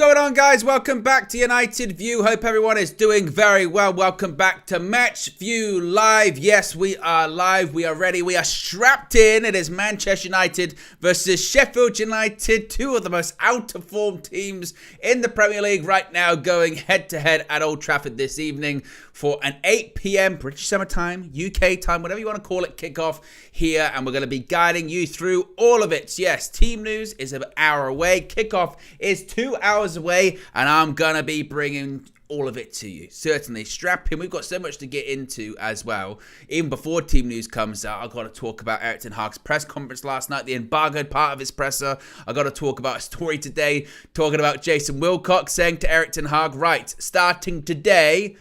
going on, guys? Welcome back to United View. Hope everyone is doing very well. Welcome back to Match View Live. Yes, we are live. We are ready. We are strapped in. It is Manchester United versus Sheffield United, two of the most out-of-form teams in the Premier League right now, going head-to-head at Old Trafford this evening for an 8 p.m. British Summer Time, UK time, whatever you want to call it, kickoff here. And we're going to be guiding you through all of it. Yes, team news is an hour away. Kickoff is 2 hours away. And I'm going to be bringing all of it to you. Certainly. Strap in. We've got so much to get into as well. Even before team news comes out, I've got to talk about Erik ten Hag's press conference last night, the embargoed part of his presser. I've got to talk about a story today, talking about Jason Wilcox saying to Erik ten Hag, right, starting today,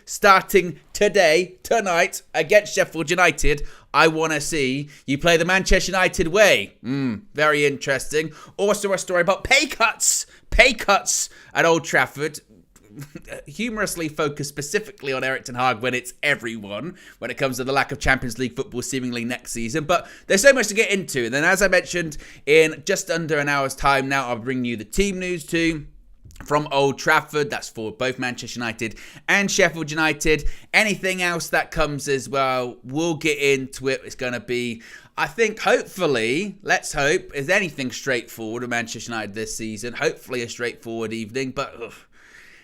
tonight, against Sheffield United, I want to see you play the Manchester United way. Very interesting. Also a story about pay cuts at Old Trafford. Humorously focused specifically on Erik ten Hag when it's everyone, when it comes to the lack of Champions League football seemingly next season. But there's so much to get into. And then, as I mentioned, in just under an hour's time now, I'll bring you the team news too from Old Trafford. That's for both Manchester United and Sheffield United. Anything else that comes as well, we'll get into it. It's going to be, I think, hopefully, let's hope, is anything straightforward with Manchester United this season. Hopefully a straightforward evening, but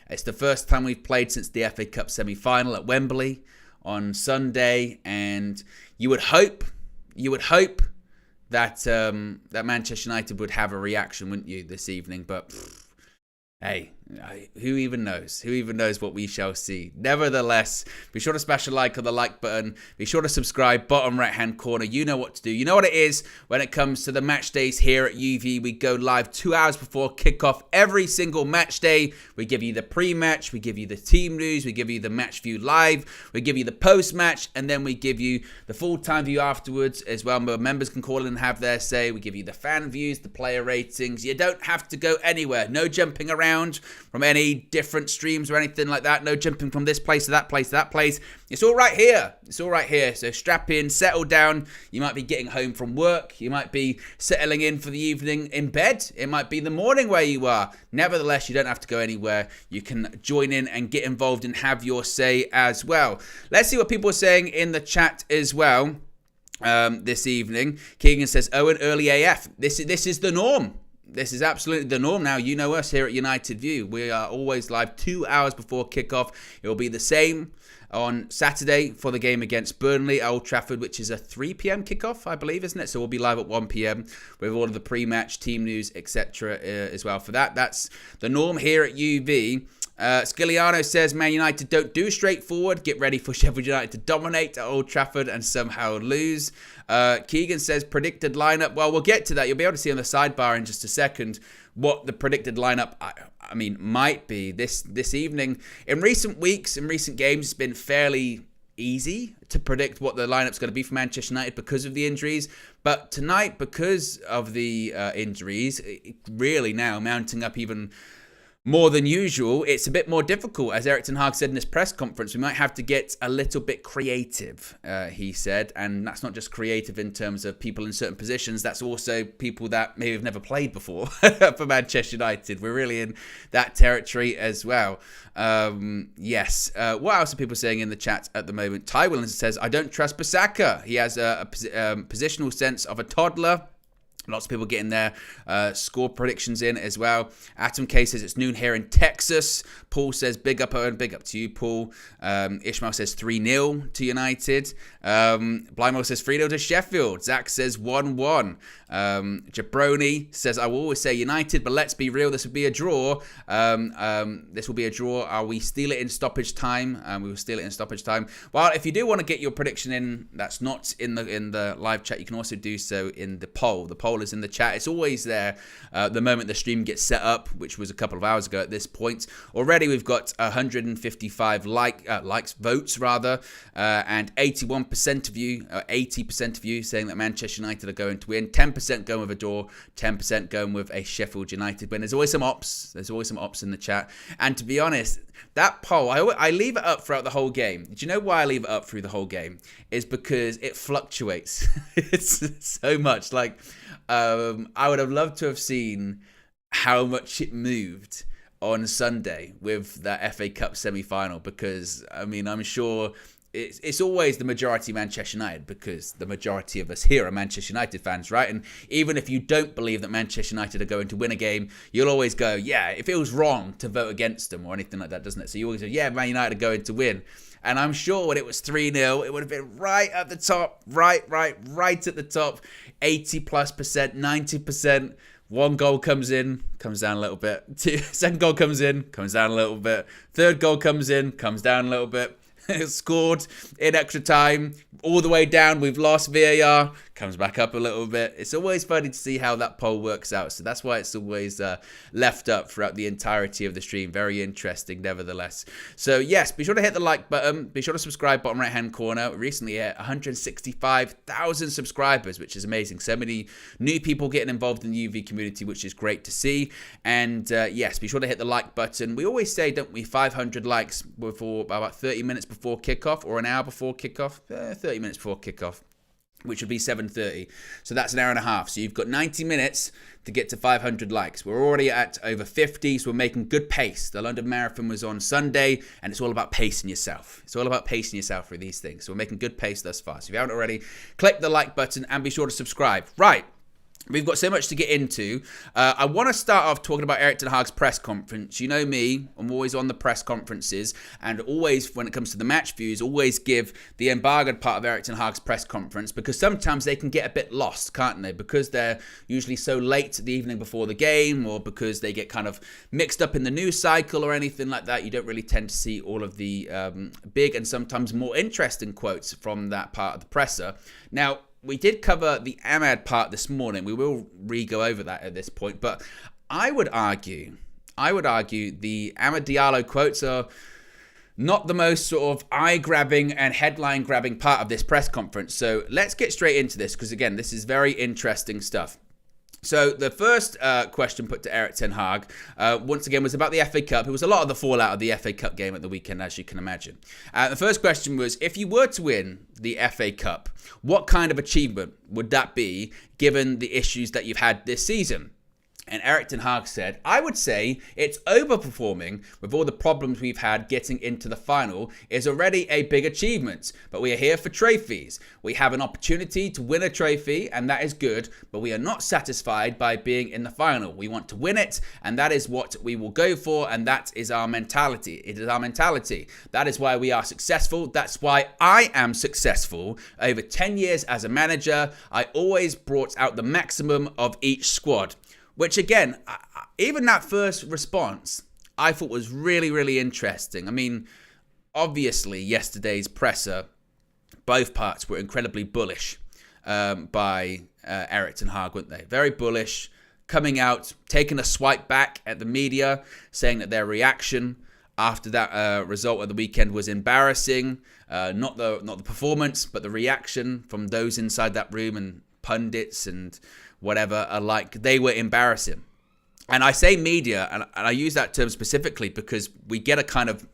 it's the first time we've played since the FA Cup semi-final at Wembley on Sunday, and you would hope that that Manchester United would have a reaction, wouldn't you, this evening? But hey, who even knows? Who even knows what we shall see? Nevertheless, be sure to smash a like on the like button. Be sure to subscribe, bottom right-hand corner. You know what to do. You know what it is when it comes to the match days here at UV. We go live 2 hours before kickoff every single match day. We give you the pre-match. We give you the team news. We give you the match view live. We give you the post-match. And then we give you the full-time view afterwards as well. Members can call in and have their say. We give you the fan views, the player ratings. You don't have to go anywhere. No jumping around from any different streams or anything like that. No jumping from this place to that place to that place. It's all right here. It's all right here. So strap in, settle down. You might be getting home from work. You might be settling in for the evening in bed. It might be the morning where you are. Nevertheless, you don't have to go anywhere. You can join in and get involved and have your say as well. Let's see what people are saying in the chat as well this evening. Keegan says, Owen, early AF. This is the norm. This is absolutely the norm now. You know us here at United View. We are always live 2 hours before kickoff. It will be the same on Saturday for the game against Burnley at Old Trafford, which is a 3 p.m. kickoff, I believe, isn't it? So we'll be live at 1 p.m. with all of the pre-match team news, etc. As well for that. That's the norm here at UV. Skiliano says, Man United don't do straightforward. Get ready for Sheffield United to dominate at Old Trafford and somehow lose. Keegan says, predicted lineup. Well, we'll get to that. You'll be able to see on the sidebar in just a second what the predicted lineup, I mean, might be this evening. In recent weeks, in recent games, it's been fairly easy to predict what the lineup's going to be for Manchester United because of the injuries. But tonight, because of the injuries, really now mounting up even more than usual, it's a bit more difficult. As Erik ten Hag said in his press conference, we might have to get a little bit creative, he said. And that's not just creative in terms of people in certain positions. That's also people that maybe have never played before for Manchester United. We're really in that territory as well. Yes. What else are people saying in the chat at the moment? Ty Williams says, I don't trust Bissaka. He has a positional sense of a toddler. Lots of people getting their score predictions in as well. Atom K says it's noon here in Texas. Paul says big up Owen, big up to you, Paul. Ishmael says 3-0 to United. Blymo says 3-0 to Sheffield. Zach says 1-1. Jabroni says I will always say United, but let's be real, this will be a draw. This will be a draw. We steal it in stoppage time. We will steal it in stoppage time. Well, if you do want to get your prediction in, that's not in the live chat, you can also do so in the poll. The poll is in the chat. It's always there the moment the stream gets set up, which was a couple of hours ago at this point. Already we've got 155 votes rather, and 81% of you, 80% of you saying that Manchester United are going to win. 10% going with a draw, 10% going with a Sheffield United win. There's always some ops. There's always some ops in the chat. And to be honest, that poll, I leave it up throughout the whole game. Do you know why I leave it up through the whole game? Is because it fluctuates. It's so much. Like, I would have loved to have seen how much it moved on Sunday with that FA Cup semi-final, because, I mean, I'm sure it's always the majority Manchester United, because the majority of us here are Manchester United fans, right? And even if you don't believe that Manchester United are going to win a game, you'll always go, yeah, it feels wrong to vote against them or anything like that, doesn't it? So you always go, yeah, Man United are going to win. And I'm sure when it was 3-0, it would have been right at the top, right at the top, 80+%, 90%. One goal comes in, comes down a little bit. Second goal comes in, comes down a little bit. Third goal comes in, comes down a little bit. Scored in extra time, all the way down. We've lost VAR, comes back up a little bit. It's always funny to see how that poll works out. So that's why it's always left up throughout the entirety of the stream. Very interesting, nevertheless. So yes, be sure to hit the like button. Be sure to subscribe, bottom right hand corner. We recently hit 165,000 subscribers, which is amazing. So many new people getting involved in the UV community, which is great to see. And yes, be sure to hit the like button. We always say, don't we, 500 likes before about 30 minutes before kickoff, or an hour before kickoff, 30 minutes before kickoff, which would be 7:30. So that's an hour and a half. So you've got 90 minutes to get to 500 likes. We're already at over 50, so we're making good pace. The London Marathon was on Sunday, and it's all about pacing yourself. It's all about pacing yourself for these things. So we're making good pace thus far. So if you haven't already, click the like button and be sure to subscribe. Right. We've got so much to get into. I want to start off talking about Erik ten Hag's press conference. You know me, I'm always on the press conferences, and always, when it comes to the match views, always give the embargoed part of Erik ten Hag's press conference, because sometimes they can get a bit lost, can't they? Because they're usually so late the evening before the game, or because they get kind of mixed up in the news cycle or anything like that. You don't really tend to see all of the big and sometimes more interesting quotes from that part of the presser. Now, we did cover the Ahmad part this morning. We will re-go over that at this point. But I would argue the Ahmad Diallo quotes are not the most sort of eye-grabbing and headline-grabbing part of this press conference. So let's get straight into this, because, again, this is very interesting stuff. So the first question put to Erik ten Hag, once again, was about the FA Cup. It was a lot of the fallout of the FA Cup game at the weekend, as you can imagine. The first question was, if you were to win the FA Cup, what kind of achievement would that be, given the issues that you've had this season? And Erik ten Hag said, I would say it's overperforming with all the problems we've had getting into the final is already a big achievement. But we are here for trophies. We have an opportunity to win a trophy, and that is good, but we are not satisfied by being in the final. We want to win it, and that is what we will go for, and that is our mentality. It is our mentality. That is why we are successful. That's why I am successful. Over 10 years as a manager, I always brought out the maximum of each squad. Which, again, even that first response, I thought was really, really interesting. I mean, obviously, yesterday's presser, both parts were incredibly bullish by Erik ten Hag, weren't they? Very bullish, coming out, taking a swipe back at the media, saying that their reaction after that result of the weekend was embarrassing. Not the performance, but the reaction from those inside that room and pundits and whatever are like, they were embarrassing. And I say media, and I use that term specifically because we get a kind of,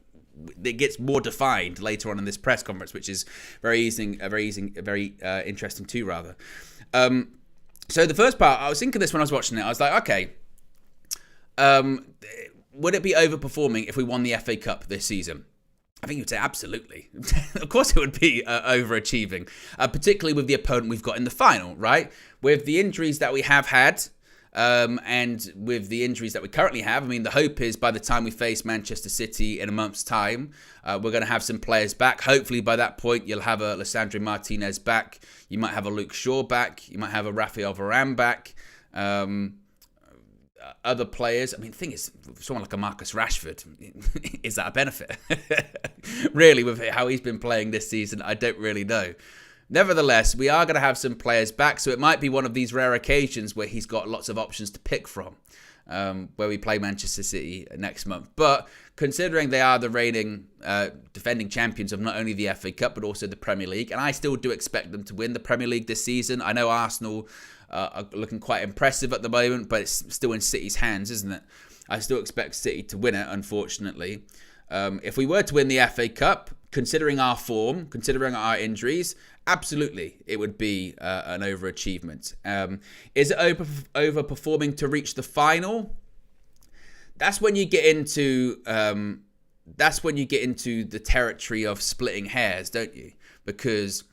it gets more defined later on in this press conference, which is very interesting too, rather. So the first part, I was thinking this when I was watching it. I was like, okay, would it be overperforming if we won the FA Cup this season? I think you'd say absolutely. Of course it would be overachieving, particularly with the opponent we've got in the final, right? With the injuries that we have had, and with the injuries that we currently have, I mean, the hope is by the time we face Manchester City in a month's time, we're going to have some players back. Hopefully by that point, you'll have a Lisandro Martinez back. You might have a Luke Shaw back. You might have a Rafael Varane back. Other players, I mean, the thing is, someone like a Marcus Rashford, is that a benefit? Really, with how he's been playing this season, I don't really know. Nevertheless, we are going to have some players back, so it might be one of these rare occasions where he's got lots of options to pick from, where we play Manchester City next month. But considering they are the reigning defending champions of not only the FA Cup, but also the Premier League, and I still do expect them to win the Premier League this season. I know Arsenal are looking quite impressive at the moment, but it's still in City's hands, isn't it? I still expect City to win it, unfortunately. If we were to win the FA Cup, considering our form, considering our injuries, absolutely, it would be an overachievement. Is it overperforming to reach the final? that's when you get into the territory of splitting hairs, don't you? Because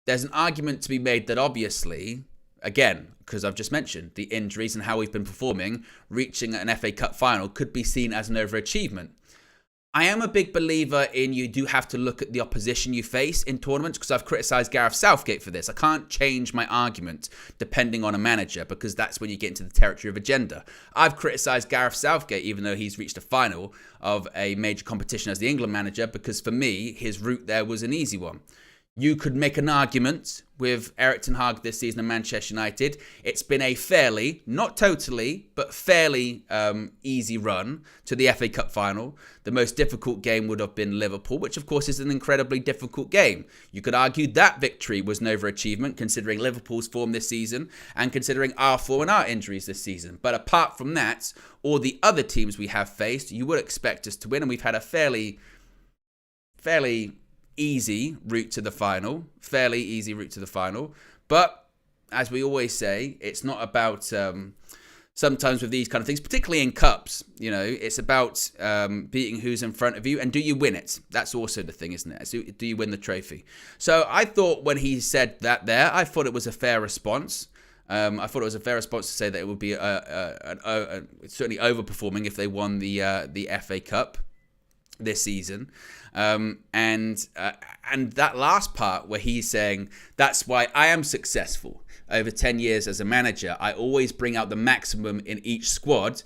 there's an argument to be made that obviously, again, because I've just mentioned the injuries and how we've been performing, reaching an FA Cup final could be seen as an overachievement. I am a big believer in you do have to look at the opposition you face in tournaments, because I've criticised Gareth Southgate for this. I can't change my argument depending on a manager, because that's when you get into the territory of agenda. I've criticised Gareth Southgate even though he's reached a final of a major competition as the England manager, because for me, his route there was an easy one. You could make an argument with Erik ten Hag this season at Manchester United. It's been a fairly, not totally, but fairly easy run to the FA Cup final. The most difficult game would have been Liverpool, which of course is an incredibly difficult game. You could argue that victory was an overachievement considering Liverpool's form this season and considering our form and our injuries this season. But apart from that, all the other teams we have faced, you would expect us to win, and we've had a fairly easy route to the final. But as we always say, it's not about sometimes with these kind of things, particularly in cups, it's about beating who's in front of you, and do you win it? That's also the thing, isn't it? So do you win the trophy? So I thought when he said that I thought it was a fair response. I thought it was a fair response to say that it would be certainly overperforming if they won the FA Cup this season. And that last part where he's saying, that's why I am successful. Over 10 years as a manager, I always bring out the maximum in each squad.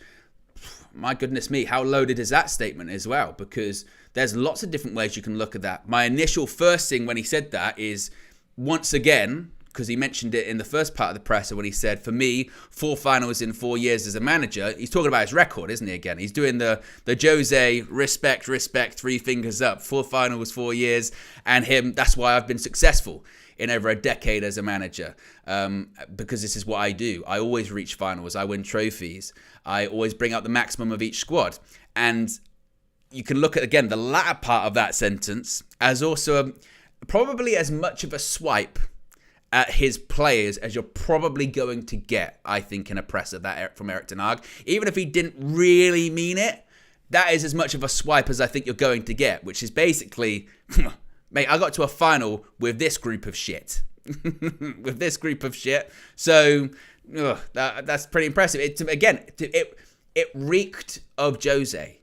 My goodness me, how loaded is that statement as well? Because there's lots of different ways you can look at that. My initial first thing when he said that is, once again, because he mentioned it in the first part of the presser when he said, for me, 4 finals in 4 years as a manager. He's talking about his record, isn't he, again? He's doing the Jose, respect, 3 fingers up, 4 finals, 4 years, and him, that's why I've been successful in over a decade as a manager, because this is what I do. I always reach finals. I win trophies. I always bring out the maximum of each squad. And you can look at, again, the latter part of that sentence as also probably as much of a swipe at his players as you're probably going to get, I think, in a presser from Erik ten Hag. Even if he didn't really mean it, that is as much of a swipe as I think you're going to get, which is basically, mate, I got to a final with this group of shit. So, that's pretty impressive. It reeked of Jose.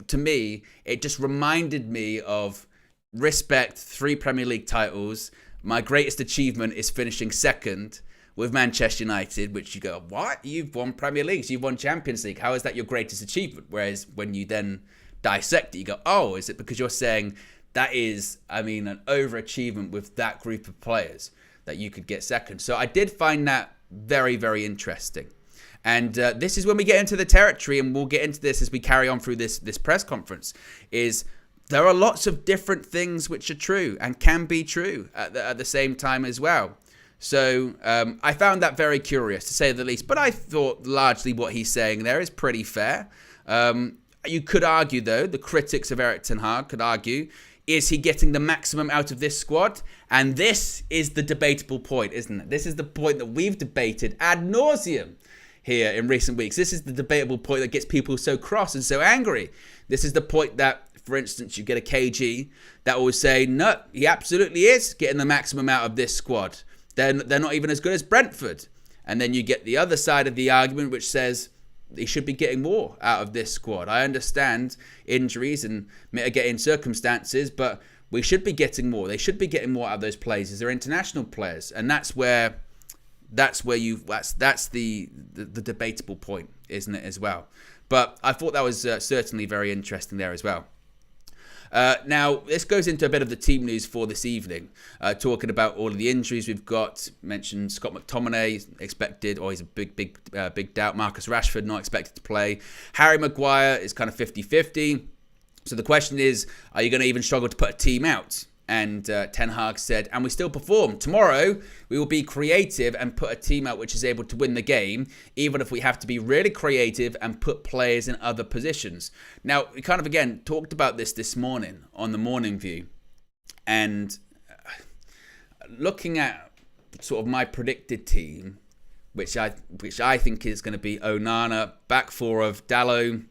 To me, it just reminded me of respect, 3 Premier League titles. My greatest achievement is finishing second with Manchester United, which you go, what? You've won Premier Leagues, you've won Champions League. How is that your greatest achievement? Whereas when you then dissect it, you go, oh, is it because you're saying that is, an overachievement with that group of players that you could get second? So I did find that very, very interesting. And this is when we get into the territory, and we'll get into this as we carry on through this press conference, is there are lots of different things which are true and can be true at the same time as well. So I found that very curious, to say the least. But I thought largely what he's saying there is pretty fair. You could argue, though, the critics of Erik ten Hag could argue, is he getting the maximum out of this squad? And this is the debatable point, isn't it? This is the point that we've debated ad nauseum here in recent weeks. This is the debatable point that gets people so cross and so angry. This is the point that, for instance, you get a KG that will say, no, he absolutely is getting the maximum out of this squad. They're not even as good as Brentford. And then you get the other side of the argument which says he should be getting more out of this squad. I understand injuries and mitigating circumstances, but we should be getting more. They should be getting more out of those players as they're international players. And that's the debatable point, isn't it, as well? But I thought that was certainly very interesting there as well. Now, this goes into a bit of the team news for this evening, talking about all of the injuries we've got. Mentioned Scott McTominay expected, or he's a big doubt. Marcus Rashford not expected to play. Harry Maguire is kind of 50-50. So the question is, are you going to even struggle to put a team out? And Ten Hag said, and we still perform. Tomorrow, we will be creative and put a team out which is able to win the game, even if we have to be really creative and put players in other positions. Now, we kind of, again, talked about this morning on the Morning View. And looking at sort of my predicted team, which I think is going to be Onana, back four of Dalot,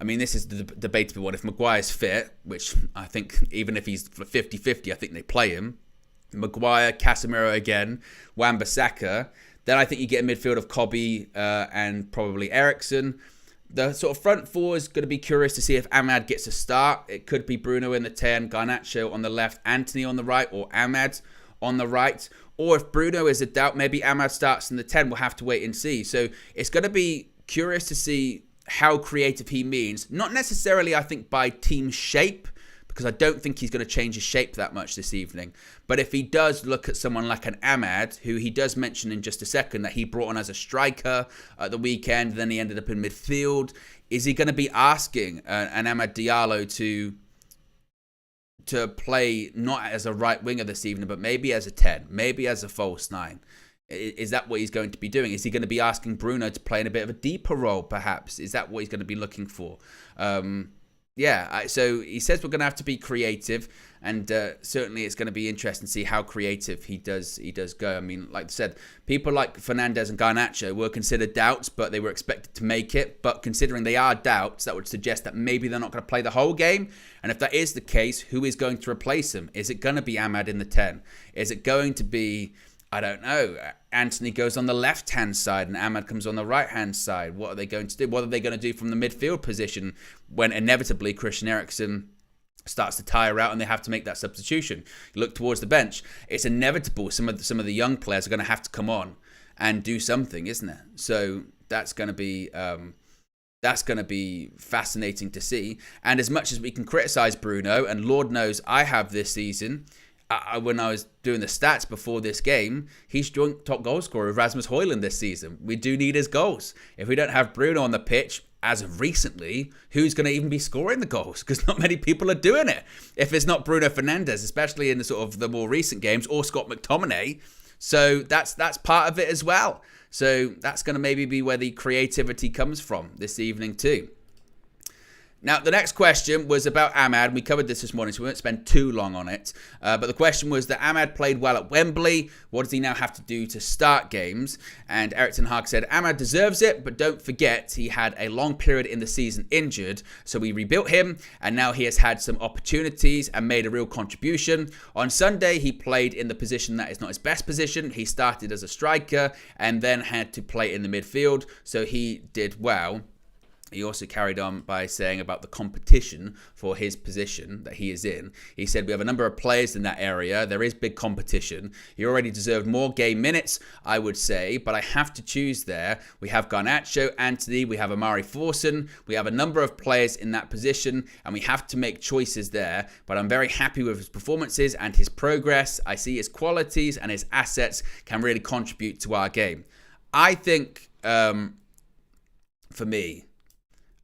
I mean, this is the debatable one. If Maguire's fit, which I think even if he's 50-50, I think they play him. Maguire, Casemiro again, Wan-Bissaka. Then I think you get a midfield of Kobe and probably Eriksen. The sort of front four is going to be curious to see if Ahmad gets a start. It could be Bruno in the 10, Garnacho on the left, Anthony on the right, or Ahmad on the right. Or if Bruno is a doubt, maybe Ahmad starts in the 10. We'll have to wait and see. So it's going to be curious to see how creative he means. Not necessarily, I think, by team shape, because I don't think he's going to change his shape that much this evening. But if he does look at someone like an Ahmad, who he does mention in just a second that he brought on as a striker at the weekend, then he ended up in midfield, is he going to be asking an Amad Diallo to play not as a right winger this evening, but maybe as a 10, maybe as a false 9? Is that what he's going to be doing? Is he going to be asking Bruno to play in a bit of a deeper role, perhaps? Is that what he's going to be looking for? So he says we're going to have to be creative, and certainly it's going to be interesting to see how creative he does go. I mean, like I said, people like Fernandes and Garnacho were considered doubts, but they were expected to make it. But considering they are doubts, that would suggest that maybe they're not going to play the whole game. And if that is the case, who is going to replace him? Is it going to be Ahmad in the 10? Is it going to be, I don't know, Anthony goes on the left-hand side and Ahmad comes on the right-hand side? What are they going to do? What are they going to do from the midfield position when inevitably Christian Eriksen starts to tire out and they have to make that substitution? You look towards the bench. It's inevitable. Some of the young players are going to have to come on and do something, isn't it? So that's going to be fascinating to see. And as much as we can criticize Bruno, and Lord knows I have this season, when I was doing the stats before this game, he's joint top goal scorer with Rasmus Højlund this season. We do need his goals. If we don't have Bruno on the pitch, as of recently, who's going to even be scoring the goals? Because not many people are doing it. If it's not Bruno Fernandes, especially in the sort of the more recent games, or Scott McTominay. So that's part of it as well. So that's going to maybe be where the creativity comes from this evening too. Now, the next question was about Ahmad. We covered this morning, so we won't spend too long on it. But the question was that Ahmad played well at Wembley. What does he now have to do to start games? And Erik ten Hag said, Ahmad deserves it, but don't forget he had a long period in the season injured. So we rebuilt him, and now he has had some opportunities and made a real contribution. On Sunday, he played in the position that is not his best position. He started as a striker and then had to play in the midfield. So he did well. He also carried on by saying about the competition for his position that he is in. He said, we have a number of players in that area. There is big competition. He already deserved more game minutes, I would say, but I have to choose there. We have Garnacho, Anthony, we have Amari Forson. We have a number of players in that position, and we have to make choices there. But I'm very happy with his performances and his progress. I see his qualities and his assets can really contribute to our game. I think, for me,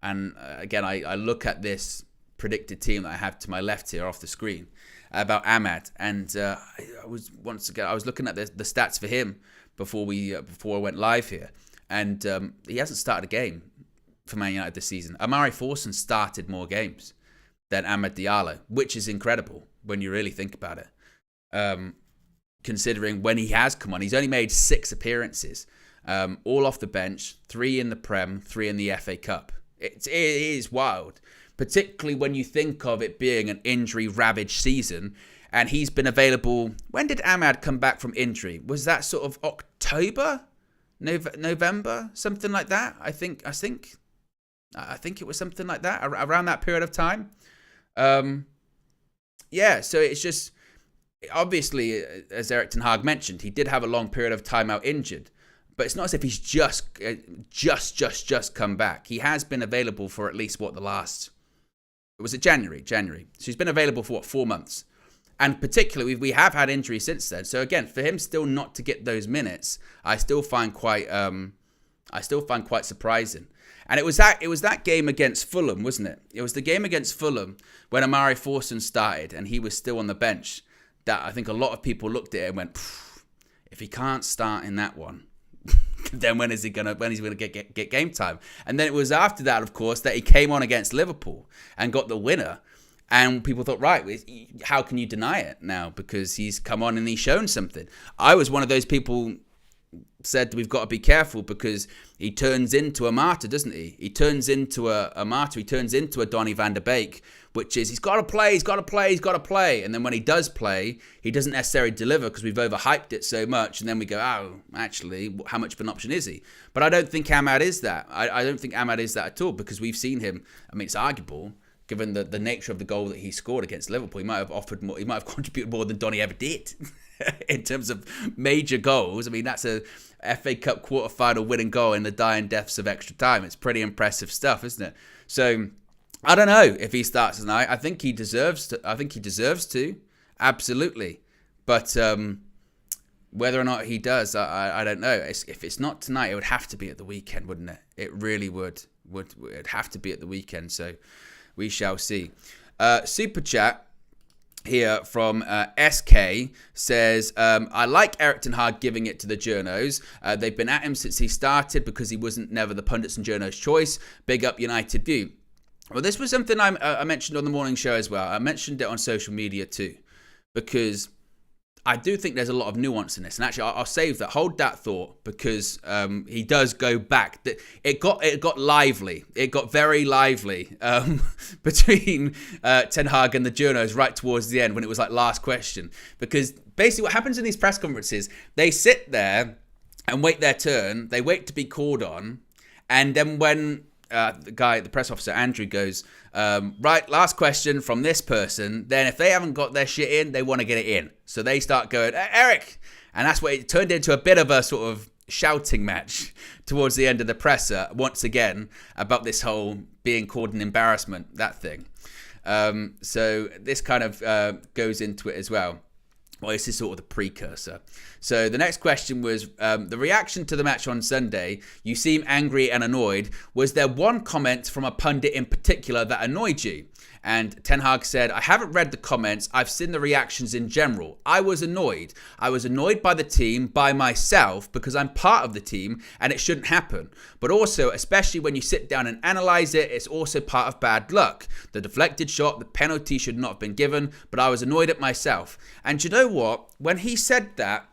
and again, I look at this predicted team that I have to my left here off the screen about Ahmad, and I was looking at the stats for him before I went live here, and he hasn't started a game for Man United this season. Amari Forson started more games than Amad Diallo, which is incredible when you really think about it. Considering when he has come on, he's only made 6 appearances, all off the bench, 3 in the Prem, 3 in the FA Cup. It is wild, particularly when you think of it being an injury-ravaged season, and he's been available. When did Ahmad come back from injury? Was that sort of October, November, something like that? I think it was something like that around that period of time. So it's just obviously, as Erik ten Hag mentioned, he did have a long period of time out injured. But it's not as if he's just come back. He has been available for at least January. So he's been available for 4 months. And particularly, we have had injuries since then. So again, for him still not to get those minutes, I still find quite surprising. And it was that game against Fulham, wasn't it? It was the game against Fulham when Amari Forson started and he was still on the bench. That I think a lot of people looked at it and went, if he can't start in that one, then when is he gonna get game time? And then it was after that, of course, that he came on against Liverpool and got the winner. And people thought, right, how can you deny it now? Because he's come on and he's shown something. I was one of those people said we've got to be careful because he turns into a martyr, doesn't he? He turns into a martyr. He turns into a Donny van der Beek, which is he's got to play. And then when he does play, he doesn't necessarily deliver because we've overhyped it so much. And then we go, oh, actually, how much of an option is he? But I don't think Amad is that. I don't think Amad is that at all because we've seen him. I mean, it's arguable. Given the nature of the goal that he scored against Liverpool, he might have offered more. He might have contributed more than Donny ever did in terms of major goals. I mean, that's a FA Cup quarter-final winning goal in the dying deaths of extra time. It's pretty impressive stuff, isn't it? So I don't know if he starts tonight. I think he deserves to. Absolutely, but whether or not he does, I don't know. If it's not tonight, it would have to be at the weekend, wouldn't it? It really would. It'd have to be at the weekend. So. We shall see. Super chat here from SK says, I like Erik ten Hag giving it to the journos. They've been at him since he started because he wasn't never the pundits and journos' choice. Big up United view. Well, this was something I mentioned on the morning show as well. I mentioned it on social media too, because I do think there's a lot of nuance in this. And actually, I'll save that. Hold that thought because he does go back. It got lively. It got very lively between Ten Hag and the journos right towards the end when it was like last question. Because basically what happens in these press conferences, they sit there and wait their turn. They wait to be called on. And then when the press officer, Andrew, goes, right, last question from this person. Then if they haven't got their shit in, they want to get it in. So they start going, Eric. And that's what it turned into, a bit of a sort of shouting match towards the end of the presser, once again, about this whole being called an embarrassment, that thing. So this kind of goes into it as well. Well, this is sort of the precursor. So the next question was, the reaction to the match on Sunday, you seem angry and annoyed. Was there one comment from a pundit in particular that annoyed you? And Ten Hag said, I haven't read the comments. I've seen the reactions in general. I was annoyed. I was annoyed by the team, by myself, because I'm part of the team and it shouldn't happen. But also, especially when you sit down and analyse it, it's also part of bad luck. The deflected shot, the penalty should not have been given, but I was annoyed at myself. And you know what? When he said that,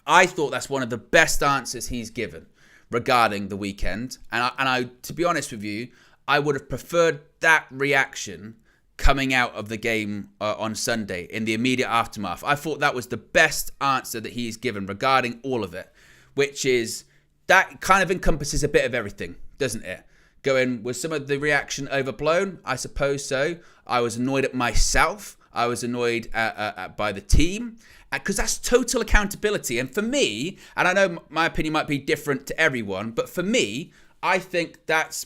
I thought that's one of the best answers he's given regarding the weekend. And I, to be honest with you, I would have preferred that reaction coming out of the game on Sunday in the immediate aftermath. I thought that was the best answer that he's given regarding all of it, which is that kind of encompasses a bit of everything, doesn't it? Going, was some of the reaction overblown? I suppose so. I was annoyed at myself. I was annoyed by the team. Because that's total accountability. And for me, and I know my opinion might be different to everyone, but for me, I think that's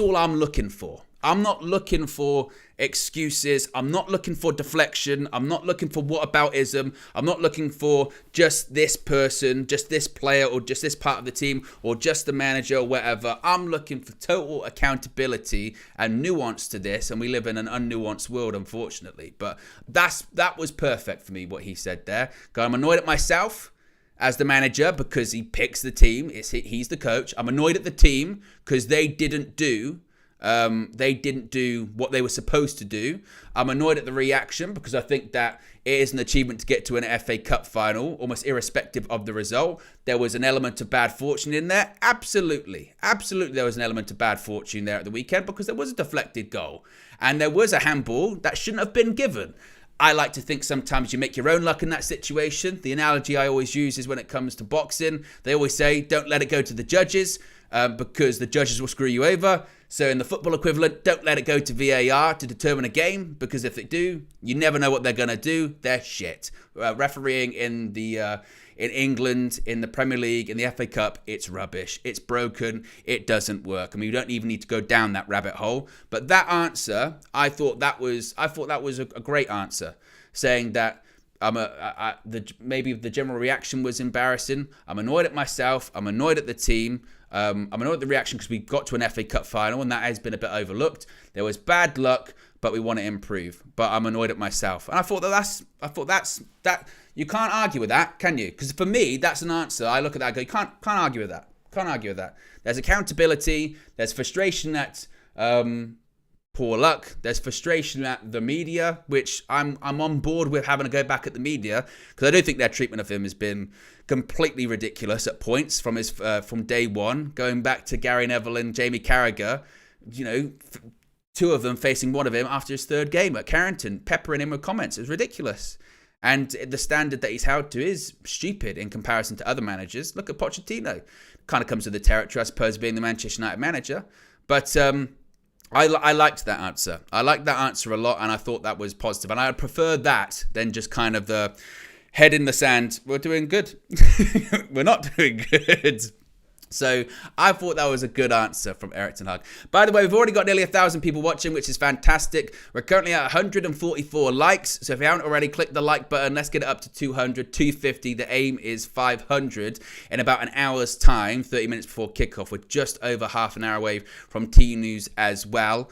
all I'm looking for. I'm not looking for excuses. I'm not looking for deflection. I'm not looking for whataboutism. I'm not looking for just this person, just this player, or just this part of the team, or just the manager, or whatever. I'm looking for total accountability and nuance to this, and we live in an unnuanced world, unfortunately. But that was perfect for me, what he said there. I'm annoyed at myself as the manager because he picks the team. He's the coach. I'm annoyed at the team because they didn't do what they were supposed to do. I'm annoyed at the reaction because I think that it is an achievement to get to an FA Cup final, almost irrespective of the result. There was an element of bad fortune in there. Absolutely there was an element of bad fortune there at the weekend because there was a deflected goal and there was a handball that shouldn't have been given. I like to think sometimes you make your own luck in that situation. The analogy I always use is when it comes to boxing. They always say, don't let it go to the judges because the judges will screw you over. So in the football equivalent, don't let it go to VAR to determine a game because if they do, you never know what they're going to do. They're shit. Refereeing in England, in the Premier League, in the FA Cup, it's rubbish. It's broken. It doesn't work. I mean, you don't even need to go down that rabbit hole. But that answer, I thought that was a great answer, saying that maybe the general reaction was embarrassing. I'm annoyed at myself. I'm annoyed at the team. I'm annoyed at the reaction because we got to an FA Cup final and that has been a bit overlooked. There was bad luck, but we want to improve. But I'm annoyed at myself, and I thought that's you can't argue with that, can you? Because for me, that's an answer. I look at that and go, you can't argue with that. There's accountability. There's frustration at poor luck. There's frustration at the media, which I'm on board with having to go back at the media, because I do think their treatment of him has been completely ridiculous at points from day one, going back to Gary Neville and Jamie Carragher, two of them facing one of him after his third game at Carrington, peppering him with comments. It was ridiculous. And the standard that he's held to is stupid in comparison to other managers. Look at Pochettino. Kind of comes with the territory, I suppose, being the Manchester United manager. But I liked that answer. I liked that answer a lot, and I thought that was positive. And I would prefer that than just kind of the head in the sand. We're doing good. We're not doing good. So I thought that was a good answer from Erik ten Hag. By the way, we've already got nearly 1,000 people watching, which is fantastic. We're currently at 144 likes. So if you haven't already, click the like button. Let's get it up to 200, 250. The aim is 500 in about an hour's time, 30 minutes before kickoff. We're just over half an hour away from T News as well.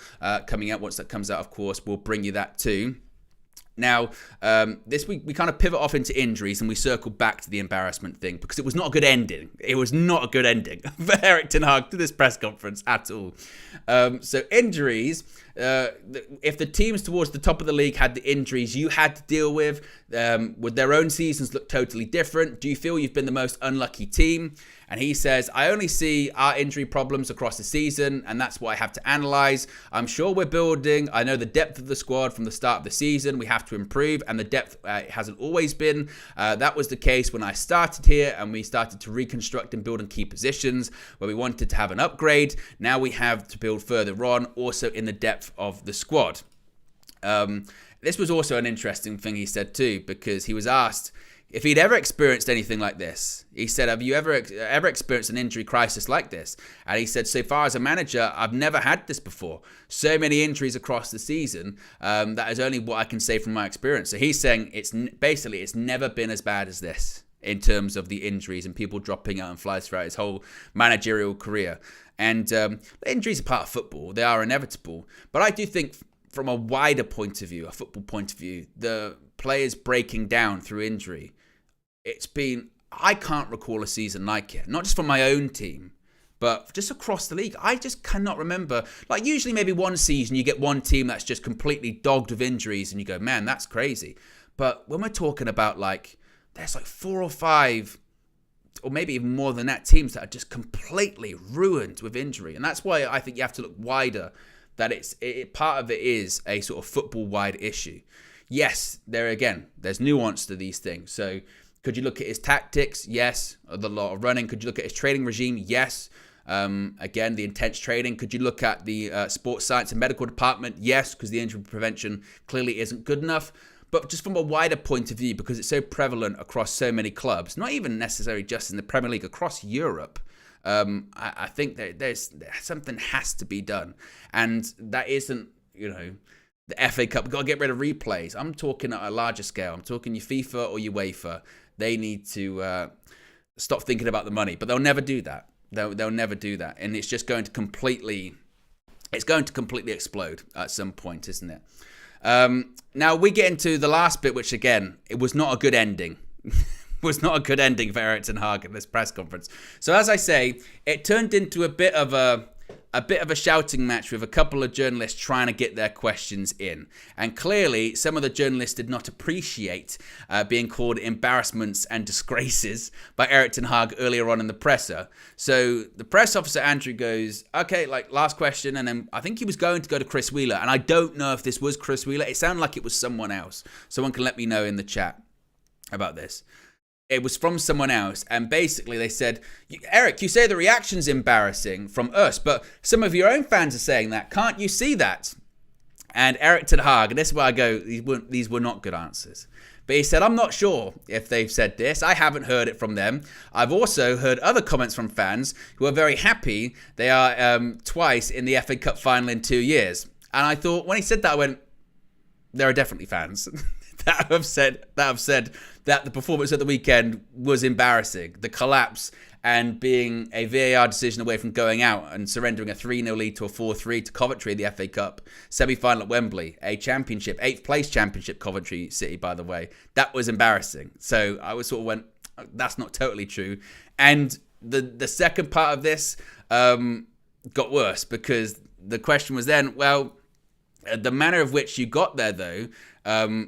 Coming out, once that comes out, of course, we'll bring you that too. Now, this week we kind of pivot off into injuries and we circle back to the embarrassment thing, because it was not a good ending. It was not a good ending for Erik ten Hag to this press conference at all. So injuries, if the teams towards the top of the league had the injuries you had to deal with, would their own seasons look totally different? Do you feel you've been the most unlucky team? And he says, I only see our injury problems across the season, and that's what I have to analyse. I'm sure we're building. I know the depth of the squad from the start of the season. We have to improve, and the depth hasn't always been. That was the case when I started here, and we started to reconstruct and build in key positions where we wanted to have an upgrade. Now we have to build further on, also in the depth of the squad. This was also an interesting thing he said too, because he was asked if he'd ever experienced anything like this. He said, have you ever experienced an injury crisis like this? And he said, so far as a manager, I've never had this before. So many injuries across the season. That is only what I can say from my experience. So he's saying it's never been as bad as this in terms of the injuries and people dropping out and flies throughout his whole managerial career. And the injuries are part of football. They are inevitable. But I do think from a wider point of view, a football point of view, the players breaking down through injury, I can't recall a season like it. Not just from my own team, but just across the league. I just cannot remember. Like usually maybe one season you get one team that's just completely dogged with injuries and you go, man, that's crazy. But when we're talking about there's 4 or 5, or maybe even more than that, teams that are just completely ruined with injury. And that's why I think you have to look wider, that part of it is a sort of football-wide issue. Yes, there's nuance to these things. So could you look at his tactics? Yes. The lot of running. Could you look at his training regime? Yes. Again, the intense training. Could you look at the sports science and medical department? Yes, because the injury prevention clearly isn't good enough. But just from a wider point of view, because it's so prevalent across so many clubs, not even necessarily just in the Premier League, across Europe, I think that there's something has to be done. And that isn't, the FA Cup. We've got to get rid of replays. I'm talking at a larger scale. I'm talking your FIFA or your UEFA. They need to stop thinking about the money, but they'll never do that. They'll never do that, and it's just going to completely explode at some point, isn't it? Now we get into the last bit, which again, it was not a good ending. Was not a good ending for Erik ten Hag at this press conference. So as I say, it turned into a bit of a shouting match with a couple of journalists trying to get their questions in. And clearly, some of the journalists did not appreciate being called embarrassments and disgraces by Erik ten Hag earlier on in the presser. So the press officer, Andrew, goes, okay, last question. And then I think he was going to go to Chris Wheeler. And I don't know if this was Chris Wheeler. It sounded like it was someone else. Someone can let me know in the chat about this. It was from someone else, and basically they said, Erik, you say the reaction's embarrassing from us, but some of your own fans are saying that. Can't you see that? And Erik ten Hag, and this is where I go, these were not good answers. But he said, I'm not sure if they've said this. I haven't heard it from them. I've also heard other comments from fans who are very happy they are twice in the FA Cup final in 2 years. And I thought, when he said that, I went, there are definitely fans that have said that the performance at the weekend was embarrassing. The collapse and being a VAR decision away from going out and surrendering a 3-0 lead to a 4-3 to Coventry in the FA Cup semi-final at Wembley, a championship, 8th place championship, Coventry City, by the way. That was embarrassing. So I was sort of went, that's not totally true. And the second part of this got worse, because the question was then, well, The manner of which you got there, though,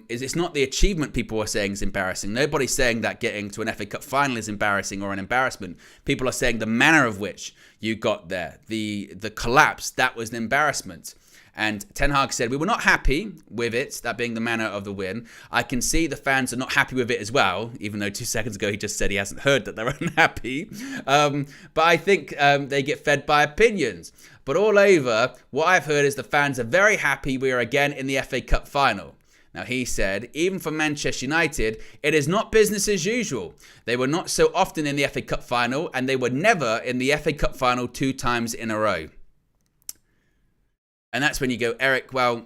is it's not the achievement people are saying is embarrassing. Nobody's saying that getting to an FA Cup final is embarrassing or an embarrassment. People are saying the manner of which you got there, the collapse, that was an embarrassment. And Ten Hag said, we were not happy with it, that being the manner of the win. I can see the fans are not happy with it as well, even though 2 seconds ago he just said he hasn't heard that they're unhappy. But I think they get fed by opinions. But all over, what I've heard is the fans are very happy we are again in the FA Cup final. Now, he said, even for Manchester United, it is not business as usual. They were not so often in the FA Cup final, and they were never in the FA Cup final 2 times in a row. And that's when you go, Eric, well,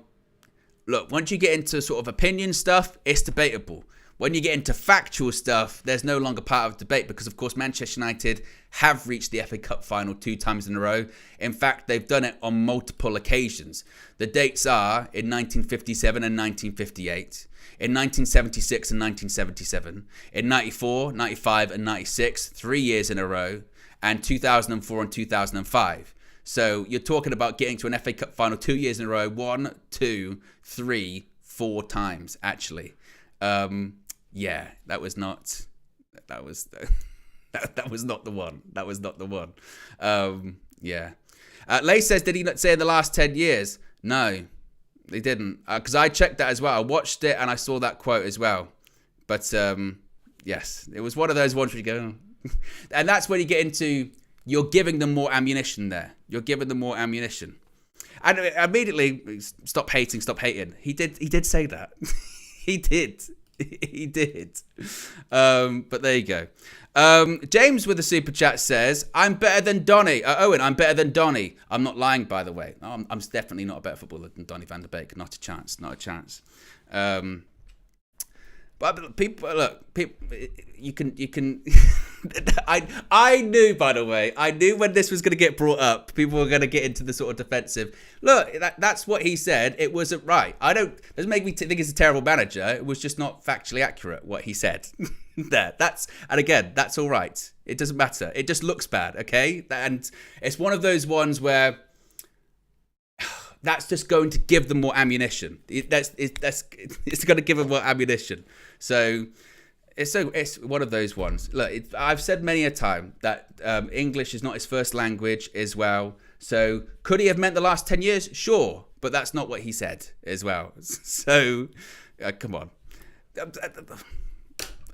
look, once you get into sort of opinion stuff, it's debatable. When you get into factual stuff, there's no longer part of debate because, of course, Manchester United have reached the FA Cup final 2 times in a row. In fact, they've done it on multiple occasions. The dates are in 1957 and 1958, in 1976 and 1977, in 94, 95 and 96, 3 years in a row, and 2004 and 2005. So you're talking about getting to an FA Cup final 2 years in a row, 1, 2, 3, 4 times, actually. Yeah, that was not the one. That was not the one. Yeah. Lay says, did he not say in the last 10 years? No, they didn't. Because I checked that as well. I watched it and I saw that quote as well. But yes, it was one of those ones where you go, and that's when you get into, you're giving them more ammunition there. You're giving them more ammunition. And immediately, stop hating. He did say that. He did. He did. But there you go. James with the super chat says, I'm better than Donny. Owen, I'm better than Donny. I'm not lying, by the way. I'm definitely not a better footballer than Donny van der Beek. Not a chance. Not a chance. But people, you can. I knew, by the way, when this was going to get brought up, people were going to get into the sort of defensive. Look, that's what he said. It wasn't right. Doesn't make me think he's a terrible manager. It was just not factually accurate what he said. And again, that's all right. It doesn't matter. It just looks bad, okay? And it's one of those ones where that's just going to give them more ammunition. It's going to give them more ammunition. So it's one of those ones. Look, I've said many a time that English is not his first language as well. So could he have meant the last 10 years? Sure, but that's not what he said as well. So come on.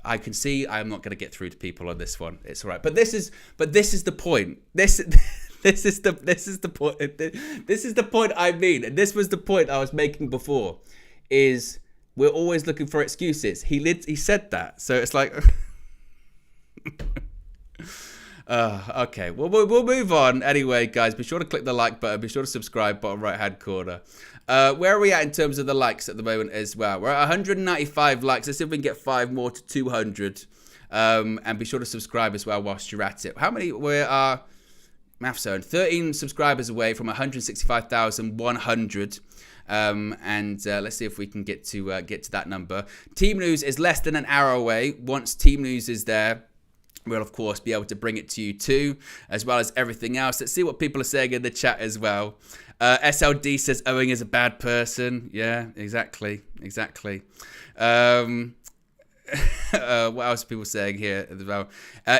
I can see I'm not going to get through to people on this one. It's all right. But this is the point. This is the point. This is the point I mean. And this was the point I was making before. Is we're always looking for excuses. He said that. So it's like, okay. Well, we'll move on anyway, guys. Be sure to click the like button. Be sure to subscribe, bottom right hand corner. Where are we at in terms of the likes at the moment as well? We're at 195 likes. Let's see if we can get 5 more to 200. And be sure to subscribe as well whilst you're at it. How many? We are, math zone, 13 subscribers away from 165,100. And let's see if we can get to that number. Team News is less than an hour away. Once Team News is there, we'll of course be able to bring it to you too, as well as everything else. Let's see what people are saying in the chat as well. SLD says Owen is a bad person. Yeah, exactly. What else are people saying here as well?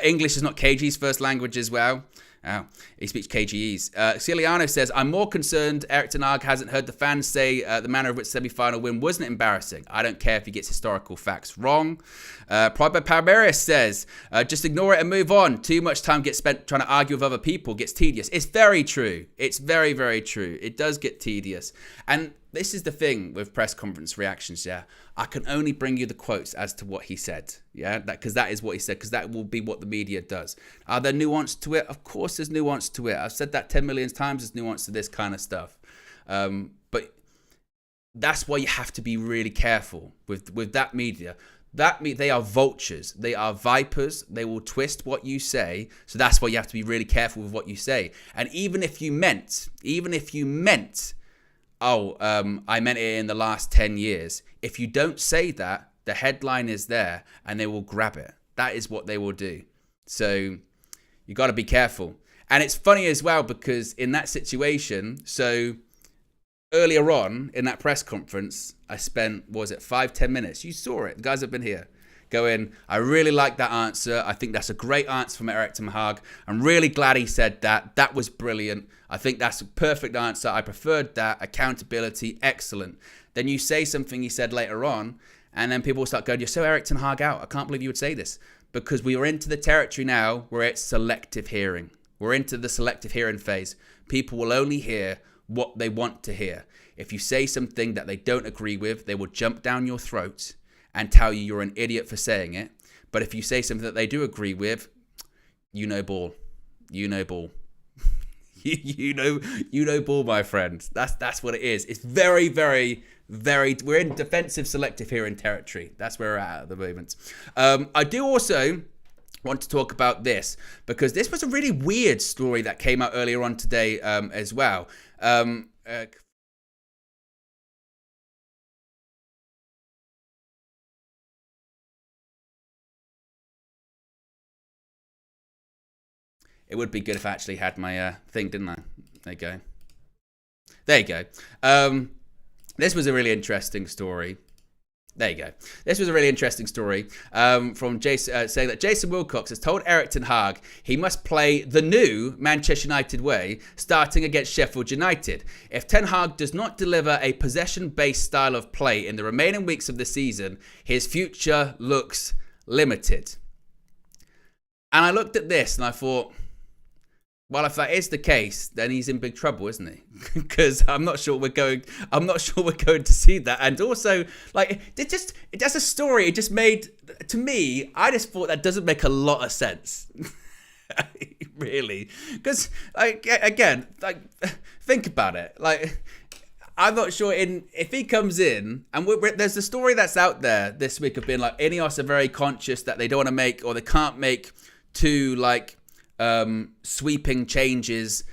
English is not KG's first language as well. Oh, he speaks KGEs. Ciliano says, I'm more concerned Eric Ten Hag hasn't heard the fans say the manner of which semi-final win wasn't embarrassing. I don't care if he gets historical facts wrong. Pride by Palmeiras says, just ignore it and move on. Too much time gets spent trying to argue with other people. Gets tedious. It's very true. It's very, very true. It does get tedious. And this is the thing with press conference reactions, yeah. I can only bring you the quotes as to what he said, yeah, because that is what he said, because that will be what the media does. Are there nuance to it? Of course there's nuance to it. I've said that 10 million times, there's nuance to this kind of stuff. But that's why you have to be really careful with that media. They are vultures. They are vipers. They will twist what you say. So that's why you have to be really careful with what you say. And even if you meant, I meant it in the last 10 years. If you don't say that, the headline is there and they will grab it. That is what they will do. So you got to be careful. And it's funny as well because in that situation, so earlier on in that press conference, I spent, what was it, 5-10 minutes? You saw it. The guys have been here. Going, I really like that answer. I think that's a great answer from Erik ten Hag. I'm really glad he said that. That was brilliant. I think that's a perfect answer. I preferred that. Accountability, excellent. Then you say something he said later on, and then people will start going, you're so Erik ten Hag out. I can't believe you would say this. Because we are into the territory now where it's selective hearing. We're into the selective hearing phase. People will only hear what they want to hear. If you say something that they don't agree with, they will jump down your throat and tell you you're an idiot for saying it. But if you say something that they do agree with, you know ball. You know ball. you know ball, my friend. That's what it is. It's very, very, very, we're in defensive selective hearing territory. That's where we're at the moment. I do also want to talk about this because this was a really weird story that came out earlier on today as well. It would be good if I actually had my thing, didn't I? There you go. There you go. This was a really interesting story. There you go. This was a really interesting story from Jason, saying that Jason Wilcox has told Erik ten Hag he must play the new Manchester United way, starting against Sheffield United. If Ten Hag does not deliver a possession-based style of play in the remaining weeks of the season, his future looks limited. And I looked at this and I thought, well, if that is the case, then he's in big trouble, isn't he? Because I'm not sure we're going to see that. And also, like, that's a story. It just made, to me, I just thought that doesn't make a lot of sense. Really. Because, like, again, like, think about it. Like, I'm not sure if he comes in, and there's a story that's out there this week of being like, Ineos are very conscious that they don't want to make, or they can't make too, like, sweeping changes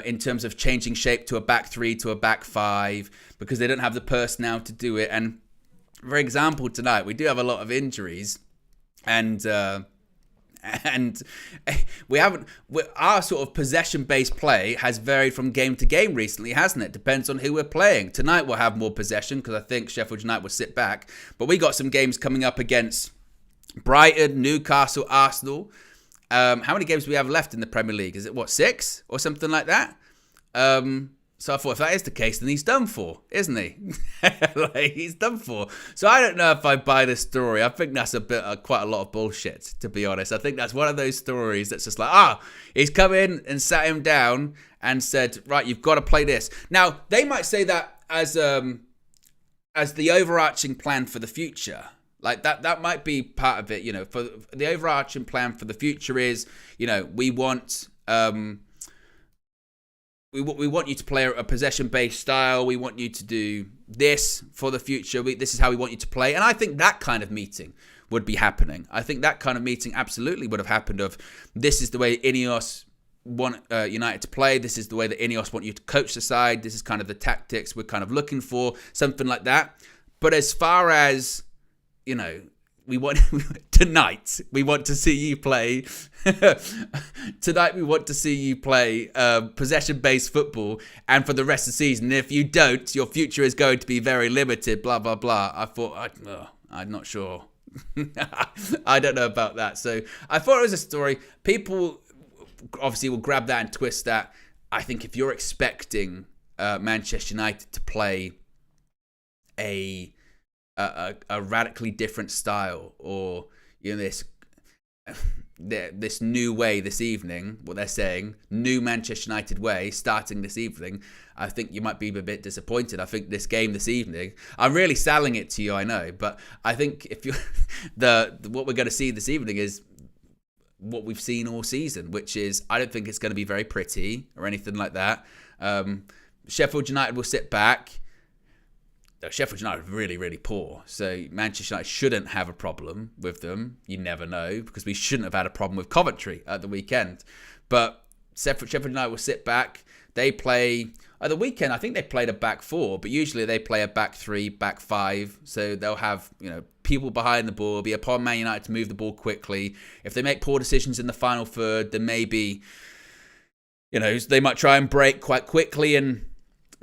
in terms of changing shape to a back three to a back five because they don't have the personnel to do it. And for example, tonight we do have a lot of injuries, and we haven't. Our sort of possession-based play has varied from game to game recently, hasn't it? Depends on who we're playing. Tonight we'll have more possession because I think Sheffield United will sit back. But we got some games coming up against Brighton, Newcastle, Arsenal. How many games do we have left in the Premier League? Is it, 6 or something like that? So I thought if that is the case, then he's done for, isn't he? Like, he's done for. So I don't know if I buy this story. I think that's quite a lot of bullshit, to be honest. I think that's one of those stories that's just like, he's come in and sat him down and said, right, you've got to play this. Now, they might say that as the overarching plan for the future. Like that might be part of it, you know. For the overarching plan for the future is, you know, we want you to play a possession-based style. We want you to do this for the future. This is how we want you to play. And I think that kind of meeting would be happening. I think that kind of meeting absolutely would have happened. Of this is the way Ineos want United to play. This is the way that Ineos want you to coach the side. This is kind of the tactics we're kind of looking for. Something like that. But as far as, you know, tonight we want to see you play. Tonight we want to see you play possession-based football, and for the rest of the season, if you don't, your future is going to be very limited. Blah blah blah. I thought, I'm not sure. I don't know about that. So I thought it was a story. People obviously will grab that and twist that. I think if you're expecting Manchester United to play a radically different style, or, you know, this new way this evening, what they're saying, new Manchester United way starting this evening, I think you might be a bit disappointed. I think this game this evening, I'm really selling it to you, I know, but I think if you what we're going to see this evening is what we've seen all season, which is, I don't think it's going to be very pretty or anything like that. Sheffield United will sit back. Sheffield United are really, really poor. So Manchester United shouldn't have a problem with them. You never know, because we shouldn't have had a problem with Coventry at the weekend. But Sheffield United will sit back. They play, at the weekend, I think they played a back four, but usually they play a back three, back five. So they'll have, you know, people behind the ball. It'll be upon Man United to move the ball quickly. If they make poor decisions in the final third, then maybe, you know, they might try and break quite quickly and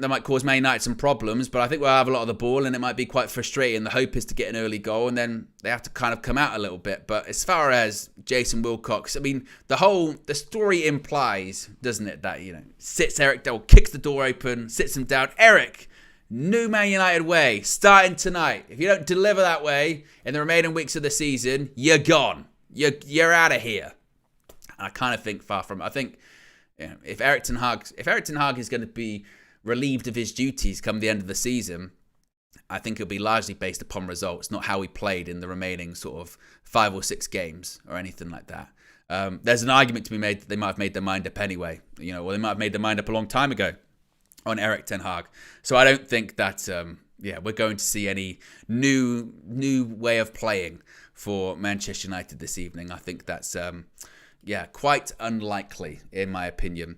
that might cause Man United some problems, but I think we'll have a lot of the ball and it might be quite frustrating. The hope is to get an early goal and then they have to kind of come out a little bit. But as far as Jason Wilcox, I mean, the story implies, doesn't it, that, sits Eric down, kicks the door open, sits him down. Eric, new Man United way, starting tonight. If you don't deliver that way in the remaining weeks of the season, you're gone. You're out of here. And I kind of think far from it. I think if Eric Ten Hag is going to be relieved of his duties come the end of the season, I think it'll be largely based upon results, not how he played in the remaining sort of 5 or 6 games or anything like that. There's an argument to be made that they might have made their mind up anyway, or they might have made their mind up a long time ago on Eric Ten Hag. So I don't think that, we're going to see any new way of playing for Manchester United this evening. I think that's, quite unlikely in my opinion.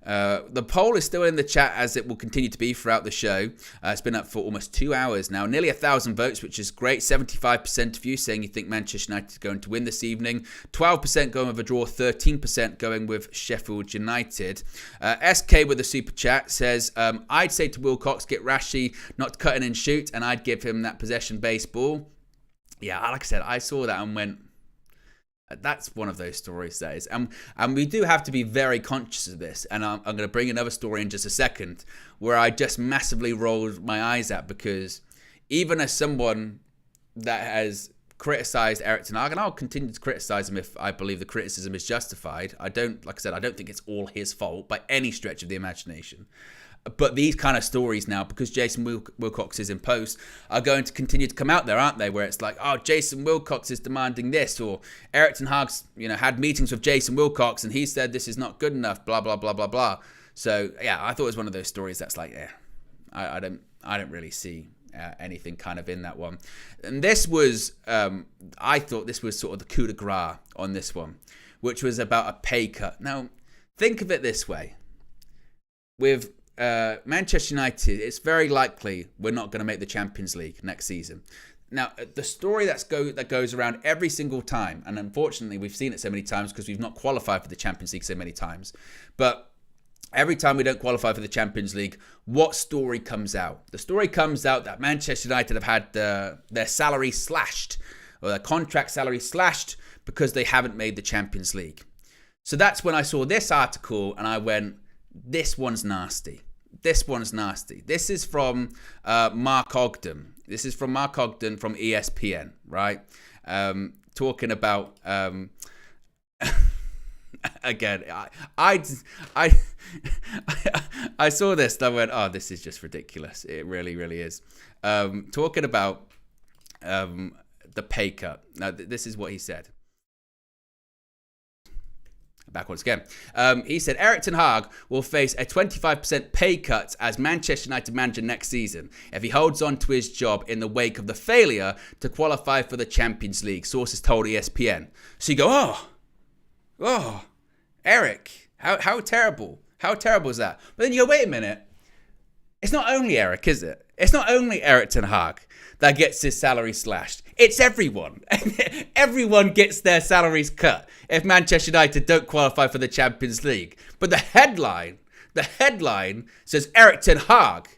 The poll is still in the chat, as it will continue to be throughout the show. It's been up for almost 2 hours now. Nearly 1,000 votes, which is great. 75% of you saying you think Manchester United is going to win this evening. 12% going with a draw. 13% going with Sheffield United. SK with a super chat says, I'd say to Wilcox, get Rashi, not cut in and shoot, and I'd give him that possession-based ball. Yeah, like I said, I saw that and went, that's one of those stories, that is. And we do have to be very conscious of this. And I'm going to bring another story in just a second where I just massively rolled my eyes at, because even as someone that has criticised Eric Ten Hag, and I'll continue to criticise him if I believe the criticism is justified. I don't think it's all his fault by any stretch of the imagination. But these kind of stories now, because Jason Wilcox is in post, are going to continue to come out there, aren't they? Where it's like, oh, Jason Wilcox is demanding this, or Eric Ten Hag's, had meetings with Jason Wilcox and he said this is not good enough, blah blah blah blah blah. So yeah, I thought it was one of those stories that's like, I don't really see anything kind of in that one. And this was, I thought this was sort of the coup de grace on this one, which was about a pay cut. Now, think of it this way: with Manchester United, it's very likely we're not going to make the Champions League next season. Now, the story that goes around every single time, and unfortunately we've seen it so many times because we've not qualified for the Champions League so many times, but every time we don't qualify for the Champions League, what story comes out? The story comes out that Manchester United have had their salary slashed, or their contract salary slashed, because they haven't made the Champions League. So that's when I saw this article and I went, this one's nasty. This one's nasty. This is from Mark Ogden. This is from Mark Ogden from ESPN, right? Talking about again. I saw this and I went, oh, this is just ridiculous. It really, really is. Talking about the pay cut. Now, this is what he said. Back once again. He said Eric Ten Hag will face a 25% pay cut as Manchester United manager next season if he holds on to his job in the wake of the failure to qualify for the Champions League, sources told ESPN. So you go, oh, Eric, how terrible. How terrible is that? But then you go, wait a minute. It's not only Eric, is it? It's not only Eric Ten Hag that gets his salary slashed. It's everyone. Everyone gets their salaries cut if Manchester United don't qualify for the Champions League. But the headline says Eric Ten Hag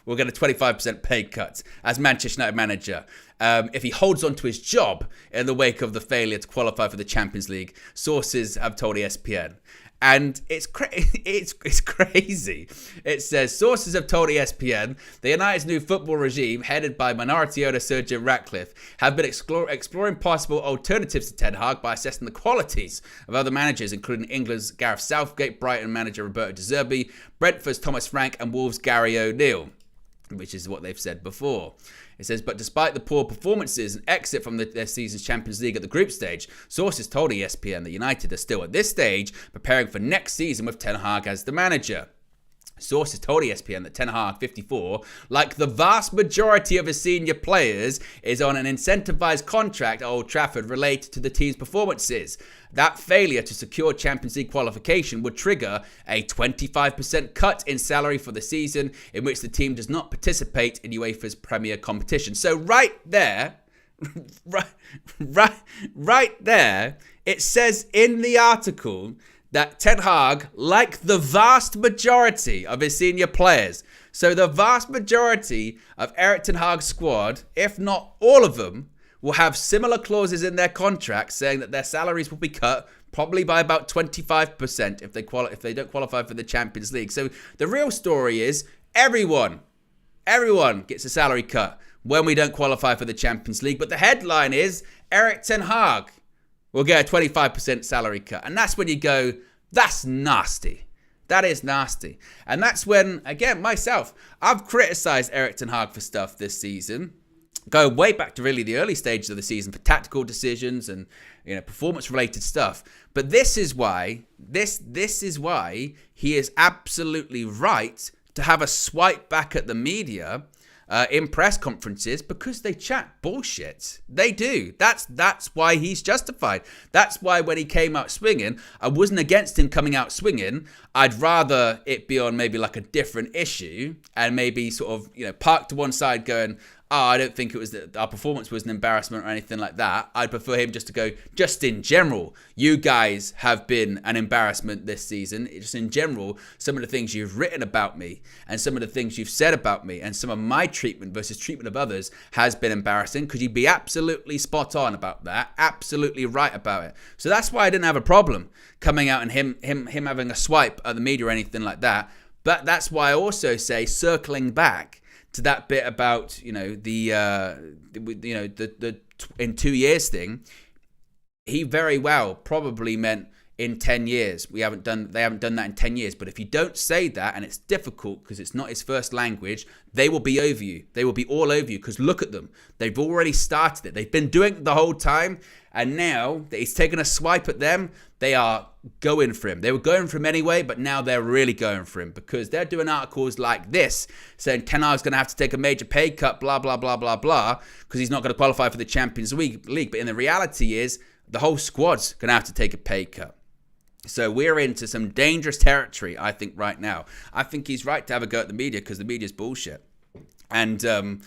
will get a 25% pay cut as Manchester United manager if he holds on to his job in the wake of the failure to qualify for the Champions League, sources have told ESPN. And it's crazy. It says, sources have told ESPN the United's new football regime, headed by minority owner Sir Jim Ratcliffe, have been exploring possible alternatives to Ten Hag by assessing the qualities of other managers, including England's Gareth Southgate, Brighton manager Roberto De Zerbi, Brentford's Thomas Frank, and Wolves' Gary O'Neill, which is what they've said before. It says, but despite the poor performances and exit from their season's Champions League at the group stage, sources told ESPN that United are still at this stage preparing for next season with Ten Hag as the manager. Sources told ESPN that Ten Hag, 54, like the vast majority of his senior players, is on an incentivized contract at Old Trafford related to the team's performances. That failure to secure Champions League qualification would trigger a 25% cut in salary for the season in which the team does not participate in UEFA's Premier competition. So right there, it says in the article that Ten Hag, like the vast majority of his senior players, so the vast majority of Erik Ten Hag's squad, if not all of them, will have similar clauses in their contracts saying that their salaries will be cut probably by about 25% if they don't qualify for the Champions League. So the real story is everyone gets a salary cut when we don't qualify for the Champions League. But the headline is Erik Ten Hag will get a 25% salary cut. And that's when you go, that's nasty. That is nasty. And that's when, again, myself, I've criticised Erik Ten Hag for stuff this season. Go way back to really the early stages of the season for tactical decisions and performance-related stuff. But this is why he is absolutely right to have a swipe back at the media in press conferences, because they chat bullshit. They do. That's why he's justified. That's why when he came out swinging, I wasn't against him coming out swinging. I'd rather it be on maybe like a different issue and maybe sort of parked to one side going, I don't think it was that our performance was an embarrassment or anything like that. I'd prefer him just to go, just in general, you guys have been an embarrassment this season. Just in general, some of the things you've written about me and some of the things you've said about me and some of my treatment versus treatment of others has been embarrassing. Could you be absolutely spot on about that? Absolutely right about it. So that's why I didn't have a problem coming out and him having a swipe at the media or anything like that. But that's why I also say, circling back to that bit about the in 2 years thing, he very well probably meant in 10 years. They haven't done that in 10 years. But if you don't say that, and it's difficult because it's not his first language, they will be over you. They will be all over you, because look at them. They've already started it. They've been doing it the whole time. And now that he's taken a swipe at them, they are going for him. They were going for him anyway, but now they're really going for him, because they're doing articles like this saying Ten Hag's going to have to take a major pay cut, blah, blah, blah, blah, blah, because he's not going to qualify for the Champions League. But in the reality is the whole squad's going to have to take a pay cut. So we're into some dangerous territory, I think, right now. I think he's right to have a go at the media, because the media's bullshit. And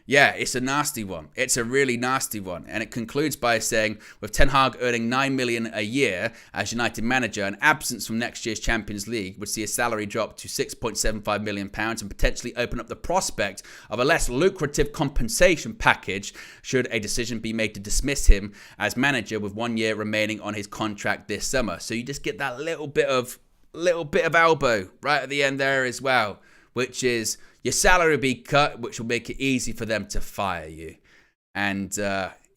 yeah, it's a nasty one. It's a really nasty one. And it concludes by saying, with Ten Hag earning $9 million a year as United manager, an absence from next year's Champions League would see his salary drop to £6.75 million and potentially open up the prospect of a less lucrative compensation package should a decision be made to dismiss him as manager with 1 year remaining on his contract this summer. So you just get that little bit of elbow right at the end there as well, which is your salary will be cut, which will make it easy for them to fire you. And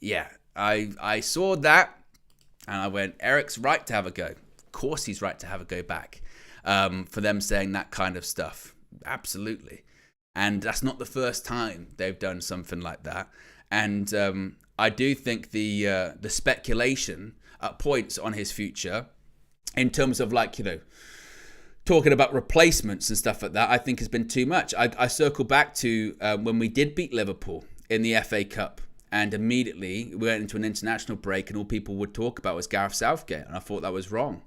yeah, I saw that and I went, Eric's right to have a go. Of course he's right to have a go back for them saying that kind of stuff. Absolutely. And that's not the first time they've done something like that. And I do think the speculation at points on his future, in terms of talking about replacements and stuff like that, I think has been too much. I circle back to when we did beat Liverpool in the FA Cup, and immediately we went into an international break and all people would talk about was Gareth Southgate, and I thought that was wrong.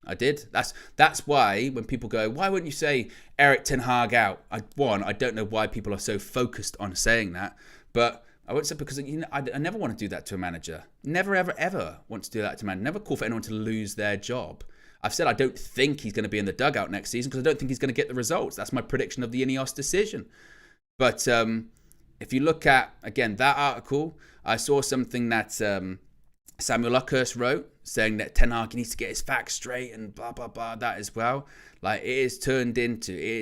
I did. That's why when people go, why wouldn't you say Erik Ten Hag out? I don't know why people are so focused on saying that, but I won't say, because I never want to do that to a manager. Never, ever, ever want to do that to a manager. Never call for anyone to lose their job. I've said I don't think he's going to be in the dugout next season because I don't think he's going to get the results. That's my prediction of the Ineos decision. But if you look at, again, that article, I saw something that Samuel Luckhurst wrote saying that Ten Hag needs to get his facts straight and blah, blah, blah, that as well. It is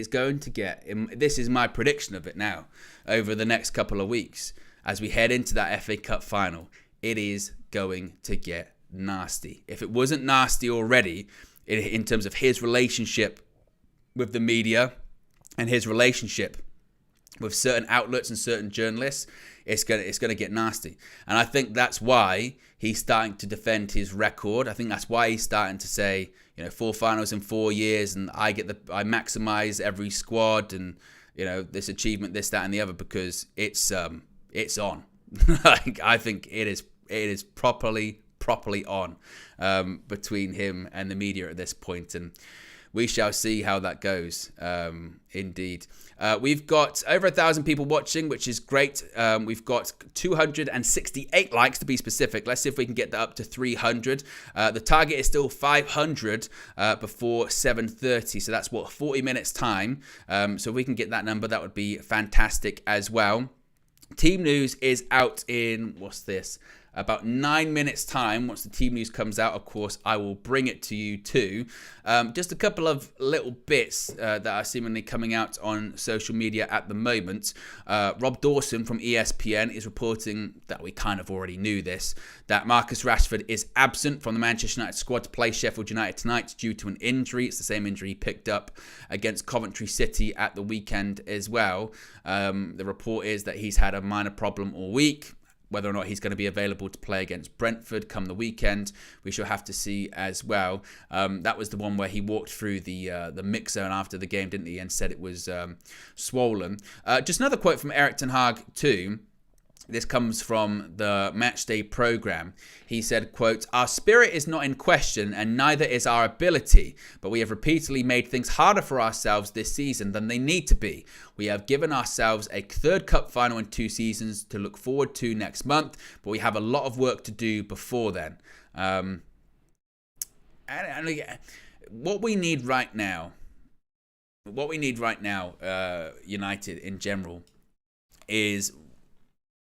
going to get, this is my prediction of it now, over the next couple of weeks, as we head into that FA Cup final, it is going to get nasty. If it wasn't nasty already, in terms of his relationship with the media and his relationship with certain outlets and certain journalists, it's gonna get nasty. And I think that's why he's starting to defend his record. I think that's why he's starting to say, 4 finals in 4 years, and I maximize every squad, and this achievement, this, that, and the other, because it's on. I think it is properly on between him and the media at this point. And we shall see how that goes. Indeed. We've got over 1,000 people watching, which is great. We've got 268 likes to be specific. Let's see if we can get that up to 300. The target is still 500 before 7:30. So that's 40 minutes time. So if we can get that number, that would be fantastic as well. Team news is out in, about 9 minutes time. Once the team news comes out, of course, I will bring it to you too. Just a couple of little bits that are seemingly coming out on social media at the moment. Rob Dawson from ESPN is reporting that we kind of already knew this, that Marcus Rashford is absent from the Manchester United squad to play Sheffield United tonight due to an injury. It's the same injury he picked up against Coventry City at the weekend as well. The report is that he's had a minor problem all week. Whether or not he's going to be available to play against Brentford come the weekend, we shall have to see as well. That was the one where he walked through the mix zone after the game, didn't he, and said it was swollen. Just another quote from Erik ten Hag too. This comes from the Matchday programme. He said, quote, "Our spirit is not in question and neither is our ability, but we have repeatedly made things harder for ourselves this season than they need to be. We have given ourselves a third cup final in 2 seasons to look forward to next month, but we have a lot of work to do before then." And what we need right now, United in general, is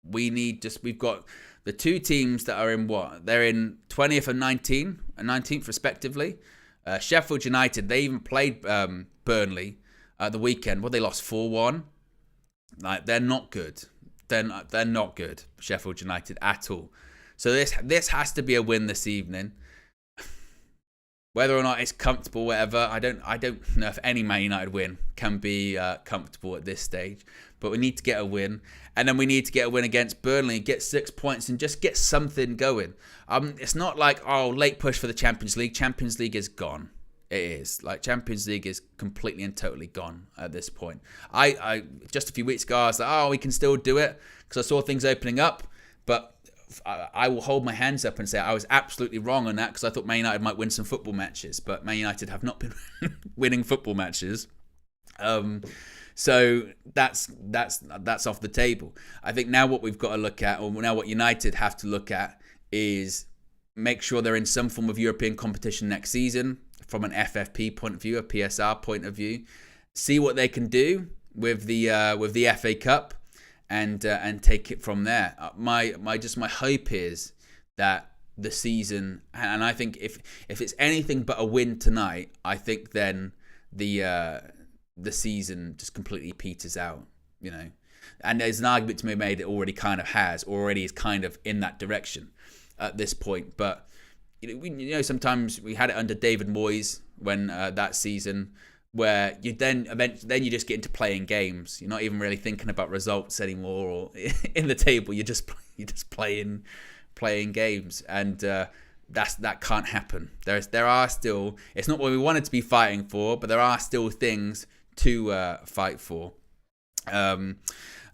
we've got the 2 teams that are in they're in 20th and 19th respectively. Sheffield United, they even played Burnley at the weekend. They lost 4-1. Like, they're not good. They're not good, Sheffield United, at all. So this has to be a win this evening. Whether or not it's comfortable, whatever, I don't know if any Man United win can be comfortable at this stage. But we need to get a win. And then we need to get a win against Burnley, get 6 points and just get something going. It's not like, late push for the Champions League. Champions League is gone. It is. Like, Champions League is completely and totally gone at this point. I just a few weeks ago, I was like, we can still do it because I saw things opening up. But I will hold my hands up and say I was absolutely wrong on that because I thought Man United might win some football matches. But Man United have not been winning football matches. So that's off the table. I think now what we've got to look at, or now what United have to look at, is make sure they're in some form of European competition next season from an FFP point of view, a PSR point of view. See what they can do with the FA Cup, and take it from there. My hope is that the season, and I think if it's anything but a win tonight, I think then the season just completely peters out, you know. And there's an argument to be made it already kind of has, already is kind of in that direction at this point. But sometimes we had it under David Moyes when that season, where you then you just get into playing games. You're not even really thinking about results anymore or in the table. You're just playing games, and that can't happen. There are still, it's not what we wanted to be fighting for, but there are still things to fight for. Got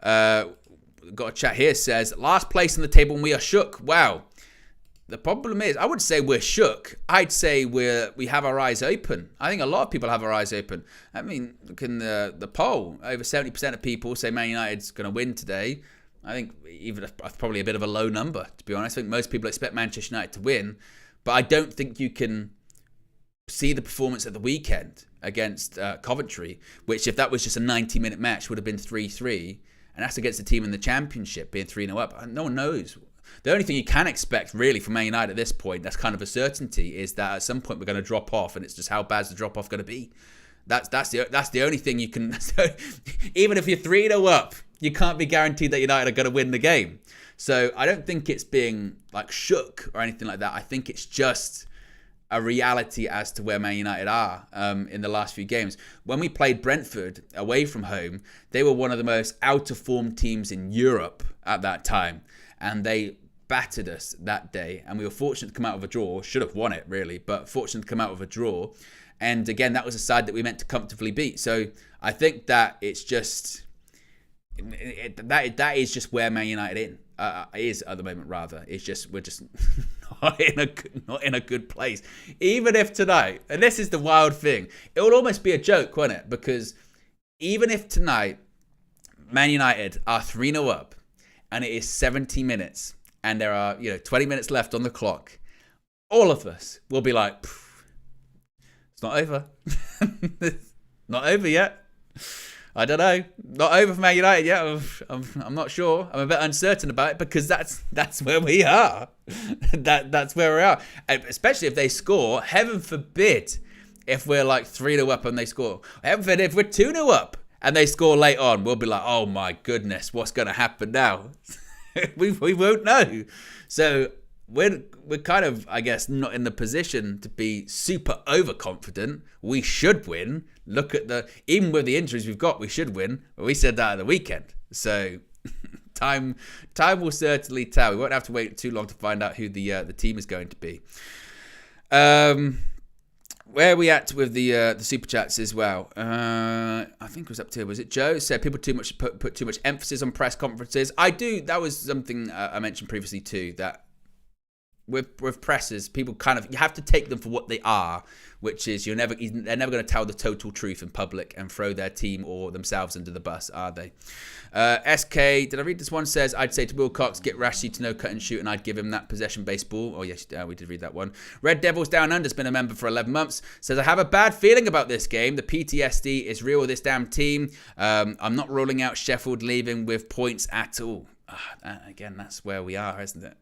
a chat here, says last place on the table and we are shook. Wow. The problem is, I would say we're shook. I'd say we have our eyes open. I think a lot of people have our eyes open. I mean, look in the poll. Over 70% of people say Man United's going to win today. I think even probably a bit of a low number, to be honest. I think most people expect Manchester United to win. But I don't think you can see the performance at the weekend against Coventry, which if that was just a 90-minute match would have been 3-3. And that's against a team in the Championship being 3-0 up. No one knows. The only thing you can expect, really, from Man United at this point, that's kind of a certainty, is that at some point we're going to drop off, and it's just how bad's the drop-off going to be. That's the only thing you can... Even if you're 3-0 up, you can't be guaranteed that United are going to win the game. So I don't think it's being like shook or anything like that. I think it's just a reality as to where Man United are in the last few games. When we played Brentford away from home, they were one of the most out-of-form teams in Europe at that time. And they battered us that day, and we were fortunate to come out of a draw. Should have won it, really, but fortunate to come out of a draw. And again, that was a side that we meant to comfortably beat. So I think that it's just that is just where Man United is at the moment. Rather, it's just we're just not in a good place. Even if tonight, and this is the wild thing, it will almost be a joke, won't it? Because even if tonight Man United are 3-0 up, and it is 70 minutes, and there are 20 minutes left on the clock, all of us will be like, it's not over. Not over yet. I don't know. Not over for Man United yet. I'm not sure. I'm a bit uncertain about it because that's where we are. That's where we are. And especially if they score. Heaven forbid if we're like 3-0 up and they score. Heaven forbid if we're 2-0 up and they score late on. We'll be like, oh my goodness, what's going to happen now? we won't know. So we're kind of, I guess, not in the position to be super overconfident. We should win. Look at even with the injuries we've got, we should win. We said that at the weekend. So time will certainly tell. We won't have to wait too long to find out who the team is going to be. Where are we at with the super chats as well? I think it was up to, was it Joe? Said people put too much emphasis on press conferences. I do. That was something I mentioned previously too, that with presses, people kind of, you have to take them for what they are, which is they're never going to tell the total truth in public and throw their team or themselves under the bus, are they? SK, did I read this one? Says, I'd say to Wilcox, get Rashid to no cut and shoot, and I'd give him that possession-based ball. Oh, yes, we did read that one. Red Devils Down Under's been a member for 11 months. Says, I have a bad feeling about this game. The PTSD is real with this damn team. I'm not ruling out Sheffield leaving with points at all. Again, that's where we are, isn't it?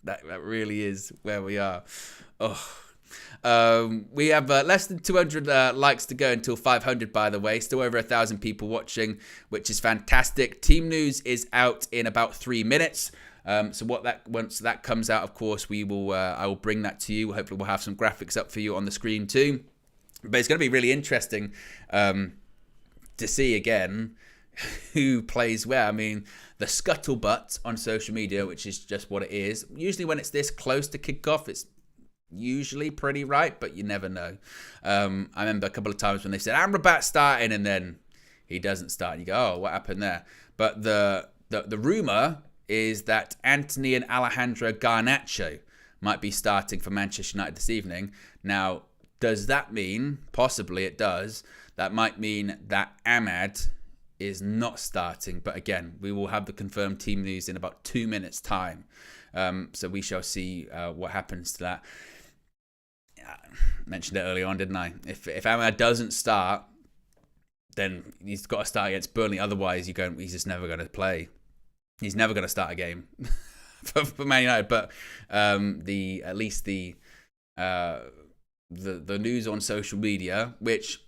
That really is where we are. We have less than 200 likes to go until 500, by the way. Still over 1,000 people watching, which is fantastic. Team news is out in about 3 minutes. So once that comes out, of course, I will bring that to you. Hopefully we'll have some graphics up for you on the screen too. But it's going to be really interesting to see again who plays where. I mean, the scuttlebutt on social media, which is just what it is. Usually when it's this close to kickoff, it's usually pretty right, but you never know. I remember a couple of times when they said Amrabat starting and then he doesn't start. And you go, oh, what happened there? But the rumour is that Anthony and Alejandro Garnacho might be starting for Manchester United this evening. Now, does that mean, possibly it does, that might mean that Ahmad is not starting, but again, we will have the confirmed team news in about 2 minutes time, so we shall see what happens to that. I mentioned it earlier on, didn't I? If Ahmad doesn't start, then he's got to start against Burnley, otherwise he's just never going to play. He's never going to start a game for Man United. But at least the news on social media, which,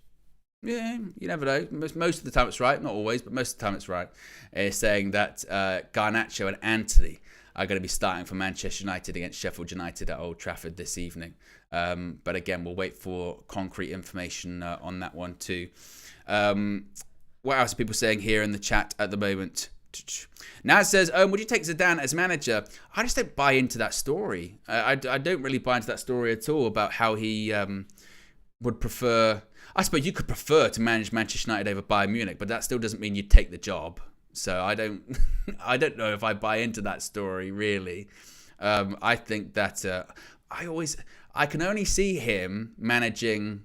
yeah, you never know. Most of the time it's right. Not always, but most of the time it's right. Is saying that Garnacho and Anthony are going to be starting for Manchester United against Sheffield United at Old Trafford this evening. But again, we'll wait for concrete information on that one too. What else are people saying here in the chat at the moment? Naz says, would you take Zidane as manager? I just don't buy into that story. I don't really buy into that story at all about how he would prefer... I suppose you could prefer to manage Manchester United over Bayern Munich, but that still doesn't mean you'd take the job. So I don't know if I buy into that story, really. I think that I can only see him managing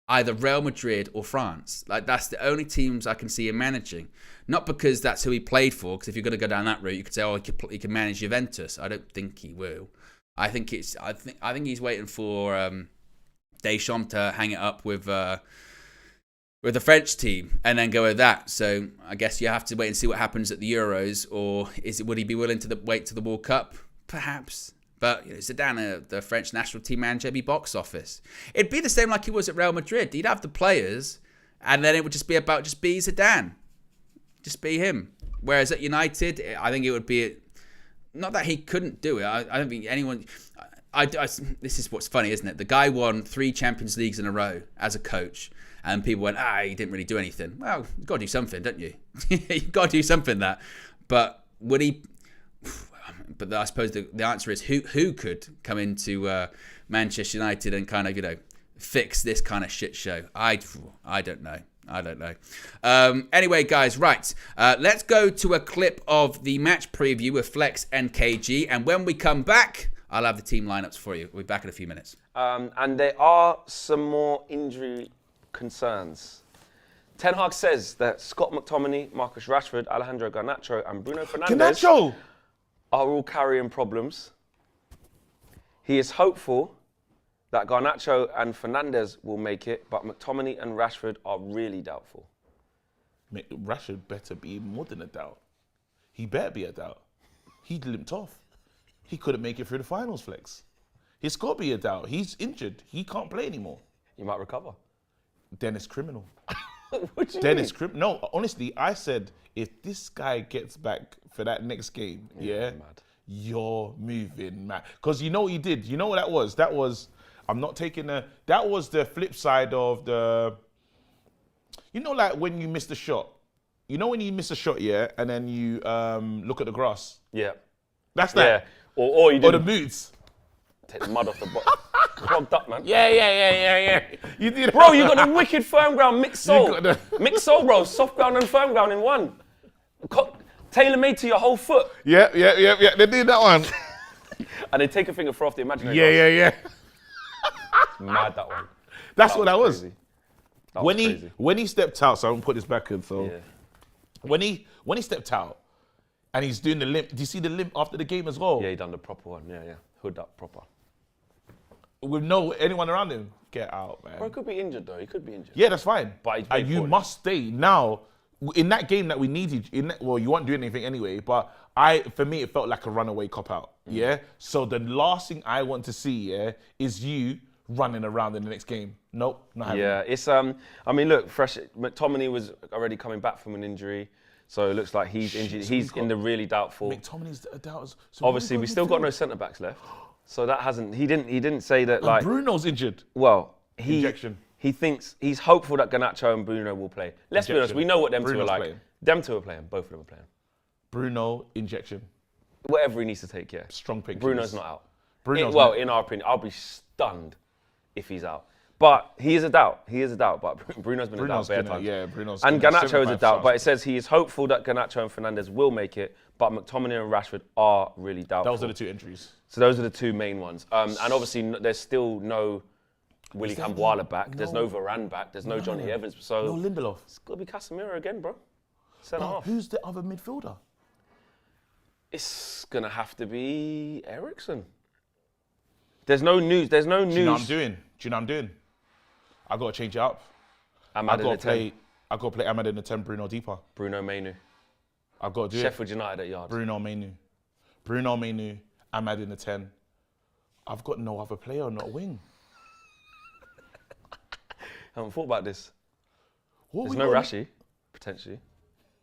either Real Madrid or France. Like, that's the only teams I can see him managing. Not because that's who he played for, because if you're going to go down that route, you could say, he can manage Juventus. I don't think he will. I think he's waiting for Deschamps to hang it up with the French team and then go with that. So I guess you have to wait and see what happens at the Euros, or would he be willing to wait to the World Cup? Perhaps. But Zidane, the French national team manager, be box office. It'd be the same like he was at Real Madrid. He'd have the players, and then it would just be about be Zidane. Just be him. Whereas at United, I think it would be... Not that he couldn't do it. I don't think anyone... this is what's funny, isn't it? The guy won 3 Champions Leagues in a row as a coach, and people went, he didn't really do anything. Well, you've got to do something, don't you? You've got to do something that. But would he... But I suppose the answer is who could come into Manchester United and kind of, fix this kind of shit show? I don't know. I don't know. Anyway, guys, right. Let's go to a clip of the match preview with Flex and KG. And when we come back, I'll have the team lineups for you. We'll be back in a few minutes. And there are some more injury concerns. Ten Hag says that Scott McTominay, Marcus Rashford, Alejandro Garnacho, and Bruno Fernandes are all carrying problems. He is hopeful that Garnacho and Fernandes will make it, but McTominay and Rashford are really doubtful. Rashford better be more than a doubt. He better be a doubt. He limped off. He couldn't make it through the finals, Flex. He's got to be a doubt. He's injured. He can't play anymore. He might recover. Then it's criminal. What do you Then mean? it's criminal. No, honestly, I said if this guy gets back for that next game, Mad. you're moving mad. Because you know what he did? You know what that was? That was, I'm not taking that was the flip side of the, you know, like when you miss the shot. You know when you miss a shot, and then you look at the grass? Yeah. That's that. Yeah. Or you Or did the boots. take the mud off the bottom. Clogged up, man. Yeah. You did, Bro, you got the wicked firm ground mixed sole. got the- Mixed sole, bro. Soft ground and firm ground in one. Tailor-made to your whole foot. Yeah. They did that one. And they take a finger throw off the imaginary Yeah. grass. Mad, that one. That's what that was. Crazy. That was crazy. When he stepped out, so I'm gonna put this back in. So Yeah. when he stepped out and he's doing the limp, do you see the limp after the game as well? Yeah, he done the proper one. Yeah. Hood up proper. With no anyone around him. Get out, man. Bro, he could be injured, though. He could be injured. Yeah, that's fine. But he's played you poorly. must stay now. In that game that we needed, well, you weren't doing anything anyway. But for me, it felt like a runaway cop out. Yeah. So the last thing I want to see, is you running around in the next game. Nope, not happening. Yeah, it's I mean, look, McTominay was already coming back from an injury, so it looks like he's injured. So He's in the really doubtful. McTominay's a doubt. So Obviously, we still got no centre backs left, so that hasn't. He didn't say that like. Bruno's injured. Well, Injection. He thinks he's hopeful that Garnacho and Bruno will play. Let's be honest, Injection. we know what them two Bruno's are like. playing. Them two are playing. Both of them are playing. Bruno injection. Whatever he needs to take, yeah. Strong pick. Bruno's not out. Bruno's well, not. in our opinion, I'll be stunned if he's out. But he is a doubt. But Bruno's been a doubt bare times. Bruno's. And been Garnacho is a 75 doubt, but it starts. says he is hopeful that Garnacho and Fernandes will make it, but McTominay and Rashford are really doubtful. Those are the two entries. So those are the two main ones. And obviously, there's still no Willy Camboala back. There's no Varane back. There's no Johnny Evans. So No Lindelof. it's got to be Casemiro again, bro. Centre half. Who's the other midfielder? It's going to have to be Eriksen. There's no news. There's no news. Do you know what I'm doing? I got to change it up. Ahmad in the 10. I got to play Ahmad in the 10, Bruno deeper. Bruno Mainu. I've got to do Sheffield United at yards. Bruno Mainu, Ahmad in the 10. I've got no other player, not a wing. I haven't thought about this. What There's we no got? Rashi, potentially.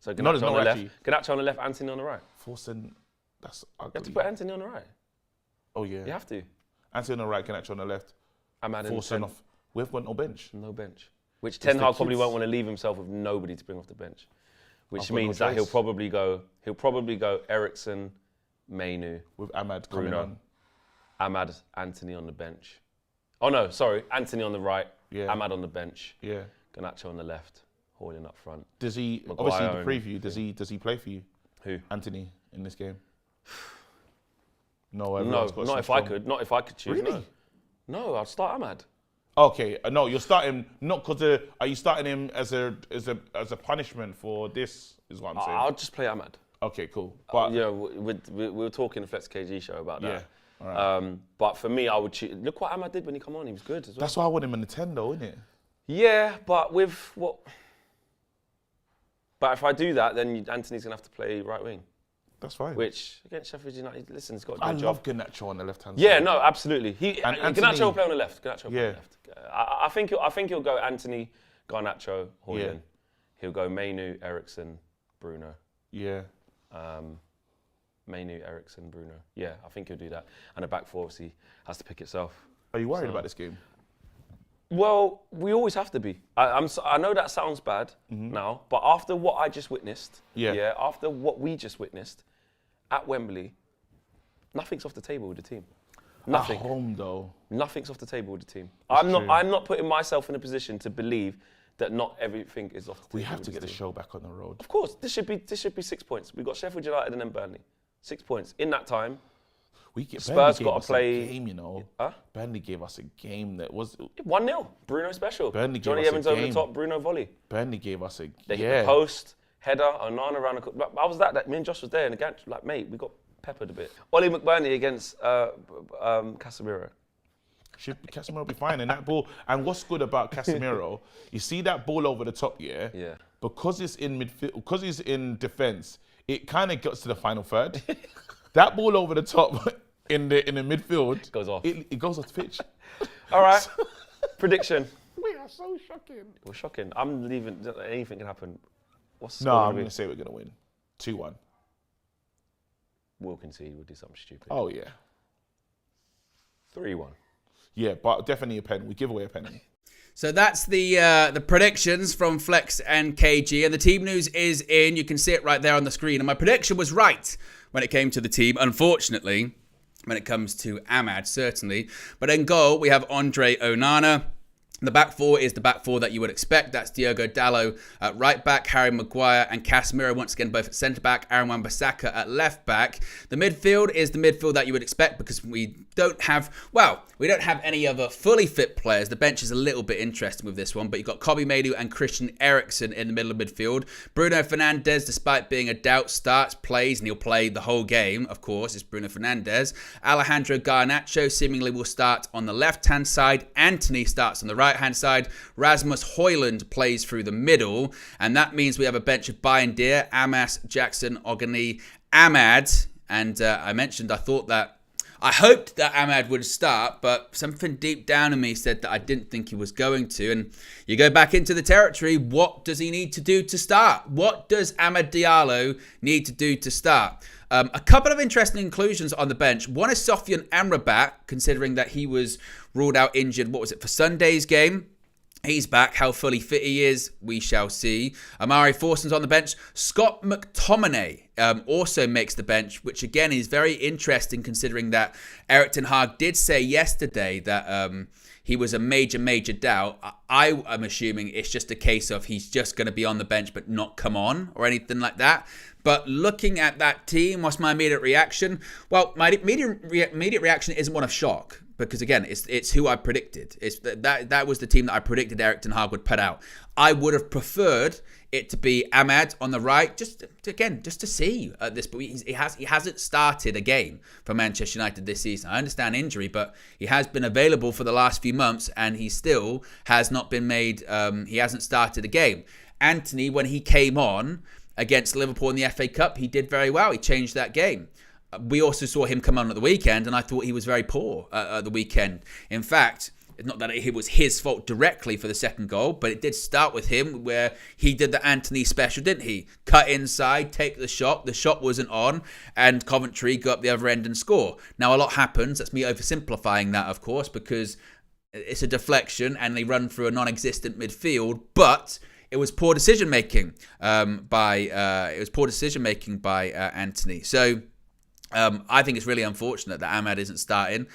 So No, there's Garnacho no on the Rashi. left. Garnacho on the left, Anthony on the right. Forcing, that's You have to ugly. put Anthony on the right. Oh yeah. You have to. Anthony on the right, Garnacho on the left. Ahmad in the Forcing 10. off. We've got no bench. No bench. Which Ten the Hag probably kids. won't want to leave himself with nobody to bring off the bench. Which I've got no means that he'll choice. probably go Eriksen, Mainu, With Ahmad coming Bruno. on. Ahmad, Anthony on the bench. Oh no, sorry. Anthony on the right, Yeah. Ahmad on the bench, Yeah. Garnacho on the left, Hoyland up front. Does he? Maguire Obviously, the and- preview. Does he play for you, Who? Anthony, in this game? No, No, everyone's got not some if I strong- could. Not if I could choose. Really? No, I'd start Ahmad. Okay, no, you're starting not because are you starting him as a punishment for this? Is what I'm saying. I'll just play Ahmad. Okay, cool. But Yeah, we were talking in the Flex KG show about that. Yeah, all right. But for me, I would choose. Look what Ahmad did when he come on. He was good as well. that's why I want him in the 10, though, isn't it? Yeah, but with what? But if I do that, then Anthony's gonna have to play right wing, That's fine. which against Sheffield United, listen, he's got to do I a love job. Garnacho on the left hand Yeah, side. no, absolutely. And Garnacho Anthony- will play on the left. Garnacho will play on Yeah. the left. I think he'll go Anthony, Garnacho, Hoyland. He'll go Mainu, Eriksen, Bruno. Yeah. Mainu, Eriksen, Bruno. Yeah, I think he'll do that. And the back four obviously has to pick itself. Are you worried about this game? Well, we always have to be. I know that sounds bad now, but after what I just witnessed, after what we just witnessed at Wembley, nothing's off the table with the team. Nothing. At home, though. Nothing's off the table with the team. That's I'm not. true. I'm not putting myself in a position to believe that not everything is off the table. We have to get the show back on the road. Of course, this should be 6 points. We've got Sheffield United and then Burnley. 6 points. In that time, Spurs got to play. Game, you know. Burnley gave us a game that was 1-0. Bruno special. Burnley Johnny gave us Evans a over game. the top. Bruno volley. Burnley gave us a They hit the post, header, Onana around the. I was that me and Josh was there, and again, like, mate, we got peppered a bit. Ollie McBurney against Casemiro. Casemiro will be fine. And that ball, and what's good about Casemiro, you see that ball over the top, yeah? Because it's in midfield, because he's in defence, it kind of gets to the final third. That ball over the top in the midfield goes off. It goes off the pitch. All right. Prediction. We are so shocking. We're shocking. I'm leaving. Anything can happen. What's the No, score I'm gonna going be? to say we're going to win. 2-1. We'll concede. We'll do something stupid. Oh, yeah. 3-1. Yeah, but definitely a penny. We give away a penny. So that's the predictions from Flex and KG. And the team news is in. You can see it right there on the screen. And my prediction was right when it came to the team. Unfortunately, when it comes to Ahmad, certainly. But in goal, we have Andre Onana. The back four is the back four that you would expect. That's Diogo Dalot at right back, Harry Maguire and Casemiro once again both at centre back, Aaron Wan-Bissaka at left back. The midfield is the midfield that you would expect because we don't have any other fully fit players. The bench is a little bit interesting with this one, but you've got Kobbie Mainoo and Christian Eriksen in the middle of midfield. Bruno Fernandes, despite being a doubt, starts, plays, and he'll play the whole game, of course. It's Bruno Fernandes. Alejandro Garnacho seemingly will start on the left-hand side. Antony starts on the right-hand side. Rasmus Højlund plays through the middle, and that means we have a bench of Bayern Deer, Amas, Jackson, Ogany, Ahmad, and I hoped that Ahmad would start, but something deep down in me said that I didn't think he was going to. And you go back into the territory, what does he need to do to start? What does Amad Diallo need to do to start? A couple of interesting inclusions on the bench. One is Sofian Amrabat, considering that he was ruled out injured, for Sunday's game. He's back. How fully fit he is, we shall see. Amari Forson's on the bench. Scott McTominay also makes the bench, which again is very interesting considering that Erik ten Hag did say yesterday that he was a major doubt. I am assuming it's just a case of he's just going to be on the bench but not come on or anything like that. But looking at that team, what's my immediate reaction? Well, my immediate reaction isn't one of shock. Because again, it's who I predicted. It's that was the team that I predicted Erik ten Hag would put out. I would have preferred it to be Ahmad on the right, just to see this. But he hasn't started a game for Manchester United this season. I understand injury, but he has been available for the last few months, and he still has not been made. He hasn't started a game. Antony, when he came on against Liverpool in the FA Cup, he did very well. He changed that game. We also saw him come on at the weekend, and I thought he was very poor at the weekend. In fact, it's not that it was his fault directly for the second goal, but it did start with him where he did the Antony special, didn't he? Cut inside, take the shot wasn't on, and Coventry go up the other end and score. Now, a lot happens. That's me oversimplifying that, of course, because it's a deflection and they run through a non-existent midfield, but it was poor decision-making by Antony. So I think it's really unfortunate that Ahmad isn't starting.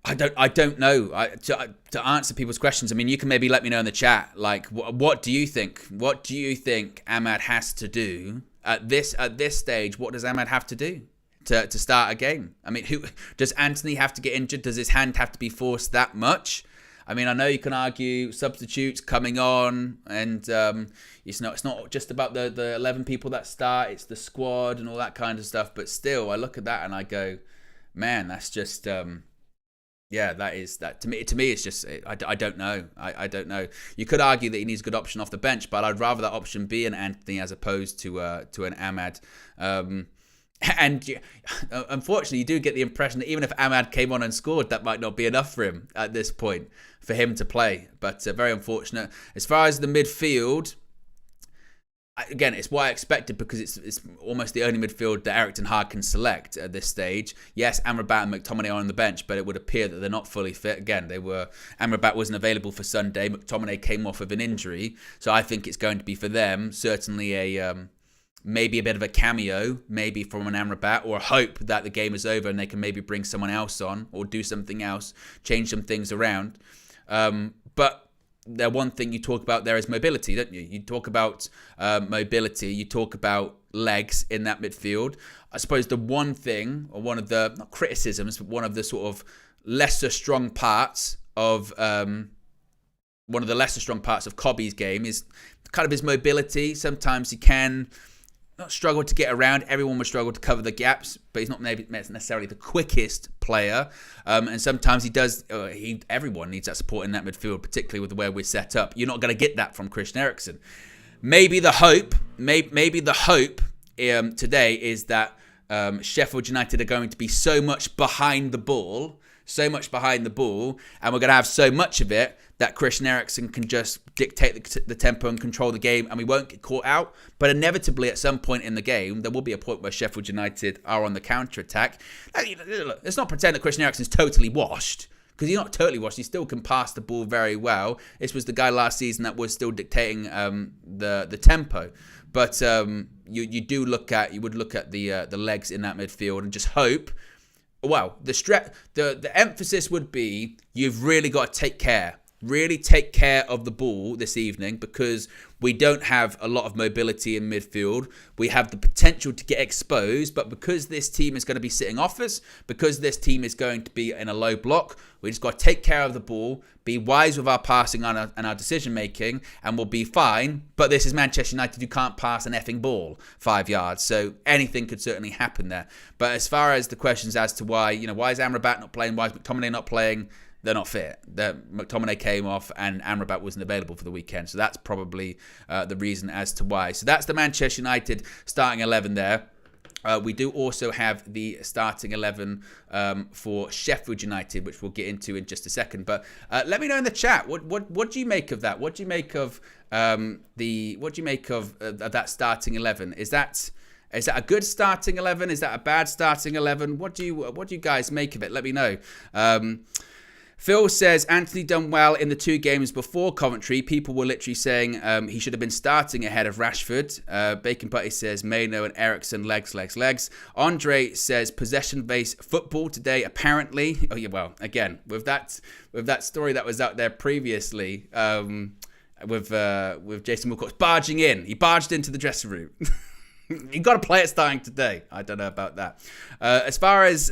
I don't know. To answer people's questions, I mean, you can maybe let me know in the chat. Like, what do you think? What do you think Ahmad has to do at this stage? What does Ahmad have to do to start a game? I mean, who does Antony have to get injured? Does his hand have to be forced that much? I mean, I know you can argue substitutes coming on, and it's not just about the 11 people that start. It's the squad and all that kind of stuff. But still, I look at that and I go, man, that's just that is that to me. It's just I don't know. I don't know. You could argue that he needs a good option off the bench, but I'd rather that option be an Antony as opposed to an Ahmad. And unfortunately, you do get the impression that even if Ahmad came on and scored, that might not be enough for him at this point for him to play. But very unfortunate. As far as the midfield, again, it's what I expected because it's almost the only midfield that Erik ten Hag can select at this stage. Yes, Amrabat and McTominay are on the bench, but it would appear that they're not fully fit. Again, Amrabat wasn't available for Sunday. McTominay came off of an injury, so I think it's going to be for them certainly maybe a bit of a cameo, maybe from an Amrabat, or hope that the game is over and they can maybe bring someone else on or do something else, change some things around. But the one thing you talk about there is mobility, don't you? You talk about mobility, you talk about legs in that midfield. I suppose the one thing, or one of the, not criticisms, but one of the sort of lesser strong parts of Cobby's game is kind of his mobility. Sometimes he can not struggle to get around. Everyone would struggle to cover the gaps, but he's not maybe necessarily the quickest player. And sometimes he does. Everyone needs that support in that midfield, particularly with the way we're set up. You're not going to get that from Christian Eriksen. Maybe the hope today is that Sheffield United are going to be so much behind the ball, and we're going to have so much of it that Christian Eriksen can just dictate the tempo and control the game, and we won't get caught out. But inevitably, at some point in the game, there will be a point where Sheffield United are on the counter-attack. Let's not pretend that Christian Eriksen's totally washed, because he's not totally washed. He still can pass the ball very well. This was the guy last season that was still dictating the tempo. But you would look at the legs in that midfield and just hope. Well, the emphasis would be you've really got to take care of the ball this evening, because we don't have a lot of mobility in midfield. We have the potential to get exposed, but because this team is going to be sitting off us, because this team is going to be in a low block, we just got to take care of the ball, be wise with our passing and our decision making, and we'll be fine. But this is Manchester United, who can't pass an effing ball 5 yards, so anything could certainly happen there. But as far as the questions as to why is Amrabat not playing, why is McTominay not playing, they're not fit. McTominay came off and Amrabat wasn't available for the weekend. So that's probably the reason as to why. So that's the Manchester United starting 11 there. We do also have the starting 11 for Sheffield United, which we'll get into in just a second. But let me know in the chat, what do you make of that? What do you make of that starting 11? Is that a good starting 11? Is that a bad starting 11? What do you guys make of it? Let me know. Phil says, Anthony done well in the 2 games before Coventry. People were literally saying he should have been starting ahead of Rashford. Bacon Putty says, Maino and Eriksen, legs. Andre says, possession-based football today, apparently. Oh, yeah, well, again, with that story that was out there previously, with Jason Wilcox barging in. He barged into the dressing room. You got to play it starting today. I don't know about that. As far as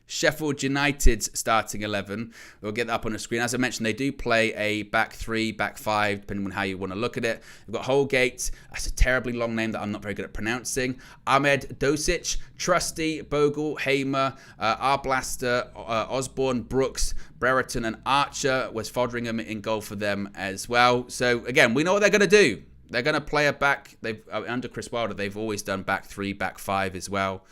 Sheffield United's starting 11, we'll get that up on the screen. As I mentioned, they do play a back 3, back 5, depending on how you want to look at it. We've got Holgate. That's a terribly long name that I'm not very good at pronouncing. Ahmed Dosic, Trusty, Bogle, Hamer, Arblaster, Osborne, Brooks, Brereton, and Archer. Was Fodringham in goal for them as well. So again, we know what they're going to do. They're going to play a back. Under Chris Wilder, they've always done back 3, back 5 as well.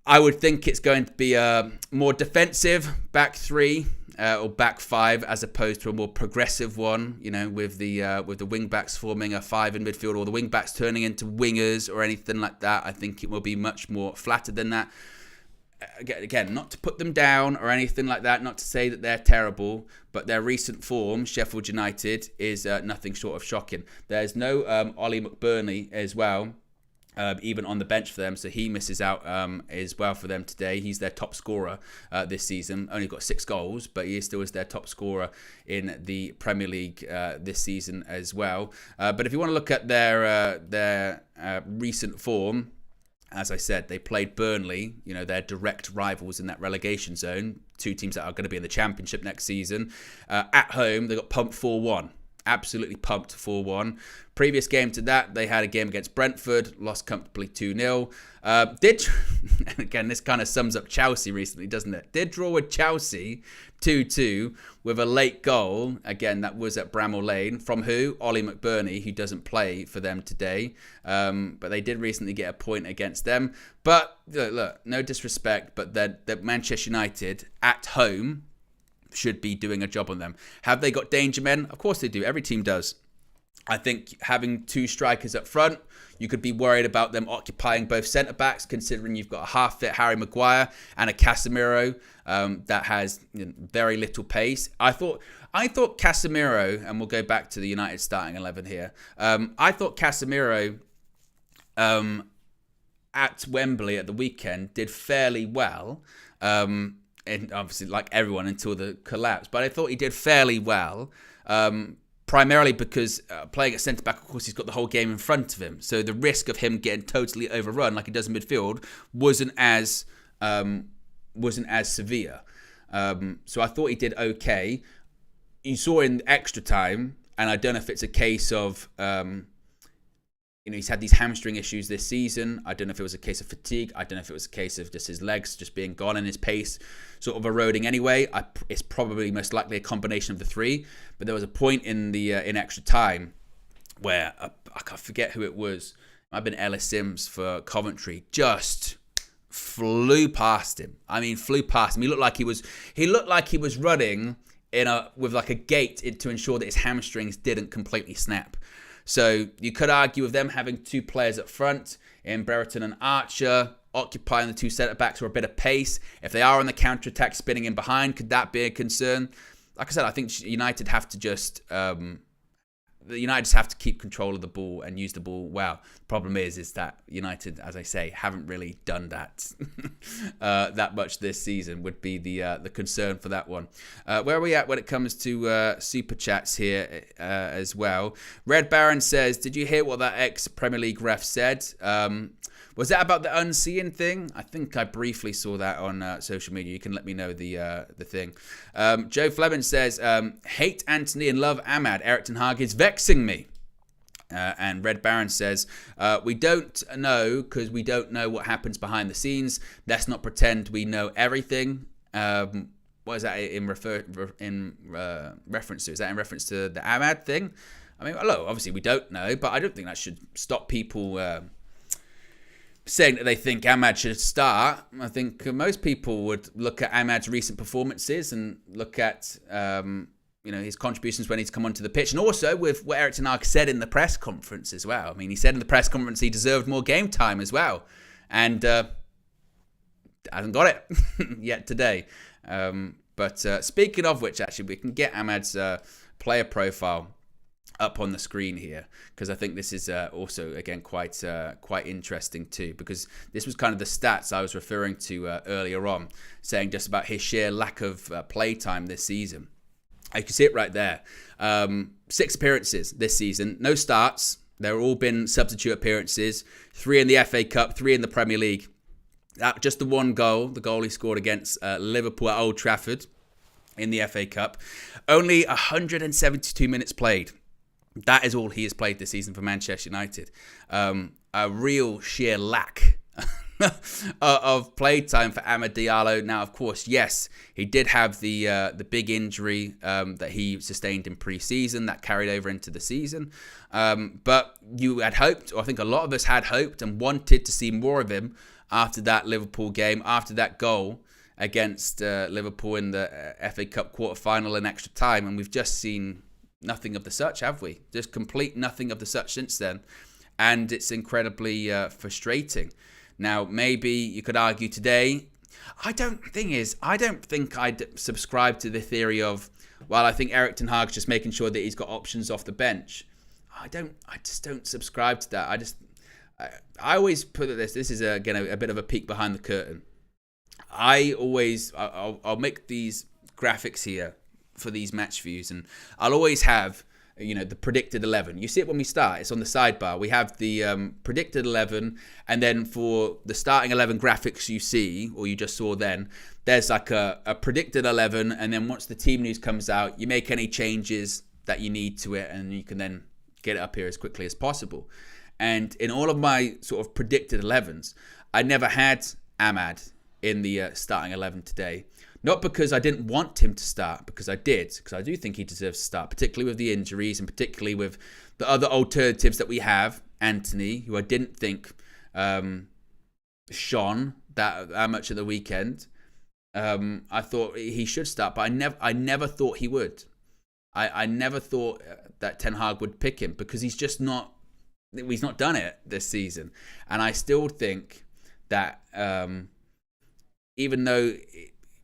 I would think it's going to be a more defensive back 3 or back 5, as opposed to a more progressive one. With the wing backs forming a 5 in midfield, or the wing backs turning into wingers or anything like that. I think it will be much more flatter than that. Again, not to put them down or anything like that, not to say that they're terrible, but their recent form, Sheffield United, is nothing short of shocking. There's no Ollie McBurney as well. Even on the bench for them, so he misses out as well for them today. He's their top scorer this season. Only got 6 goals, but he still is their top scorer in the Premier League this season as well. But if you want to look at their recent form, as I said, they played Burnley, their direct rivals in that relegation zone. 2 teams that are going to be in the Championship next season. At home, they got pumped 4-1. Absolutely pumped 4-1. Previous game to that, they had a game against Brentford, lost comfortably 2-0. Again, this kind of sums up Chelsea recently, doesn't it? Did draw with Chelsea 2-2 with a late goal. Again, that was at Bramall Lane. From who? Ollie McBurney, who doesn't play for them today. But they did recently get a point against them. But look, no disrespect, but that Manchester United at home should be doing a job on them. Have they got danger men? Of course they do. Every team does. I think having 2 strikers up front, you could be worried about them occupying both centre-backs, considering you've got a half-fit Harry Maguire and a Casemiro that has very little pace. I thought Casemiro, and we'll go back to the United starting 11 here. I thought Casemiro at Wembley at the weekend did fairly well. And obviously, like everyone, until the collapse. But I thought he did fairly well. Primarily because playing at centre back, of course, he's got the whole game in front of him. So the risk of him getting totally overrun, like he does in midfield, wasn't as severe. So I thought he did okay. You saw in extra time, and I don't know if it's a case of he's had these hamstring issues this season. I don't know if it was a case of fatigue. I don't know if it was a case of just his legs just being gone and his pace sort of eroding anyway. It's probably most likely a combination of the three. But there was a point in the in extra time where I can't forget who it was. It might have been Ellis Sims for Coventry. Just flew past him. Flew past him. He looked like he was running with like a gait to ensure that his hamstrings didn't completely snap. So you could argue with them having two players up front in Brereton and Archer, occupying the two centre-backs for a bit of pace. If they are on the counter-attack spinning in behind, could that be a concern? Like I said, I think United have to just have to keep control of the ball and use the ball well. The problem is that United, as I say, haven't really done that that much this season. Would be the concern for that one. Where are we at when it comes to super chats here as well? Red Baron says, "Did you hear what that ex-Premier League ref said? Was that about the unseeing thing? I think I briefly saw that on social media. You can let me know the thing." Joe Fleming says, "Hate Anthony and love Ahmad. Erik ten Hag is vexing me." And Red Baron says, "We don't know because we don't know what happens behind the scenes. Let's not pretend we know everything." What is that in reference to? Is that in reference to the Ahmad thing? Look, obviously we don't know, but I don't think that should stop people saying that they think Ahmad should start. I think most people would look at Ahmad's recent performances and look at his contributions when he's come onto the pitch, and also with what Erik ten Hag said in the press conference as well. He said in the press conference he deserved more game time as well, and hasn't got it yet today. But speaking of which, actually, we can get Ahmad's player profile up on the screen here, because I think this is also again quite interesting too, because this was kind of the stats I was referring to earlier on, saying just about his sheer lack of play time this season. You can see it right there. 6 appearances this season, no starts. They've all been substitute appearances. 3 in the FA Cup, 3 in the Premier League. Just the one goal, the goal he scored against Liverpool at Old Trafford in the FA Cup. Only 172 minutes played. That is all he has played this season for Manchester United. A real sheer lack of play time for Amad Diallo. Now, of course, yes, he did have the big injury that he sustained in pre-season that carried over into the season. But you had hoped, or I think a lot of us had hoped and wanted to see more of him after that Liverpool game, after that goal against Liverpool in the FA Cup quarter-final in extra time. And we've just seen nothing of the such, have we? Just complete nothing of the such since then. And it's incredibly frustrating. Now, maybe you could argue today, I don't think I'd subscribe to the theory of, well, I think Erik ten Hag's just making sure that he's got options off the bench. I just don't subscribe to that. I always put it this is again a bit of a peek behind the curtain. I'll make these graphics here for these match views, and I'll always have the predicted 11. You see it when we start. It's on the sidebar. We have the predicted 11, and then for the starting 11 graphics you see, or you just saw then, there's like a predicted 11, and then once the team news comes out, you make any changes that you need to it, and you can then get it up here as quickly as possible. And in all of my sort of predicted 11s, I never had Ahmad in the starting 11 today. Not because I didn't want him to start, because I did, because I do think he deserves to start, particularly with the injuries and particularly with the other alternatives that we have. Anthony, who I didn't think shone that much at the weekend. I thought he should start, but I never thought he would. I never thought that Ten Hag would pick him, because he's not done it this season. And I still think that even though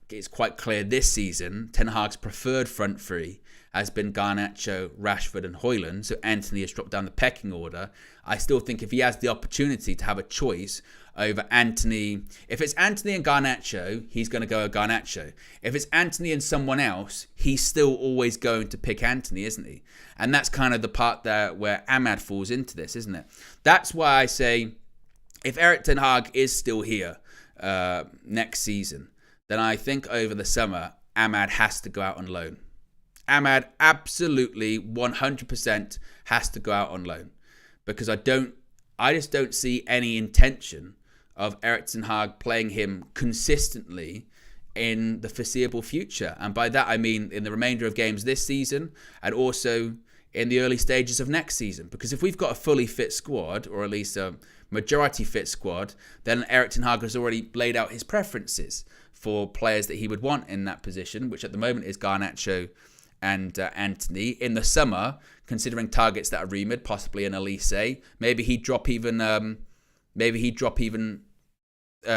it's quite clear this season, Ten Hag's preferred front three has been Garnacho, Rashford and Højlund, so Antony has dropped down the pecking order. I still think if he has the opportunity to have a choice over Antony, if it's Antony and Garnacho, he's going to go with Garnacho. If it's Antony and someone else, he's still always going to pick Antony, isn't he? And that's kind of the part there where Ahmad falls into this, isn't it? That's why I say, if Erik ten Hag is still here next season, then I think over the summer, Ahmad has to go out on loan. Ahmad absolutely 100% has to go out on loan, because I just don't see any intention of Erik ten Hag playing him consistently in the foreseeable future. And by that, I mean in the remainder of games this season and also in the early stages of next season. Because if we've got a fully fit squad, or at least a majority fit squad, then Erik ten Hag has already laid out his preferences for players that he would want in that position, which at the moment is Garnacho and Antony. In the summer, considering targets that are rumoured, possibly an Elise, maybe he'd drop even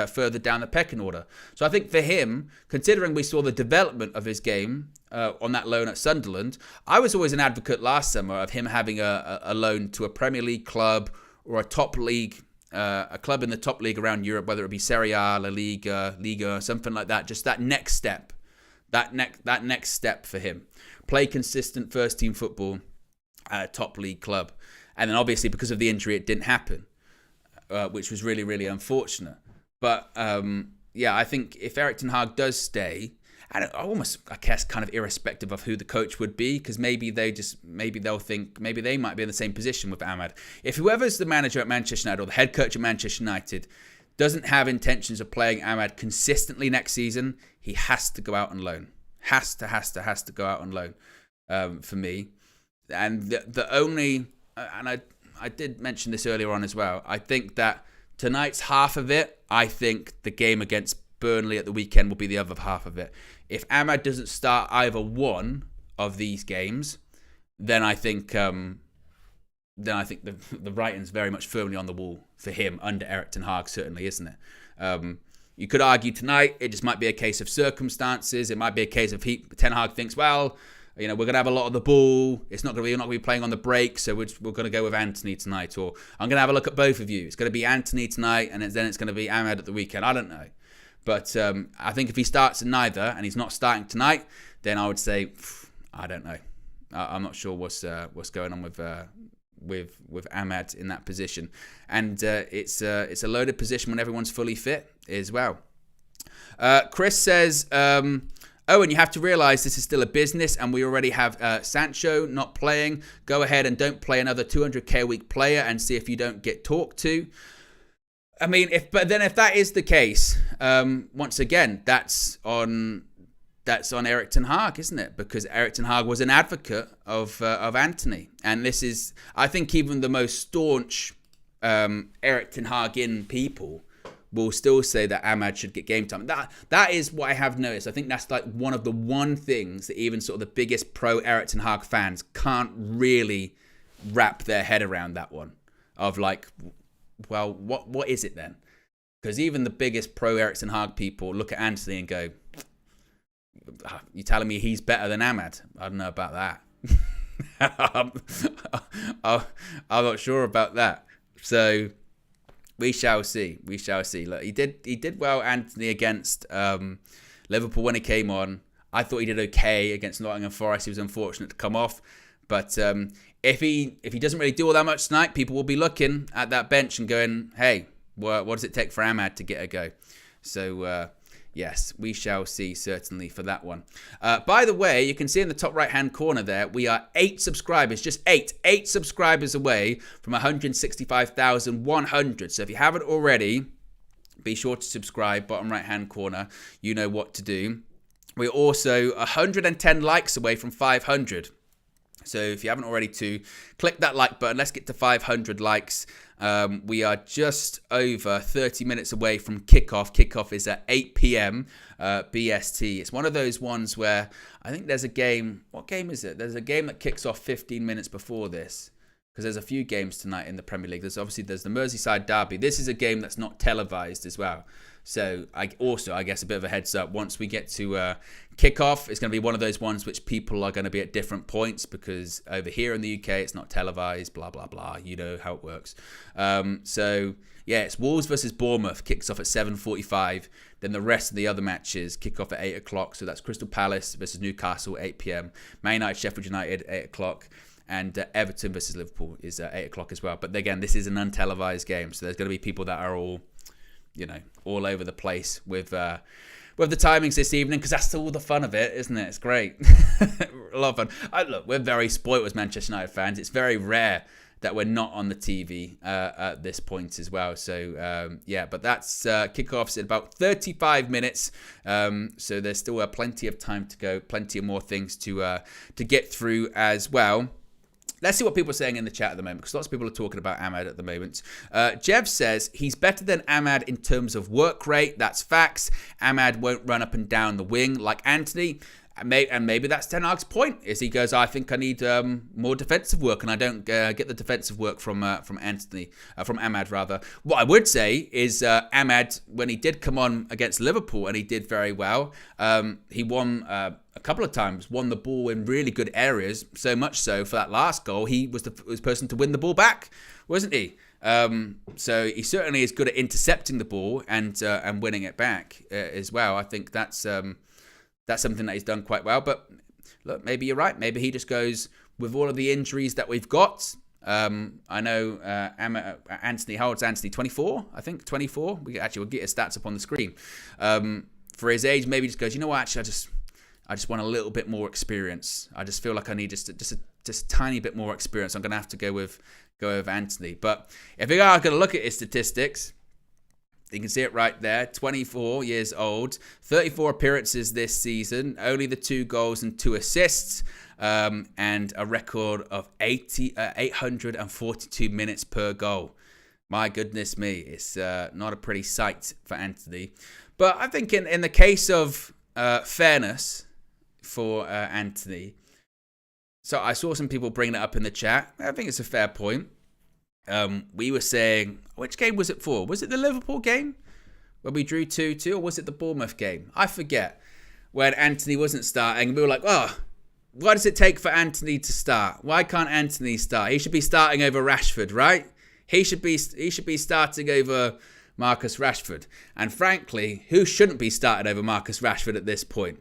further down the pecking order. So I think for him, considering we saw the development of his game on that loan at Sunderland, I was always an advocate last summer of him having a loan to a Premier League club or a top league, a club in the top league around Europe, whether it be Serie A, La Liga, something like that. Just that next step, that next step for him. Play consistent first team football at a top league club. And then obviously because of the injury, it didn't happen, which was really, really unfortunate. But I think if Erik ten Hag does stay, I guess kind of irrespective of who the coach would be, because maybe they'll think maybe they might be in the same position with Ahmad. If whoever's the manager at Manchester United or the head coach at Manchester United doesn't have intentions of playing Ahmad consistently next season, he has to go out on loan. Has to go out on loan for me. And the only, and I did mention this earlier on as well, I think that tonight's half of it, I think the game against Burnley at the weekend will be the other half of it. If Ahmad doesn't start either one of these games, then I think the writing's very much firmly on the wall for him under Erik ten Hag, certainly, isn't it? You could argue tonight it just might be a case of circumstances. It might be a case of Ten Hag thinks, well, we're going to have a lot of the ball. We're not going to be playing on the break, so we're going to go with Antony tonight. Or I'm going to have a look at both of you. It's going to be Antony tonight, and then it's going to be Ahmad at the weekend. I don't know. But I think if he starts in neither, and he's not starting tonight, then I would say, I don't know. I'm not sure what's going on with Ahmad in that position. And it's a loaded position when everyone's fully fit as well. Chris says, Owen, you have to realise this is still a business and we already have Sancho not playing. Go ahead and don't play another 200k a week player and see if you don't get talked to. I mean, if that is the case, once again, that's on Erik ten Hag, isn't it? Because Erik ten Hag was an advocate of Antony, and this is, I think, even the most staunch Erik ten Hag-in people will still say that Ahmad should get game time. That is what I have noticed. I think that's like one of the things that even sort of the biggest pro Erik ten Hag fans can't really wrap their head around that one of like, well, what is it then? Because even the biggest pro Erik ten Hag people look at Antony and go, you telling me he's better than Ahmad? I don't know about that. I'm not sure about that. So we shall see. Look, he did well, Antony, against Liverpool when he came on. I thought he did okay against Nottingham Forest. He was unfortunate to come off. But if he doesn't really do all that much tonight, people will be looking at that bench and going, hey, what does it take for Ahmad to get a go? So, yes, we shall see, certainly, for that one. By the way, you can see in the top right-hand corner there, we are 8 subscribers, just 8 subscribers away from 165,100. So if you haven't already, be sure to subscribe, bottom right-hand corner. You know what to do. We're also 110 likes away from 500. So if you haven't already click that like button. Let's get to 500 likes. We are just over 30 minutes away from kickoff. Kickoff is at 8 p.m. BST. It's one of those ones where I think there's a game. What game is it? There's a game that kicks off 15 minutes before this. because there's a few games tonight in the Premier League. There's the Merseyside derby. This is a game that's not televised as well. So I guess a bit of a heads up. Once we get to kickoff, it's going to be one of those ones which people are going to be at different points, because over here in the UK it's not televised. Blah blah blah. You know how it works. So yeah, it's Wolves versus Bournemouth. Kicks off at 7:45. Then the rest of the other matches kick off at 8 o'clock. So that's Crystal Palace versus Newcastle, 8 p.m. Man United, Sheffield United, 8 o'clock. And Everton versus Liverpool is 8 o'clock as well. But again, this is an untelevised game, so there's going to be people that are all over the place with the timings this evening, because that's all the fun of it, isn't it? It's great. A lot of fun. Look, we're very spoiled as Manchester United fans. It's very rare that we're not on the TV at this point as well. So, but that's kickoffs in about 35 minutes. So there's still plenty of time to go, plenty of more things to get through as well. Let's see what people are saying in the chat at the moment, because lots of people are talking about Ahmad at the moment. Jev says, he's better than Ahmad in terms of work rate. That's facts. Ahmad won't run up and down the wing like Anthony. And maybe that's Ten Hag's point, is he goes, I think I need more defensive work, and I don't get the defensive work from Ahmad rather. What I would say is Ahmad, when he did come on against Liverpool, and he did very well, he won a couple of times, won the ball in really good areas, so much so for that last goal, he was the person to win the ball back, wasn't he? So he certainly is good at intercepting the ball and winning it back as well. I think that's something that he's done quite well. But look, maybe you're right. Maybe he just goes with all of the injuries that we've got. I know Anthony, how old's Anthony? 24, I think. 24. We'll get his stats up on the screen. For his age, maybe he just goes, you know what? Actually, I just want a little bit more experience. I just feel like I need just a tiny bit more experience. I'm going to have to go with Anthony. But if you are going to look at his statistics, you can see it right there. 24 years old, 34 appearances this season, only the 2 goals and 2 assists, and a record of 842 minutes per goal. My goodness me, it's not a pretty sight for Anthony. But I think in the case of fairness for Anthony, so I saw some people bring it up in the chat. I think it's a fair point. We were saying, which game was it for? Was it the Liverpool game where we drew 2-2, or was it the Bournemouth game? I forget. When Anthony wasn't starting, we were like, why does it take for Anthony to start? Why can't Anthony start? He should be starting over Rashford, right? He should be starting over Marcus Rashford. And frankly, who shouldn't be starting over Marcus Rashford at this point?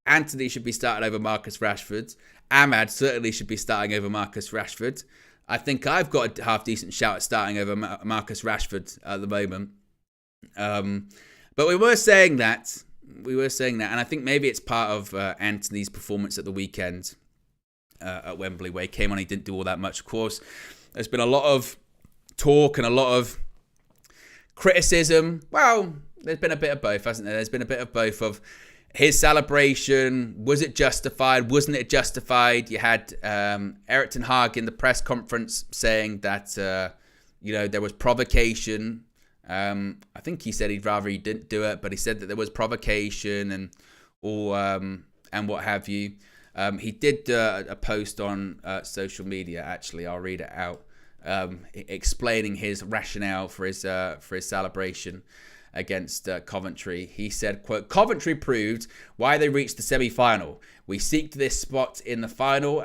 Anthony should be starting over Marcus Rashford. Ahmad certainly should be starting over Marcus Rashford. I think I've got a half-decent shout at starting over Marcus Rashford at the moment. But we were saying that. And I think maybe it's part of Anthony's performance at the weekend at Wembley, where he came on, he didn't do all that much. Of course, there's been a lot of talk and a lot of criticism. Well, there's been a bit of both, hasn't there? There's been a bit of both of his celebration. Was it justified? Wasn't it justified? You had Erik ten Hag in the press conference saying that there was provocation. I think he said he'd rather he didn't do it, but he said that there was provocation and what have you. He did a post on social media. Actually, I'll read it out, explaining his rationale for his celebration against Coventry. He said, quote, "Coventry proved why they reached the semi-final. We seeked this spot in the final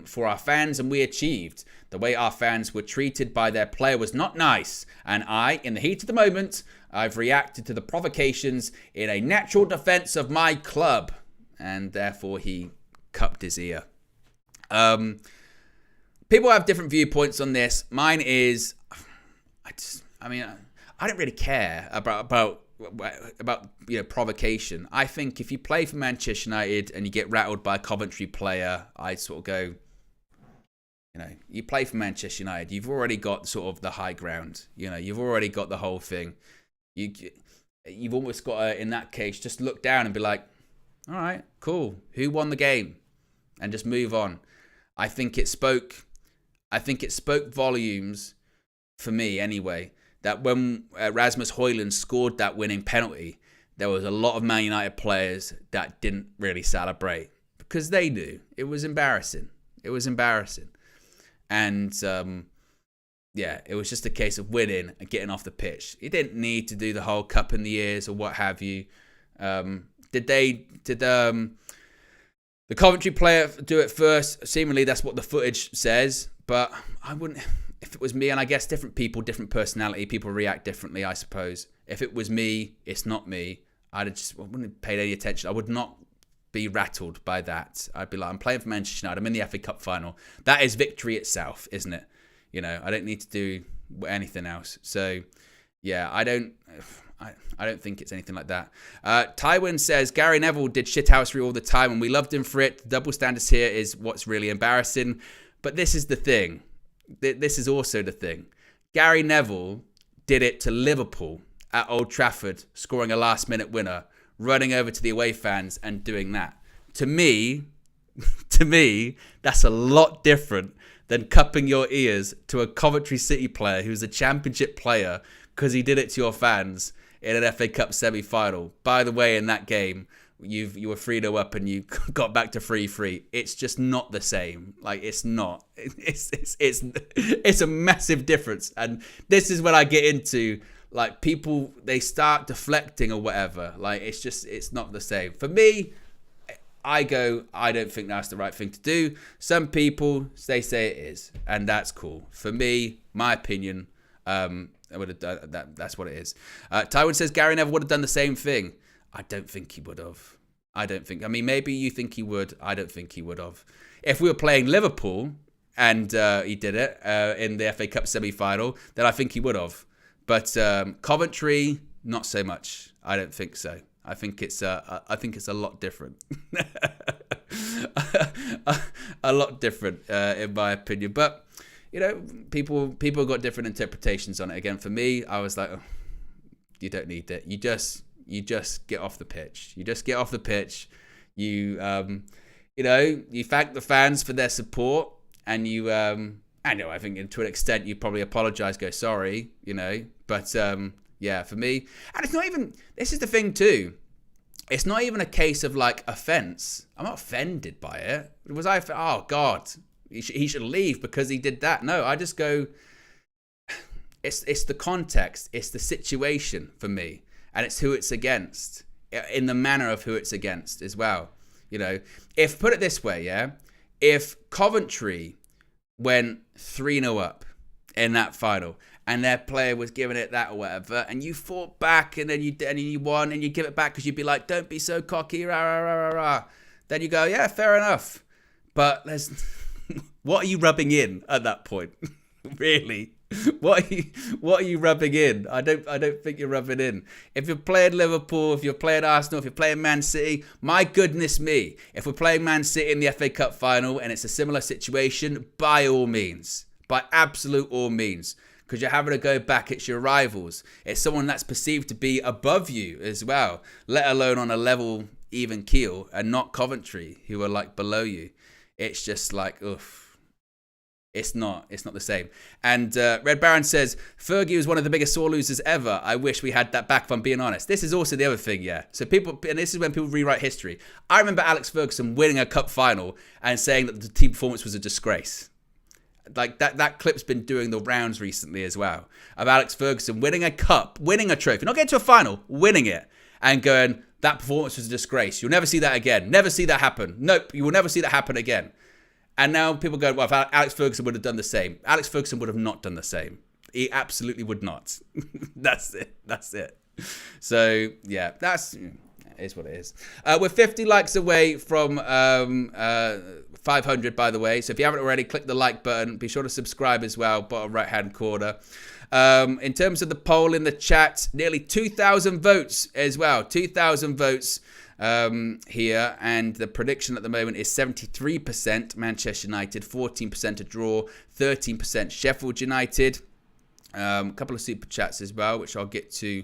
for our fans, and we achieved. The way our fans were treated by their player was not nice, and in the heat of the moment, I've reacted to the provocations in a natural defense of my club." And therefore he cupped his ear. People have different viewpoints on this. Mine is, I don't really care about provocation. I think if you play for Manchester United and you get rattled by a Coventry player, I sort of go, you play for Manchester United, you've already got sort of the high ground. You've already got the whole thing. You've almost got to, in that case, just look down and be like, all right, cool. Who won the game? And just move on. I think it spoke volumes for me anyway, that when Rasmus Højlund scored that winning penalty, there was a lot of Man United players that didn't really celebrate because they knew it was embarrassing. And yeah, it was just a case of winning and getting off the pitch. He didn't need to do the whole cup in the ears or what have you. Did the Coventry player do it first? Seemingly that's what the footage says, but I wouldn't. If it was me, and I guess different people, different personality, people react differently, I suppose. If it was me, it's not me. I wouldn't have paid any attention. I would not be rattled by that. I'd be like, I'm playing for Manchester United. I'm in the FA Cup final. That is victory itself, isn't it? You know, I don't need to do anything else. So, yeah, I don't think it's anything like that. Tywin says, Gary Neville did shithousery all the time and we loved him for it. The double standards here is what's really embarrassing. But this is the thing. This is also the thing. Gary Neville did it to Liverpool at Old Trafford, scoring a last-minute winner, running over to the away fans and doing that. To me, that's a lot different than cupping your ears to a Coventry City player who's a championship player because he did it to your fans in an FA Cup semi-final. By the way, in that game, you were 3-0 up and you got back to 3-3. It's just not the same. Like, it's not. It's a massive difference. And this is when I get into, like, people, they start deflecting or whatever. Like, it's not the same. For me, I don't think that's the right thing to do. Some people, they say it is. And that's cool. For me, my opinion, I would have done that. That's what it is. Tywin says Gary Neville would have done the same thing. I don't think he would have. I mean, maybe you think he would. I don't think he would have. If we were playing Liverpool and he did it in the FA Cup semi-final, then I think he would have. But Coventry, not so much. I don't think so. I think it's a lot different. A lot different, in my opinion. But you know, people got different interpretations on it. Again, for me, I was like, oh, you don't need it. You just get off the pitch. You just get off the pitch. You thank the fans for their support, and I think to an extent you probably apologize, go sorry, but yeah, for me, and it's not even. This is the thing too. It's not even a case of like offense. I'm not offended by it. Was I? Oh God, he should leave because he did that. No, I just go. It's the context. It's the situation for me. And it's who it's against, in the manner of who it's against as well. If, put it this way, yeah, if Coventry went 3-0 up in that final and their player was giving it that or whatever, and you fought back and then you won and you give it back because you'd be like, don't be so cocky, rah, rah, rah, rah, rah. Then you go, yeah, fair enough. But what are you rubbing in at that point? Really? What are you rubbing in? I don't think you're rubbing in. If you're playing Liverpool, if you're playing Arsenal, if you're playing Man City, my goodness me. If we're playing Man City in the FA Cup final and it's a similar situation, by all means. By absolute all means. Because you're having to go back, it's your rivals. It's someone that's perceived to be above you as well, let alone on a level even keel, and not Coventry, who are like below you. It's just like, oof. It's not the same. And Red Baron says, Fergie was one of the biggest sore losers ever. I wish we had that back, if I'm being honest. This is also the other thing, yeah. So and this is when people rewrite history. I remember Alex Ferguson winning a cup final and saying that the team performance was a disgrace. Like that clip's been doing the rounds recently as well. Of Alex Ferguson winning a cup, winning a trophy, not getting to a final, winning it, and going, that performance was a disgrace. You'll never see that again. Never see that happen. Nope, you will never see that happen again. And now people go, well, if Alex Ferguson would have done the same. Alex Ferguson would have not done the same. He absolutely would not. That's it. So, yeah, is what it is. We're 50 likes away from 500, by the way. So if you haven't already, click the like button. Be sure to subscribe as well, bottom right-hand corner. In terms of the poll in the chat, nearly 2,000 votes as well. 2,000 votes. Here, and the prediction at the moment is 73% Manchester United, 14% a draw, 13% Sheffield United. A couple of super chats as well, which I'll get to.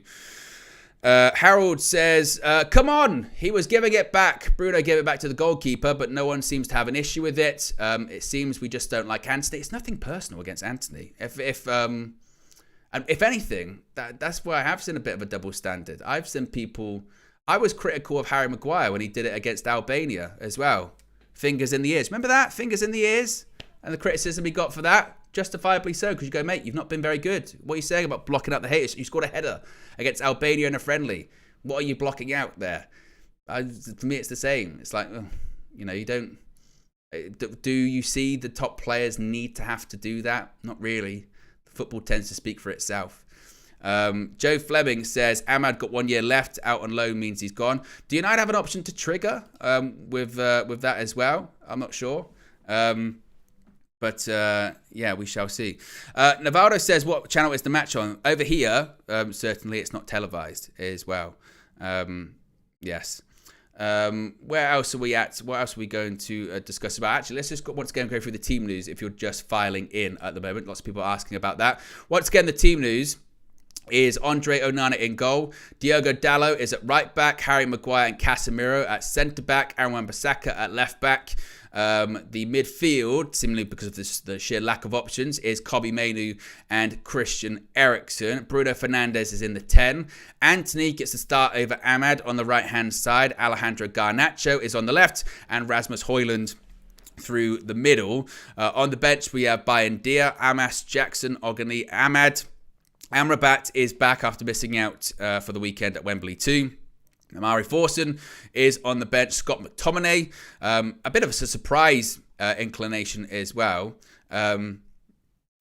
Harold says, come on, he was giving it back. Bruno gave it back to the goalkeeper, but no one seems to have an issue with it. It seems we just don't like Anthony. It's nothing personal against Anthony. If anything, that's where I have seen a bit of a double standard. I've seen people. I was critical of Harry Maguire when he did it against Albania as well. Fingers in the ears. Remember that? Fingers in the ears? And the criticism he got for that, justifiably so, because you go, mate, you've not been very good. What are you saying about blocking out the haters? You scored a header against Albania in a friendly. What are you blocking out there? For me, it's the same. It's like, you don't... Do you see the top players need to have to do that? Not really. The football tends to speak for itself. Joe Fleming says, Ahmad got 1 year left. Out on loan means he's gone. Do United have an option to trigger with that as well? I'm not sure. But we shall see. Navaldo says, what channel is the match on? Over here, certainly it's not televised as well. Yes. Where else are we at? What else are we going to discuss about? Actually, let's just once again go through the team news if you're just filing in at the moment. Lots of people are asking about that. Once again, the team news is Andre Onana in goal. Diogo Dalot is at right back. Harry Maguire and Casemiro at centre back. Aaron Wan-Bissaka at left back. The midfield, seemingly because of the sheer lack of options, is Kobbie Mainoo and Christian Eriksen. Bruno Fernandes is in the 10. Anthony gets the start over Ahmad on the right-hand side. Alejandro Garnacho is on the left. And Rasmus Højlund through the middle. On the bench, we have Bayern Dia, Amas, Jackson, Ogani, Ahmad. Amrabat is back after missing out for the weekend at Wembley too. Amari Forson is on the bench. Scott McTominay, a bit of a surprise inclination as well. A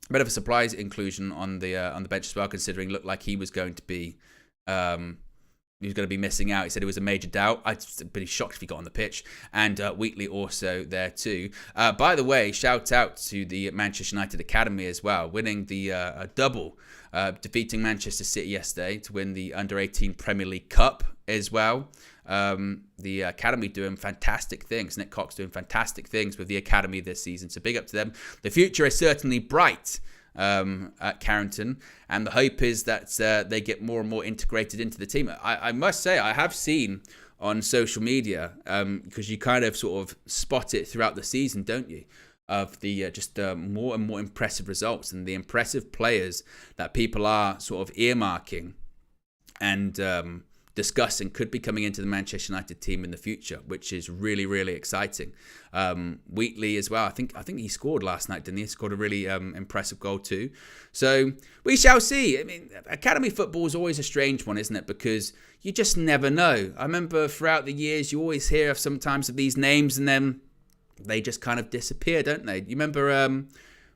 bit of a surprise inclusion on the bench as well, considering it looked like he was going to be missing out. He said it was a major doubt. I'd be shocked if he got on the pitch. And Wheatley also there too. By the way, shout out to the Manchester United Academy as well, winning the double, defeating Manchester City yesterday to win the Under-18 Premier League Cup as well. The Academy doing fantastic things. Nick Cox doing fantastic things with the Academy this season. So big up to them. The future is certainly bright at Carrington, and the hope is that they get more and more integrated into the team. I must say, I have seen on social media, because you kind of sort of spot it throughout the season, don't you? Of the more and more impressive results and the impressive players that people are sort of earmarking and discussing could be coming into the Manchester United team in the future, which is really, really exciting. Wheatley as well. I think he scored last night, didn't he? He scored a really impressive goal too. So we shall see. I mean, academy football is always a strange one, isn't it? Because you just never know. I remember throughout the years, you always hear of sometimes of these names and then they just kind of disappear, don't they? You remember,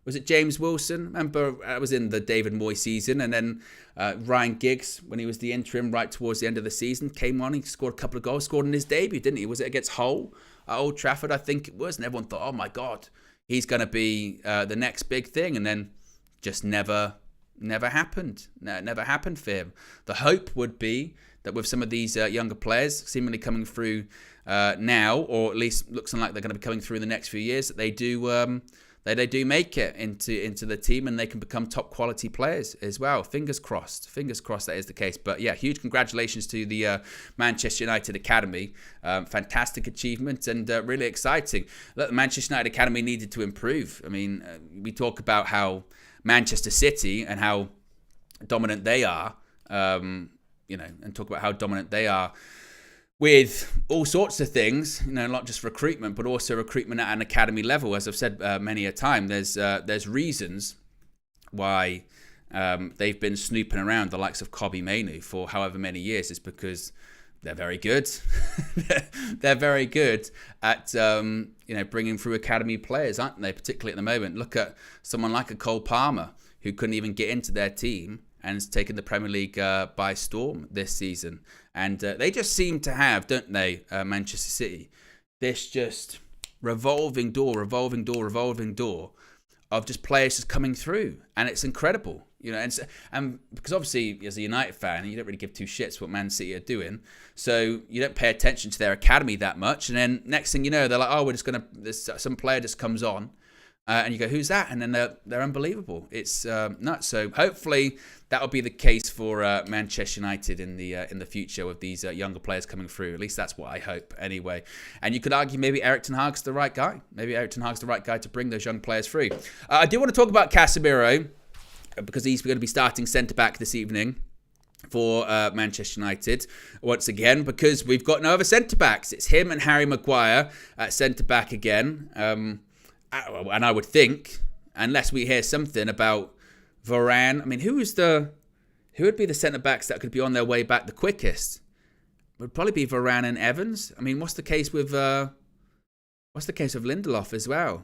was it James Wilson? Remember, I was in the David Moyes season, and then Ryan Giggs, when he was the interim right towards the end of the season, came on, he scored a couple of goals, scored in his debut, didn't he? Was it against Hull at Old Trafford, I think it was, and everyone thought, oh my God, he's going to be the next big thing, and then just never happened. Never happened for him. The hope would be that with some of these younger players seemingly coming through now, or at least looks like they're going to be coming through in the next few years, that they do make it into the team and they can become top quality players as well. Fingers crossed that is the case. But yeah, huge congratulations to the Manchester United Academy. Fantastic achievement and really exciting. Look, the Manchester United Academy needed to improve. I mean, we talk about how Manchester City and how dominant they are, and talk about how dominant they are with all sorts of things, not just recruitment, but also recruitment at an academy level. As I've said many a time, there's reasons why they've been snooping around the likes of Kobbie Mainoo for however many years. It's because they're very good. They're very good at bringing through academy players, aren't they? Particularly at the moment. Look at someone like a Cole Palmer who couldn't even get into their team and has taken the Premier League by storm this season. And they just seem to have, don't they, Manchester City, this just revolving door of just players just coming through. And it's incredible, and because obviously as a United fan, you don't really give two shits what Man City are doing. So you don't pay attention to their academy that much. And then next thing you know, they're like, oh, some player just comes on. And you go, who's that? And then they're unbelievable. It's nuts. So hopefully that will be the case for Manchester United in the future with these younger players coming through. At least that's what I hope anyway. And you could argue maybe Erik ten Hag's the right guy. Maybe Erik ten Hag's the right guy to bring those young players through. I do want to talk about Casemiro because he's going to be starting centre-back this evening for Manchester United once again, because we've got no other centre-backs. It's him and Harry Maguire at centre-back again. and I would think, unless we hear something about Varane, I mean, who would be the centre backs that could be on their way back the quickest? Would probably be Varane and Evans. I mean, what's the case with Lindelof as well?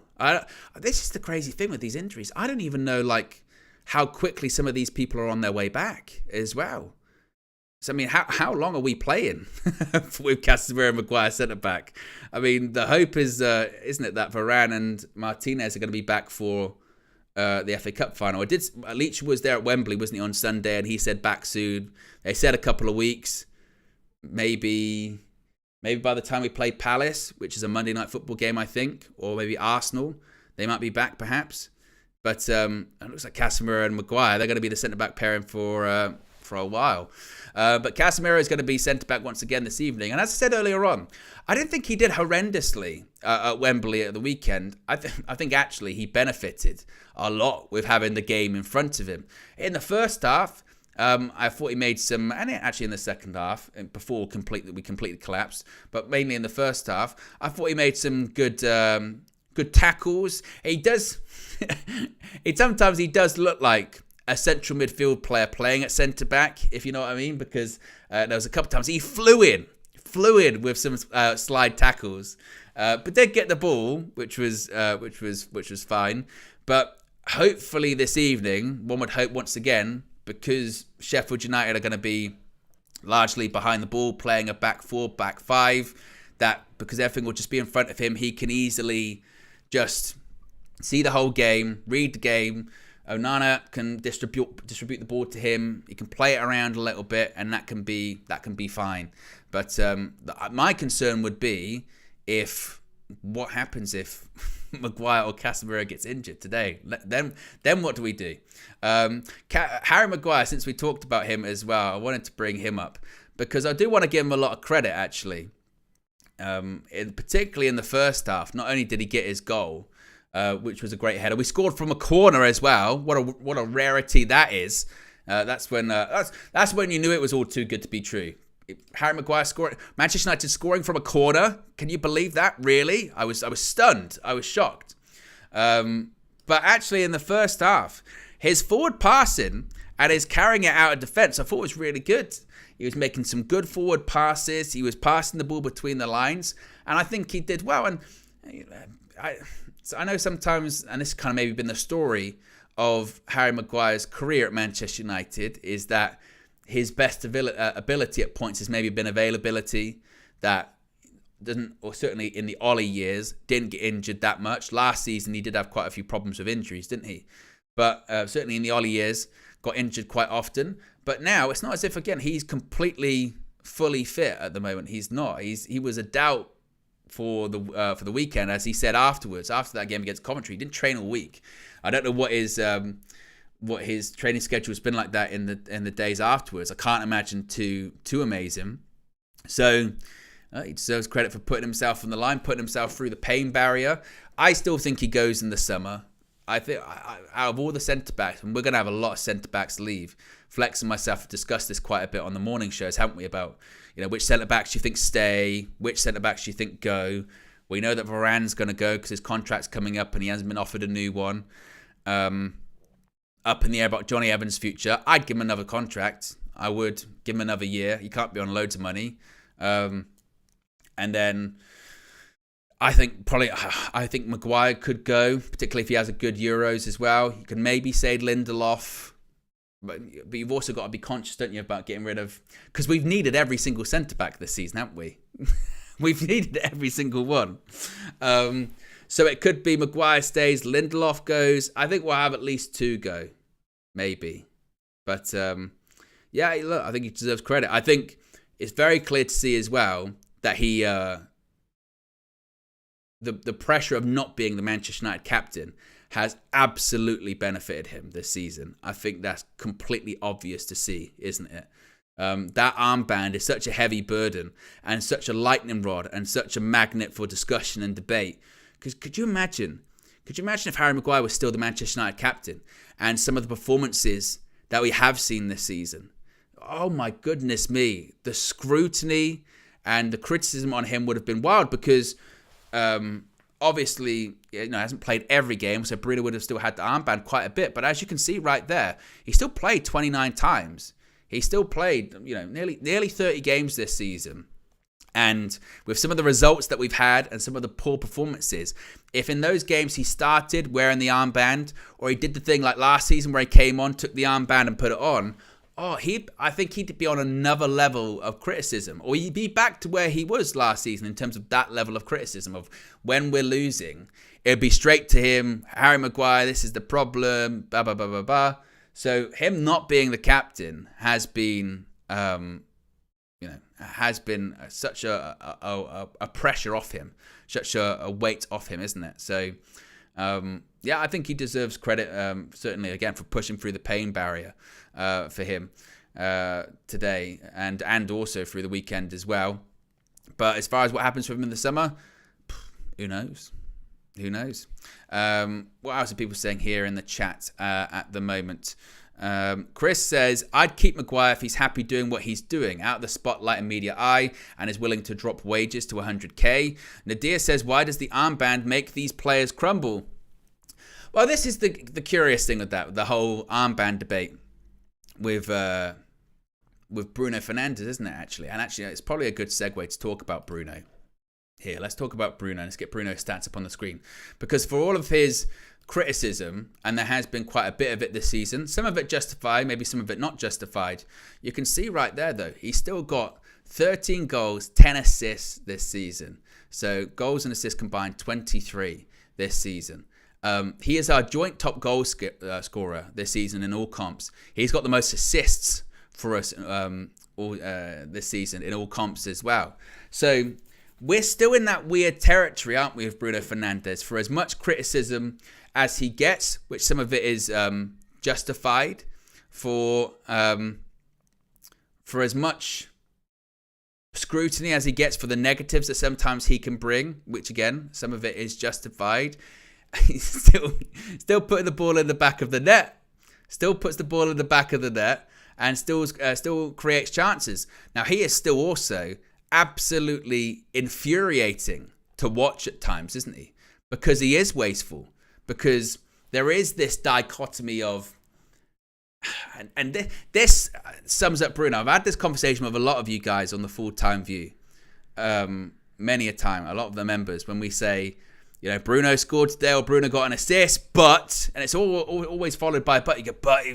This is the crazy thing with these injuries. I don't even know how quickly some of these people are on their way back as well. So, I mean, how long are we playing with Casemiro and Maguire centre back? I mean, the hope is, isn't it, that Varane and Martinez are going to be back for the FA Cup final. Leach was there at Wembley, wasn't he, on Sunday, and he said back soon. They said a couple of weeks, maybe by the time we play Palace, which is a Monday night football game, I think, or maybe Arsenal, they might be back perhaps. But it looks like Casemiro and Maguire, they're going to be the centre back pairing for a while. But Casemiro is going to be centre back once again this evening. And as I said earlier on, I didn't think he did horrendously at Wembley at the weekend. I think actually he benefited a lot with having the game in front of him. In the first half, I thought he made some, and actually in the second half, before we completely collapsed, but mainly in the first half, I thought he made some good tackles. Sometimes he does look like a central midfield player playing at centre back, if you know what I mean, because there was a couple of times he flew in with some slide tackles, but did get the ball, which was fine. But hopefully this evening, one would hope once again, because Sheffield United are going to be largely behind the ball, playing a back four, back five, that because everything will just be in front of him, he can easily just see the whole game, read the game. Onana can distribute the ball to him. He can play it around a little bit, and that can be fine. But my concern would be what happens if Maguire or Casemiro gets injured today. Then what do we do? Harry Maguire, since we talked about him as well, I wanted to bring him up because I do want to give him a lot of credit actually. Particularly in the first half, not only did he get his goal, which was a great header. We scored from a corner as well. What a rarity that is. That's when you knew it was all too good to be true. Harry Maguire scoring, Manchester United scoring from a corner. Can you believe that? Really? I was stunned. I was shocked. But actually, in the first half, his forward passing and his carrying it out of defence, I thought was really good. He was making some good forward passes. He was passing the ball between the lines, and I think he did well. And I know sometimes, and this kind of maybe been the story of Harry Maguire's career at Manchester United, is that his best ability at points has maybe been availability, that doesn't, or certainly in the Ollie years, didn't get injured that much. Last season, he did have quite a few problems with injuries, didn't he? But certainly in the Ollie years, got injured quite often. But now, it's not as if, again, he's completely, fully fit at the moment. He's not. He was a doubt for the weekend, as he said afterwards, after that game against Coventry. He didn't train all week. I don't know what his training schedule has been like that in the days afterwards. I can't imagine too amazing. So he deserves credit for putting himself on the line, putting himself through the pain barrier. I still think he goes in the summer. I think out of all the centre-backs, and we're going to have a lot of centre-backs leave. Flex and myself have discussed this quite a bit on the morning shows, haven't we, about which centre-backs you think stay, which centre-backs you think go. We know that Varane's going to go because his contract's coming up and he hasn't been offered a new one. Up in the air about Johnny Evans' future. I'd give him another contract. I would give him another year. He can't be on loads of money. And then I think Maguire could go, particularly if he has a good Euros as well. You can maybe say Lindelof, but you've also got to be conscious, don't you, about getting rid of, because we've needed every single centre back this season, haven't we? We've needed every single one. So it could be Maguire stays, Lindelof goes. I think we'll have at least two go, maybe. But yeah, look, I think he deserves credit. I think it's very clear to see as well that he, the pressure of not being the Manchester United captain has absolutely benefited him this season. I think that's completely obvious to see, isn't it? That armband is such a heavy burden and such a lightning rod and such a magnet for discussion and debate. Because could you imagine if Harry Maguire was still the Manchester United captain and some of the performances that we have seen this season? Oh my goodness me. The scrutiny and the criticism on him would have been wild because obviously, hasn't played every game, so Bruno would have still had the armband quite a bit. But as you can see right there, he still played 29 times. He still played, nearly 30 games this season. And with some of the results that we've had and some of the poor performances, if in those games he started wearing the armband, or he did the thing like last season where he came on, took the armband and put it on, I think he'd be on another level of criticism, or he'd be back to where he was last season in terms of that level of criticism of when we're losing. It'd be straight to him, Harry Maguire, this is the problem, blah, blah, blah, blah, blah. So him not being the captain has been... has been such a pressure off him, such a weight off him, isn't it? So, I think he deserves credit, certainly, again, for pushing through the pain barrier for him today and also through the weekend as well. But as far as what happens for him in the summer, who knows? Who knows? What else are people saying here in the chat at the moment? Chris says, I'd keep Maguire if he's happy doing what he's doing, out of the spotlight and media eye, and is willing to drop wages to 100k. Nadir says, why does the armband make these players crumble? Well, this is the curious thing with that, the whole armband debate with Bruno Fernandes, isn't it, actually? And actually, it's probably a good segue to talk about Bruno. Here, let's talk about Bruno. Let's get Bruno's stats up on the screen. Because for all of his criticism, and there has been quite a bit of it this season, some of it justified, maybe some of it not justified, you can see right there, though, he's still got 13 goals, 10 assists this season. So goals and assists combined, 23 this season. He is our joint top goal scorer this season in all comps. He's got the most assists for us this season in all comps as well. So we're still in that weird territory, aren't we, with Bruno Fernandes? For as much criticism as he gets, which some of it is justified, for as much scrutiny as he gets for the negatives that sometimes he can bring, which again, some of it is justified, he's still putting the ball in the back of the net, still puts the ball in the back of the net, and still creates chances. Now, he is still also absolutely infuriating to watch at times, isn't he? Because he is wasteful. Because there is this dichotomy of, and this sums up Bruno. I've had this conversation with a lot of you guys on the full-time view, many a time, a lot of the members, when we say, Bruno scored today or Bruno got an assist, but, and it's always followed by but. You go, but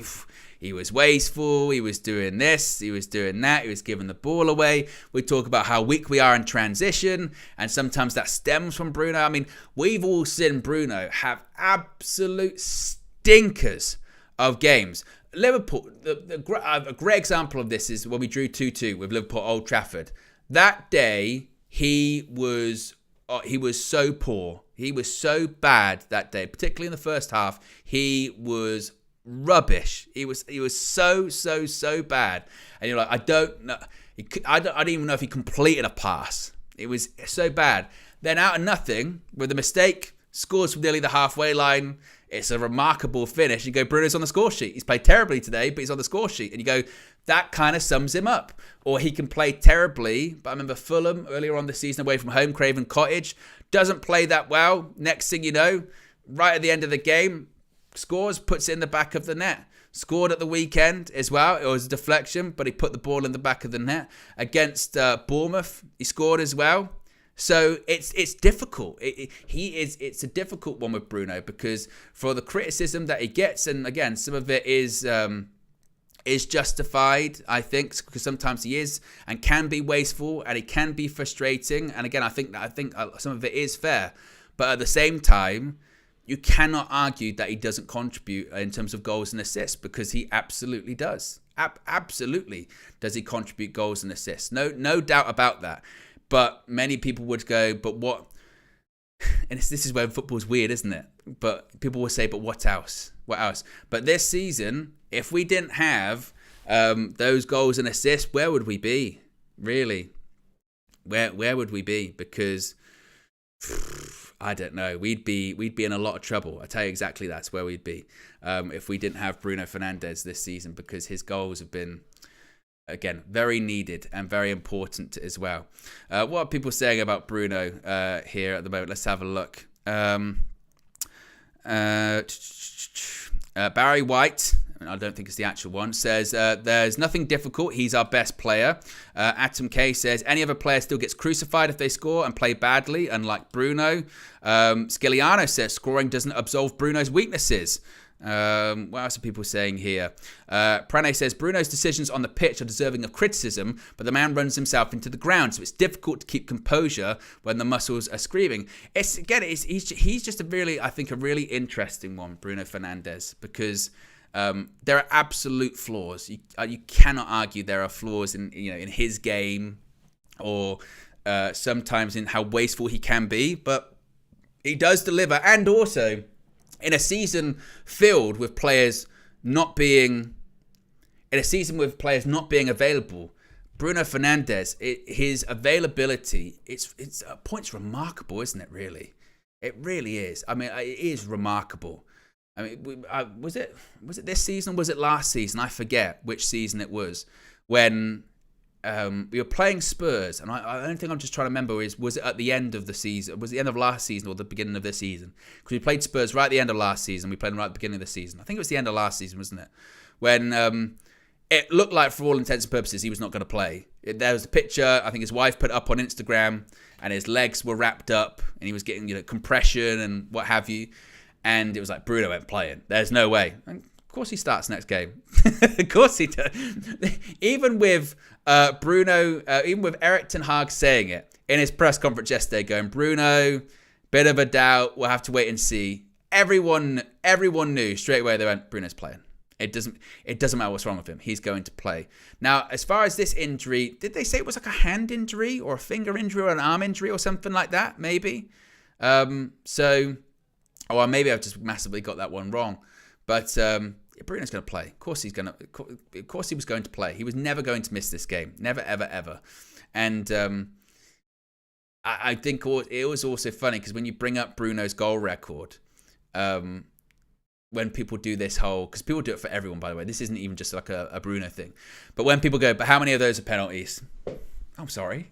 he was wasteful, he was doing this, he was doing that, he was giving the ball away. We talk about how weak we are in transition, and sometimes that stems from Bruno. I mean, we've all seen Bruno have absolute stinkers of games. Liverpool, a great example of this is when we drew 2-2 with Liverpool Old Trafford. That day, he was so poor. He was so bad that day, particularly in the first half. He was rubbish. He was so bad. And you're like, I don't know. I don't even know if he completed a pass. It was so bad. Then out of nothing, with a mistake, scores from nearly the halfway line. It's a remarkable finish. You go, Bruno's on the score sheet. He's played terribly today, but he's on the score sheet. And you go, that kind of sums him up. Or he can play terribly, but I remember Fulham earlier on this season away from home, Craven Cottage, doesn't play that well. Next thing you know, right at the end of the game, scores, puts it in the back of the net. Scored at the weekend as well. It was a deflection, but he put the ball in the back of the net. Against Bournemouth, he scored as well. So it's difficult. It's a difficult one with Bruno because for the criticism that he gets, and again, some of it is justified, I think, because sometimes he is and can be wasteful and it can be frustrating. And again, I think some of it is fair, but at the same time, you cannot argue that he doesn't contribute in terms of goals and assists because he absolutely does. Absolutely does he contribute goals and assists. No doubt about that. But many people would go, but what? And this is where football's weird, isn't it? But people will say, but what else? What else? But this season, if we didn't have those goals and assists, where would we be? Really? Where would we be? Because I don't know. We'd be in a lot of trouble. I tell you exactly that's where we'd be if we didn't have Bruno Fernandes this season because his goals have been, again, very needed and very important as well. What are people saying about Bruno here at the moment? Let's have a look. Barry White, I don't think it's the actual one, says, there's nothing difficult. He's our best player. Atom K says, any other player still gets crucified if they score and play badly, unlike Bruno. Skiliano says, scoring doesn't absolve Bruno's weaknesses. What else are people saying here? Prane says, Bruno's decisions on the pitch are deserving of criticism, but the man runs himself into the ground, so it's difficult to keep composure when the muscles are screaming. He's just a really interesting one, Bruno Fernandes, because there are absolute flaws. You cannot argue there are flaws in his game, or sometimes in how wasteful he can be, but he does deliver. And also, in a season filled with players not being available, Bruno Fernandes, his availability, it's points remarkable, isn't it? Really, it really is. I mean, it is remarkable. I mean, was it this season? Was it last season? I forget which season it was, when we were playing Spurs, and I don't think I'm just trying to remember, was it at the end of the season? Was it the end of last season or the beginning of this season? Because we played Spurs right at the end of last season. We played them right at the beginning of the season. I think it was the end of last season, wasn't it? When it looked like, for all intents and purposes, he was not going to play. There was a picture, I think his wife put up on Instagram, and his legs were wrapped up, and he was getting compression and what have you. And it was like, Bruno ain't playing. There's no way. And of course he starts next game. Of course he does. Even with Bruno, even with Erik ten Hag saying it in his press conference yesterday, going, Bruno, bit of a doubt, we'll have to wait and see. Everyone knew straight away. They went, Bruno's playing. It doesn't matter what's wrong with him. He's going to play. Now, as far as this injury, did they say it was like a hand injury or a finger injury or an arm injury or something like that? Maybe. Or maybe I've just massively got that one wrong. But Bruno's going to play. Of course he was going to play. He was never going to miss this game. Never, ever, ever. And I think it was also funny because when you bring up Bruno's goal record, when people do this whole, because people do it for everyone, by the way. This isn't even just like a Bruno thing. But when people go, but how many of those are penalties? I'm sorry.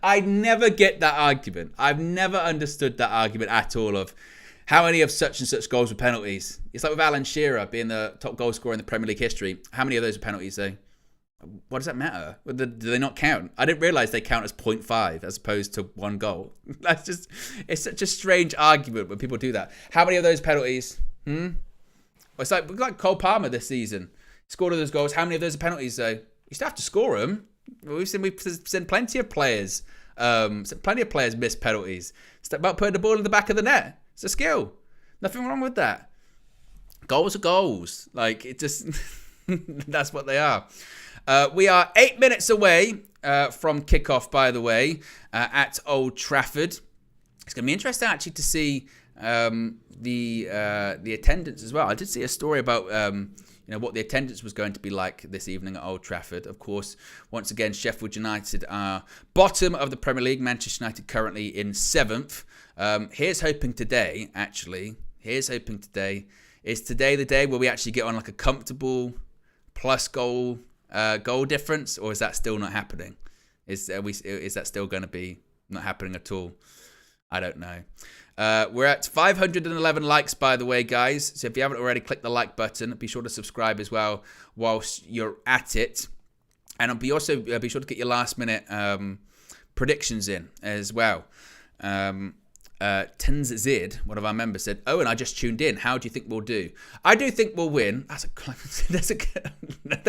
I never get that argument. I've never understood that argument at all of how many of such and such goals were penalties. It's like with Alan Shearer being the top goal scorer in the Premier League history. How many of those are penalties though? What does that matter? Do they not count? I didn't realise they count as 0.5 as opposed to one goal. It's such a strange argument when people do that. How many of those penalties? Well, it's like Cole Palmer this season. He scored all those goals. How many of those are penalties though? You still have to score them. We've seen plenty of players miss penalties. It's about putting the ball in the back of the net. It's a skill. Nothing wrong with that. Goals are goals. Like, it just, that's what they are. We are 8 minutes away from kickoff, by the way, at Old Trafford. It's going to be interesting actually to see the attendance as well. I did see a story about what the attendance was going to be like this evening at Old Trafford. Of course, once again, Sheffield United are bottom of the Premier League. Manchester United currently in 7th. Here's hoping today, actually. Is today the day where we actually get on like a comfortable plus goal difference, or is that still not happening? Is that still going to be not happening at all? I don't know. We're at 511 likes, by the way, guys. So if you haven't already, click the like button. Be sure to subscribe as well whilst you're at it. And be sure to get your last minute predictions in as well. Tins Zid, one of our members, said, "Owen, I just tuned in. How do you think we'll do?" I do think we'll win. There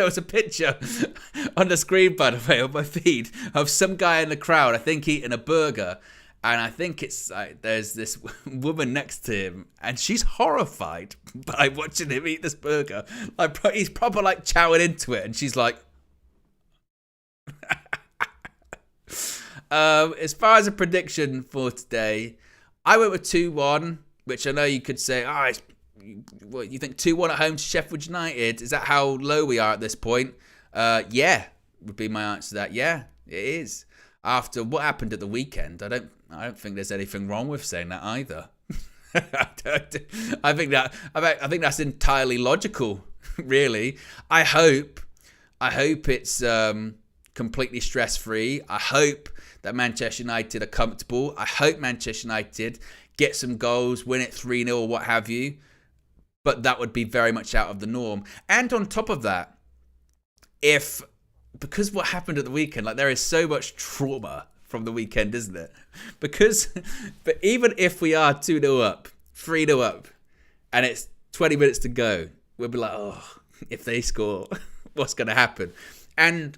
was a picture on the screen, by the way, on my feed of some guy in the crowd, I think eating a burger. And I think it's like there's this woman next to him, and she's horrified by watching him eat this burger. Like, he's proper like chowing into it, and she's like. As far as a prediction for today, I went with 2-1, which I know you could say, you think 2-1 at home to Sheffield United? Is that how low we are at this point? Yeah, would be my answer to that. Yeah, it is. After what happened at the weekend, I don't think there's anything wrong with saying that either. I think that's entirely logical, really. I hope it's completely stress-free. I hope that Manchester United are comfortable. I hope Manchester United get some goals, win it 3-0 or what have you. But that would be very much out of the norm. And on top of that, because what happened at the weekend, like there is so much trauma from the weekend, isn't it? But even if we are 2-0 up, 3-0 up, and it's 20 minutes to go, we'll be like, oh, if they score, what's going to happen? And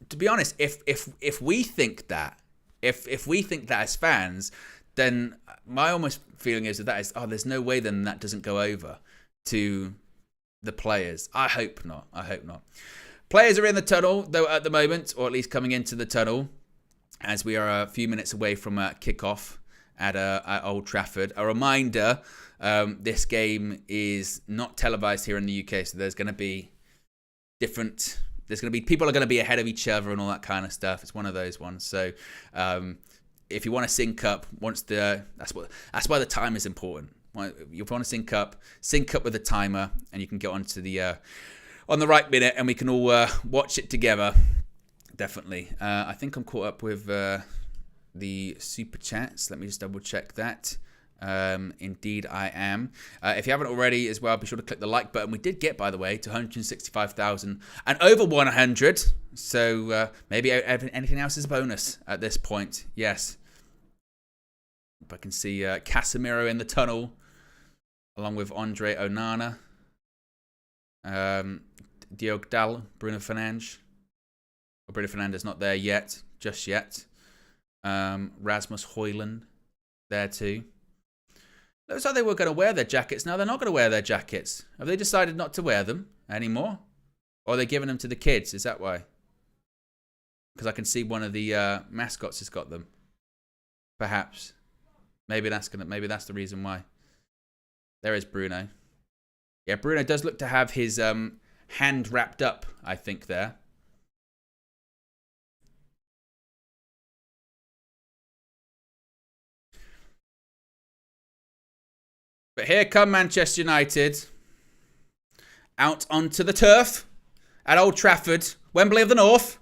to be honest, if we think that, if we think that as fans, then my almost feeling is that is, there's no way then that doesn't go over to the players. I hope not. Players are in the tunnel, though, at the moment, or at least coming into the tunnel, as we are a few minutes away from kickoff at Old Trafford. A reminder, this game is not televised here in the UK, so there's going to be people are going to be ahead of each other and all that kind of stuff. It's one of those ones. So if you want to sync up, that's why the time is important. If you want to sync up with the timer, and you can get onto the on the right minute, and we can all watch it together. Definitely. I think I'm caught up with the super chats. Let me just double check that. Indeed I am. If you haven't already as well, be sure to click the like button. We did get, by the way, to 165,000 and over 100. So maybe anything else is a bonus at this point. Yes. If I can see Casemiro in the tunnel, along with Andre Onana. Diogo Dalot, Bruno Fernandes. Bruno Fernandes not there yet, just yet. Rasmus Højlund there too. Looks like they were going to wear their jackets. Now they're not going to wear their jackets. Have they decided not to wear them anymore? Or are they giving them to the kids? Is that why? Because I can see one of the mascots has got them. Perhaps. Maybe that's the reason why. There is Bruno. Yeah, Bruno does look to have his hand wrapped up, I think, there. But here come Manchester United out onto the turf at Old Trafford, Wembley of the North.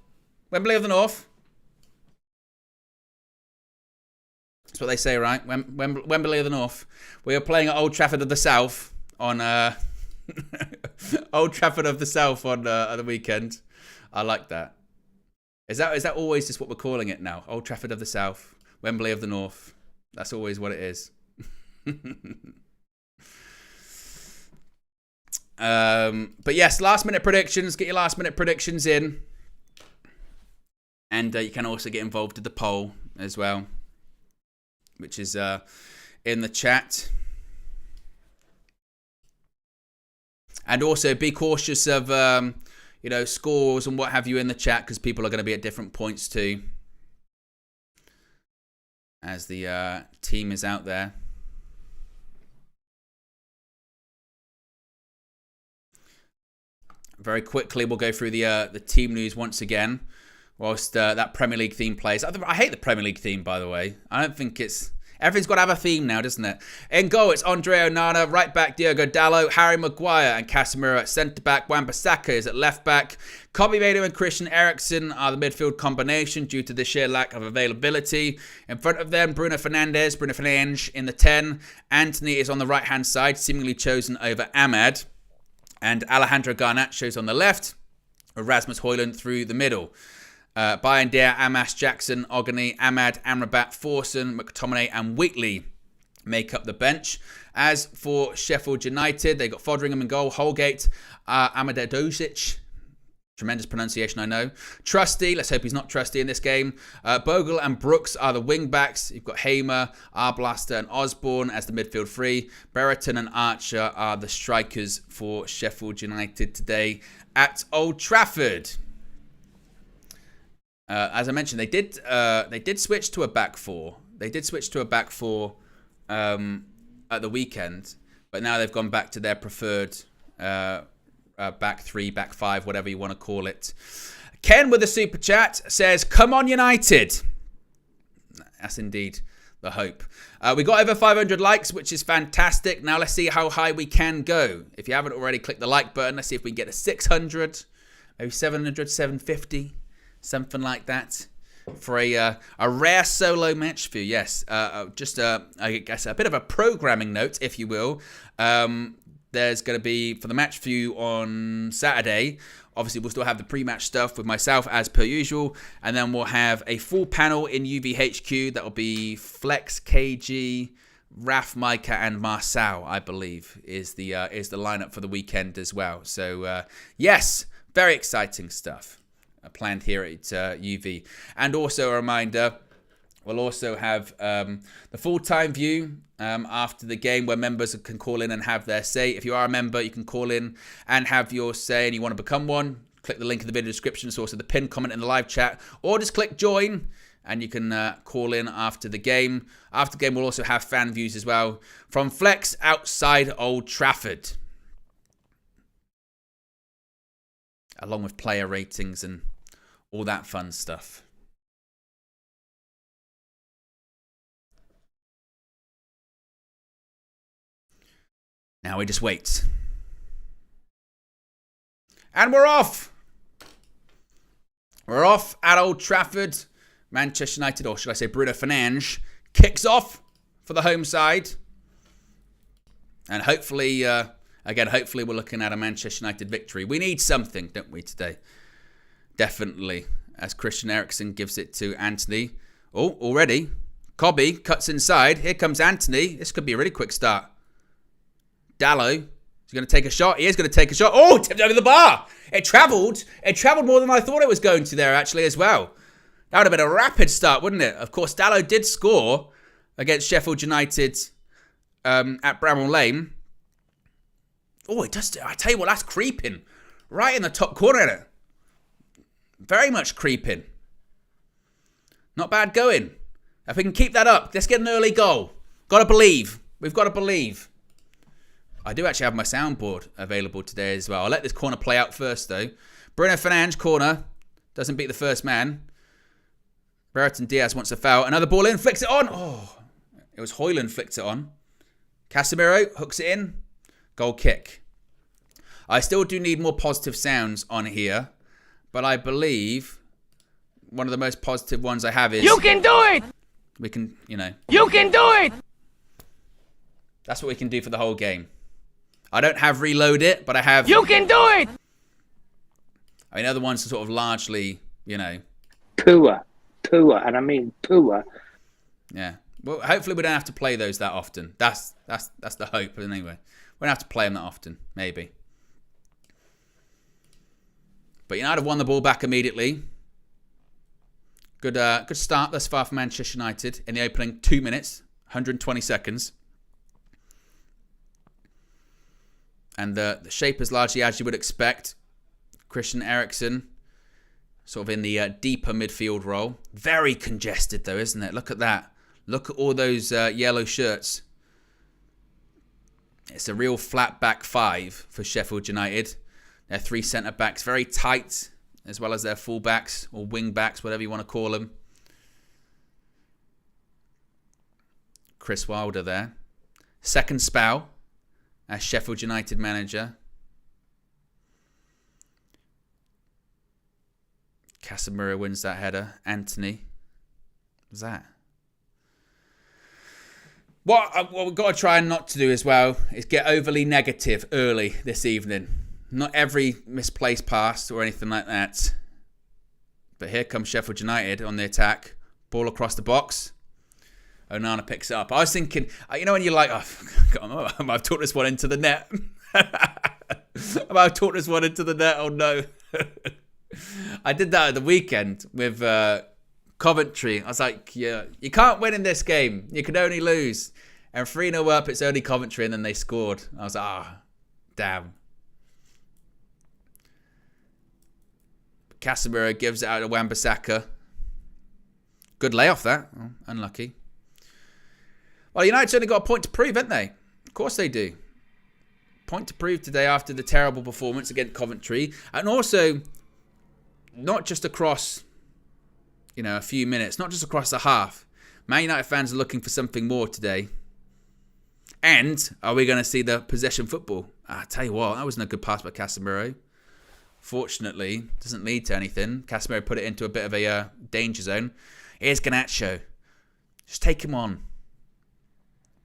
Wembley of the North. That's what they say, right? Wembley of the North. We are playing at Old Trafford of the South on Old Trafford of the South on the weekend. I like that. Is that always just what we're calling it now? Old Trafford of the South, Wembley of the North. That's always what it is. But yes, last minute predictions. Get your last minute predictions in. And you can also get involved in the poll as well, which is in the chat. And also be cautious of scores and what have you in the chat, because people are going to be at different points too, as the team is out there. Very quickly, we'll go through the team news once again, whilst that Premier League theme plays. I hate the Premier League theme, by the way. I don't think it's... Everything's got to have a theme now, doesn't it? In goal, it's Andre Onana. Right back, Diogo Dalot. Harry Maguire and Casemiro at centre-back. Wan-Bissaka is at left-back. Kobbie Mainoo and Christian Eriksen are the midfield combination due to the sheer lack of availability. In front of them, Bruno Fernandes in the 10. Antony is on the right-hand side, seemingly chosen over Ahmad. And Alejandro Garnacho's on the left, with Rasmus Højlund through the middle. Bayern Dier, Amas, Jackson, Ogany, Ahmad, Amrabat, Forson, McTominay and Wheatley make up the bench. As for Sheffield United, they got Foderingham in goal, Holgate, Amadadosic, tremendous pronunciation I know, Trusty, let's hope he's not Trusty in this game, Bogle and Brooks are the wing backs. You've got Hamer, Arblaster and Osborne as the midfield three. Brereton and Archer are the strikers for Sheffield United today at Old Trafford. As I mentioned, they did switch to a back four. They did switch to a back four at the weekend, but now they've gone back to their preferred back three, back five, whatever you want to call it. Ken with a super chat says, "Come on, United." That's indeed the hope. We got over 500 likes, which is fantastic. Now let's see how high we can go. If you haven't already, click the like button. Let's see if we can get to 600, maybe 700, 750. Something like that. for a rare solo match for you. Yes, just I guess a bit of a programming note, if you will. There's going to be, for the match for you on Saturday, obviously we'll still have the pre-match stuff with myself as per usual, and then we'll have a full panel in UVHQ that will be Flex, KG, Raf, Micah, and Marcel, I believe, is the lineup for the weekend as well. So yes, very exciting stuff planned here at UV. And also a reminder, we'll also have the full-time view after the game where members can call in and have their say. If you are a member, you can call in and have your say and you want to become one. Click the link in the video description. It's also the pinned comment in the live chat. Or just click join and you can call in after the game. After the game, we'll also have fan views as well from Flex outside Old Trafford, along with player ratings and all that fun stuff. Now we just wait. And we're off! We're off at Old Trafford. Manchester United, or should I say Bruno Fernandes, kicks off for the home side. And hopefully, hopefully we're looking at a Manchester United victory. We need something, don't we, today? Definitely. As Christian Eriksen gives it to Anthony. Oh, already. Cobby cuts inside. Here comes Anthony. This could be a really quick start. Dallo is going to take a shot. He is going to take a shot. Oh, tipped over the bar. It travelled. It travelled more than I thought it was going to there, actually, as well. That would have been a rapid start, wouldn't it? Of course, Dallo did score against Sheffield United at Bramall Lane. Oh, it does. I tell you what, that's creeping. Right in the top corner, isn't it? Very much creeping. Not bad going. If we can keep that up, let's get an early goal. Got to believe. We've got to believe. I do actually have my soundboard available today as well. I'll let this corner play out first, though. Bruno Fernandes, corner. Doesn't beat the first man. Brereton Diaz wants a foul. Another ball in. Flicks it on. Oh, it was Højlund flicked it on. Casemiro hooks it in. Goal kick. I still do need more positive sounds on here. But I believe one of the most positive ones I have is... You can do it! We can, you know... You can do it! That's what we can do for the whole game. I don't have reload it, but I have... You can do it! I mean, other ones are sort of largely, you know... Poor, and I mean poor. Yeah. Well, hopefully we don't have to play those that often. That's the hope, anyway. We don't have to play them that often, maybe. But United have won the ball back immediately. Good start thus far for Manchester United in the opening 2 minutes, 120 seconds. And the shape is largely as you would expect. Christian Eriksen, sort of in the deeper midfield role. Very congested though, isn't it? Look at that. Look at all those yellow shirts. It's a real flat back five for Sheffield United. Their three centre-backs, very tight, as well as their full-backs, or wing-backs, whatever you want to call them. Chris Wilder there. Second spell as Sheffield United manager. Casemiro wins that header. Anthony. What's that? What we've got to try not to do as well is get overly negative early this evening. Not every misplaced pass or anything like that. But here comes Sheffield United on the attack. Ball across the box. Onana picks it up. I was thinking, you know when you're like, oh, I might have talked this one into the net. I might have talked this one into the net. Oh no. I did that at the weekend with Coventry. I was like, yeah, you can't win in this game. You can only lose. And 3-0 up, it's only Coventry, and then they scored. I was like, damn. Casemiro gives it out to Wan-Bissaka. Good layoff that. Oh, unlucky. Well, United's only got a point to prove, haven't they? Of course they do. Point to prove today after the terrible performance against Coventry. And also, not just across, a few minutes. Not just across the half. Man United fans are looking for something more today. And are we going to see the possession football? I tell you what, that wasn't a good pass by Casemiro. Fortunately, doesn't lead to anything. Casemiro put it into a bit of a danger zone. Here's Garnacho. Just take him on.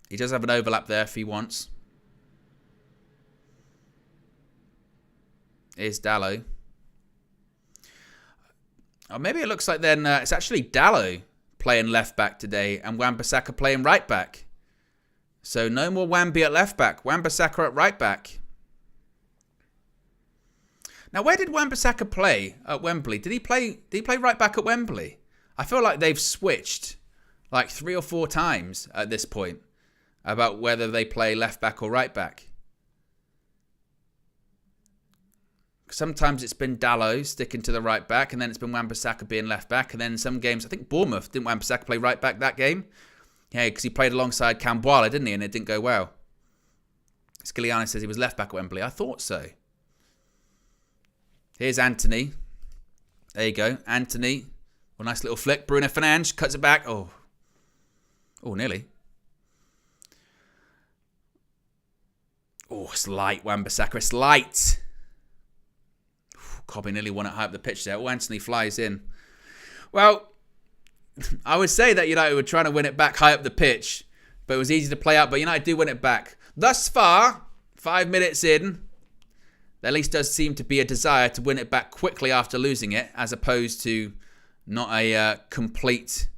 He does have an overlap there if he wants. Here's Dalot. Or maybe it looks like then it's actually Dalot playing left back today and Wan-Bissaka playing right back. So no more Wambi at left back. Wan-Bissaka at right back. Now, where did Wan-Bissaka play at Wembley? Did he play right back at Wembley? I feel like they've switched like 3 or 4 times at this point about whether they play left back or right back. Sometimes it's been Dalot sticking to the right back, and then it's been Wan-Bissaka being left back. And then in some games, I think Bournemouth, didn't Wan-Bissaka play right back that game? Yeah, because he played alongside Camboire, didn't he? And it didn't go well. Scaliani says he was left back at Wembley. I thought so. Here's Anthony. There you go. Anthony. A nice little flick. Bruno Fernandes cuts it back. Oh, nearly. Oh, it's light, Wan-Bissaka. It's light. Cobby nearly won it high up the pitch there. Oh, Anthony flies in. Well, I would say that United were trying to win it back high up the pitch, but it was easy to play out. But United do win it back. Thus far, 5 minutes in, there at least does seem to be a desire to win it back quickly after losing it, as opposed to not a complete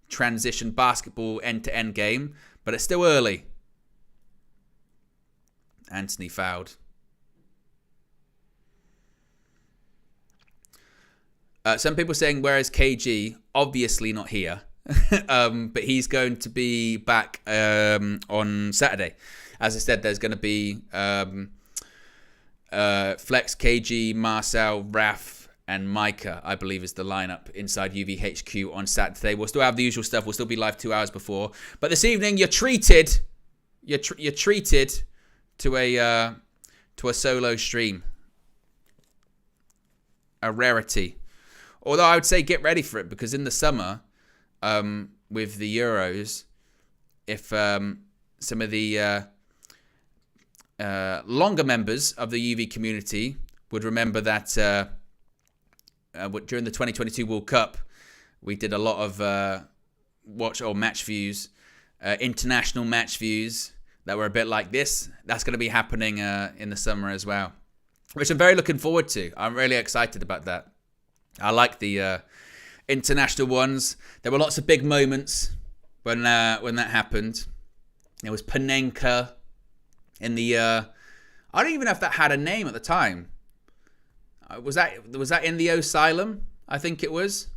transition basketball end-to-end game. But it's still early. Anthony fouled. Some people saying, where is KG? Obviously not here. But he's going to be back on Saturday. As I said, there's going to be Flex, KG, Marcel, Raf, and Micah, I believe, is the lineup inside UVHQ on Saturday. We'll still have the usual stuff. We'll still be live 2 hours before. But this evening, you're treated. You're treated to a solo stream. A rarity. Although I would say get ready for it, because in the summer, with the Euros, if some of the longer members of the UV community would remember that during the 2022 World Cup, we did a lot of match views, international match views that were a bit like this. That's going to be happening in the summer as well, which I'm very looking forward to. I'm really excited about that. I like the international ones. There were lots of big moments when that happened. There was Panenka in the. I don't even know if that had a name at the time. Was that in the Asylum? I think it was.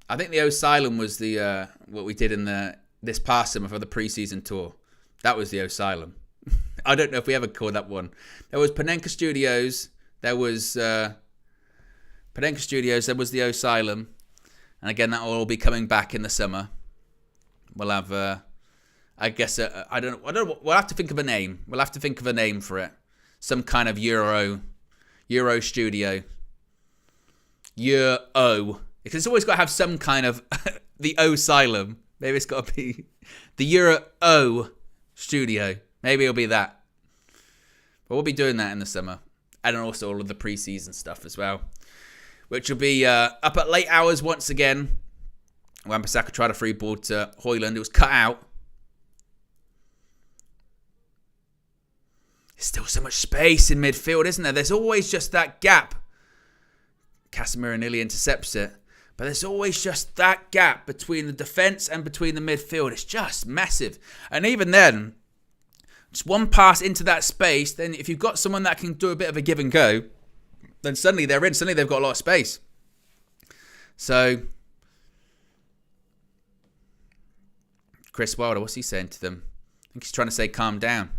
I think the Asylum was the what we did in this past summer for the pre-season tour. That was the Asylum. I don't know if we ever called that one. There was Panenka Studios. There was Panenka Studios. There was the Asylum, and again that will all be coming back in the summer. We'll have, I guess, I don't know. We'll have to think of a name. We'll have to think of a name for it. Some kind of Euro studio. Euro, because it's always got to have some kind of the Asylum. Maybe it's got to be the Euro studio. Maybe it'll be that. But we'll be doing that in the summer. And also all of the pre-season stuff as well, which will be up at late hours once again. Wan-Bissaka tried a free ball to Højlund. It was cut out. There's still so much space in midfield, isn't there? There's always just that gap. Casemiro nearly intercepts it. But there's always just that gap between the defence and between the midfield. It's just massive. And even then, just one pass into that space, then if you've got someone that can do a bit of a give and go, then suddenly they're in. Suddenly they've got a lot of space. So, Chris Wilder, what's he saying to them? I think he's trying to say calm down.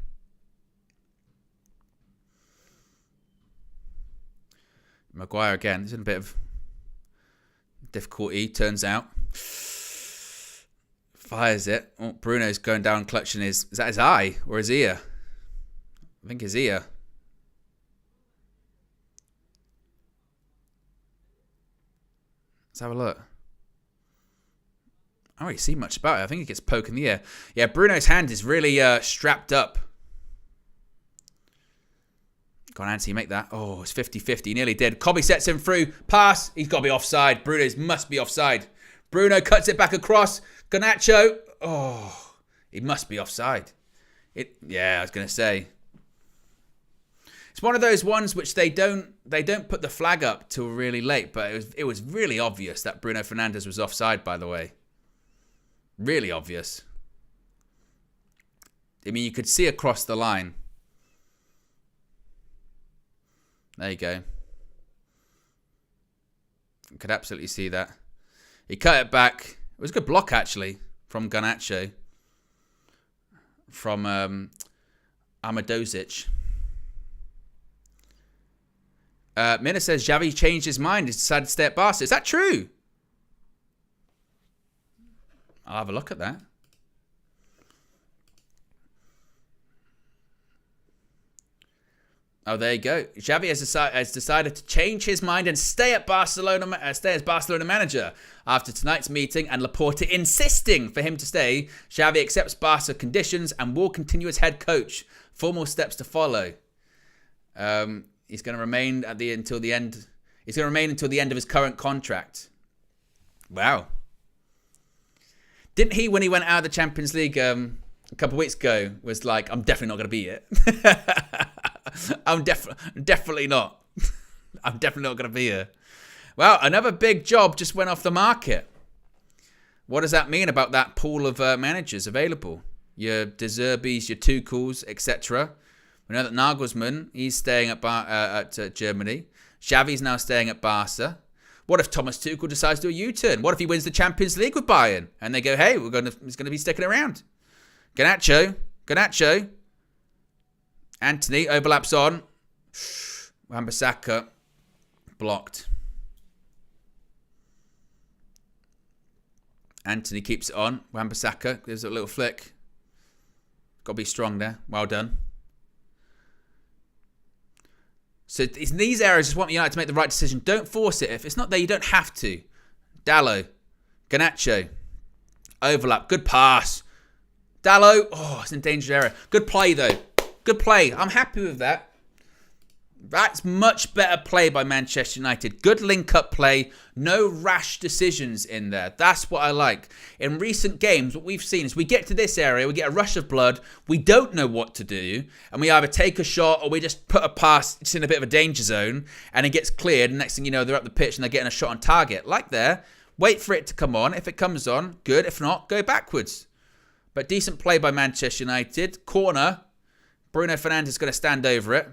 Maguire again. He's in a bit of difficulty, turns out. Fires it. Oh, Bruno's going down clutching is that his eye or his ear? I think his ear. Let's have a look. I don't really see much about it. I think he gets poked in the ear. Yeah, Bruno's hand is really strapped up. Go on, Anthony, make that. Oh, it's 50-50. He nearly did. Cobby sets him through. Pass. He's got to be offside. Bruno must be offside. Bruno cuts it back across. Garnacho. Oh, he must be offside. Yeah, I was going to say. It's one of those ones which they don't put the flag up till really late, but it was really obvious that Bruno Fernandes was offside, by the way. Really obvious. I mean, you could see across the line. There you go. You could absolutely see that. He cut it back. It was a good block, actually, from Garnacho. From Amadozic. Mina says Xavi changed his mind. He's decided to stay at Barca. Is that true? I'll have a look at that. Oh, there you go. Xavi has decided to change his mind and stay at Barcelona. Stay as Barcelona manager after tonight's meeting and Laporta insisting for him to stay. Xavi accepts Barca conditions and will continue as head coach. Formal steps to follow. He's going to remain until the end. He's going to remain until the end of his current contract. Wow. Didn't he, when he went out of the Champions League a couple of weeks ago, was like, I'm definitely not going to be it. I'm definitely not. I'm definitely not going to be here. Well, another big job just went off the market. What does that mean about that pool of managers available? Your De Zerbis, your Tuchels, etc. We know that Nagelsmann, he's staying at Germany. Xavi's now staying at Barca. What if Thomas Tuchel decides to do a U-turn? What if he wins the Champions League with Bayern? And they go, hey, he's going to be sticking around. Garnacho. Anthony overlaps on. Wan-Bissaka blocked. Anthony keeps it on. Wan-Bissaka gives it a little flick. Got to be strong there. Well done. So in these areas, just want United to make the right decision. Don't force it. If it's not there, you don't have to. Dallo. Garnacho. Overlap. Good pass. Dallo. Oh, it's in dangerous area. Good play, though. Good play. I'm happy with that. That's much better play by Manchester United. Good link-up play. No rash decisions in there. That's what I like. In recent games, what we've seen is we get to this area, we get a rush of blood, we don't know what to do, and we either take a shot or we just put a pass just in a bit of a danger zone, and it gets cleared, and next thing you know, they're up the pitch and they're getting a shot on target. Like there, wait for it to come on. If it comes on, good. If not, go backwards. But decent play by Manchester United. Corner. Bruno Fernandes is going to stand over it.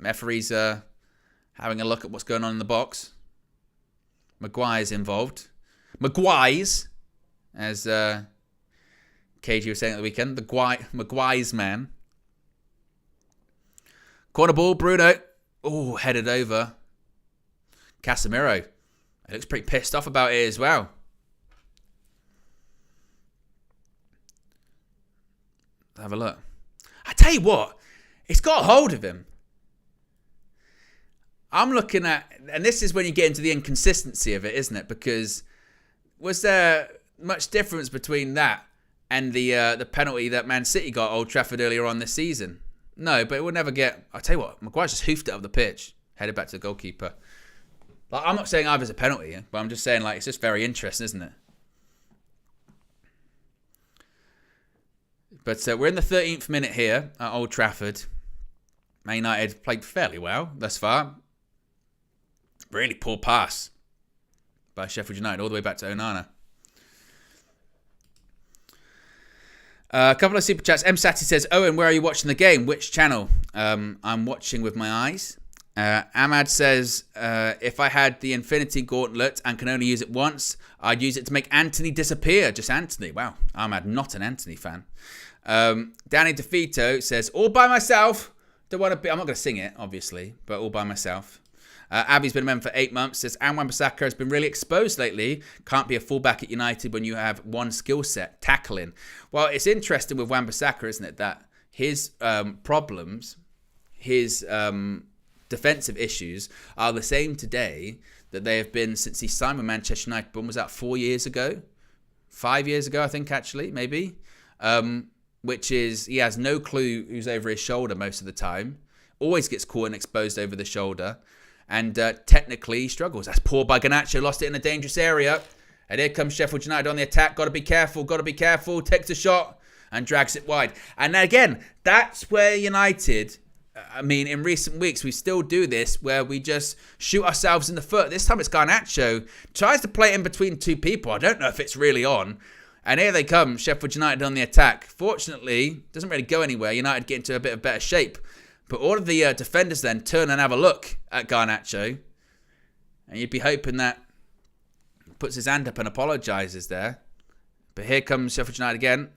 Referee's having a look at what's going on in the box. Maguire's involved. Maguire's, as KG was saying at the weekend, Maguire's man. Corner ball, Bruno. Oh, headed over. Casemiro. He looks pretty pissed off about it as well. Have a look. I tell you what, it's got a hold of him. I'm looking at, and this is when you get into the inconsistency of it, isn't it? Because was there much difference between that and the penalty that Man City got at Old Trafford earlier on this season? No, but it would never get. I tell you what, Maguire just hoofed it up the pitch, headed back to the goalkeeper. Like, I'm not saying either's a penalty, but I'm just saying like it's just very interesting, isn't it? But we're in the 13th minute here at Old Trafford. Man United played fairly well thus far. Really poor pass by Sheffield United all the way back to Onana. A couple of super chats. M. Sati says, Owen, where are you watching the game? Which channel? I'm watching with my eyes. Ahmad says, if I had the Infinity Gauntlet and can only use it once, I'd use it to make Anthony disappear. Just Anthony. Wow. Ahmad, not an Anthony fan. Danny DeFito says, all by myself. Don't want to be. I'm not going to sing it, obviously, but all by myself. Abby's been a member for 8 months. Says, Wan-Bissaka has been really exposed lately. Can't be a fullback at United when you have one skill set, tackling. Well, it's interesting with Wan-Bissaka, isn't it, that his problems, his defensive issues are the same today that they have been since he signed with Manchester United. When was that, 4 years ago? 5 years ago, I think, actually, maybe. which is he has no clue who's over his shoulder most of the time. Always gets caught and exposed over the shoulder. And technically he struggles. That's poor by Garnacho. Lost it in a dangerous area. And here comes Sheffield United on the attack. Got to be careful. Got to be careful. Takes a shot and drags it wide. And again, that's where United... I mean, in recent weeks, we still do this where we just shoot ourselves in the foot. This time it's Garnacho. Tries to play it in between two people. I don't know if it's really on. And here they come, Sheffield United on the attack. Fortunately, doesn't really go anywhere. United get into a bit of better shape. But all of the defenders then turn and have a look at Garnacho. And you'd be hoping that he puts his hand up and apologises there. But here comes Sheffield United again.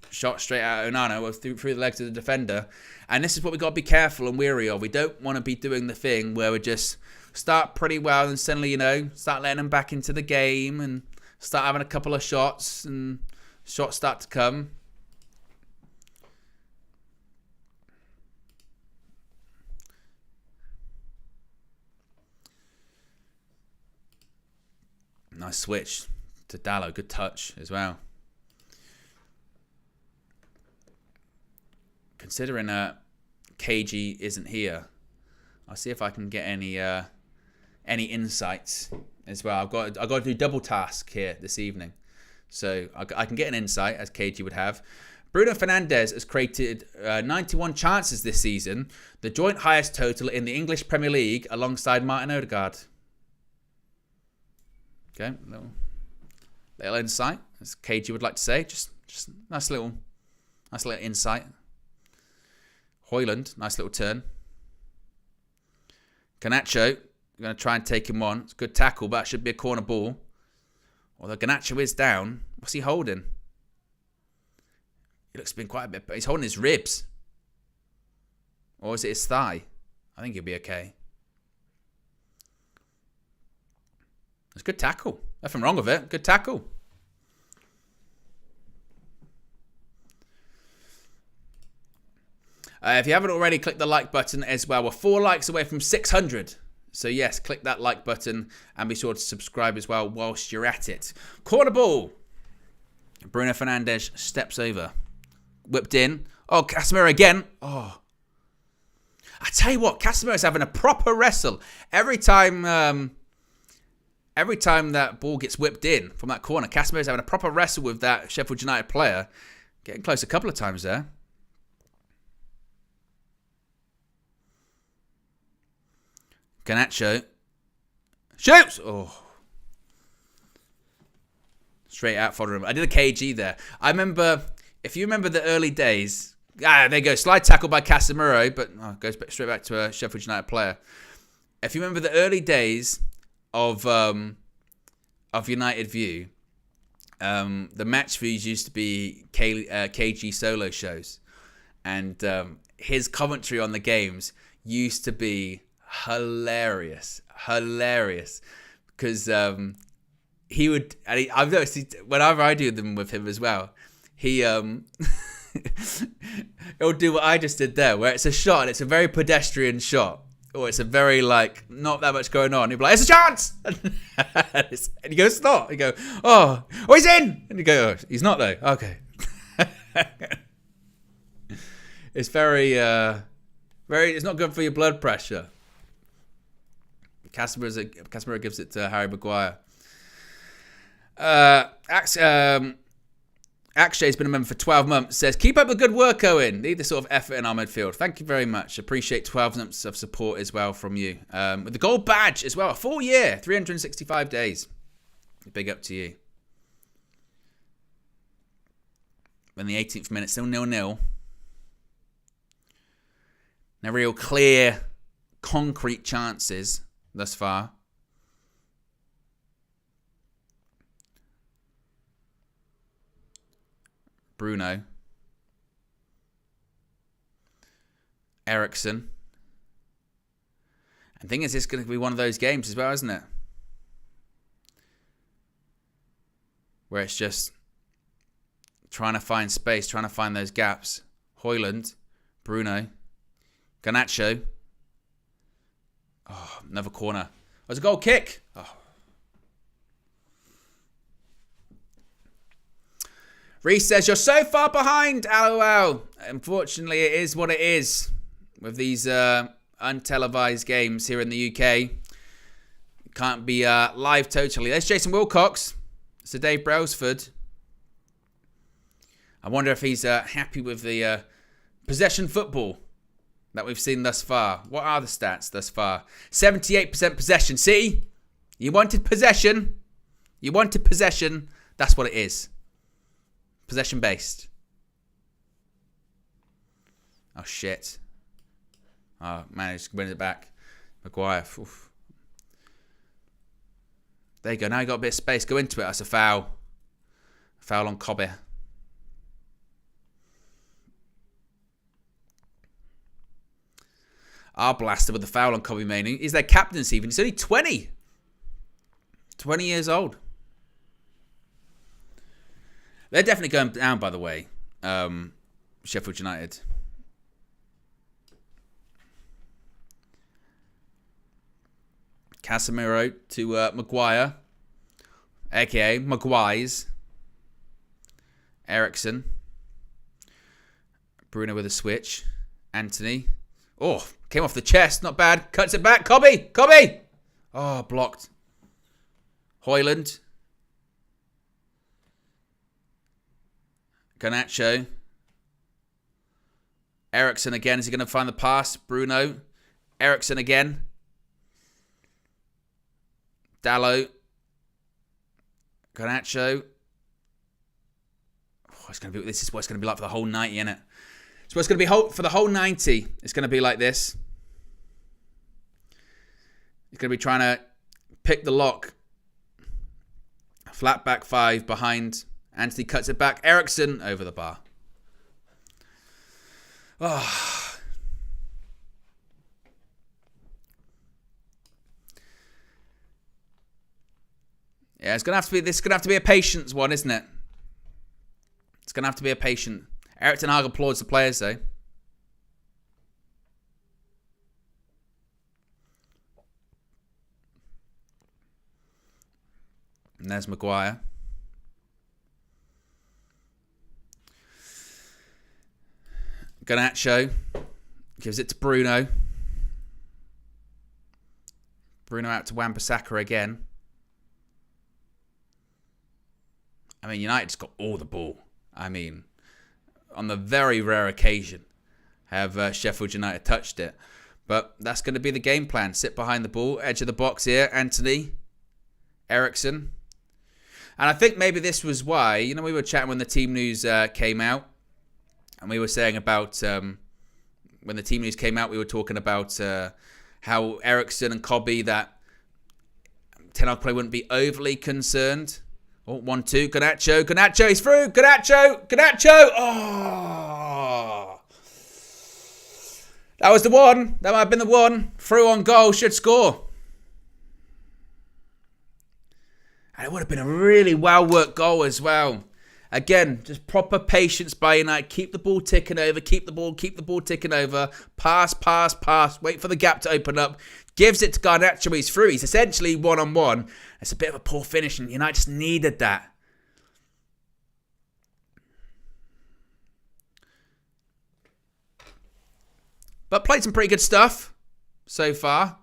Shot straight out of Onana through the legs of the defender. And this is what we've got to be careful and wary of. We don't want to be doing the thing where we just start pretty well and suddenly, start letting them back into the game and start having a couple of shots and shots start to come. Nice switch to Dallo. Good touch as well. Considering KG isn't here, I'll see if I can get any insights as well. I've got to do double task here this evening, so I can get an insight as KG would have. Bruno Fernandes has created 91 chances this season, the joint highest total in the English Premier League, alongside Martin Odegaard. Okay, little insight, as KG would like to say. Just nice little insight. Højlund, nice little turn. Garnacho, going to try and take him on. It's a good tackle, but that should be a corner ball. Although Garnacho is down. What's he holding? He looks to be quite a bit, but he's holding his ribs. Or is it his thigh? I think he'll be okay. It's a good tackle. Nothing wrong with it. Good tackle. If you haven't already, click the like button as well. We're 4 likes away from 600. So yes, click that like button and be sure to subscribe as well whilst you're at it. Corner ball. Bruno Fernandes steps over. Whipped in. Oh, Casemiro again. Oh. I tell you what, Casemiro's having a proper wrestle. Every time that ball gets whipped in from that corner, Casemiro's having a proper wrestle with that Sheffield United player. Getting close a couple of times there. Garnacho shoots. Oh, straight out for him. I did a KG there. I remember, if you remember the early days. There you go. Slide tackle by Casemiro, but goes straight back to a Sheffield United player. If you remember the early days of United View, the match views used to be KG solo shows, and his commentary on the games used to be hilarious, because he would, and I've noticed whenever I do them with him as well, he he'll do what I just did there, where it's a shot and it's a very pedestrian shot, or it's a very not that much going on. He'll be like, "It's a chance," and he goes, "It's not." He go, "Oh, he's in," and you go, "Oh, he's not though." Okay, it's very. It's not good for your blood pressure. Casemiro gives it to Harry Maguire. Akshay's been a member for 12 months. Says, keep up the good work, Owen. Need this sort of effort in our midfield. Thank you very much. Appreciate 12 months of support as well from you. With the gold badge as well. A full year. 365 days. Big up to you. In the 18th minute, still 0-0. No real clear, concrete chances thus far. Bruno. Eriksen. And the thing is, it's going to be one of those games as well, isn't it? Where it's just trying to find space, trying to find those gaps. Højlund. Bruno. Garnacho. Oh, another corner. Oh, it's a goal kick. Oh. Reese says, you're so far behind, LOL. Unfortunately, it is what it is with these untelevised games here in the UK. Can't be live totally. There's Jason Wilcox. Sir Dave Brailsford. I wonder if he's happy with the possession football that we've seen thus far. What are the stats thus far? 78% possession. See? You wanted possession. You wanted possession. That's what it is. Possession based. Oh, shit. Oh, managed to win it back. Maguire. Oof. There you go. Now you got a bit of space. Go into it. That's a foul. Foul on Kobe. Blaster with the foul on Kobe Mainoo. He's their captaincy even. He's only 20. 20 years old. They're definitely going down, by the way. Sheffield United. Casemiro to Maguire. A.K.A. Maguire's. Ericsson. Bruno with a switch. Anthony. Oh, came off the chest. Not bad. Cuts it back. Kobe! Kobe! Oh, blocked. Hoyland. Garnacho. Ericsson again. Is he going to find the pass? Bruno. Ericsson again. Dallo. Garnacho. Oh, this is what it's going to be like for the whole 90, isn't it? So it's going to be for the whole 90. It's going to be like this. He's going to be trying to pick the lock. Flat back 5 behind. Anthony cuts it back. Ericsson over the bar. Oh. Yeah, it's going to have to be. This is going to have to be a patience one, isn't it? It's going to have to be a patient. Eric Ten Hag applauds the players, though. And there's Maguire. Garnacho gives it to Bruno. Bruno out to Wan-Bissaka again. I mean, United's got all the ball. I mean, on the very rare occasion have Sheffield United touched it. But that's going to be the game plan. Sit behind the ball, edge of the box here. Anthony, Ericsson. And I think maybe this was why, you know, we were chatting when the team news came out. And we were saying about, when the team news came out, we were talking about how Ericsson and Kobe, that Ten Hag probably wouldn't be overly concerned. Oh, 1-2. Garnacho. Garnacho. He's through. Garnacho. Garnacho. Oh. That was the one. That might have been the one. Through on goal. Should score. And it would have been a really well-worked goal as well. Again, just proper patience by United. Keep the ball ticking over. Keep the ball ticking over. Pass, pass, pass. Wait for the gap to open up. Gives it to Garnacho. He's through. He's essentially one-on-one. It's a bit of a poor finish, and United just needed that. But played some pretty good stuff so far.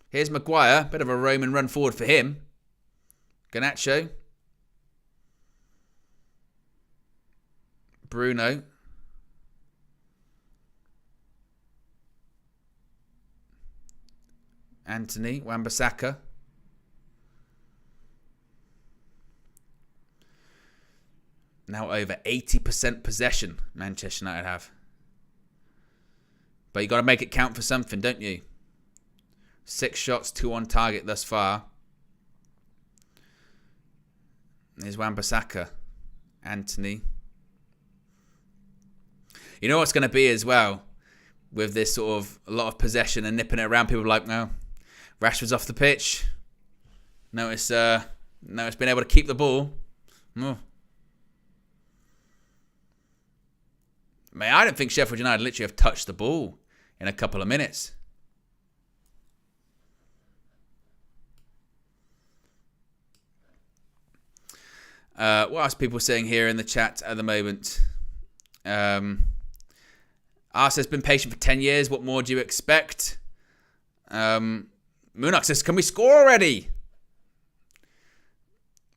Here's Maguire. Bit of a Roman run forward for him. Garnacho. Bruno. Anthony. Wan-Bissaka. Now over 80% possession Manchester United have. But you got to make it count for something, don't you? 6 shots, 2 on target thus far. There's Wan-Bissaka. Anthony. You know what's going to be as well? With this sort of a lot of possession and nipping it around, people are like, no, Rashford's off the pitch. Notice being able to keep the ball. Oh. Man, I don't think Sheffield United literally have touched the ball in a couple of minutes. What else are people saying here in the chat at the moment? Ars has been patient for 10 years. What more do you expect? Moonox says, can we score already?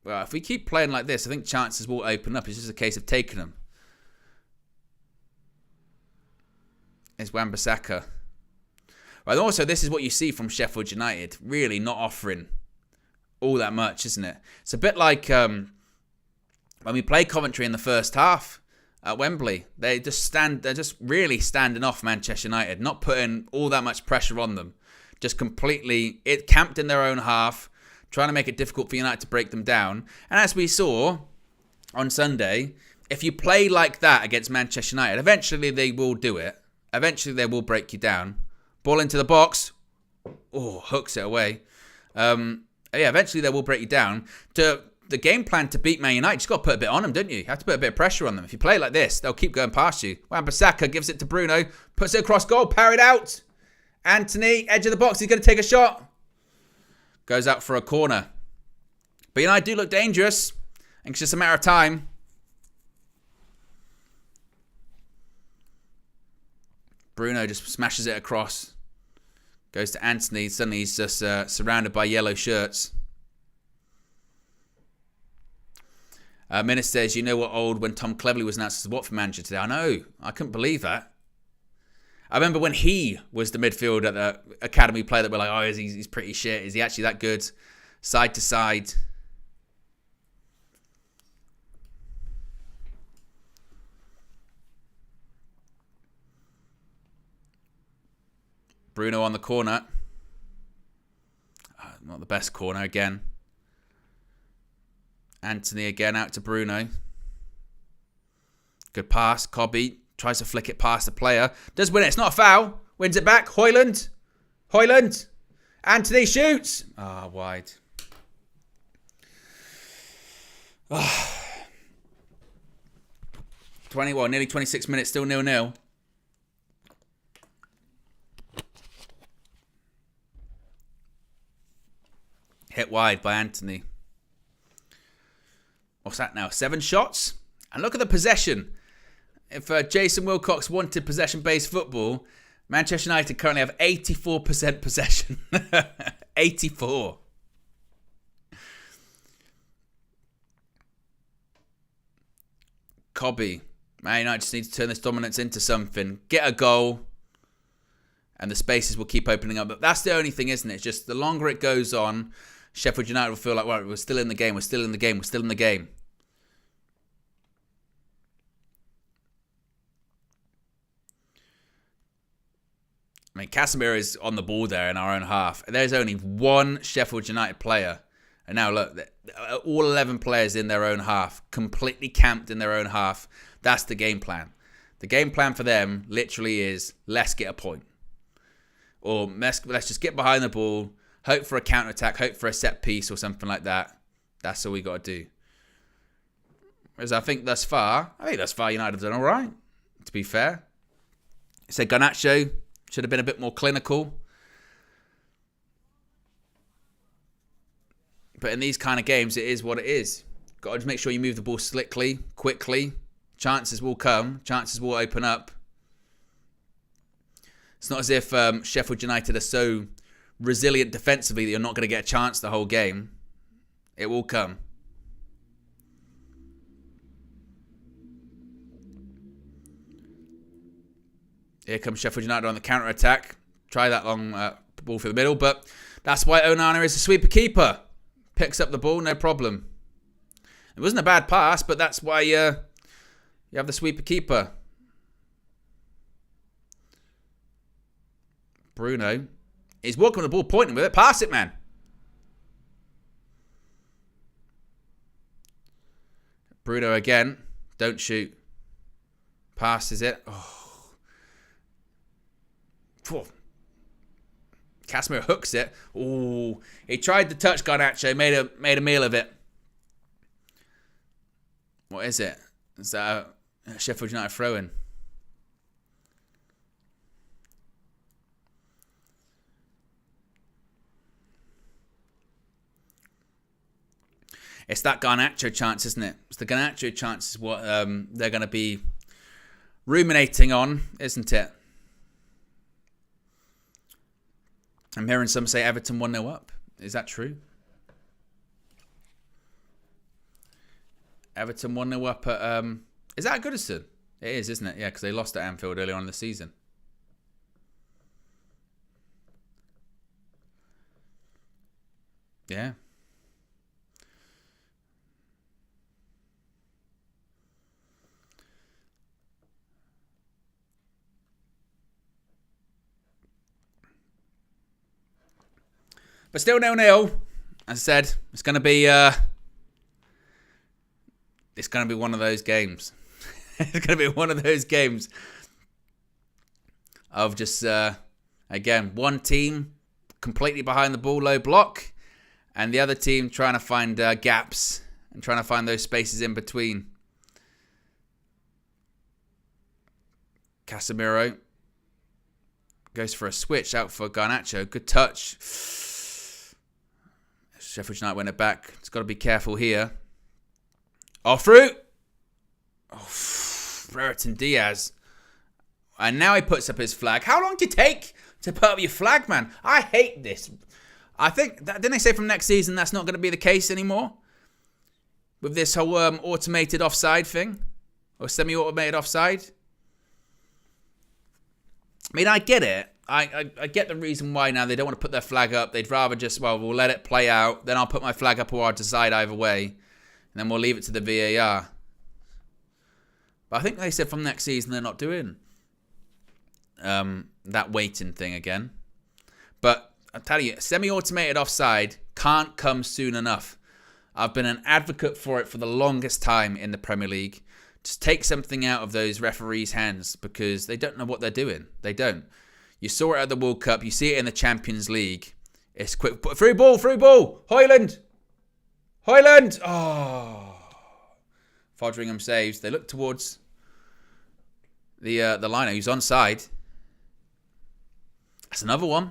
Well, if we keep playing like this, I think chances will open up. It's just a case of taking them. It's Wan-Bissaka. But also, this is what you see from Sheffield United. Really not offering all that much, isn't it? It's a bit like when we play Coventry in the first half at Wembley. They're just really standing off Manchester United, not putting all that much pressure on them. Just completely camped in their own half, trying to make it difficult for United to break them down. And as we saw on Sunday, if you play like that against Manchester United, eventually they will do it. Eventually they will break you down. Ball into the box. Oh, hooks it away. Eventually they will break you down. The game plan to beat Man United, you just got to put a bit on them, don't you? You have to put a bit of pressure on them. If you play like this, they'll keep going past you. Wan-Bissaka gives it to Bruno, puts it across goal, parried out. Anthony, edge of the box, he's going to take a shot. Goes out for a corner. But United do look dangerous. I think it's just a matter of time. Bruno just smashes it across. Goes to Anthony. Suddenly he's just surrounded by yellow shirts. Minnis says, you know what old when Tom Cleverley was announced as Watford manager today? I know. I couldn't believe that. I remember when he was the midfielder at the academy player that we're like, oh, he's pretty shit. Is he actually that good? Side to side. Bruno on the corner. Not the best corner again. Anthony again out to Bruno. Good pass. Cobby tries to flick it past the player. Does win it. It's not a foul. Wins it back. Højlund. Anthony shoots. Wide. 21, nearly 26 minutes. Still 0-0. Hit wide by Anthony. What's that now? 7 shots? And look at the possession. If Jason Wilcox wanted possession-based football, Manchester United currently have 84% possession. 84. Cobby. Man United just need to turn this dominance into something. Get a goal. And the spaces will keep opening up. But that's the only thing, isn't it? It's just the longer it goes on, Sheffield United will feel like, well, we're still in the game. We're still in the game. We're still in the game. I mean, Casemiro is on the ball there in our own half. There's only one Sheffield United player. And now, look, all 11 players in their own half, completely camped in their own half. That's the game plan. The game plan for them literally is, let's get a point. Or let's just get behind the ball, hope for a counter-attack, hope for a set piece or something like that. That's all we got to do. Whereas I think thus far United have done all right, to be fair. So Garnacho should have been a bit more clinical. But in these kind of games, it is what it is. Got to just make sure you move the ball slickly, quickly. Chances will come. Chances will open up. It's not as if Sheffield United are so resilient defensively that you're not going to get a chance the whole game. It will come. Here comes Sheffield United on the counter-attack. Try that long ball for the middle, but that's why Onana is a sweeper keeper. Picks up the ball, no problem. It wasn't a bad pass, but that's why you have the sweeper keeper. Bruno. He's walking on the ball, pointing with it. Pass it, man. Bruno again. Don't shoot. Passes it. Oh. Casemiro hooks it. Ooh. He tried to touch Garnacho. Made a meal of it. What is it? Is that a Sheffield United throw-in? It's that Garnacho chance, isn't it? It's the Garnacho chance is what they're going to be ruminating on, isn't it? I'm hearing some say Everton 1-0 up. Is that true? Everton 1-0 up at... is that at Goodison? It is, isn't it? Yeah, because they lost at Anfield earlier on in the season. Yeah. But still 0-0. As I said, it's going to be one of those games. It's going to be one of those games of just again, one team completely behind the ball, low block, and the other team trying to find gaps and trying to find those spaces in between. Casemiro goes for a switch out for Garnacho. Good touch. Sheffield United win it back. It's got to be careful here. Off route. Brereton Diaz. And now he puts up his flag. How long did it take to put up your flag, man? I hate this. I think, didn't they say from next season that's not going to be the case anymore? With this whole automated offside thing? Or semi-automated offside? I mean, I get it. I get the reason why now they don't want to put their flag up. They'd rather just, we'll let it play out. Then I'll put my flag up or I'll decide either way. And then we'll leave it to the VAR. But I think they said from next season they're not doing that waiting thing again. But I tell you, semi-automated offside can't come soon enough. I've been an advocate for it for the longest time in the Premier League. Just take something out of those referees' hands because they don't know what they're doing. They don't. You saw it at the World Cup. You see it in the Champions League. It's quick. Through ball. Højlund. Oh. Foderingham saves. They look towards the liner who's onside. That's another one.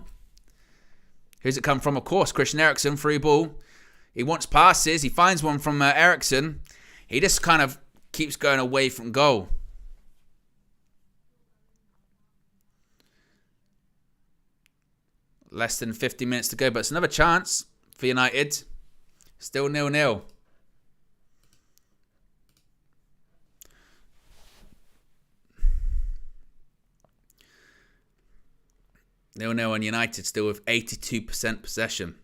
Who's it come from? Of course, Christian Eriksen, through ball. He wants passes. He finds one from Eriksen. He just kind of keeps going away from goal. Less than 50 minutes to go, but it's another chance for United. Still 0-0. Nil-nil on United, still with 82% possession.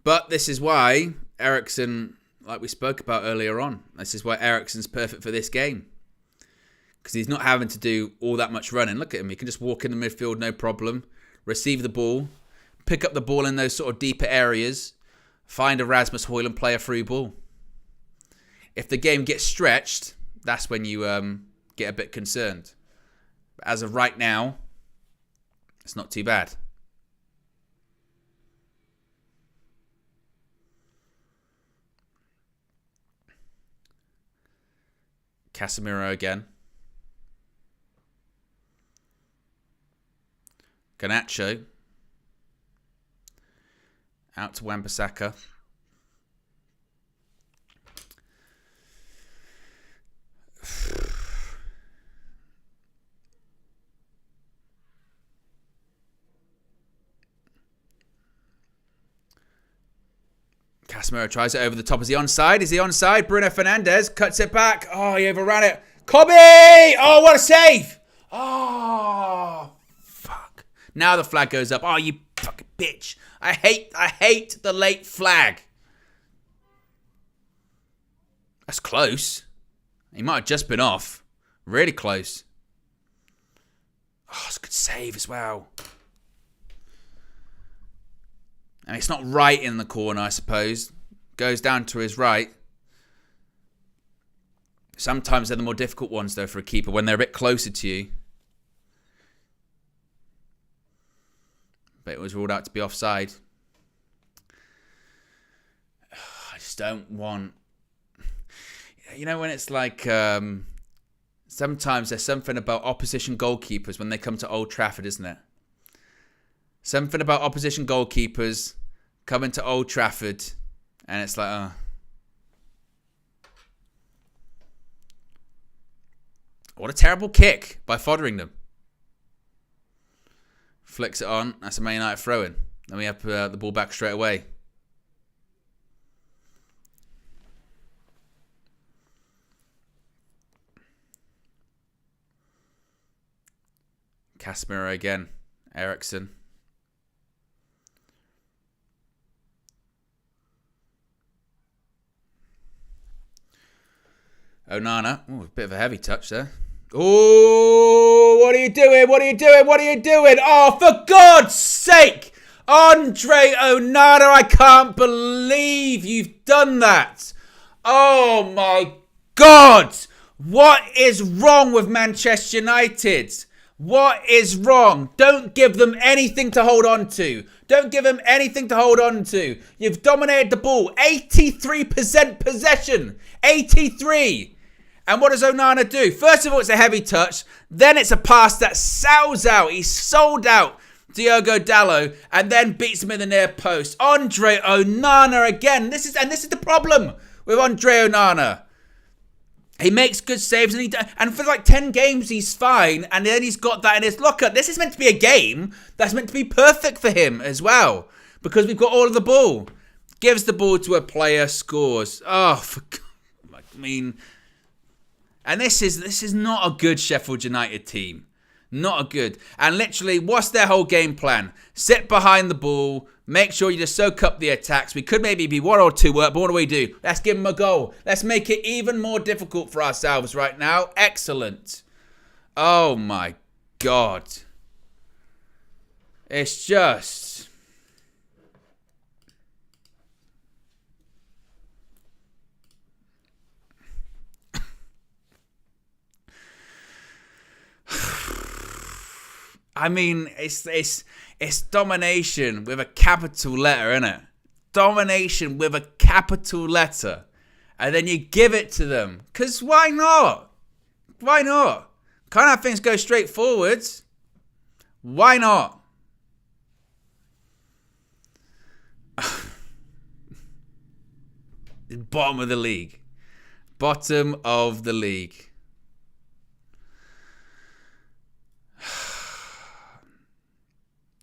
But this is why Eriksen, like we spoke about earlier on, this is why Eriksen's perfect for this game. Because he's not having to do all that much running. Look at him. He can just walk in the midfield, no problem. Receive the ball. Pick up the ball in those sort of deeper areas. Find a Rasmus Højlund, play a through ball. If the game gets stretched, that's when you get a bit concerned. But as of right now, it's not too bad. Casemiro again. Garnacho. Out to Wan-Bissaka. Casemiro tries it over the top. Is he onside? Is he onside? Bruno Fernandes cuts it back. Oh, he overran it. Kobe! Oh, what a save! Oh, fuck. Now the flag goes up. Oh, you fucking bitch. I hate the late flag. That's close. He might have just been off. Really close. Oh, it's a good save as well. And it's not right in the corner, I suppose. Goes down to his right. Sometimes they're the more difficult ones, though, for a keeper, when they're a bit closer to you. But it was ruled out to be offside. I just don't want... You know, when it's like... sometimes there's something about opposition goalkeepers when they come to Old Trafford, isn't it? Something about opposition goalkeepers coming to Old Trafford, and it's like, oh. What a terrible kick by Fotheringham. Flicks it on. That's a Man United throw-in. Then we have the ball back straight away. Casemiro again. Ericsson. Onana. Oh, a bit of a heavy touch there. Oh, what are you doing? What are you doing? What are you doing? Oh, for God's sake! Andre Onana, I can't believe you've done that. Oh, my God. What is wrong with Manchester United? What is wrong? Don't give them anything to hold on to. Don't give them anything to hold on to. You've dominated the ball. 83% possession. 83. And what does Onana do? First of all, it's a heavy touch. Then it's a pass that sells out. He's sold out Diogo Dalot and then beats him in the near post. Andre Onana again. This is the problem with Andre Onana. He makes good saves and for like 10 games he's fine, and then he's got that in his locker. This is meant to be a game that's meant to be perfect for him as well, because we've got all of the ball. Gives the ball to a player, scores. Oh, for God. I mean, and this is not a good Sheffield United team. Not a good. And literally, what's their whole game plan? Sit behind the ball. Make sure you just soak up the attacks. We could maybe be 1 or 2 up, but what do we do? Let's give them a goal. Let's make it even more difficult for ourselves right now. Excellent. Oh my God. It's just... I mean, it's domination with a capital letter, innit? Domination with a capital letter. And then you give it to them. Because why not? Why not? Can't have things go straight forwards. Why not? Bottom of the league. Bottom of the league.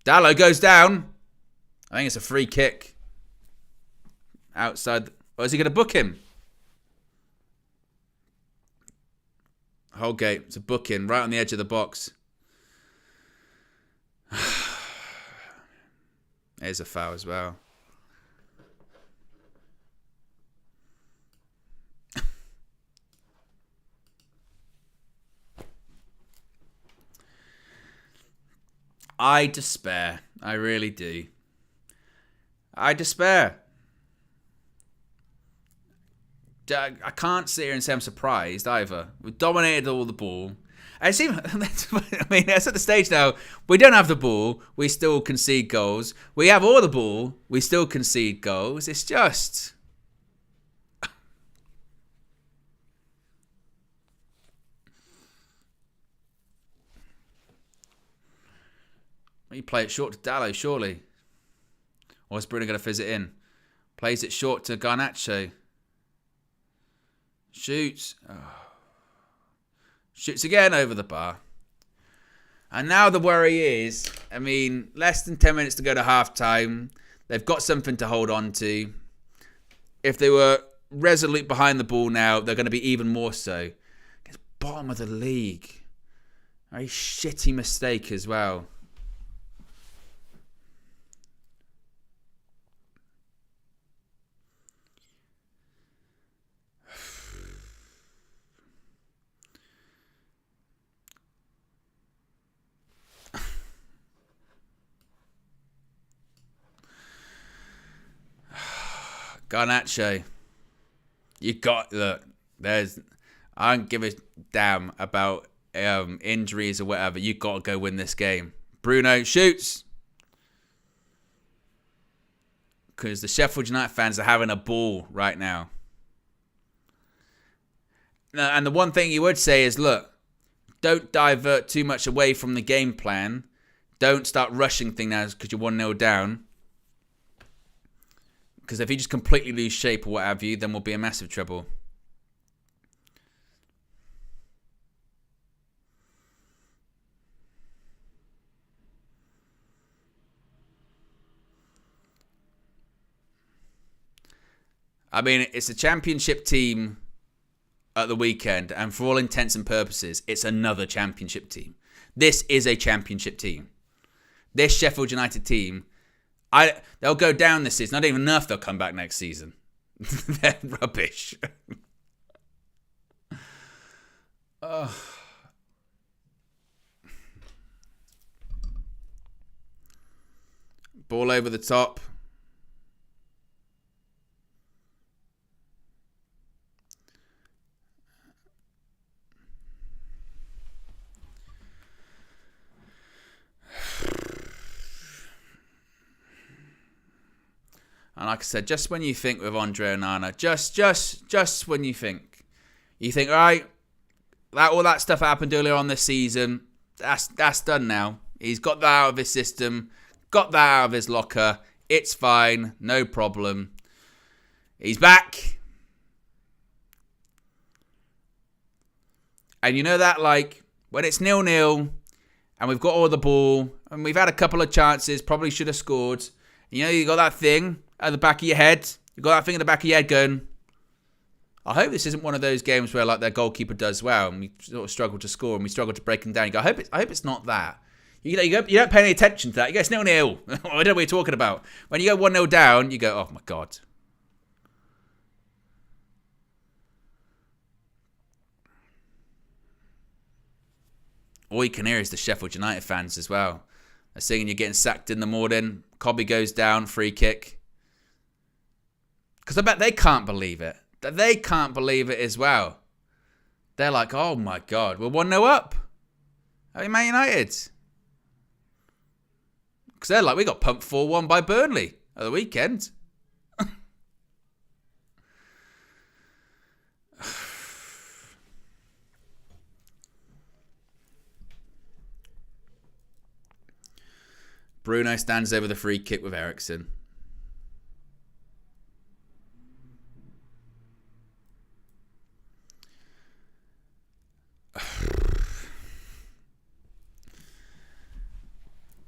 Dalot goes down. I think it's a free kick. Outside. Or is he going to book him? Holgate. It's a booking right on the edge of the box. There's a foul as well. I despair. I really do. I despair. I can't sit here and say I'm surprised either. We've dominated all the ball. I mean, it's at the stage now. We don't have the ball. We still concede goals. We have all the ball. We still concede goals. It's just... You play it short to Dalot, surely. Or is Bruno going to fizz it in? Plays it short to Garnacho. Shoots. Oh. Shoots again over the bar. And now the worry is, I mean, less than 10 minutes to go to half-time. They've got something to hold on to. If they were resolute behind the ball now, they're going to be even more so. It's bottom of the league. Very shitty mistake as well. Garnacho, look, I don't give a damn about injuries or whatever. You got to go win this game. Bruno shoots. Because the Sheffield United fans are having a ball right now. And the one thing you would say is, look, don't divert too much away from the game plan. Don't start rushing things now because you're 1-0 down. Because if you just completely lose shape or what have you, then we'll be in massive trouble. I mean, it's a championship team at the weekend, and for all intents and purposes, it's another championship team. This is a championship team. This Sheffield United team, they'll go down this season. I don't even know if they'll come back next season. They're rubbish. Ball over the top. And like I said, just when you think with Andre Onana, just when you think, all right, all that stuff happened earlier on this season. That's done now. He's got that out of his system, got that out of his locker. It's fine, no problem. He's back. And you know that, like, when it's 0-0 and we've got all the ball and we've had a couple of chances, probably should have scored. You know, you got that thing at the back of your head. You got that thing at the back of your head going, I hope this isn't one of those games where, like, their goalkeeper does well and we sort of struggle to score and we struggle to break him down. You go, I hope it's not that. You don't pay any attention to that. You go, it's 0-0. I don't know what you're talking about. When you go 1-0 down, you go, oh my God. All you can hear is the Sheffield United fans as well. They're singing you're getting sacked in the morning. Cobby goes down, free kick. Because I bet they can't believe it. They can't believe it as well. They're like, oh my God, we're 1-0 up. Are you Man United? Because they're like, we got pumped 4-1 by Burnley at the weekend. Bruno stands over the free kick with Eriksen.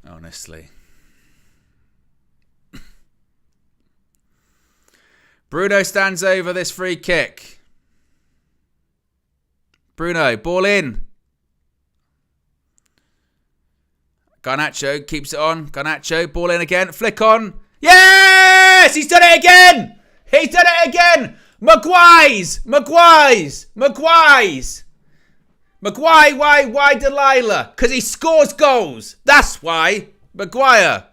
Honestly. Bruno stands over this free kick. Bruno, ball in. Garnacho keeps it on. Garnacho, ball in again. Flick on. Yes! He's done it again! He's done it again! Maguire's! Maguire, why Delilah? Because he scores goals. That's why. Maguire.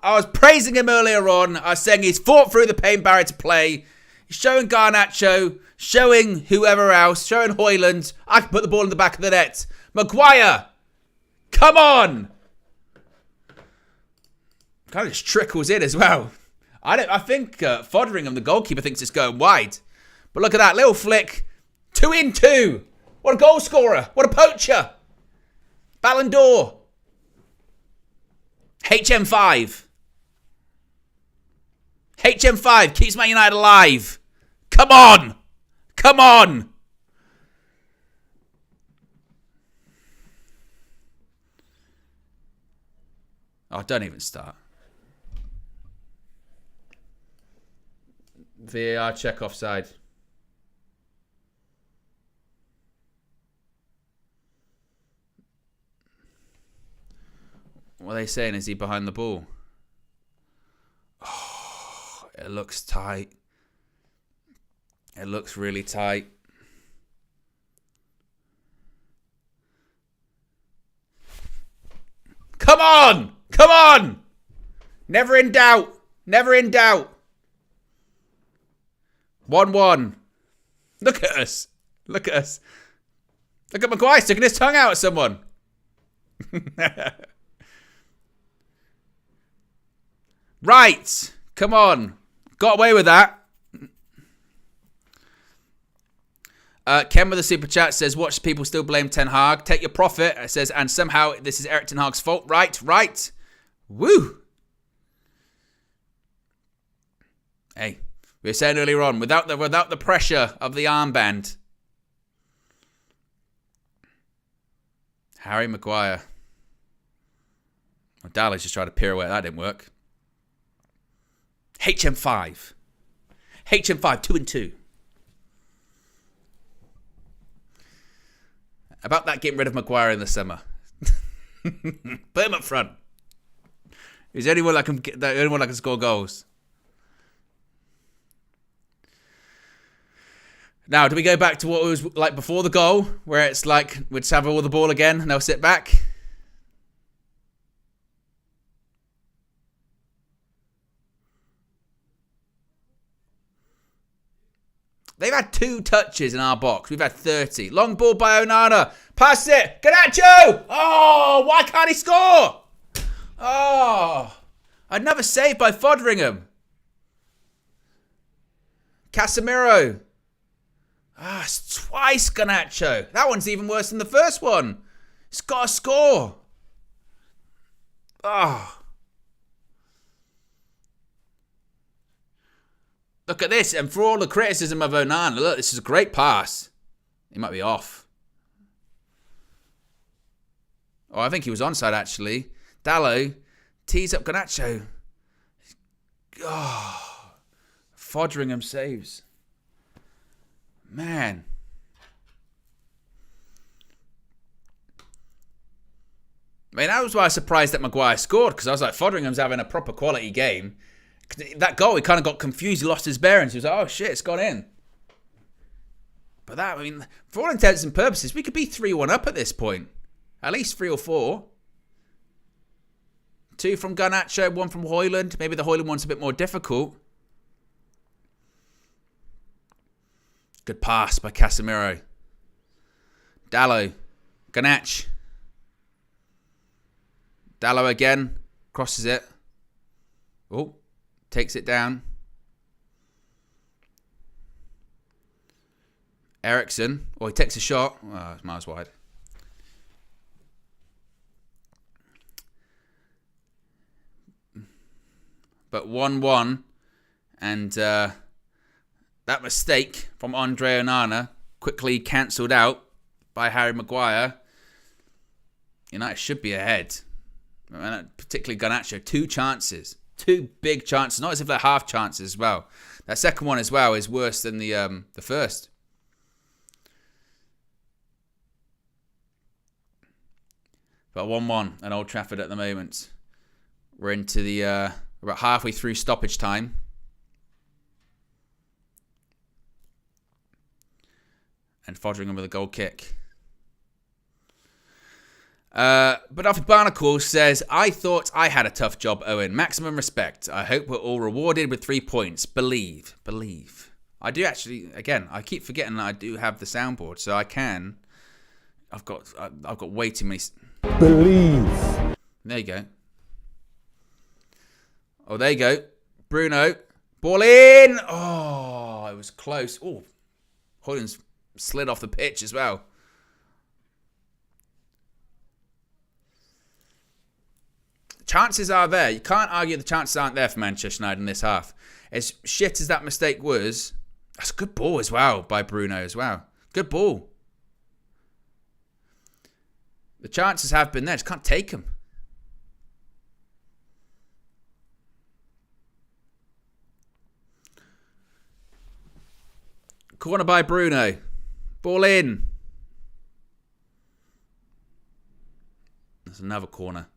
I was praising him earlier on. I was saying he's fought through the pain barrier to play. He's showing Garnacho, showing whoever else, showing Højlund. I can put the ball in the back of the net. Maguire. Come on! Kind of just trickles in as well. I think Foderingham, the goalkeeper, thinks it's going wide. But look at that little flick. 2 in 2. What a goal scorer. What a poacher. Ballon d'Or. HM5. HM5 keeps Man United alive. Come on. Come on. Oh, don't even start. VAR check offside. What are they saying? Is he behind the ball? Oh, it looks tight. It looks really tight. Come on! Come on! Never in doubt. Never in doubt. 1-1. Look at us. Look at us. Look at Maguire sticking his tongue out at someone. Right. Come on. Got away with that. Ken with the super chat says, watch people still blame Ten Hag. Take your profit. It says, and somehow this is Erik Ten Hag's fault. Right. Woo. Hey, we were saying earlier on, without the pressure of the armband. Harry Maguire. Well, Dallas just tried to pirouette. That didn't work. HM5. HM5, 2-2. About that getting rid of Maguire in the summer. Put him up front. He's the only one that can score goals. Now, do we go back to what it was like before the goal, where it's like we'd have all the ball again and they'll sit back? They've had 2 touches in our box. We've had 30. Long ball by Onana. Pass it. Garnacho. Oh, why can't he score? Oh, another save by Foderingham. Casemiro. It's twice Garnacho. That one's even worse than the first one. He's got to score. Oh. Look at this, and for all the criticism of Onana, look, this is a great pass. He might be off. Oh, I think he was onside, actually. Dalot tees up Garnacho. Oh, Foderingham saves. Man. I mean, that was why I was surprised that Maguire scored, because I was like, Foderingham's having a proper quality game. That goal, he kind of got confused. He lost his bearings. He was like, oh, shit, it's gone in. But that, I mean, for all intents and purposes, we could be 3-1 up at this point. At least 3 or 4. 2 from Garnacho, 1 from Højlund. Maybe the Højlund one's a bit more difficult. Good pass by Casemiro. Dalot. Garnacho. Dalot again. Crosses it. Oh. Takes it down. Ericsson. Oh, he takes a shot. Oh, it's miles wide. But 1-1. And that mistake from Andre Onana quickly cancelled out by Harry Maguire. United should be ahead. Particularly Garnacho. 2 chances. 2 big chances. Not as if they're half chances as well. That second one as well is worse than the first. But 1-1 at Old Trafford at the moment. We're into the we're about halfway through stoppage time. And Foderingham with a goal kick. But Alfred Barnacle says, I thought I had a tough job, Owen. Maximum respect. I hope we're all rewarded with 3 points. Believe. I do actually, again, I keep forgetting that I do have the soundboard, so I can. I've got way too many. Believe. There you go. Oh, there you go. Bruno. Ball in. Oh, it was close. Oh, Højlund's slid off the pitch as well. Chances are there. You can't argue the chances aren't there for Manchester United in this half. As shit as that mistake was, that's a good ball as well by Bruno as well. Good ball. The chances have been there. Just can't take them. Corner by Bruno. Ball in. There's another corner.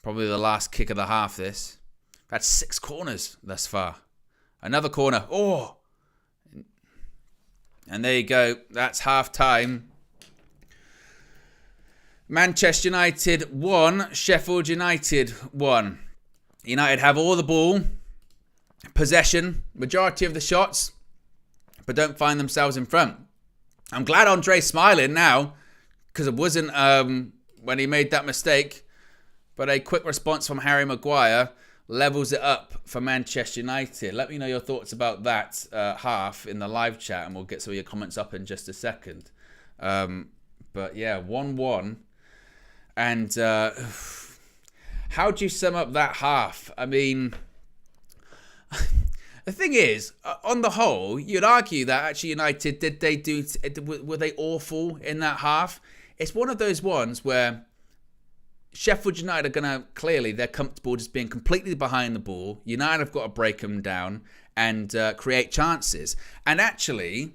Probably the last kick of the half, this. We've had 6 corners thus far. Another corner. Oh! And there you go. That's half time. Manchester United 1. Sheffield United 1. United have all the ball. Possession. Majority of the shots. But don't find themselves in front. I'm glad Andre's smiling now. Because it wasn't when he made that mistake. But a quick response from Harry Maguire levels it up for Manchester United. Let me know your thoughts about that half in the live chat, and we'll get some of your comments up in just a second. But yeah, 1-1. And how do you sum up that half? I mean, the thing is, on the whole, you'd argue that actually United, were they awful in that half? It's one of those ones where Sheffield United are going to, clearly, they're comfortable just being completely behind the ball. United have got to break them down and create chances. And actually,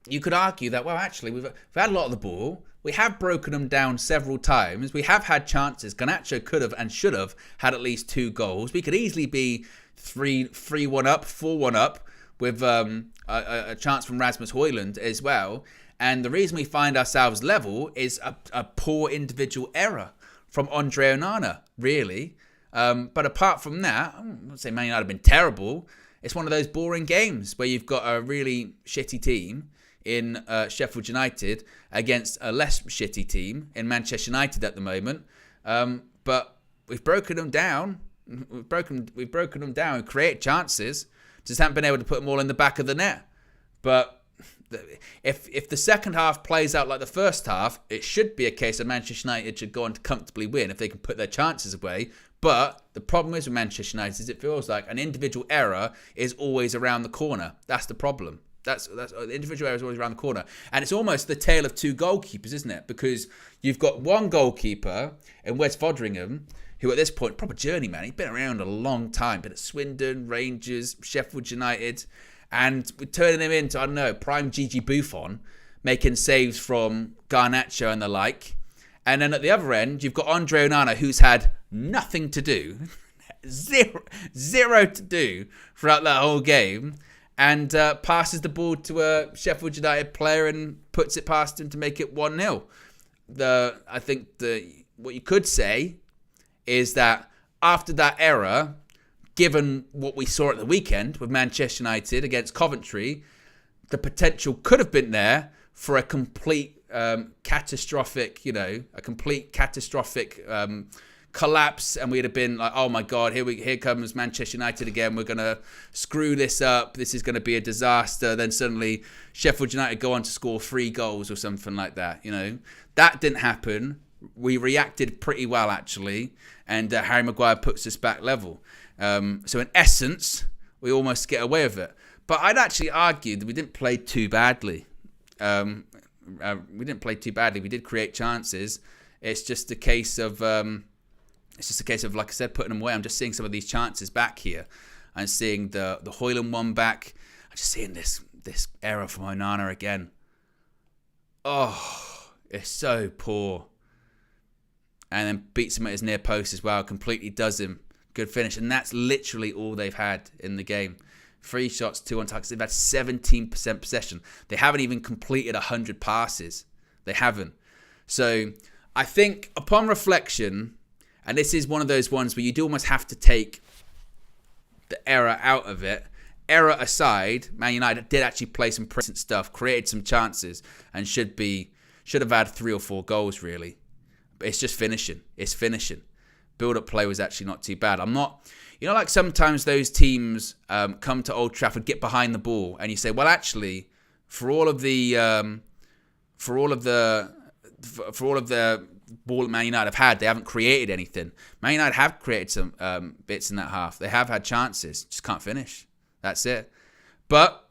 you could argue that, well, actually, we've had a lot of the ball. We have broken them down several times. We have had chances. Garnacho could have and should have had at least 2 goals. We could easily be 3-1 up, 4-1 up with a chance from Rasmus Højlund as well. And the reason we find ourselves level is a poor individual error from Andre Onana, really. But apart from that, I'm not saying Man United have been terrible. It's one of those boring games where you've got a really shitty team in Sheffield United against a less shitty team in Manchester United at the moment. But we've broken them down. We've broken them down and create chances. Just haven't been able to put them all in the back of the net. But if the second half plays out like the first half, it should be a case of Manchester United should go on to comfortably win if they can put their chances away. But the problem is with Manchester United is it feels like an individual error is always around the corner. That's the problem. That's the individual error is always around the corner. And it's almost the tale of 2 goalkeepers, isn't it? Because you've got one goalkeeper in West Fodringham who at this point, proper journeyman, he's been around a long time, been at Swindon, Rangers, Sheffield United, and we're turning him into, I don't know, prime Gigi Buffon, making saves from Garnacho and the like. And then at the other end, you've got Andre Onana, who's had nothing to do, zero to do throughout that whole game, and passes the ball to a Sheffield United player and puts it past him to make it 1-0. I think what you could say is that after that error, given what we saw at the weekend with Manchester United against Coventry, the potential could have been there for a complete catastrophic collapse, and we'd have been like, oh my God, here comes Manchester United again. We're going to screw this up. This is going to be a disaster. Then suddenly Sheffield United go on to score 3 goals or something like that. That didn't happen. We reacted pretty well, actually, and Harry Maguire puts us back level. So in essence, we almost get away with it. But I'd actually argue that we didn't play too badly. We did create chances. It's just a case of, like I said, putting them away. I'm just seeing some of these chances back here. I'm seeing the Højlund one back. I'm just seeing this error from Onana again. Oh, it's so poor. And then beats him at his near post as well. Completely does him. Good finish. And that's literally all they've had in the game. 3 shots, 2 on target. They've had 17% possession. They haven't even completed 100 passes. They haven't. So I think upon reflection, and this is one of those ones where you do almost have to take the error out of it. Error aside, Man United did actually play some present stuff, created some chances, and should have had 3 or 4 goals, really. But it's just finishing. It's finishing. Build-up play was actually not too bad. Like sometimes those teams come to Old Trafford, get behind the ball, and you say, well, actually, for all of the ball that Man United have had, they haven't created anything. Man United have created some bits in that half. They have had chances, just can't finish. That's it. But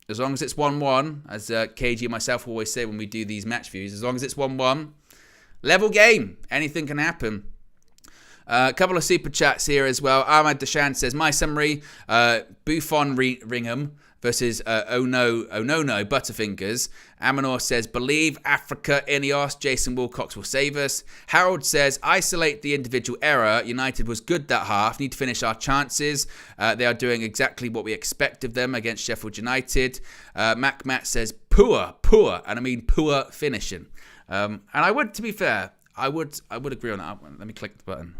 as long as it's 1-1, as KG and myself always say when we do these match views, as long as it's 1-1, level game, anything can happen. A couple of super chats here as well. Ahmad Deshan says, my summary, Buffon Ringham versus Oh No Butterfingers. Amanor says, believe Africa Ineos, Jason Wilcox will save us. Harold says, isolate the individual error. United was good that half. Need to finish our chances. They are doing exactly what we expect of them against Sheffield United. Matt says, poor, and I mean poor finishing. And I would, to be fair, I would agree on that. Let me click the button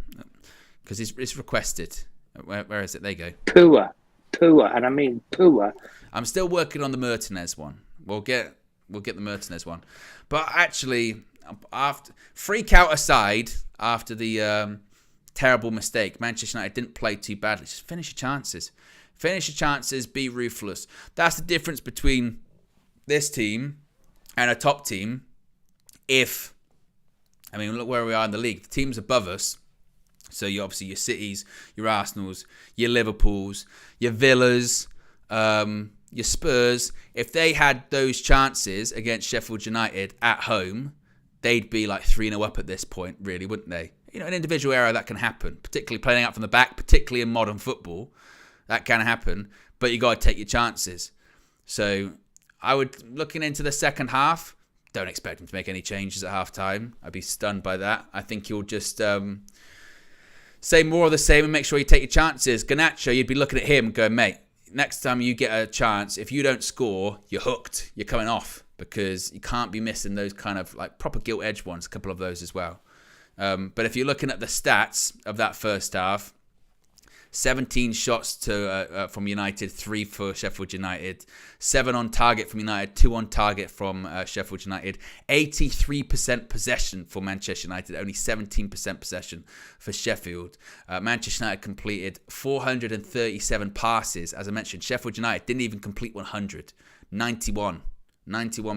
because it's requested. Where is it? There you go. Poor, and I mean poor. I'm still working on the Martinez one. We'll get the Martinez one. But actually, after freak out aside, after the terrible mistake, Manchester United didn't play too badly. Just finish your chances. Finish your chances. Be ruthless. That's the difference between this team and a top team. If I mean, look where we are in the league. The teams above us, so you obviously your Cities, your Arsenals, your Liverpools, your Villas, your Spurs, if they had those chances against Sheffield United at home, they'd be like 3-0 up at this point, really, wouldn't they? You know, an individual error that can happen, particularly playing out from the back, particularly in modern football, that can happen, but you got to take your chances. So I would, looking into the second half, don't expect him to make any changes at half-time. I'd be stunned by that. I think he'll just say more of the same and make sure you take your chances. Garnacho, you'd be looking at him going, mate, next time you get a chance, if you don't score, you're hooked. You're coming off because you can't be missing those kind of like proper gilt-edged ones, a couple of those as well. But if you're looking at the stats of that first half, 17 shots from United, 3 for Sheffield United, 7 on target from United, 2 on target from Sheffield United, 83% possession for Manchester United, only 17% possession for Sheffield. Manchester United completed 437 passes. As I mentioned, Sheffield United didn't even complete 100, 91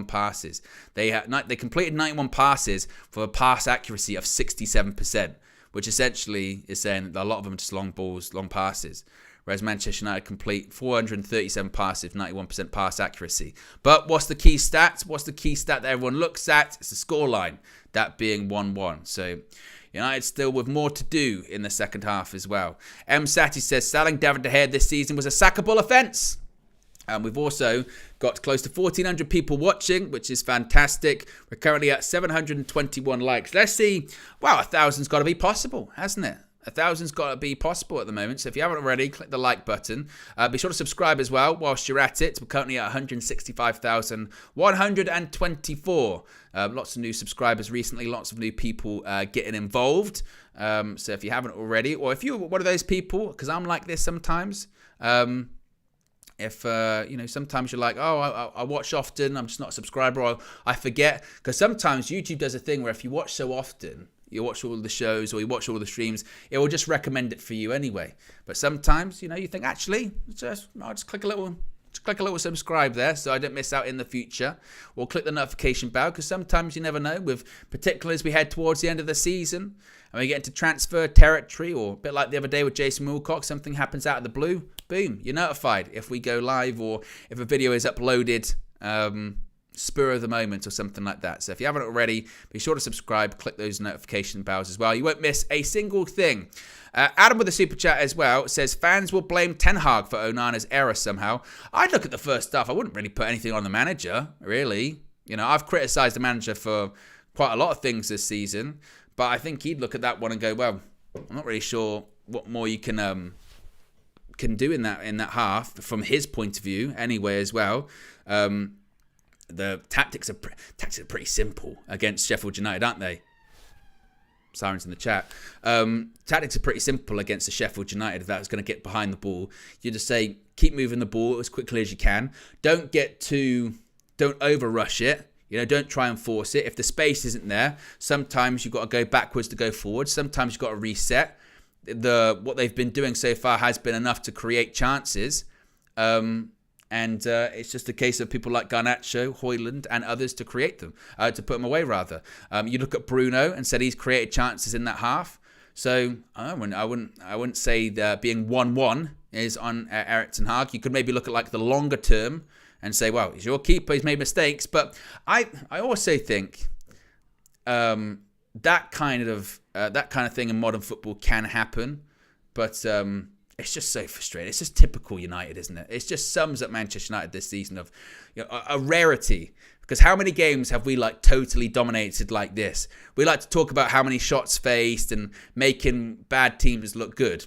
passes. They completed 91 passes for a pass accuracy of 67%. Which essentially is saying that a lot of them are just long balls, long passes. Whereas Manchester United complete 437 passes, 91% pass accuracy. But what's the key stat? What's the key stat that everyone looks at? It's the scoreline, that being 1-1. So United still with more to do in the second half as well. M. Sati says, selling David De Gea this season was a sackable offence. We've also got close to 1,400 people watching, which is fantastic. We're currently at 721 likes. Let's see. Wow, 1,000's got to be possible, hasn't it? 1,000's got to be possible at the moment. So if you haven't already, click the like button. Be sure to subscribe as well whilst you're at it. We're currently at 165,124. Lots of new subscribers recently. Lots of new people getting involved. So if you haven't already, or if you're one of those people, because I'm like this sometimes, if, sometimes you're like, oh, I watch often, I'm just not a subscriber, or I forget. Because sometimes YouTube does a thing where if you watch so often, you watch all the shows or you watch all the streams, it will just recommend it for you anyway. But sometimes, you think, actually, I'll just click a little subscribe there so I don't miss out in the future. Or click the notification bell, because sometimes you never know, particularly as we head towards the end of the season and we get into transfer territory, or a bit like the other day with Jason Wilcox, something happens out of the blue, boom, you're notified if we go live or if a video is uploaded spur of the moment or something like that. So if you haven't already, be sure to subscribe, click those notification bells as well. You won't miss a single thing. Adam with a super chat as well says, fans will blame Ten Hag for Onana's error somehow. I'd look at the first half. I wouldn't really put anything on the manager, really. I've criticised the manager for quite a lot of things this season, but I think he'd look at that one and go, well, I'm not really sure what more you can do in that half from his point of view anyway as well. The tactics are pretty simple against Sheffield United, aren't they? Sirens in the chat. Tactics are pretty simple against the Sheffield United. If that's going to get behind the ball, you just say, keep moving the ball as quickly as you can. Don't over rush it. Don't try and force it. If the space isn't there, sometimes you've got to go backwards to go forward. Sometimes you've got to reset. What they've been doing so far has been enough to create chances. And it's just a case of people like Garnacho, Højlund, and others to create them, to put them away rather. You look at Bruno and said he's created chances in that half. So I wouldn't say that being 1-1 is on Erik ten Hag. You could maybe look at like the longer term and say, well, he's your keeper, he's made mistakes. But I also think that kind of thing in modern football can happen, but it's just so frustrating. It's just typical United, isn't it? It just sums up Manchester United this season of a rarity. Because how many games have we totally dominated like this? We like to talk about how many shots faced and making bad teams look good.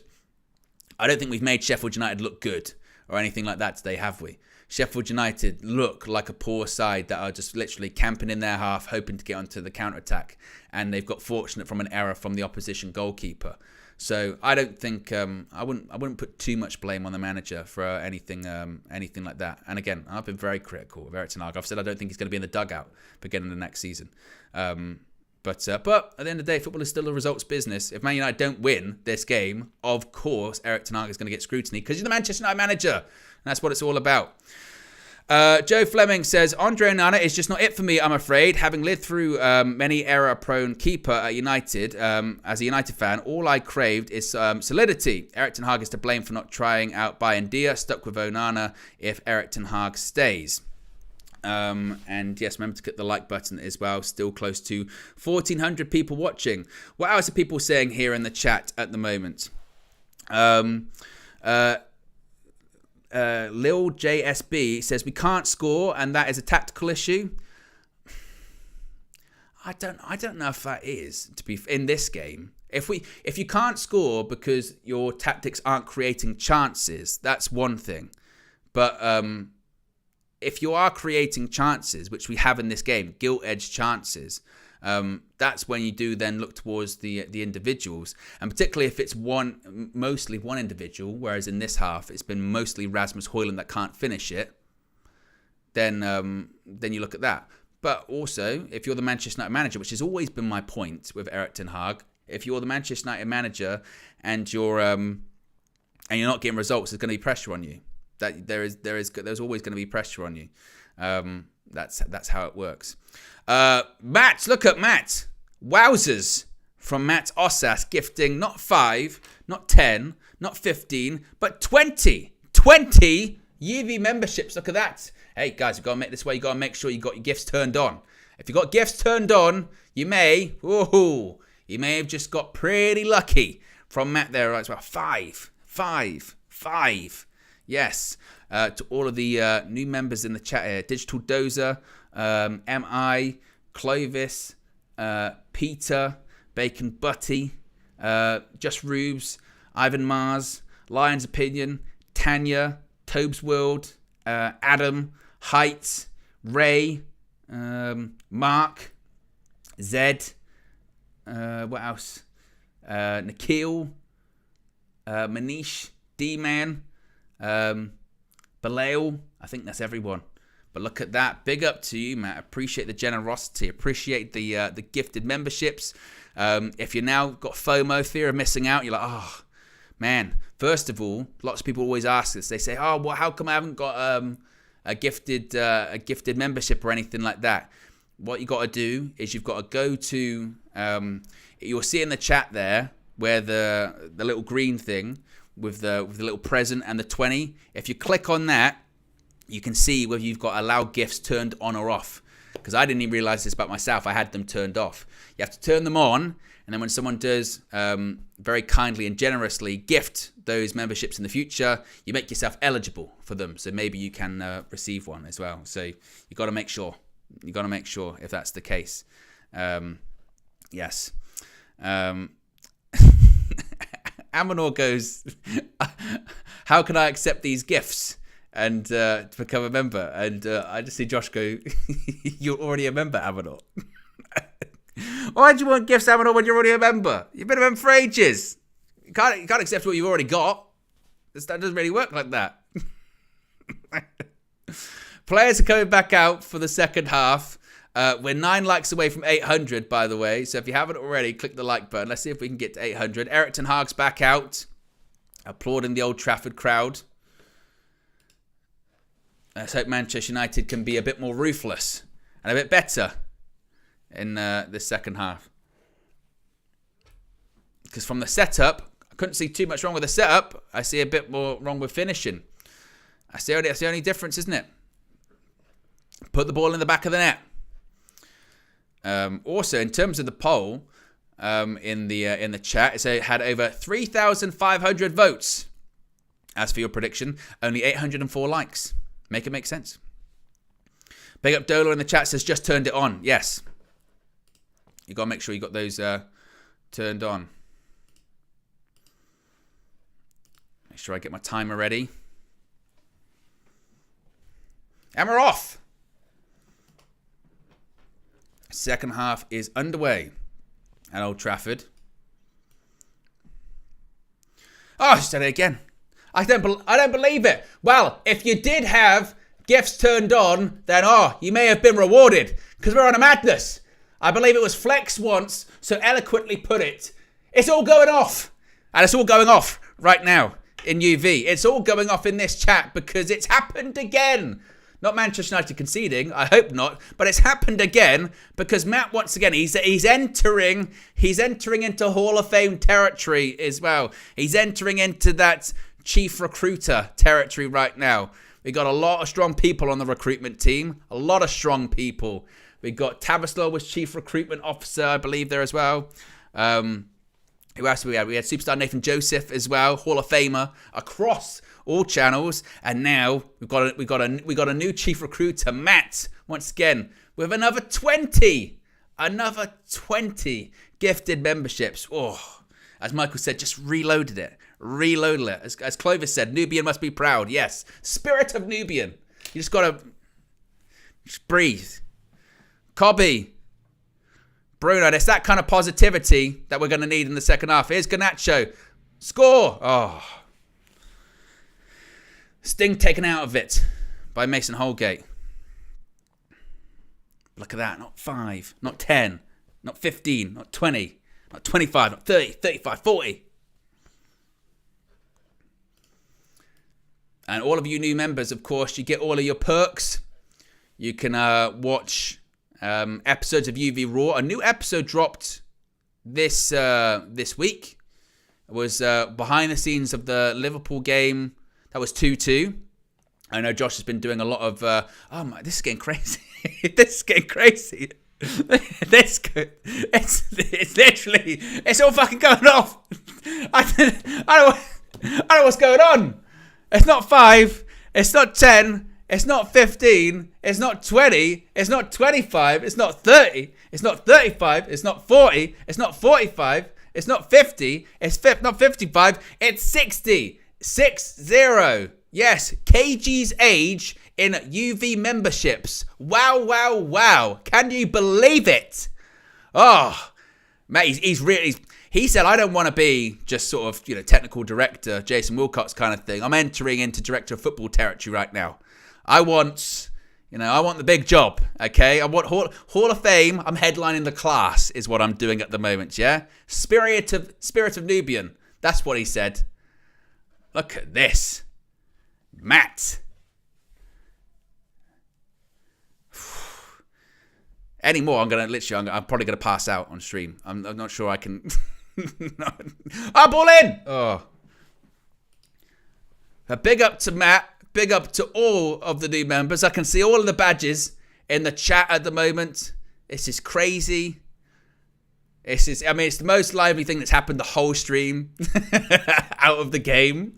I don't think we've made Sheffield United look good or anything like that today, have we? Sheffield United look like a poor side that are just literally camping in their half, hoping to get onto the counter-attack. And they've got fortunate from an error from the opposition goalkeeper. So I don't think I wouldn't put too much blame on the manager for anything like that. And again, I've been very critical of Erik ten Hag. I've said I don't think he's going to be in the dugout beginning of the next season. But at the end of the day, football is still a results business. If Man United don't win this game, of course Erik ten Hag is going to get scrutiny because he's the Manchester United manager. And that's what it's all about. Joe Fleming says, Andre Onana is just not it for me, I'm afraid. Having lived through many error-prone keeper at United, as a United fan, all I craved is solidity. Erik ten Hag is to blame for not trying out Bayern Dia, stuck with Onana if Erik ten Hag stays. And yes, remember to click the like button as well. Still close to 1,400 people watching. What else are people saying here in the chat at the moment? Lil JSB says we can't score and that is a tactical issue. I don't know if that is to be in this game. If you can't score because your tactics aren't creating chances, that's one thing. But if you are creating chances, which we have in this game, gilt-edged chances, that's when you do then look towards the individuals, and particularly if it's mostly one individual, whereas in this half it's been mostly Rasmus Højlund that can't finish it. Then you look at that. But also, if you're the Manchester United manager, which has always been my point with Erik ten Hag, if you're the Manchester United manager and you're not getting results, there's going to be pressure on you. That there's always going to be pressure on you. That's how it works. Matt, look at Matt. Wowzers from Matt Ossas gifting not 5, not 10, not 15, but 20 UV memberships. Look at that. Hey guys, you've got to make this way. You've got to make sure you got your gifts turned on. If you've got gifts turned on, you may have just got pretty lucky from Matt there. Right, well, 5. Yes, to all of the new members in the chat here. Digital Dozer, MI, Clovis, Peter, Bacon Butty, Just Rubes, Ivan Mars, Lion's Opinion, Tanya, Tobes World, Adam, Heights, Ray, Mark, Zed, what else? Nikhil, Manish, D-Man, Balail. I think that's everyone. But look at that. Big up to you, Matt. Appreciate the generosity. Appreciate the gifted memberships. If you now got FOMO, fear of missing out, you're like, oh, man. First of all, lots of people always ask this. They say, oh, well, how come I haven't got a gifted membership or anything like that? What you got to do is you've got to go to, you'll see in the chat there where the little green thing with the little present and the 20. If you click on that, you can see whether you've got allow gifts turned on or off. Because I didn't even realize this about myself. I had them turned off. You have to turn them on, and then when someone does very kindly and generously gift those memberships in the future, you make yourself eligible for them. So maybe you can receive one as well. So you got to make sure. You got to make sure if that's the case. Yes. Amanor goes, how can I accept these gifts and to become a member? And I just see Josh go, you're already a member, Amanor. Why do you want gifts, Amanor, when you're already a member? You've been a member for ages. You can't accept what you've already got. That doesn't really work like that. Players are coming back out for the second half. We're 9 likes away from 800, by the way. So if you haven't already, click the like button. Let's see if we can get to 800. Erik ten Hag's back out, applauding the Old Trafford crowd. Let's hope Manchester United can be a bit more ruthless and a bit better in this second half. Because from the setup, I couldn't see too much wrong with the setup. I see a bit more wrong with finishing. That's the only difference, isn't it? Put the ball in the back of the net. Also, in terms of the poll in the chat, it had over 3,500 votes. As for your prediction, only 804 likes. Make it make sense. Big up Dola in the chat says just turned it on. Yes, you got to make sure you got those turned on. Make sure I get my timer ready. And we're off. Second half is underway at Old Trafford. Oh, I said it again. I don't believe it. Well, if you did have gifts turned on, then you may have been rewarded because we're on a madness. I believe it was Flex once so eloquently put it. It's all going off. And it's all going off right now in UV. It's all going off in this chat because it's happened again. Not Manchester United conceding, I hope not, but it's happened again because Matt, once again, he's entering into Hall of Fame territory as well. He's entering into that chief recruiter territory right now. We got a lot of strong people on the recruitment team, a lot of strong people. We got Tavistow was chief recruitment officer, I believe, there as well. Who else we had? We had superstar Nathan Joseph as well, Hall of Famer across all channels, and now we got a new chief recruiter, Matt, once again with another 20 gifted memberships. Oh, as Michael said, just reloaded it. As Clovis said, Nubian must be proud. Yes, spirit of Nubian. You just gotta breathe. Cobby, Bruno, it's that kind of positivity that we're going to need in the second half. Here's Garnacho. Score. Oh. Sting taken out of it by Mason Holgate. Look at that. Not 5, not 10, not 15, not 20, not 25, not 30, 35, 40. And all of you new members, of course, you get all of your perks. You can watch episodes of UV Raw. A new episode dropped this week. It was behind the scenes of the Liverpool game. That was 2-2. I know Josh has been doing a lot of... this is getting crazy. This is getting crazy. It's literally... It's all fucking going off. I don't know what's going on. It's not 5. It's not 10. It's not 15. It's not 20. It's not 25. It's not 30. It's not 35. It's not 40. It's not 45. It's not 50. It's not 55. It's 60. 6-0. Yes, KG's age in UV memberships. Wow, wow, wow. Can you believe it? Oh, mate, he's really... He said, I don't want to be just sort of, technical director, Jason Wilcox kind of thing. I'm entering into director of football territory right now. I want the big job, okay? I want Hall of Fame. I'm headlining the class is what I'm doing at the moment, yeah? Spirit of Nubian. That's what he said. Look at this. Matt. Any more, I'm probably going to pass out on stream. I'm not sure I can... Ball in! Oh. A big up to Matt. Big up to all of the new members. I can see all of the badges in the chat at the moment. This is crazy. It's the most lively thing that's happened the whole stream out of the game.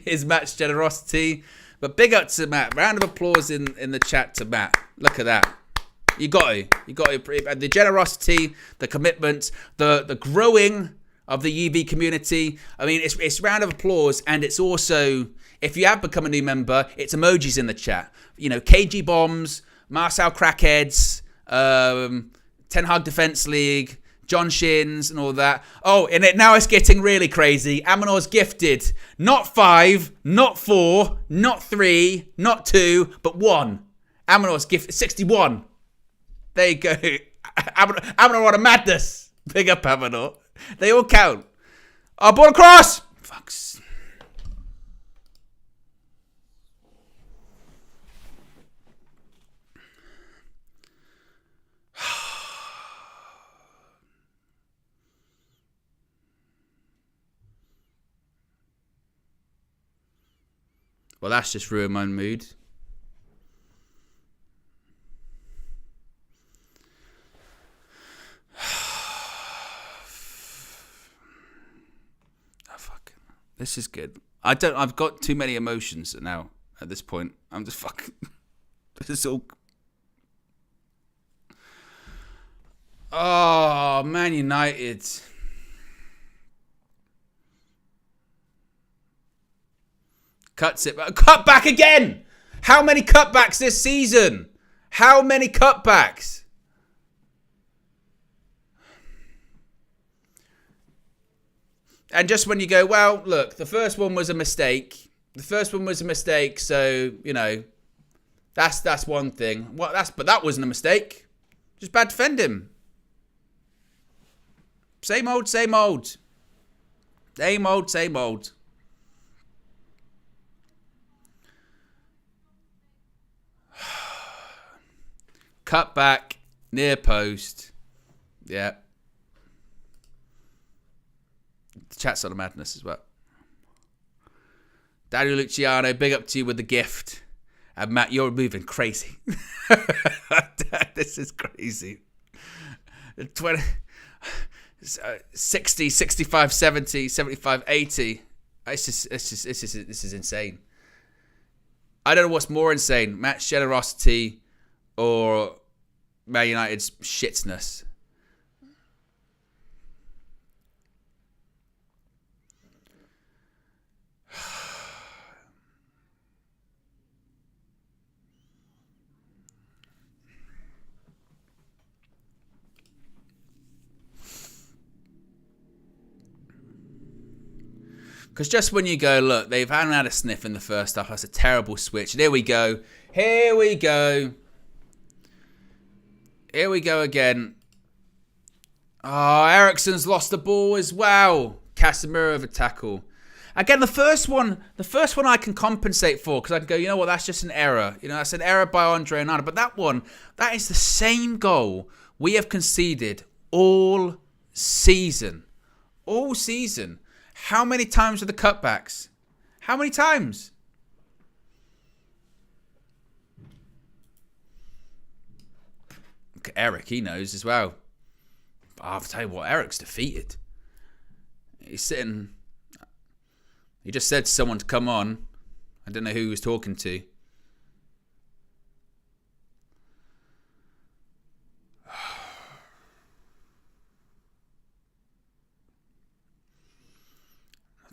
Is Matt's generosity. But big up to Matt. Round of applause in the chat to Matt. Look at that. You got to. The generosity, the commitment, the growing of the UV community. I mean, it's round of applause, and it's also, if you have become a new member, it's emojis in the chat. KG Bombs, Marcel Crackheads, Ten Hag Defense League, John Shins, and all that. Oh, and now it's getting really crazy. Aminor's gifted not 5, not 4, not 3, not 2, but 1. Aminor's gifted 61. There you go. Aminor on a madness. Big up, Aminor. They all count. Oh, ball across. Fucks. Well, that's just ruined my mood. This is good. I've got too many emotions now at this point. I'm just fucking... This is all... Oh, Man United. Cuts it back. Cut back again! How many cutbacks this season? How many cutbacks? And just when you go, well, look, the first one was a mistake. So, that's one thing. But that wasn't a mistake. Just bad defending. Same old. Same old. Cut back, near post. Yeah. The chat's on the madness as well. Daniel Luciano, big up to you with the gift. And Matt, you're moving crazy. This is crazy. 60, 65, 70, 75, 80. This is insane. I don't know what's more insane, Matt's generosity or Man United's shitness. Because just when you go, look, they haven't had a sniff in the first half. That's a terrible switch. And here we go. Here we go. Here we go again. Oh, Eriksen's lost the ball as well. Casemiro with a tackle. Again, the first one I can compensate for because I can go, you know what, that's just an error. You know, that's an error by Andre Onana. But that one, that is the same goal we have conceded all season. All season. How many times were the cutbacks? How many times? Look at Eric, he knows as well. I'll tell you what, Eric's defeated. He's sitting... He just said to someone to come on. I don't know who he was talking to.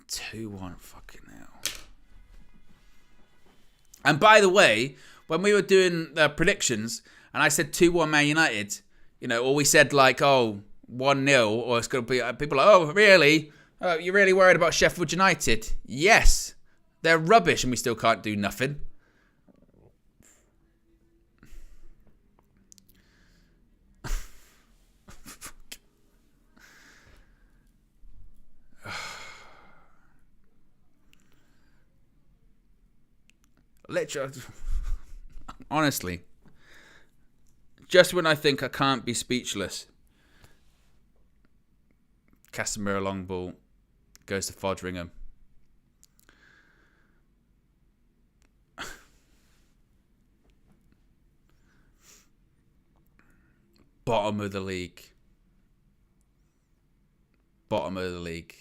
Two-one, fucking hell. And by the way, when we were doing the predictions, and I said 2-1 Man United, you know, or we said like, oh, 1-0, or it's going to be, people are like, oh, really? You're really worried about Sheffield United? Yes. They're rubbish and we still can't do nothing. Literally, honestly, just when I think I can't be speechless, Casemiro long ball goes to Fodringham. Bottom of the league. Bottom of the league.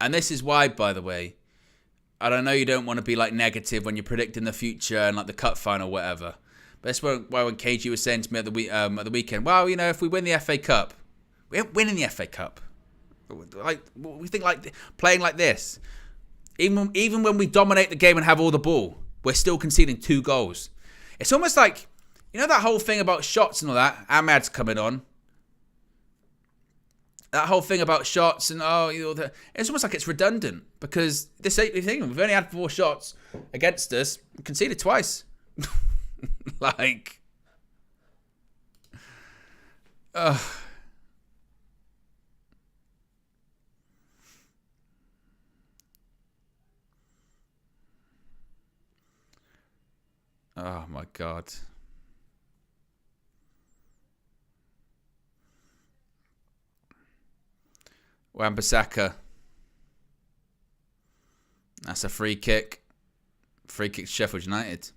And this is why, by the way, and I know you don't want to be like negative when you're predicting the future and like the cup final or whatever. But that's why when KG was saying to me at the weekend, well, you know, if we win the FA Cup, we ain't winning the FA Cup. Like we think like playing like this. Even when we dominate the game and have all the ball, we're still conceding 2 goals. It's almost like, you know, that whole thing about shots and all that. Ahmad's coming on. That whole thing about shots and it's almost like it's redundant because this ain't the thing. We've only had 4 shots against us, we conceded twice. Like, oh my God. Wan-Bissaka. That's a free kick. Free kick to Sheffield United.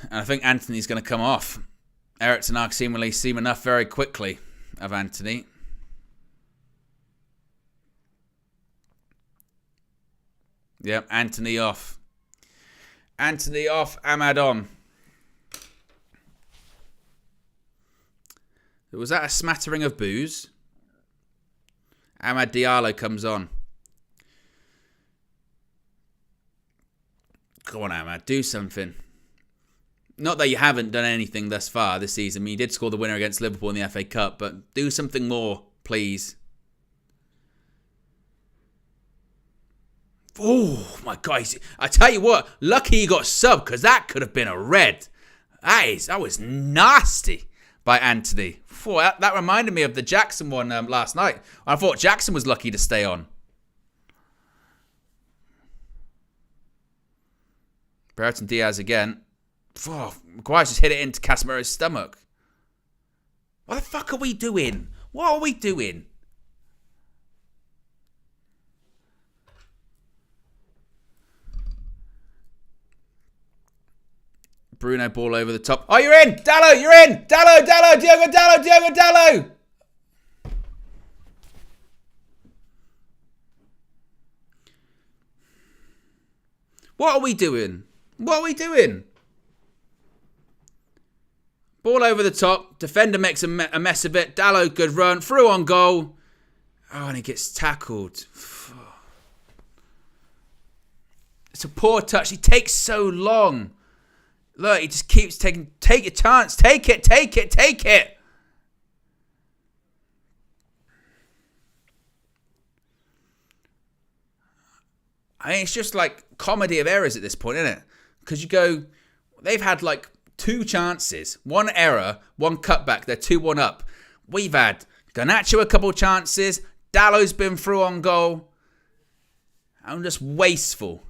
And I think Anthony's going to come off. Eric Ten Hag seemingly seen enough very quickly of Anthony. Yep, Anthony off. Anthony off, Ahmad on. Was that a smattering of boos? Amad Diallo comes on. Come on, Amad, do something. Not that you haven't done anything thus far this season. I mean, you did score the winner against Liverpool in the FA Cup, but do something more, please. Oh, my God. I tell you what, lucky he got subbed, because that could have been a red. That was nasty by Anthony. That reminded me of the Jackson one last night. I thought Jackson was lucky to stay on. Brereton Diaz again. Oh, Maguire's just hit it into Casemiro's stomach. What the fuck are we doing? What are we doing? Bruno ball over the top. Oh, you're in! Dallo, you're in! Dallo, Diogo Dallo! What are we doing? What are we doing? Ball over the top. Defender makes a mess of it. Dallo, good run. Through on goal. Oh, and he gets tackled. It's a poor touch. He takes so long. Look, he just keeps taking... Take your chance. Take it. I mean, it's just like comedy of errors at this point, isn't it? Because you go... They've had like 2 chances. 1 error, 1 cutback. They're 2-1 up. We've had Garnacho a couple chances. Dallo's been through on goal. I'm just wasteful.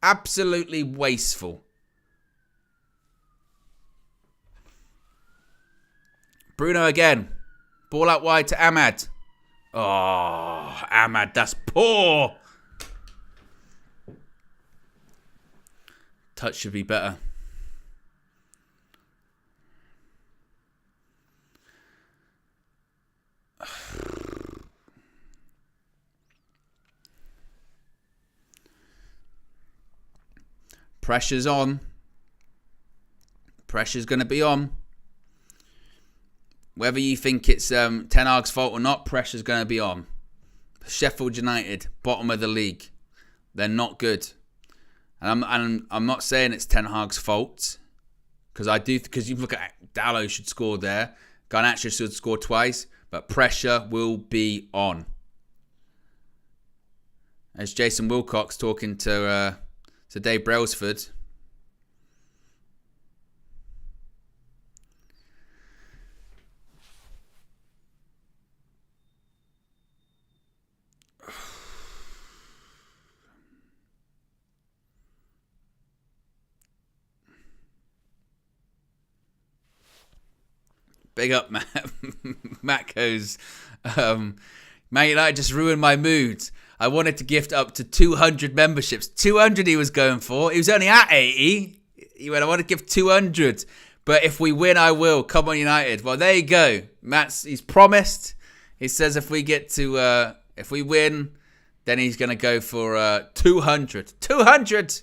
Absolutely wasteful. Bruno again. Ball out wide to Ahmad. Oh, Ahmad, that's poor. Touch should be better. Pressure's on. Pressure's going to be on. Whether you think it's Ten Hag's fault or not, pressure's going to be on. Sheffield United, bottom of the league. They're not good. And I'm not saying it's Ten Hag's fault. Because you look at Dallo should score there. Garnacho should score twice. But pressure will be on. As Jason Wilcox talking to Dave Brailsford. Big up, Matt goes, Man United just ruined my mood. I wanted to gift up to 200 memberships. 200 he was going for. He was only at 80. He went, I want to give 200. But if we win, I will. Come on, United. Well, there you go. He's promised. He says if we win, then he's going to go for 200. 200!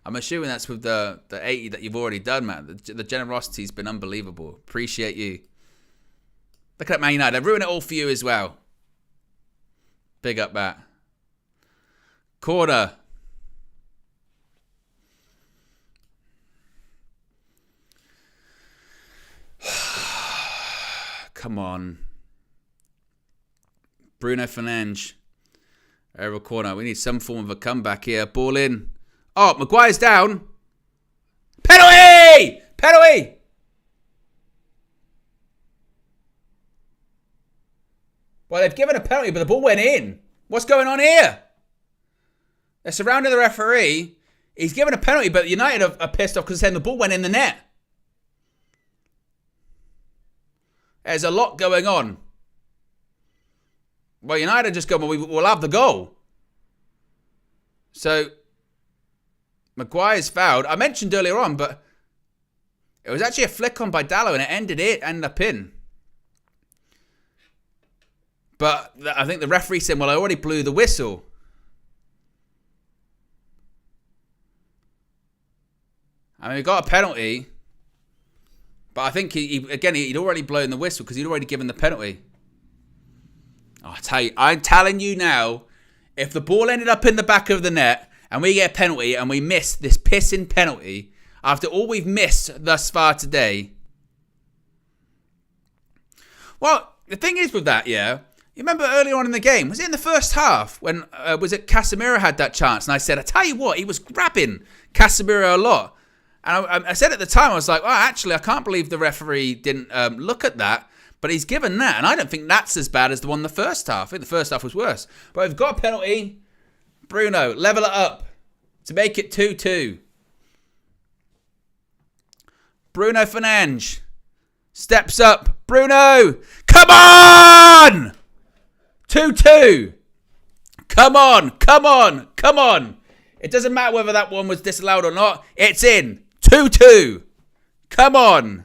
I'm assuming that's with the 80 that you've already done, Matt. The generosity's been unbelievable. Appreciate you. Look at Man United. I've ruined it all for you as well. Big up, Matt. Corner. Come on. Bruno Fernandes. Over corner. We need some form of a comeback here. Ball in. Oh, Maguire's down. Penalty! Penalty! Well, they've given a penalty, but the ball went in. What's going on here? They're surrounding the referee. He's given a penalty, but United are pissed off because they're saying the ball went in the net. There's a lot going on. Well, United just go, well, we'll have the goal. So, Maguire's fouled. I mentioned earlier on, but it was actually a flick on by Dallo and it ended up in. But I think the referee said, well, I already blew the whistle. I mean, we got a penalty. But I think, he'd already blown the whistle because he'd already given the penalty. Oh, I'm telling you now, if the ball ended up in the back of the net and we get a penalty and we miss this pissing penalty after all we've missed thus far today. Well, the thing is with that, yeah, you remember earlier on in the game, was it in the first half when, was it Casemiro had that chance? And I said, I tell you what, he was grabbing Casemiro a lot. And I said at the time, I was like, oh, actually, I can't believe the referee didn't look at that. But he's given that. And I don't think that's as bad as the one in the first half. I think the first half was worse. But we've got a penalty. Bruno, level it up. to make it 2-2. Bruno Fernandes steps up. Bruno, come on! 2-2. Come on, come on, come on. It doesn't matter whether that one was disallowed or not. It's in. 2-2. Come on.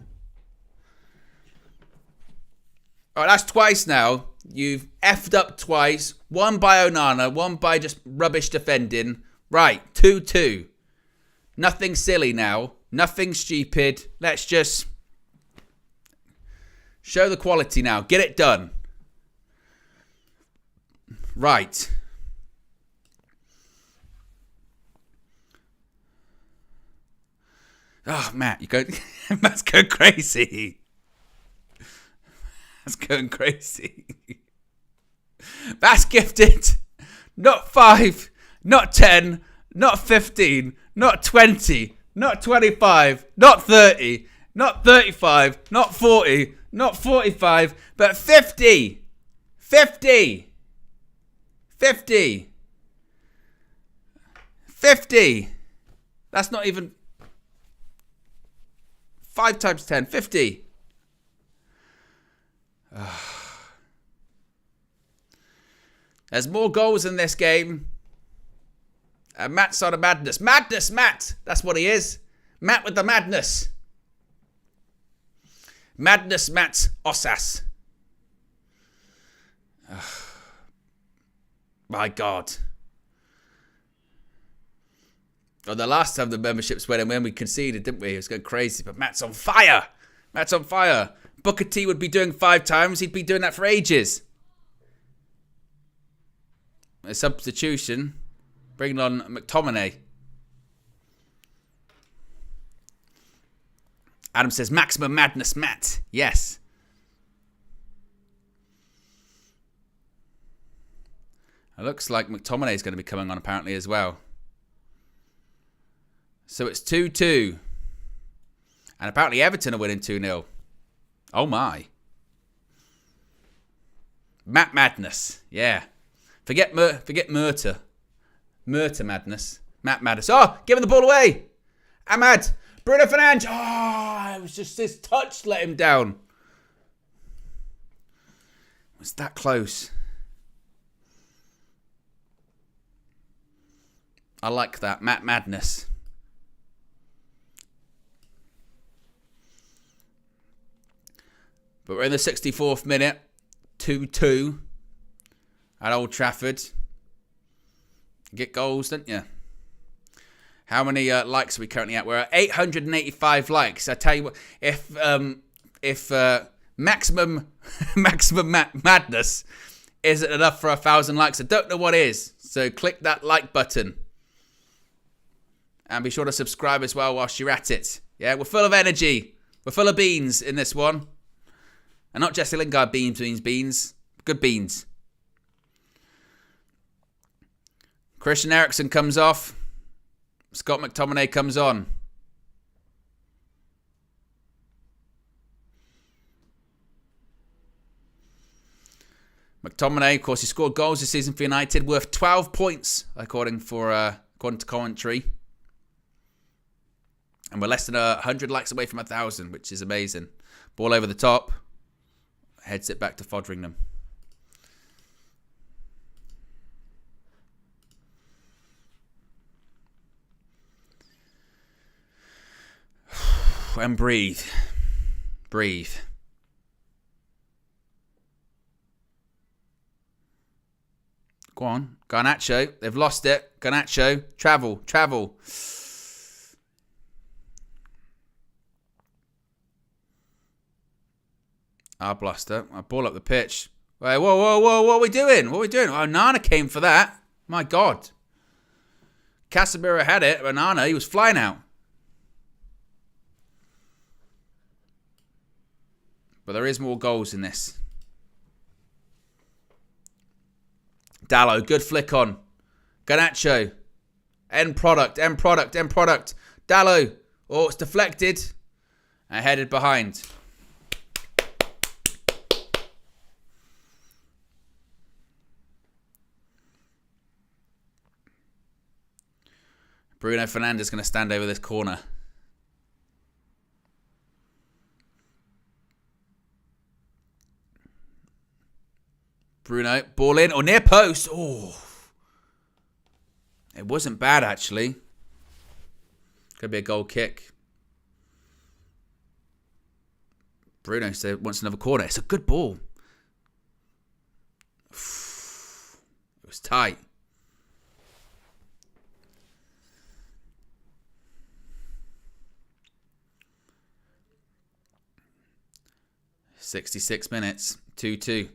All right, that's twice now. You've effed up twice. One by Onana, one by just rubbish defending. Right, 2-2. Nothing silly now. Nothing stupid. Let's just show the quality now. Get it done. Right. Oh, Matt, Matt's going crazy. That's going crazy. That's gifted. Not 5, not 10, not 15, not 20, not 25, not 30, not 35, not 40, not 45, but 50. 50. 50. 50. That's not even 5 times 10, 50. There's more goals in this game. And Matt's on a madness. Madness, Matt. That's what he is. Matt with the madness. Madness, Matt Osas. My God. Well, the last time the memberships went in when we conceded, didn't we? It was going crazy. But Matt's on fire. Matt's on fire. Booker T would be doing 5 times. He'd be doing that for ages. A substitution. Bringing on McTominay. Adam says, maximum madness, Matt. Yes. It looks like McTominay is going to be coming on apparently as well. So it's 2-2. And apparently Everton are winning 2-0. Oh my. Matt Madness. Yeah. Forget Murta. Murta Madness. Matt Madness. Oh, giving the ball away. Ahmad. Bruno Fernandes. Oh, it was just his touch let him down. Was that close? I like that. Matt Madness. But we're in the 64th minute. 2-2 at Old Trafford. Get goals, don't you? How many likes are we currently at? We're at 885 likes. I tell you what, if maximum madness isn't enough for 1,000 likes, I don't know what is. So click that like button. And be sure to subscribe as well whilst you're at it. Yeah, we're full of energy. We're full of beans in this one. And not Jesse Lingard beans. Good beans. Christian Eriksen comes off. Scott McTominay comes on. McTominay, of course, he scored goals this season for United, worth 12 points, according to commentary. And we're less than 100 likes away from 1,000, which is amazing. Ball over the top. Heads it back to Fodringham. And breathe. Breathe. Go on. Garnacho. They've lost it. Garnacho. Travel. Blaster. I ball up the pitch. Wait, whoa. What are we doing? Oh, Nana came for that. My God. Casemiro had it. But Nana, he was flying out. But there is more goals in this. Dallo, good flick on. Garnacho. End product. Dallo. Oh, it's deflected. And headed behind. Bruno Fernandes going to stand over this corner. Bruno, ball in, or near post. Oh. It wasn't bad, actually. Could be a goal kick. Bruno wants another corner. It's a good ball. It was tight. "66 minutes, 2-2.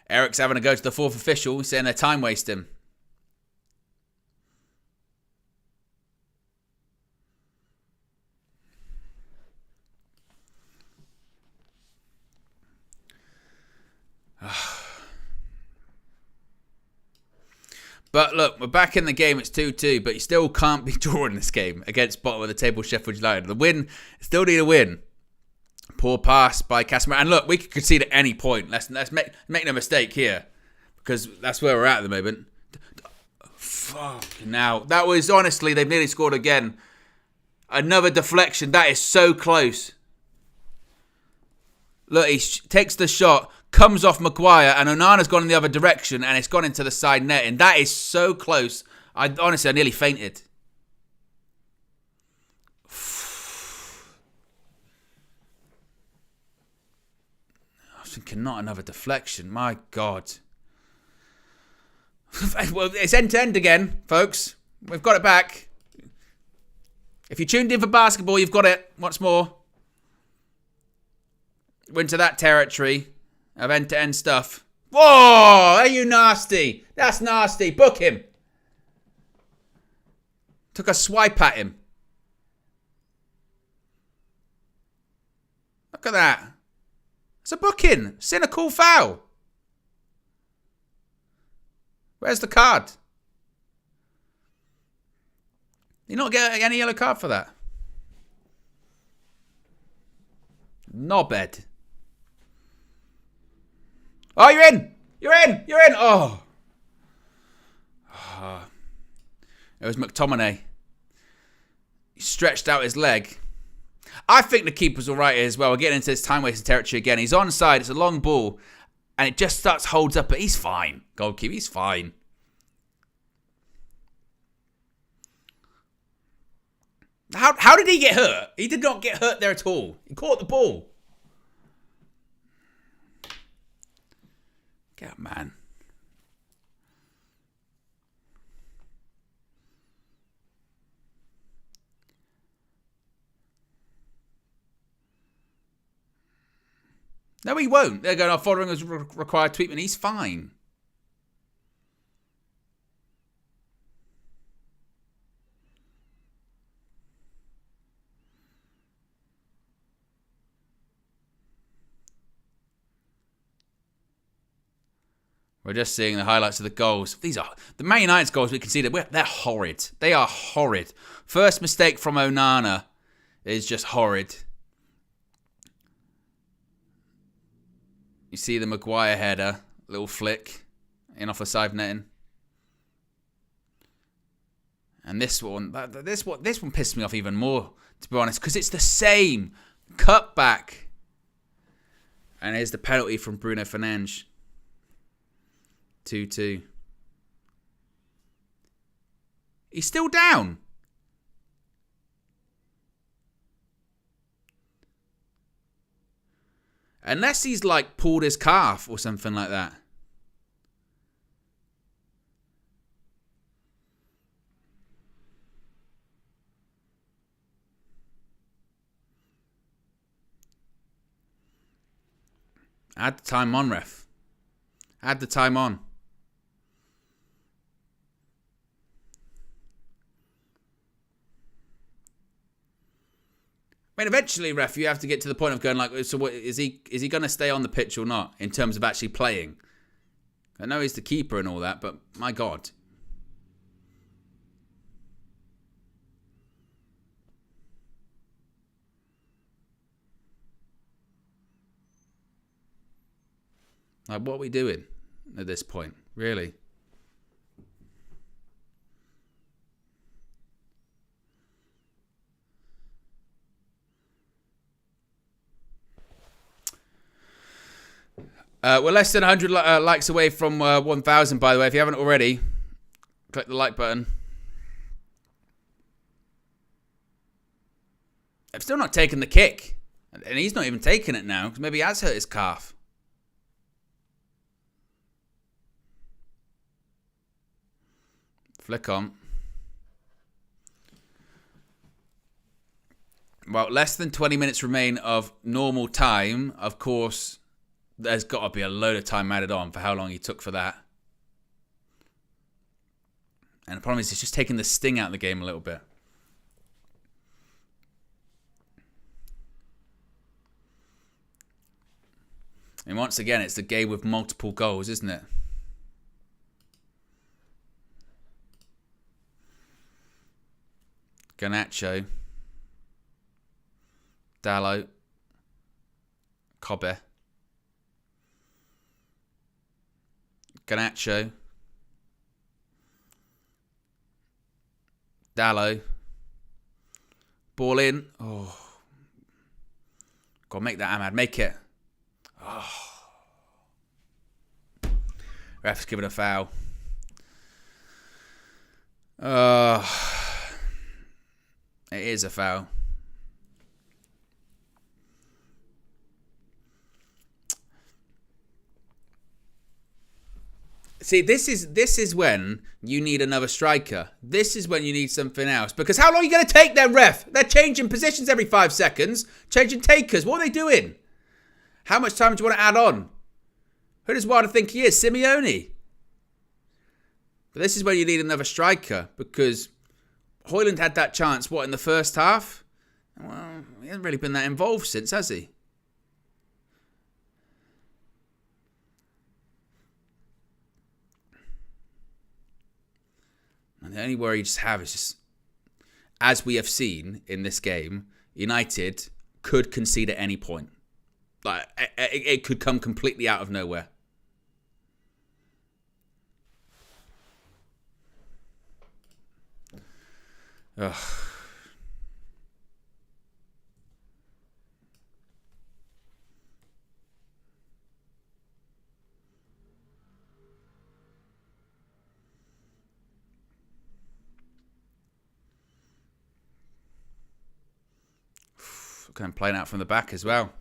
Eric's having to go to the fourth official. He's saying they're time wasting. But look, we're back in the game. It's 2-2, but you still can't be drawing this game against bottom of the table Sheffield United. The win, still need a win. Poor pass by Casemiro. And look, we could concede at any point. Let's make no mistake here, because that's where we're at the moment. Fuck. Now, that was, honestly, they've nearly scored again. Another deflection. That is so close. Look, he takes the shot, comes off Maguire, and Onana's gone in the other direction, and it's gone into the side net. And that is so close. I nearly fainted. I was thinking, not another deflection. My God. Well, it's end-to-end again, folks. We've got it back. If you tuned in for basketball, you've got it once more. We're into that territory of end-to-end stuff. Whoa! Are you nasty? That's nasty. Book him. Took a swipe at him. Look at that. It's a booking. Cynical foul. Where's the card? You not get any yellow card for that? Knobhead. Oh, you're in! You're in! You're in! Oh. It was McTominay. He stretched out his leg. I think the keeper's all right as well. We're getting into this time-wasting territory again. He's onside. It's a long ball. And it just holds up, but he's fine. Goalkeeper, he's fine. How did he get hurt? He did not get hurt there at all. He caught the ball. Get up, man. No, he won't. They're going, following as required treatment. He's fine. We're just seeing the highlights of the goals. These are the Man United's goals we conceded. They're horrid. They are horrid. First mistake from Onana is just horrid. You see the Maguire header, little flick in off the side netting. And this one pissed me off even more, to be honest, because it's the same cut back. And here's the penalty from Bruno Fernandes. 2-2. He's still down. Unless he's like pulled his calf or something like that. Add the time on, ref. Add the time on. I mean, eventually, ref, you have to get to the point of going like, so what, is he going to stay on the pitch or not in terms of actually playing? I know he's the keeper and all that, but my God. Like, what are we doing at this point? Really? We're less than 100 likes away from 1,000, by the way. If you haven't already, click the like button. I'm still not taking the kick. And he's not even taking it now, because maybe he has hurt his calf. Flick on. Well, less than 20 minutes remain of normal time. Of course, there's got to be a load of time added on for how long he took for that. And the problem is, it's just taking the sting out of the game a little bit. And once again, it's the game with multiple goals, isn't it? Garnacho. Dallo. Kobe. Garnacho. Dallo. Ball in. Oh. Go on, make that, Ahmad. Make it. Oh. Ref's given a foul. It is a foul. See, this is when you need another striker. This is when you need something else. Because how long are you going to take their ref? They're changing positions every 5 seconds. Changing takers. What are they doing? How much time do you want to add on? Who does Wilder think he is? Simeone. But this is when you need another striker. Because Højlund had that chance, in the first half? Well, he hasn't really been that involved since, has he? And the only worry you just have is just, as we have seen in this game, United could concede at any point. Like, it could come completely out of nowhere. Ugh. Kind of playing out from the back as well.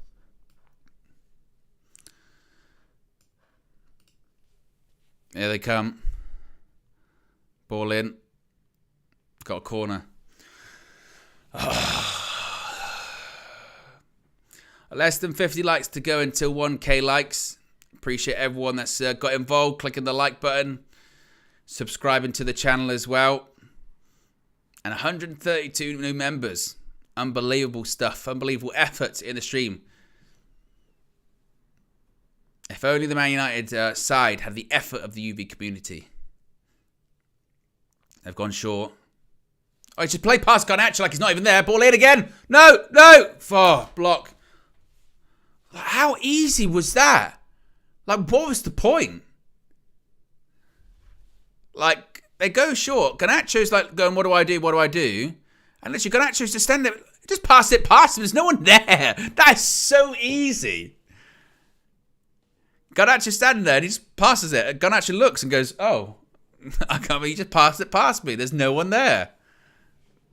Here they come. Ball in. Got a corner. Less than 50 likes to go until 1k likes. Appreciate everyone that's got involved, clicking the like button, subscribing to the channel as well. And 132 new members. Unbelievable stuff. Unbelievable effort in the stream. If only the Man United side had the effort of the UV community. They've gone short. Oh, he should play past Garnacho like he's not even there. Ball in again. No, no. Block. How easy was that? Like, what was the point? Like, they go short. Garnacho's like going, what do I do? What do I do? And literally, Garnacho's just standing there. Just pass it past him. There's no one there. That is so easy. Garnacho's standing there and he just passes it. Garnacho looks and goes, oh, I can't believe you just passed it past me. There's no one there.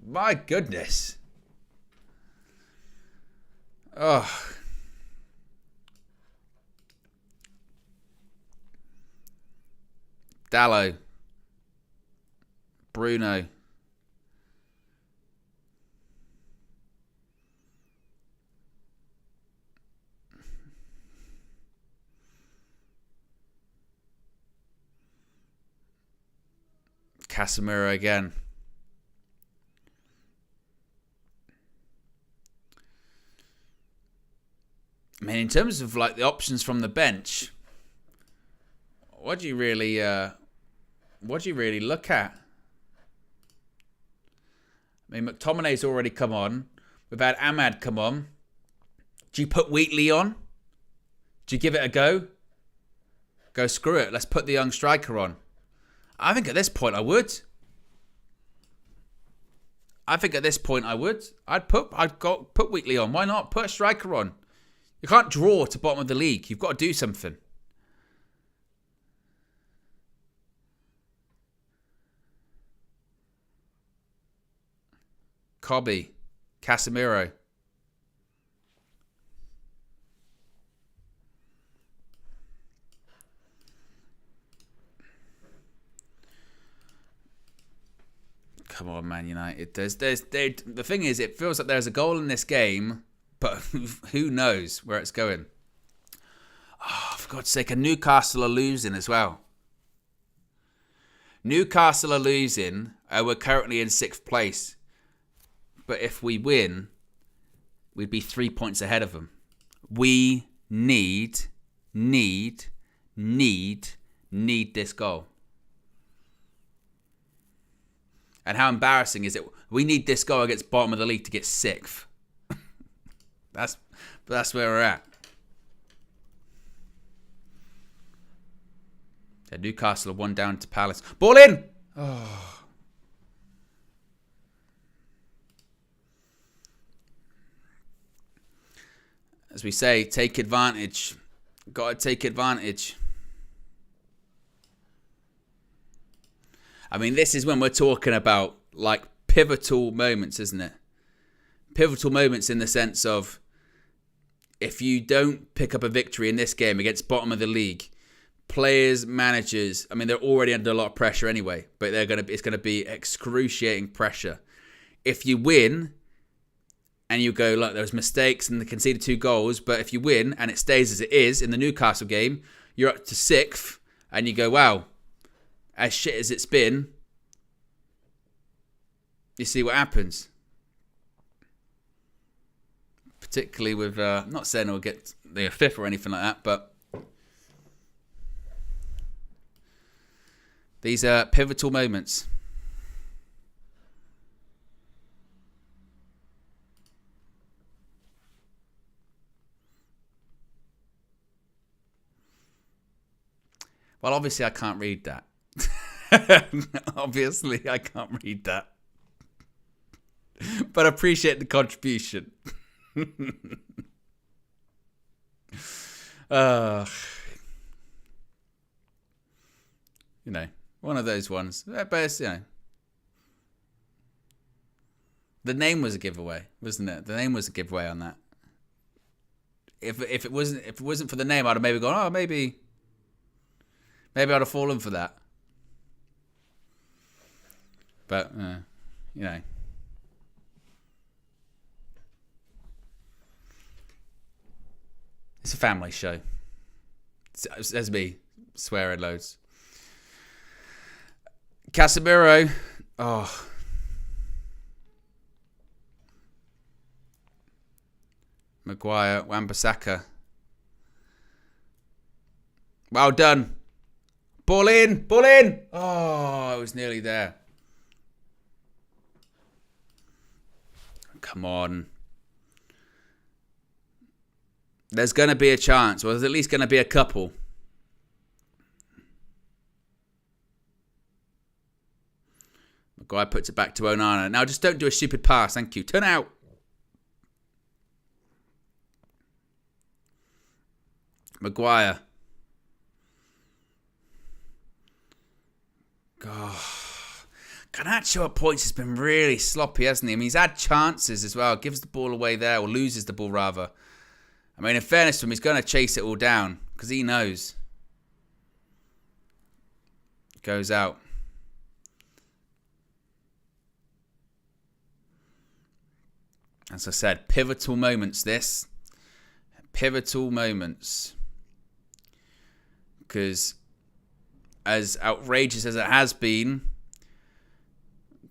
My goodness. Oh. Dallo. Bruno. Casemiro again. I mean, in terms of like the options from the bench, what do you really look at? I mean, McTominay's already come on. We've had Ahmad come on. Do you put Wheatley on? Do you give it a go? Go screw it. Let's put the young striker on. I think at this point I would. I'd put Wheatley on. Why not? Put a striker on. You can't draw to bottom of the league. You've got to do something. Cobby. Casemiro. Come on, Man United. The thing is, it feels like there's a goal in this game, but who knows where it's going. Oh, for God's sake, and Newcastle are losing as well. Newcastle are losing. We're currently in 6th place. But if we win, we'd be 3 points ahead of them. We need this goal. And how embarrassing is it? We need this goal against bottom of the league to get 6th. That's where we're at. Yeah, Newcastle are 1 down to Palace. Ball in! Oh. As we say, take advantage. Got to take advantage. I mean, this is when we're talking about, like, pivotal moments, isn't it? Pivotal moments in the sense of, if you don't pick up a victory in this game against bottom of the league, players, managers, I mean, they're already under a lot of pressure anyway, but it's going to be excruciating pressure. If you win, and you go, look, there was mistakes and they conceded 2 goals, but if you win and it stays as it is in the Newcastle game, you're up to 6th, and you go, wow, as shit as it's been, you see what happens. Particularly with, not saying we'll get the 5th or anything like that, but these are pivotal moments. Well, obviously I can't read that. Obviously I can't read that. But I appreciate the contribution. You know, one of those ones. But it's, you know, the name was a giveaway, wasn't it? The name was a giveaway on that. If it wasn't for the name, I'd have maybe gone, oh, maybe I'd have fallen for that. But, you know. It's a family show. There's me swearing loads. Casemiro. Oh. Maguire. Wan-Bissaka. Well done. Ball in. Ball in. Oh, I was nearly there. Come on. There's going to be a chance. Or there's at least going to be a couple. Maguire puts it back to Onana. Now just don't do a stupid pass. Thank you. Turn out. Maguire. God. Garnacho at points has been really sloppy, hasn't he? I mean, he's had chances as well. Gives the ball away there, or loses the ball rather. I mean, in fairness to him, he's going to chase it all down because he knows. Goes out. As I said, pivotal moments this. Pivotal moments. Because as outrageous as it has been,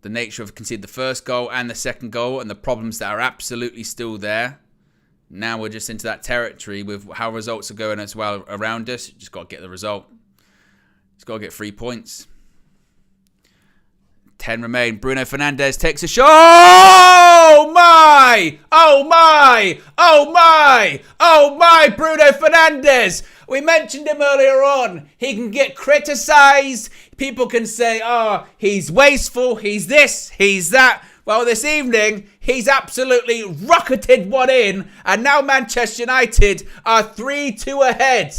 the nature of conceding the first goal and the second goal and the problems that are absolutely still there. Now we're just into that territory with how results are going as well around us. Just got to get the result. Just got to get 3 points. 10 remain. Bruno Fernandes takes a shot. Oh my! Oh my! Oh my! Oh my! Bruno Fernandes! We mentioned him earlier on. He can get criticised. People can say, oh, he's wasteful. He's this. He's that. Well, this evening, he's absolutely rocketed one in. And now Manchester United are 3-2 ahead.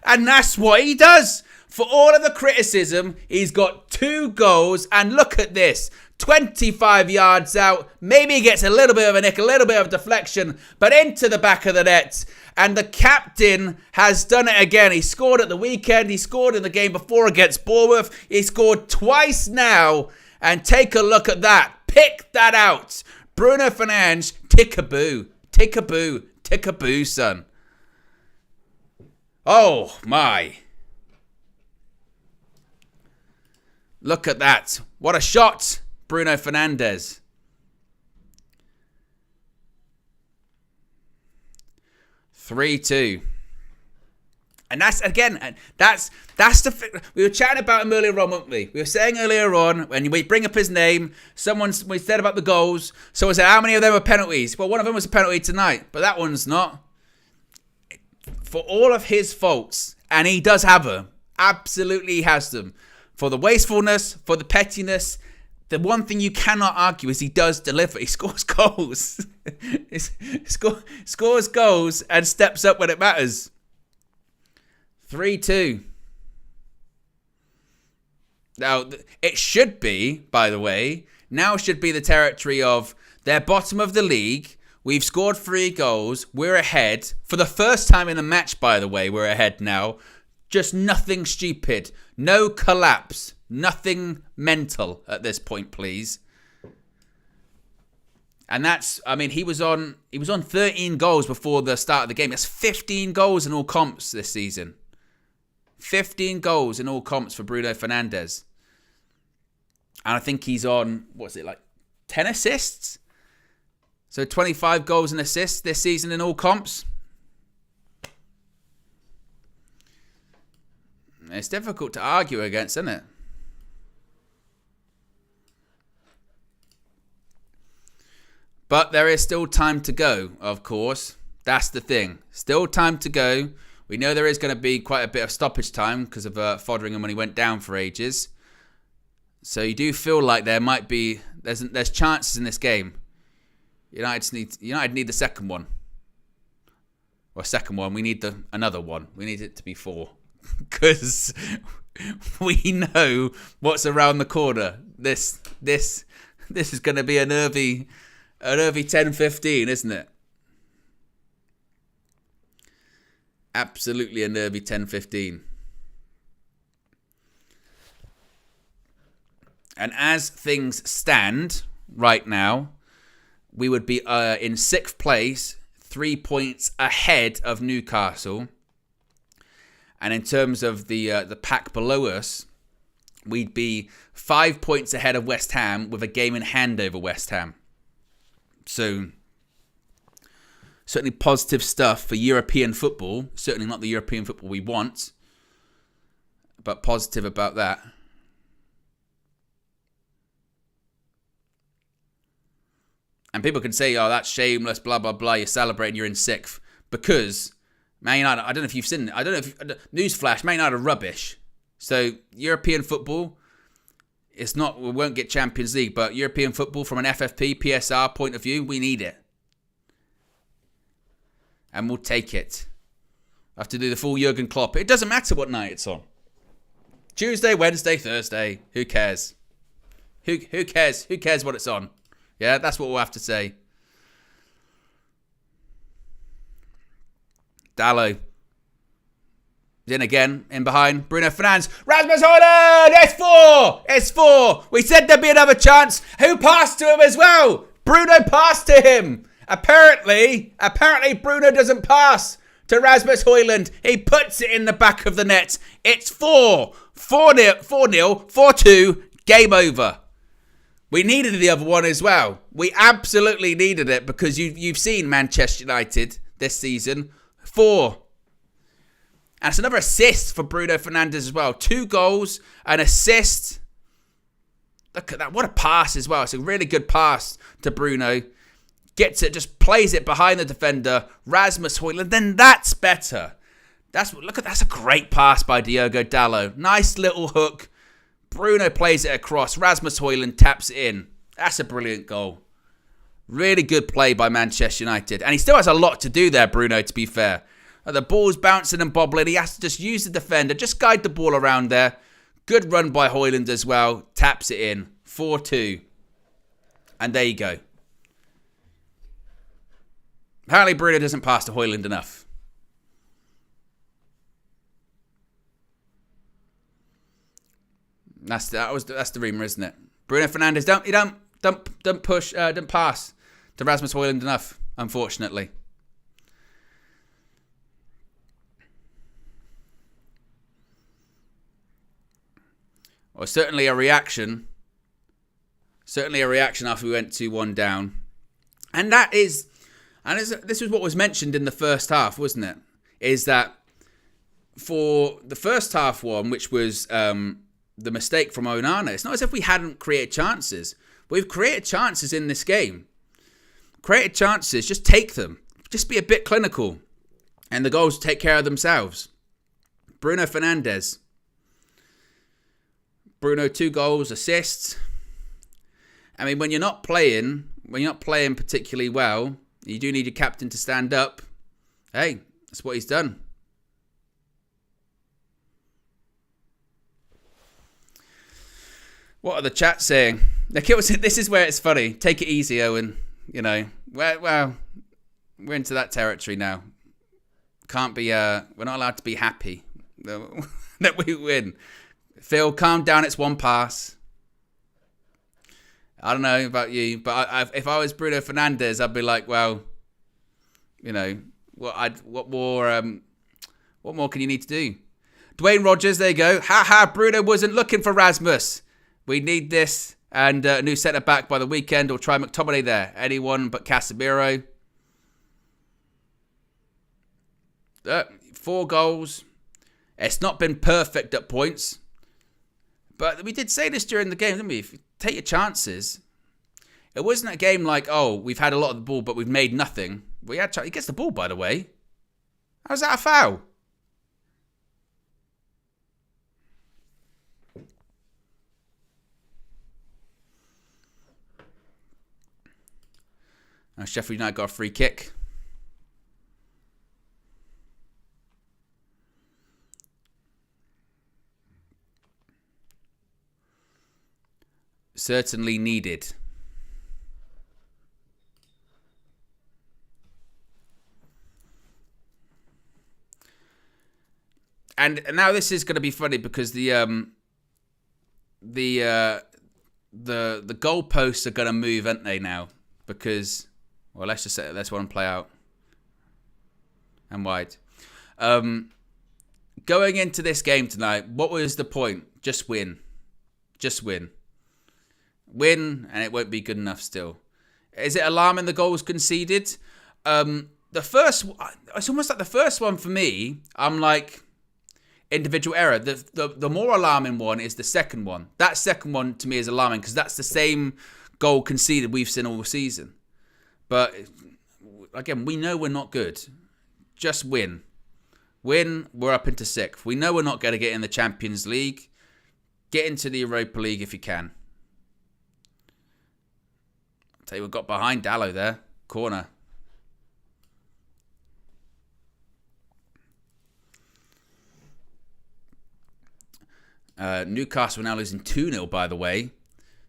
And that's what he does. For all of the criticism, he's got 2 goals, and look at this. 25 yards out. Maybe he gets a little bit of a nick, a little bit of deflection, but into the back of the net. And the captain has done it again. He scored at the weekend. He scored in the game before against Bournemouth. He scored twice now. And take a look at that. Pick that out. Bruno Fernandes, tick-a-boo. Tick-a-boo. Tick-a-boo, son. Oh, my. Look at that. What a shot, Bruno Fernandes. (3-2). And that's, again, that's the... We were chatting about him earlier on, weren't we? We were saying earlier on, when we bring up his name, we said about the goals. Someone said, how many of them are penalties? Well, one of them was a penalty tonight, but that one's not. For all of his faults, and he does have them, absolutely he has them. For the wastefulness, for the pettiness, the one thing you cannot argue is he does deliver. He scores goals. He scores goals and steps up when it matters. 3-2. Now, it should be, by the way, now should be the territory of they're bottom of the league. We've scored 3 goals. We're ahead. For the first time in a match, by the way, we're ahead now. Just nothing stupid. No collapse. Nothing mental at this point, please. And that's, I mean, he was on 13 goals before the start of the game. That's 15 goals in all comps this season. 15 goals in all comps for Bruno Fernandes. And I think he's on, 10 assists? So 25 goals and assists this season in all comps. It's difficult to argue against, isn't it? But there is still time to go, of course. That's the thing. Still time to go. We know there is going to be quite a bit of stoppage time because of Foderingham when he went down for ages. So you do feel like there might be... There's chances in this game. United need the second one. Or second one. We need another one. We need it to be 4. Because we know what's around the corner. This is going to be a nervy 10-15, isn't it? Absolutely a nervy 10-15. And as things stand right now, we would be in 6th place, 3 points ahead of Newcastle. And in terms of the pack below us, we'd be 5 points ahead of West Ham with a game in hand over West Ham. So, certainly positive stuff for European football. Certainly not the European football we want, but positive about that. And people can say, oh, that's shameless, blah, blah, blah. You're celebrating, you're in 6th. Because Man United, I don't know if you've seen it. Newsflash, Man United are rubbish. So, European football, we won't get Champions League, but European football from an FFP, PSR point of view, we need it. And we'll take it. I have to do the full Jurgen Klopp. It doesn't matter what night it's on. Tuesday, Wednesday, Thursday. Who cares? Who cares? Who cares what it's on? Yeah, that's what we'll have to say. Dallo. In again, in behind. Bruno Fernandes. Rasmus Højlund! It's 4! We said there'd be another chance. Who passed to him as well? Bruno passed to him. Apparently Bruno doesn't pass to Rasmus Højlund. He puts it in the back of the net. It's 4. 4-0, 4-2, game over. We needed the other one as well. We absolutely needed it because you've seen Manchester United this season. 4. And it's another assist for Bruno Fernandes as well. 2 goals, an assist. Look at that. What a pass as well. It's a really good pass to Bruno. Gets it, just plays it behind the defender. Rasmus Højlund. Then that's better. That's a great pass by Diogo Dallo. Nice little hook. Bruno plays it across. Rasmus Højlund taps it in. That's a brilliant goal. Really good play by Manchester United. And he still has a lot to do there, Bruno, to be fair. The ball's bouncing and bobbling. He has to just use the defender, just guide the ball around there. Good run by Højlund as well. Taps it in. 4-2. And there you go. Apparently Bruno doesn't pass to Højlund enough. That's the rumour, isn't it? Bruno Fernandes don't pass to Rasmus Højlund enough, unfortunately. Or certainly a reaction. Certainly a reaction after we went 2-1 down. And this was what was mentioned in the first half, wasn't it? Is that for the first half one, which was the mistake from Onana, it's not as if we hadn't created chances. We've created chances in this game. Created chances, just take them. Just be a bit clinical. And the goals take care of themselves. Bruno Fernandes. Bruno, 2 goals, assists. I mean, when you're not playing particularly well, you do need your captain to stand up. Hey, that's what he's done. What are the chats saying? This is where it's funny. Take it easy, Owen. You know, well, we're into that territory now. Can't be. We're not allowed to be happy that we win. Phil, calm down. It's one pass. I don't know about you, but if I was Bruno Fernandes, I'd be like, well, you know, what more can you need to do? Dwayne Rogers, there you go. Bruno wasn't looking for Rasmus. We need this. And a new centre back by the weekend. Or try McTominay there. Anyone but Casemiro. 4 goals. It's not been perfect at points. But we did say this during the game, didn't we? If you take your chances. It wasn't a game like, oh, we've had a lot of the ball, but we've made nothing. He gets the ball, by the way. How's that a foul? Now Sheffield United got a free kick. Certainly needed. And now this is going to be funny because the goalposts are going to move, aren't they now? Because, well, let's just say let's one play out and wide. Going into this game tonight, what was the point? Just win. Just win. Win, and it won't be good enough still. Is it alarming the goals conceded? It's almost like the first one for me, I'm like, individual error. The more alarming one is the second one. That second one to me is alarming because that's the same goal conceded we've seen all season. But again, we know we're not good. Just win. Win, we're up into 6th. We know we're not going to get in the Champions League. Get into the Europa League if you can. I'll tell you, we've got behind Dallo there. Corner. Newcastle now losing 2-0, by the way.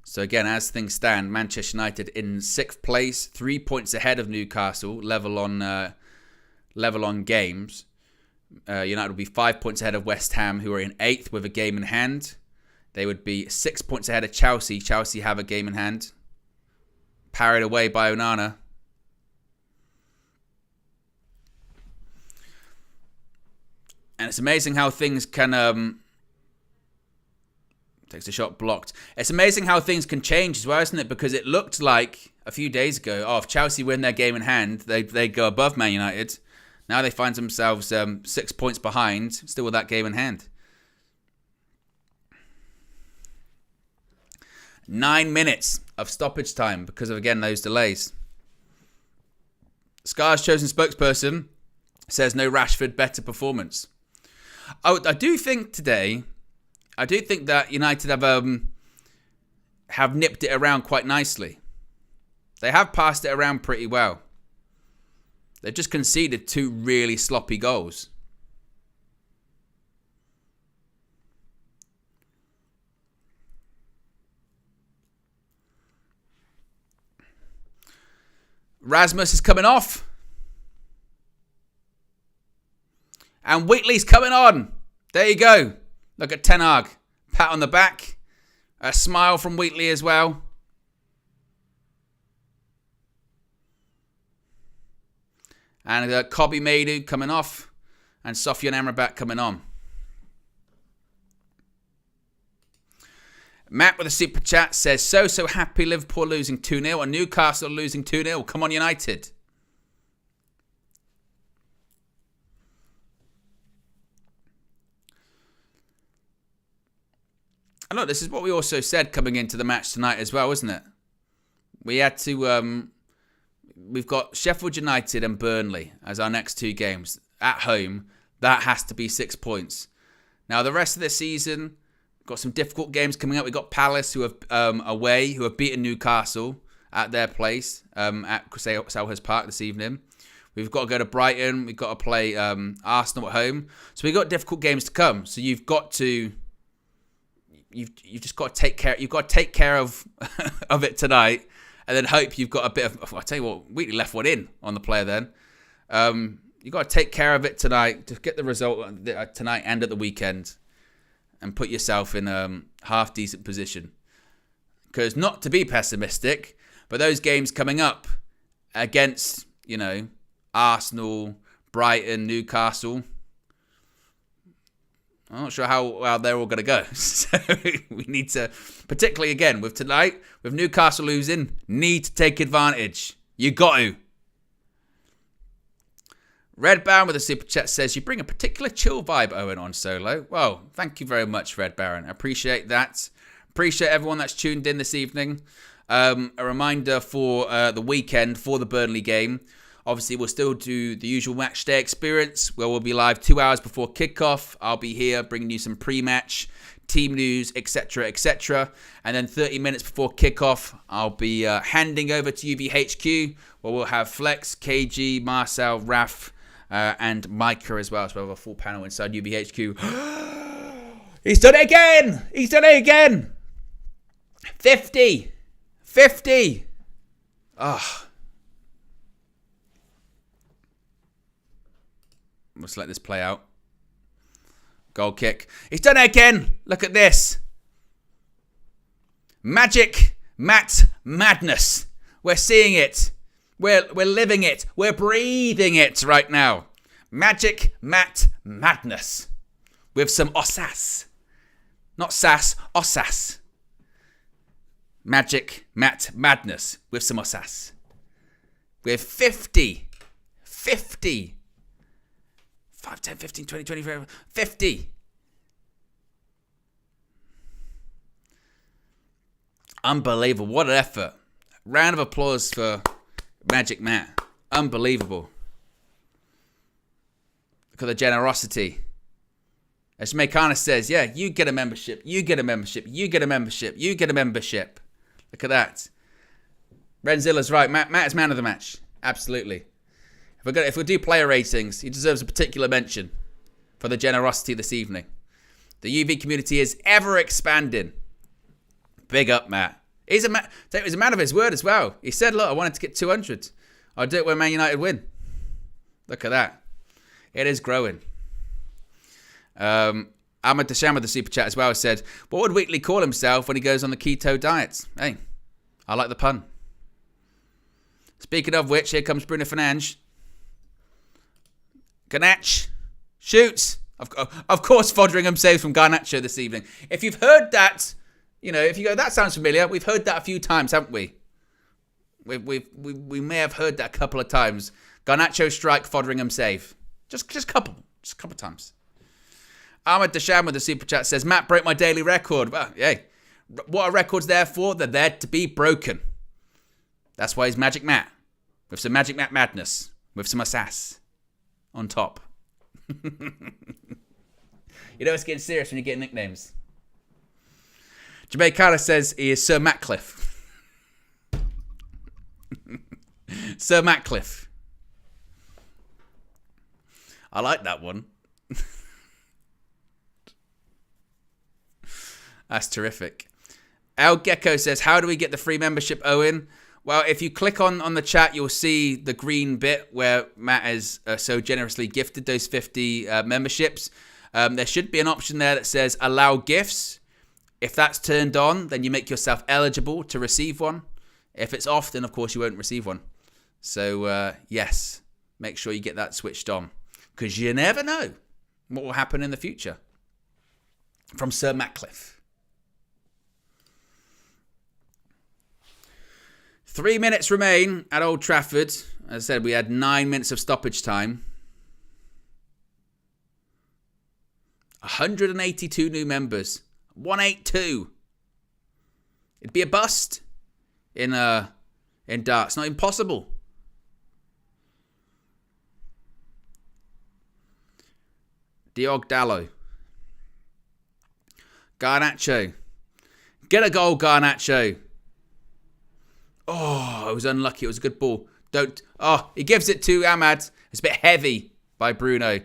So again, as things stand, Manchester United in 6th place, 3 points ahead of Newcastle, level on games. United will be 5 points ahead of West Ham, who are in 8th with a game in hand. They would be 6 points ahead of Chelsea. Chelsea have a game in hand. Parried away by Onana. And it's amazing how things can... Takes a shot blocked. It's amazing how things can change as well, isn't it? Because it looked like a few days ago, if Chelsea win their game in hand, they go above Man United. Now they find themselves 6 points behind, still with that game in hand. 9 minutes of stoppage time because of, again, those delays. Sky's chosen spokesperson says no Rashford, better performance. I do think that United have nipped it around quite nicely. They have passed it around pretty well. They've just conceded 2 really sloppy goals. Rasmus is coming off. And Wheatley's coming on. There you go. Look at Ten Hag. Pat on the back. A smile from Wheatley as well. And Kobe Maidu coming off. And Sofyan Amrabat coming on. Matt with a super chat says, so happy Liverpool losing 2-0 and Newcastle losing 2-0. Come on, United. And look, this is what we also said coming into the match tonight as well, isn't it? We had to... we've got Sheffield United and Burnley as our next 2 games. At home, that has to be 6 points. Now, the rest of the season... Got some difficult games coming up. We've got Palace, who have away, who have beaten Newcastle at their place at Selhurst Park this evening. We've got to go to Brighton. We've got to play Arsenal at home. So we've got difficult games to come. So you've got to, you've just got to take care. You've got to take care of of it tonight, and then hope you've got a bit of. I'll tell you what, Wheatley left one in on the player. Then you've got to take care of it tonight to get the result tonight and at the weekend. And put yourself in a half-decent position. Because not to be pessimistic, but those games coming up against, Arsenal, Brighton, Newcastle, I'm not sure how well they're all going to go. So we need to, particularly again, with tonight, with Newcastle losing, need to take advantage. You got to. Red Baron with a super chat says, you bring a particular chill vibe, Owen, on Solo. Well, thank you very much, Red Baron. I appreciate that. Appreciate everyone that's tuned in this evening. A reminder for the weekend, for the Burnley game. Obviously, we'll still do the usual match day experience, where we'll be live 2 hours before kickoff. I'll be here bringing you some pre-match, team news, etc., etc. And then 30 minutes before kickoff, I'll be handing over to UVHQ, where we'll have Flex, KG, Marcel, Raf, and Micah as well. So we'll have a full panel inside UVHQ. He's done it again! He's done it again! 50! 50! Oh. Let's let this play out. Goal kick. He's done it again! Look at this. Magic Matt Madness. We're seeing it. We're living it. We're breathing it right now. Magic Matt Madness. With some osas. Not sass, osas. Magic Matt Madness. With some osas. With 50. 50. 5, 10, 15, 20, 25, 50. Unbelievable. What an effort. Round of applause for Magic Matt. Unbelievable. Look at the generosity. As Meikana says, yeah, you get a membership, you get a membership, you get a membership, you get a membership. Look at that. Renzilla's right. Matt is man of the match. Absolutely. If we do player ratings, he deserves a particular mention for the generosity this evening. The UV community is ever expanding. Big up, Matt. He's a man of his word as well. He said, look, I wanted to get 200. I'll do it when Man United win. Look at that. It is growing. Ahmed Desham with the super chat as well said, what would Wheatley call himself when he goes on the keto diet? Hey, I like the pun. Speaking of which, here comes Bruno Fernandes. Garnacho shoots. Of course, Foderingham saves from Garnacho this evening. If you've heard that, if you go, that sounds familiar. We've heard that a few times, haven't we? We may have heard that a couple of times. Garnacho strike, Foderingham save. Just a couple times. Ahmed Desham with the super chat says, Matt broke my daily record. Well, hey, what are records there for? They're there to be broken. That's why he's Magic Matt. With some Magic Matt madness. With some sass on top. It's getting serious when you get nicknames. Jermaine Carter says he is Sir Matcliffe. Sir Matcliffe. I like that one. That's terrific. El Gecko says, how do we get the free membership, Owen? Well, if you click on the chat, you'll see the green bit where Matt has so generously gifted those 50 memberships. There should be an option there that says allow gifts. If that's turned on, then you make yourself eligible to receive one. If it's off, then of course you won't receive one. So yes, make sure you get that switched on, because you never know what will happen in the future. From Sir Matcliffe. 3 minutes remain at Old Trafford. As I said, we had 9 minutes of stoppage time. 182 new members. 182. It'd be a bust in darts. Not impossible. Diog Dallo. Garnacho. Get a goal, Garnacho. Oh, it was unlucky. It was a good ball. Oh, he gives it to Ahmad. It's a bit heavy by Bruno.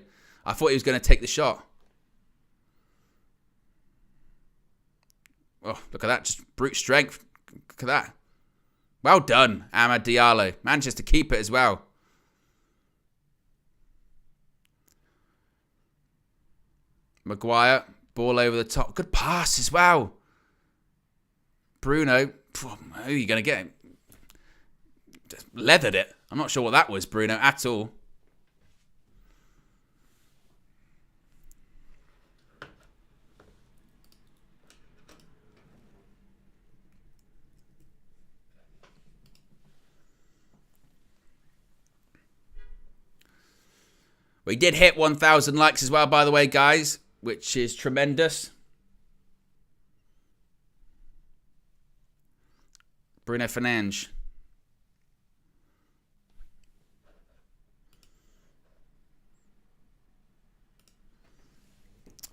I thought he was going to take the shot. Oh, look at that. Just brute strength. Look at that. Well done, Amad Diallo. Manchester keep it as well. Maguire. Ball over the top. Good pass as well. Bruno. Who are you going to get him? Just leathered it. I'm not sure what that was, Bruno, at all. We did hit 1,000 likes as well, by the way, guys, which is tremendous. Bruno Fernandes.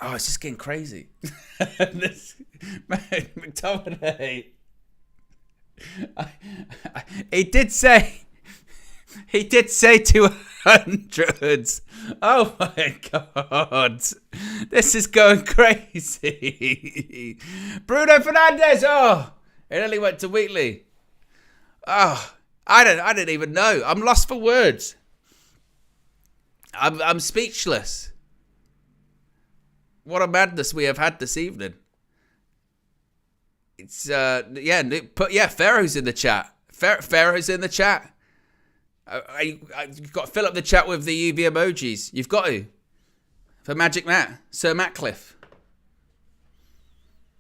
Oh, it's just getting crazy. McTominay. He did say 200s. Oh my God. This is going crazy. Bruno Fernandes. Oh, it only went to Wheatley. Oh, I didn't even know. I'm lost for words. I'm speechless. What a madness we have had this evening. It's Pharaoh's in the chat. Pharaoh's in the chat. You've got to fill up the chat with the UV emojis. You've got to. For Magic Matt, Sir Matcliffe.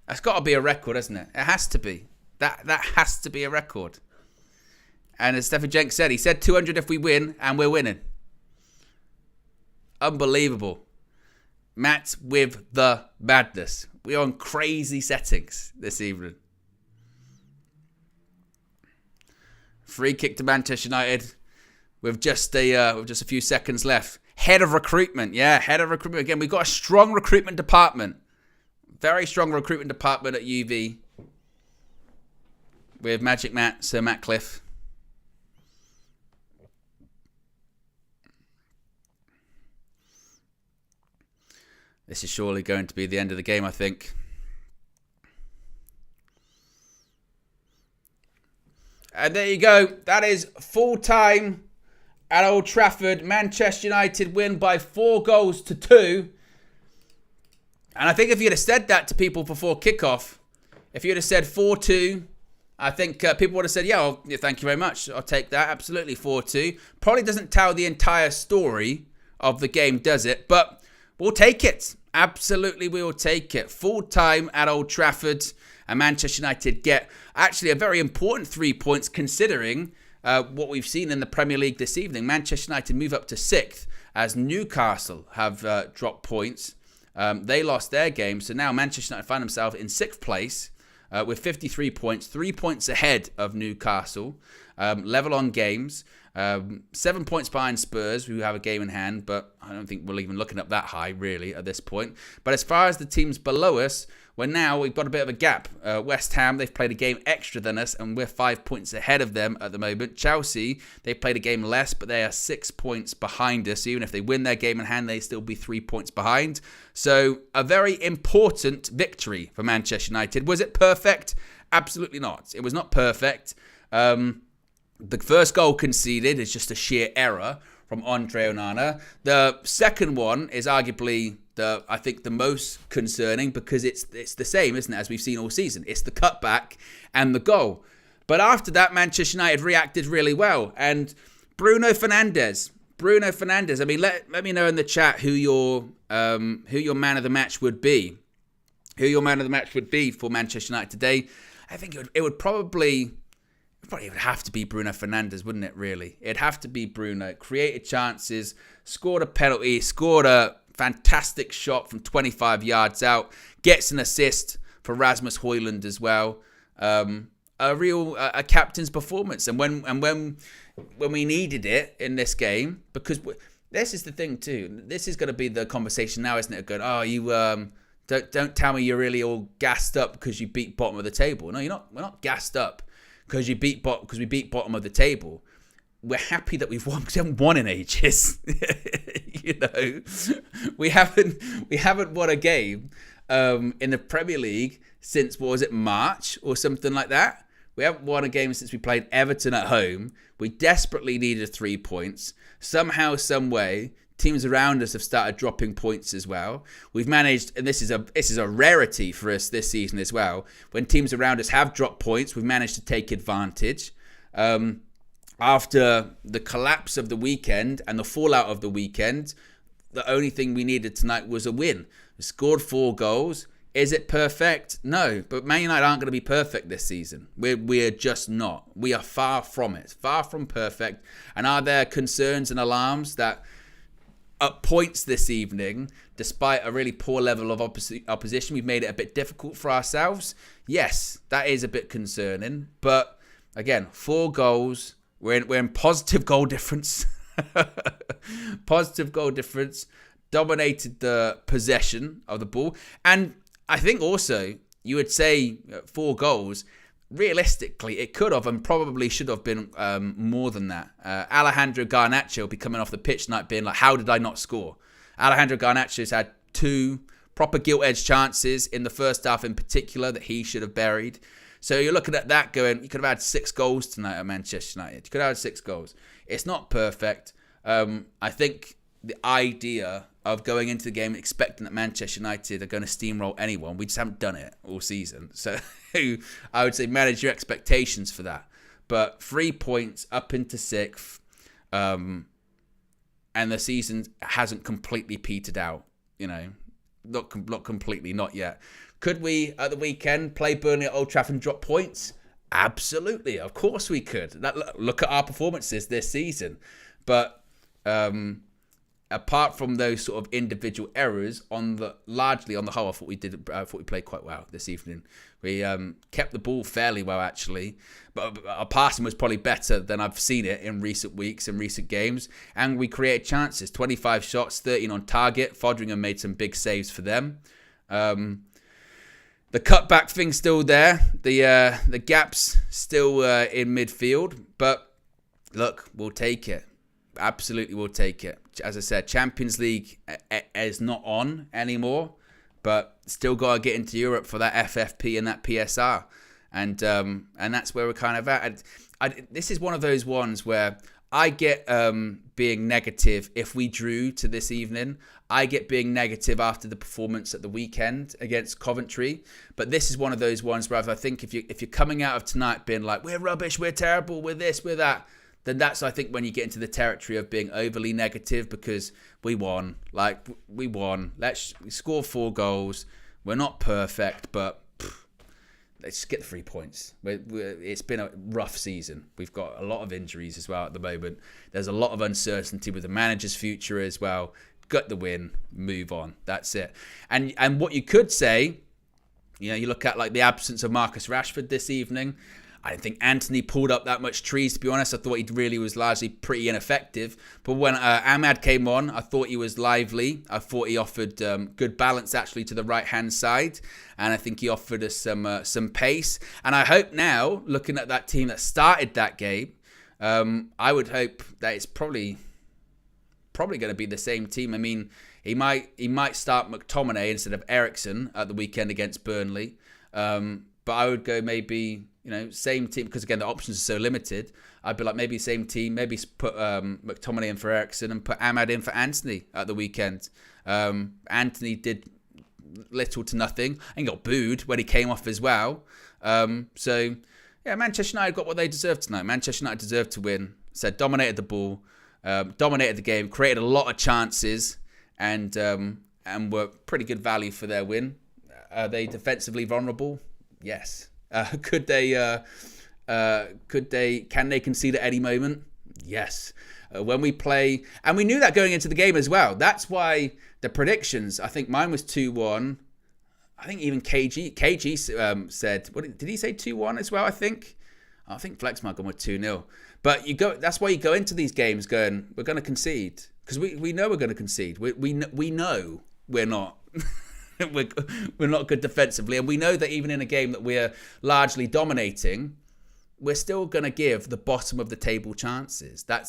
That's got to be a record, hasn't it? It has to be. That has to be a record. And as Stephen Jenks said, he said 200 if we win, and we're winning. Unbelievable. Matt with the madness. We're on crazy settings this evening. Free kick to Manchester United with just a few seconds left. Head of recruitment. Yeah, head of recruitment. Again, we've got a strong recruitment department. Very strong recruitment department at UV. With Magic Matt, Sir Matcliffe. This is surely going to be the end of the game, I think. And there you go. That is full time at Old Trafford. Manchester United win by 4-2. And I think if you'd have said that to people before kickoff, if you'd have said 4-2, I think people would have said, yeah, thank you very much. I'll take that. Absolutely 4-2. Probably doesn't tell the entire story of the game, does it? But we'll take it. Absolutely, we will take it. Full time at Old Trafford. And Manchester United get actually a very important 3 points considering what we've seen in the Premier League this evening. Manchester United move up to 6th as Newcastle have dropped points. They lost their game. So now Manchester United find themselves in 6th place with 53 points. 3 points ahead of Newcastle. Level on games. 7 points behind Spurs, who have a game in hand, but I don't think we're even looking up that high, really, at this point. But as far as the teams below us, Well, now we've got a bit of a gap. West Ham, they've played a game extra than us, and we're 5 points ahead of them at the moment. Chelsea, they played a game less, but they are 6 points behind us. Even if they win their game in hand, they still be 3 points behind. So a very important victory for Manchester United. Was it perfect? Absolutely not. It was not perfect. The first goal conceded is just a sheer error from Andre Onana. The second one is arguably I think the most concerning because it's the same, isn't it, as we've seen all season. It's the cutback and the goal. But after that, Manchester United reacted really well. And Bruno Fernandes. I mean, let me know in the chat who your man of the match would be. Who your man of the match would be for Manchester United today. I think it would probably have to be Bruno Fernandes, wouldn't it, really? It'd have to be Bruno. Created chances, scored a penalty, scored a fantastic shot from 25 yards out, gets an assist for Rasmus Højlund as well. A captain's performance. And when we needed it in this game, because this is the thing too. This is going to be the conversation now, isn't it? Going, oh, you don't tell me you're really all gassed up because you beat bottom of the table. No, you're not. We're not gassed up because we beat bottom of the table. We're happy that we've won because we haven't won in ages. We haven't won a game in the Premier League since, what was it, March or something like that. We haven't won a game since we played Everton at home. We desperately needed 3 points. Somehow, some way, teams around us have started dropping points as well. We've managed, and this is a rarity for us this season as well. When teams around us have dropped points, we've managed to take advantage. After the collapse of the weekend and the fallout of the weekend, the only thing we needed tonight was a win. We scored 4 goals. Is it perfect? No, but Man United aren't going to be perfect this season. We're just not. We are far from it, far from perfect. And are there concerns and alarms that at points this evening, despite a really poor level of opposition, we've made it a bit difficult for ourselves? Yes, that is a bit concerning. But again, 4 goals. We're in positive goal difference. Positive goal difference. Dominated the possession of the ball. And I think also you would say 4 goals. Realistically, it could have and probably should have been more than that. Alejandro Garnacho will be coming off the pitch tonight being like, how did I not score? Alejandro Garnacho's had 2 proper gilt-edged chances in the first half in particular that he should have buried. So you're looking at that going, you could have had 6 goals tonight at Manchester United. You could have had 6 goals. It's not perfect. I think the idea of going into the game expecting that Manchester United are going to steamroll anyone, we just haven't done it all season. So I would say manage your expectations for that. But 3 points up into 6th, and the season hasn't completely petered out. Not completely, not yet. Could we, at the weekend, play Burnley at Old Trafford and drop points? Absolutely. Of course we could. Look at our performances this season. But apart from those sort of individual errors, largely on the whole, I thought we played quite well this evening. We kept the ball fairly well, actually. But our passing was probably better than I've seen it in recent weeks and recent games. And we created chances. 25 shots, 13 on target. Fodringham made some big saves for them. The cutback thing's still there. The gap's still in midfield. But look, we'll take it. Absolutely, we'll take it. As I said, Champions League is not on anymore, but still got to get into Europe for that FFP and that PSR, and that's where we're kind of at. This is one of those ones where I get being negative if we drew to this evening. I get being negative after the performance at the weekend against Coventry, but this is one of those ones where I think if you're coming out of tonight being like, we're rubbish, we're terrible, we're this, we're that, then that's, I think, when you get into the territory of being overly negative because we won. Let's score 4 goals. We're not perfect, but let's just get the 3 points. It's been a rough season. We've got a lot of injuries as well at the moment. There's a lot of uncertainty with the manager's future as well. Got the win, move on. That's it. And what you could say, you look at like the absence of Marcus Rashford this evening. I didn't think Anthony pulled up that much trees, to be honest. I thought he really was largely pretty ineffective. But when Ahmad came on, I thought he was lively. I thought he offered good balance, actually, to the right-hand side. And I think he offered us some pace. And I hope now, looking at that team that started that game, I would hope that it's probably going to be the same team. I mean, he might start McTominay instead of Eriksen at the weekend against Burnley. But I would go maybe, same team, because again, the options are so limited. I'd be like, maybe same team, maybe put McTominay in for Eriksen and put Ahmad in for Anthony at the weekend. Anthony did little to nothing and got booed when he came off as well. So, yeah, Manchester United got what they deserved tonight. Manchester United deserved to win. Dominated the ball, dominated the game, created a lot of chances, and were pretty good value for their win. Are they defensively vulnerable? Yes. Can they concede at any moment? Yes. When we play, and we knew that going into the game as well. That's why the predictions, I think mine was 2-1. I think even KG said, did he say 2-1 as well? I think Flex might go with 2-0. But that's why you go into these games going, we're going to concede, because we know we're going to concede. We know we're not. we're not good defensively, and we know that even in a game that we're largely dominating, we're still going to give the bottom of the table chances. That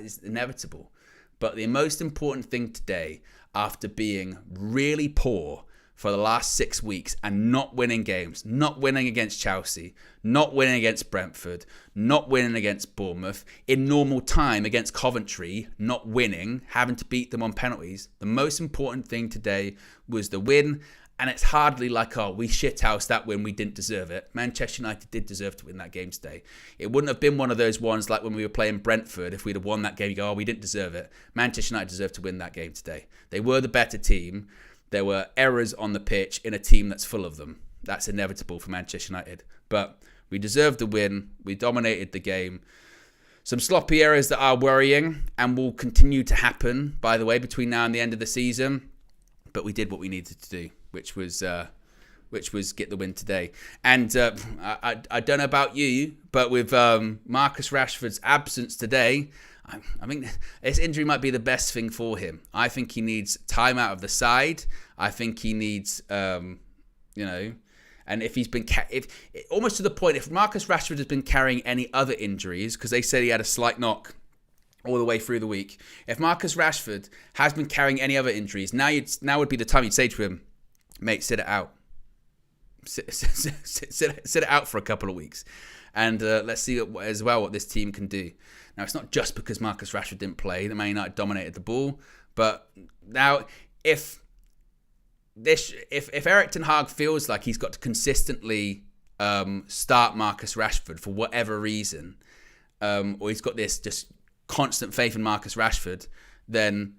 is inevitable. But the most important thing today, after being really poor for the last 6 weeks and not winning games, not winning against Chelsea, not winning against Brentford, not winning against Bournemouth, in normal time against Coventry, not winning, having to beat them on penalties, the most important thing today was the win. And it's hardly like, we shithoused that win, we didn't deserve it. Manchester United did deserve to win that game today. It wouldn't have been one of those ones like when we were playing Brentford. If we'd have won that game, you go, we didn't deserve it. Manchester United deserved to win that game today. They were the better team. There were errors on the pitch in a team that's full of them. That's inevitable for Manchester United. But we deserved the win. We dominated the game. Some sloppy errors that are worrying and will continue to happen, by the way, between now and the end of the season. But we did what we needed to do, which was get the win today. And I don't know about you, but with Marcus Rashford's absence today, I mean, this injury might be the best thing for him. I think he needs time out of the side. I think he needs, and if he's been, almost to the point, if Marcus Rashford has been carrying any other injuries, because they said he had a slight knock all the way through the week. If Marcus Rashford has been carrying any other injuries, now would be the time you'd say to him, mate, sit it out. Sit it out for a couple of weeks. And let's see as well what this team can do. Now, it's not just because Marcus Rashford didn't play that Man United dominated the ball. But now, if Erik ten Hag feels like he's got to consistently start Marcus Rashford for whatever reason, or he's got this just constant faith in Marcus Rashford, then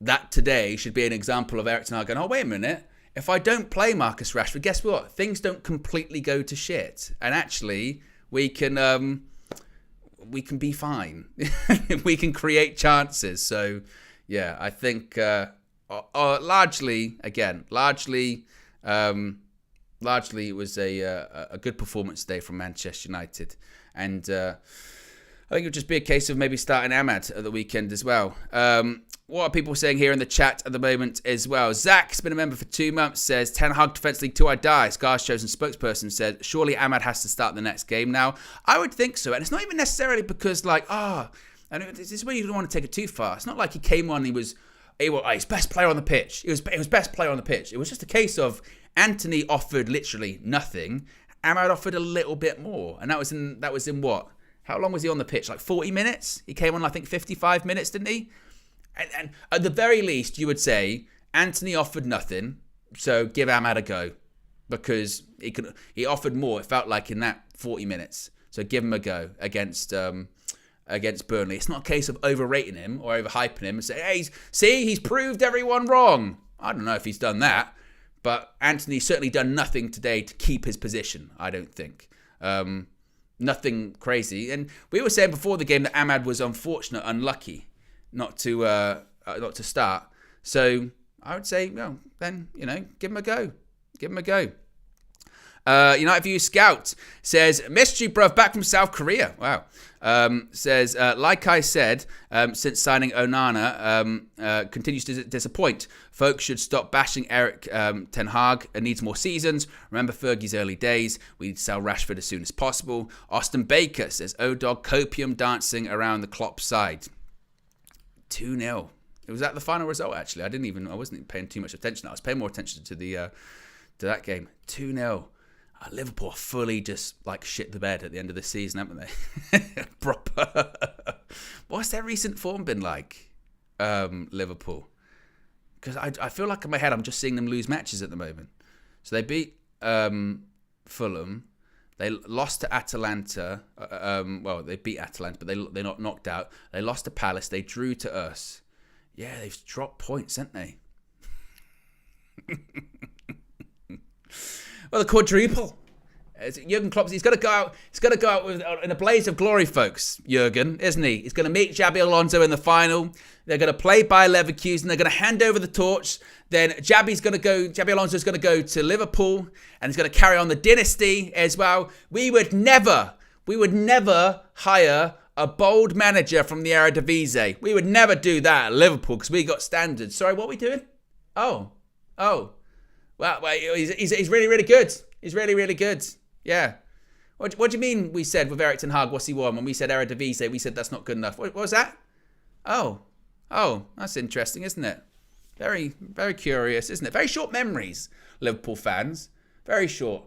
that today should be an example of Erik ten Hag going, wait a minute. If I don't play Marcus Rashford, guess what? Things don't completely go to shit. And actually, we can be fine. We can create chances. So, yeah, I think largely it was a good performance today from Manchester United. And I think it would just be a case of maybe starting Ahmad at the weekend as well. What are people saying here in the chat at the moment as well? Zach's been a member for 2 months, says, Ten Hag Defence League 2 I die. Scar's chosen spokesperson said, surely Ahmad has to start the next game now. I would think so. And it's not even necessarily because and this is where you don't want to take it too far. It's not like he came on, he was he's best player on the pitch. He was best player on the pitch. It was just a case of Anthony offered literally nothing. Ahmad offered a little bit more. And that was in what? How long was he on the pitch? Like 40 minutes? He came on, I think, 55 minutes, didn't he? And at the very least, you would say, Anthony offered nothing, so give Ahmad a go. Because he offered more, it felt like, in that 40 minutes. So give him a go against Burnley. It's not a case of overrating him or overhyping him and say, hey, he's proved everyone wrong. I don't know if he's done that. But Anthony's certainly done nothing today to keep his position, I don't think. Nothing crazy. And we were saying before the game that Ahmad was unlucky not to start. So I would say, well, then, give him a go. Give him a go. United View Scout says, missed you, bruv, back from South Korea. Wow. Says, like I said, since signing Onana, continues to disappoint. Folks should stop bashing Eric Ten Hag and needs more seasons. Remember Fergie's early days. We need to sell Rashford as soon as possible. Austin Baker says, O-Dog copium dancing around the Klopp side. 2-0. Was that the final result, actually? I wasn't paying too much attention. I was paying more attention to that game. 2-0. Liverpool fully just shit the bed at the end of the season, haven't they? Proper. What's their recent form been like, Liverpool? Because I feel like in my head I'm just seeing them lose matches at the moment. So they beat Fulham. They lost to Atalanta. They beat Atalanta, but they're not knocked out. They lost to Palace. They drew to us. Yeah, they've dropped points, haven't they? Well, the quadruple. Jurgen Klopp, he's going to go out. He's going to go out in a blaze of glory, folks. Jurgen, isn't he? He's going to meet Xabi Alonso in the final. They're going to play Bayer Leverkusen. They're going to hand over the torch. Then Xabi Alonso's going to go to Liverpool, and he's going to carry on the dynasty as well. We would never hire a bold manager from the Eredivisie. We would never do that at Liverpool because we got standards. Sorry, what are we doing? Oh. Well, he's really, really good. He's really, really good. Yeah. What do you mean we said with Eric Ten Hag, what's he won? When we said Eredivisie, we said that's not good enough. What was that? Oh, that's interesting, isn't it? Very, very curious, isn't it? Very short memories, Liverpool fans. Very short.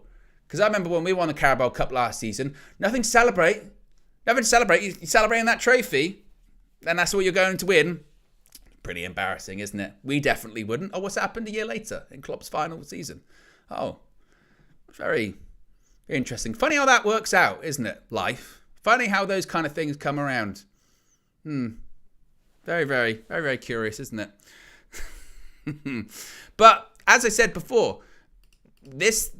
Because I remember when we won the Carabao Cup last season, nothing to celebrate. You're celebrating that trophy, and that's all you're going to win. Pretty embarrassing, isn't it? We definitely wouldn't. Oh, what's happened a year later in Klopp's final season? Oh, very interesting. Funny how that works out, isn't it? Life. Funny how those kind of things come around. Very, very, very, very curious, isn't it? But as I said before, this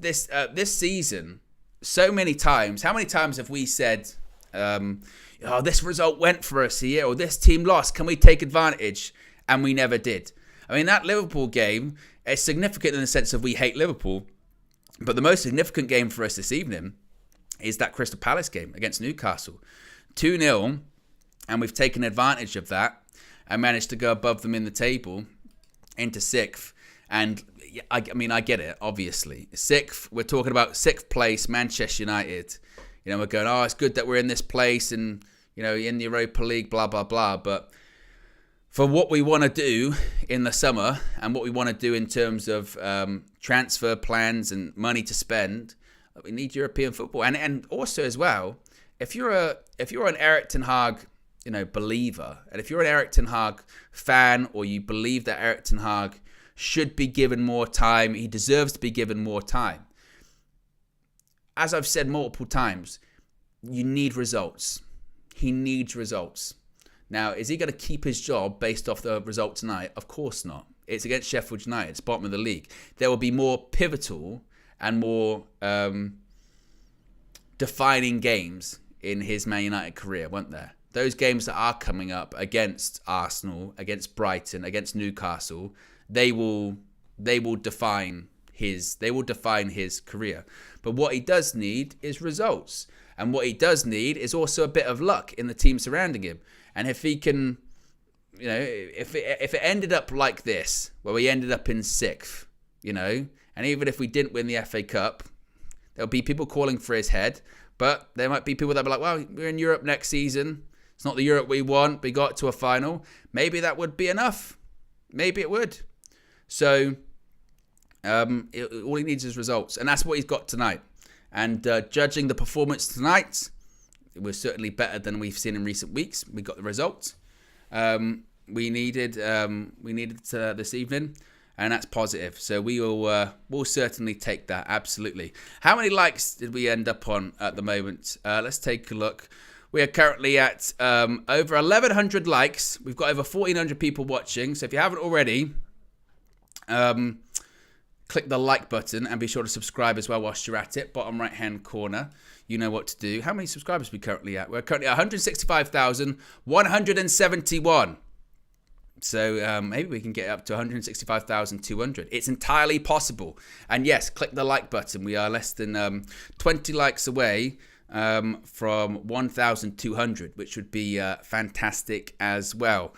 season, so many times. How many times have we said, this result went for us here, or this team lost? Can we take advantage? And we never did. I mean, that Liverpool game is significant in the sense of we hate Liverpool. But the most significant game for us this evening is that Crystal Palace game against Newcastle. 2-0, and we've taken advantage of that and managed to go above them in the table into 6th. And I get it, obviously. 6th, we're talking about 6th place, Manchester United. We're going, it's good that we're in this place and, in the Europa League, blah, blah, blah. But for what we want to do in the summer and what we want to do in terms of transfer plans and money to spend, we need European football. And also as well, if you're an Eric Ten Hag, believer, and if you're an Eric Ten Hag fan, or you believe that Eric Ten Hag should be given more time, he deserves to be given more time. As I've said multiple times, you need results. He needs results. Now, is he going to keep his job based off the result tonight? Of course not. It's against Sheffield United. It's bottom of the league. There will be more pivotal and more defining games in his Man United career, won't there? Those games that are coming up against Arsenal, against Brighton, against Newcastle, they will define his career. But what he does need is results. And what he does need is also a bit of luck in the team surrounding him. And if he can, if it ended up like this, where we ended up in 6th, and even if we didn't win the FA Cup, there'll be people calling for his head. But there might be people that be like, well, we're in Europe next season. It's not the Europe we want. We got to a final. Maybe that would be enough. Maybe it would. So all he needs is results. And that's what he's got tonight. And judging the performance tonight, it was certainly better than we've seen in recent weeks. We got the result we needed this evening, and that's positive. So we'll certainly take that, absolutely. How many likes did we end up on at the moment? Let's take a look. We are currently at over 1,100 likes. We've got over 1,400 people watching. So if you haven't already, click the like button and be sure to subscribe as well whilst you're at it. Bottom right-hand corner. You know what to do. How many subscribers are we currently at? We're currently at 165,171. So maybe we can get up to 165,200. It's entirely possible. And yes, click the like button. We are less than 20 likes away from 1,200, which would be fantastic as well.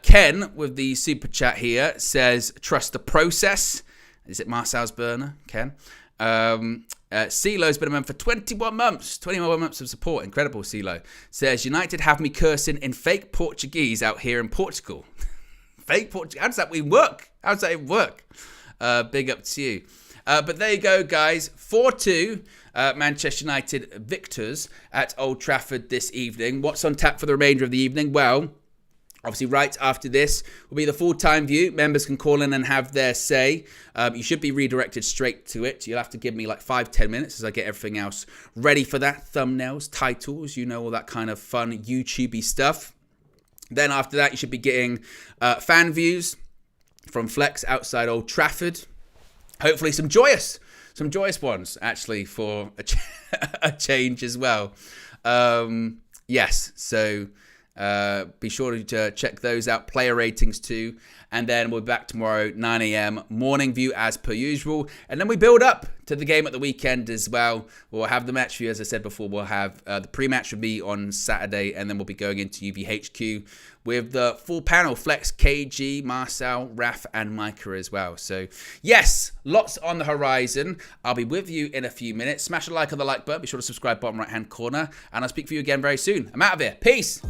Ken with the super chat here says, trust the process. Is it Marcel's burner, Ken? CeeLo's been a member for 21 months. 21 months of support. Incredible, CeeLo. Says, United have me cursing in fake Portuguese out here in Portugal. Fake Portuguese? How does that even work? How does that even work? Big up to you. But there you go, guys. 4-2 Manchester United victors at Old Trafford this evening. What's on tap for the remainder of the evening? Well, obviously, right after this will be the full-time view. Members can call in and have their say. You should be redirected straight to it. You'll have to give me like 5-10 minutes as I get everything else ready for that. Thumbnails, titles, all that kind of fun YouTubey stuff. Then after that, you should be getting fan views from Flex outside Old Trafford. Hopefully some joyous ones, actually, for a change as well. Yes, so be sure to check those out. Player ratings too. And then we'll be back tomorrow, 9 a.m. morning view as per usual. And then we build up to the game at the weekend as well. We'll have the match view, as I said before. We'll have the pre-match will be on Saturday. And then we'll be going into UVHQ with the full panel. Flex, KG, Marcel, Raf, and Micah as well. So, yes, lots on the horizon. I'll be with you in a few minutes. Smash a like on the like button. Be sure to subscribe bottom right-hand corner. And I'll speak for you again very soon. I'm out of here. Peace.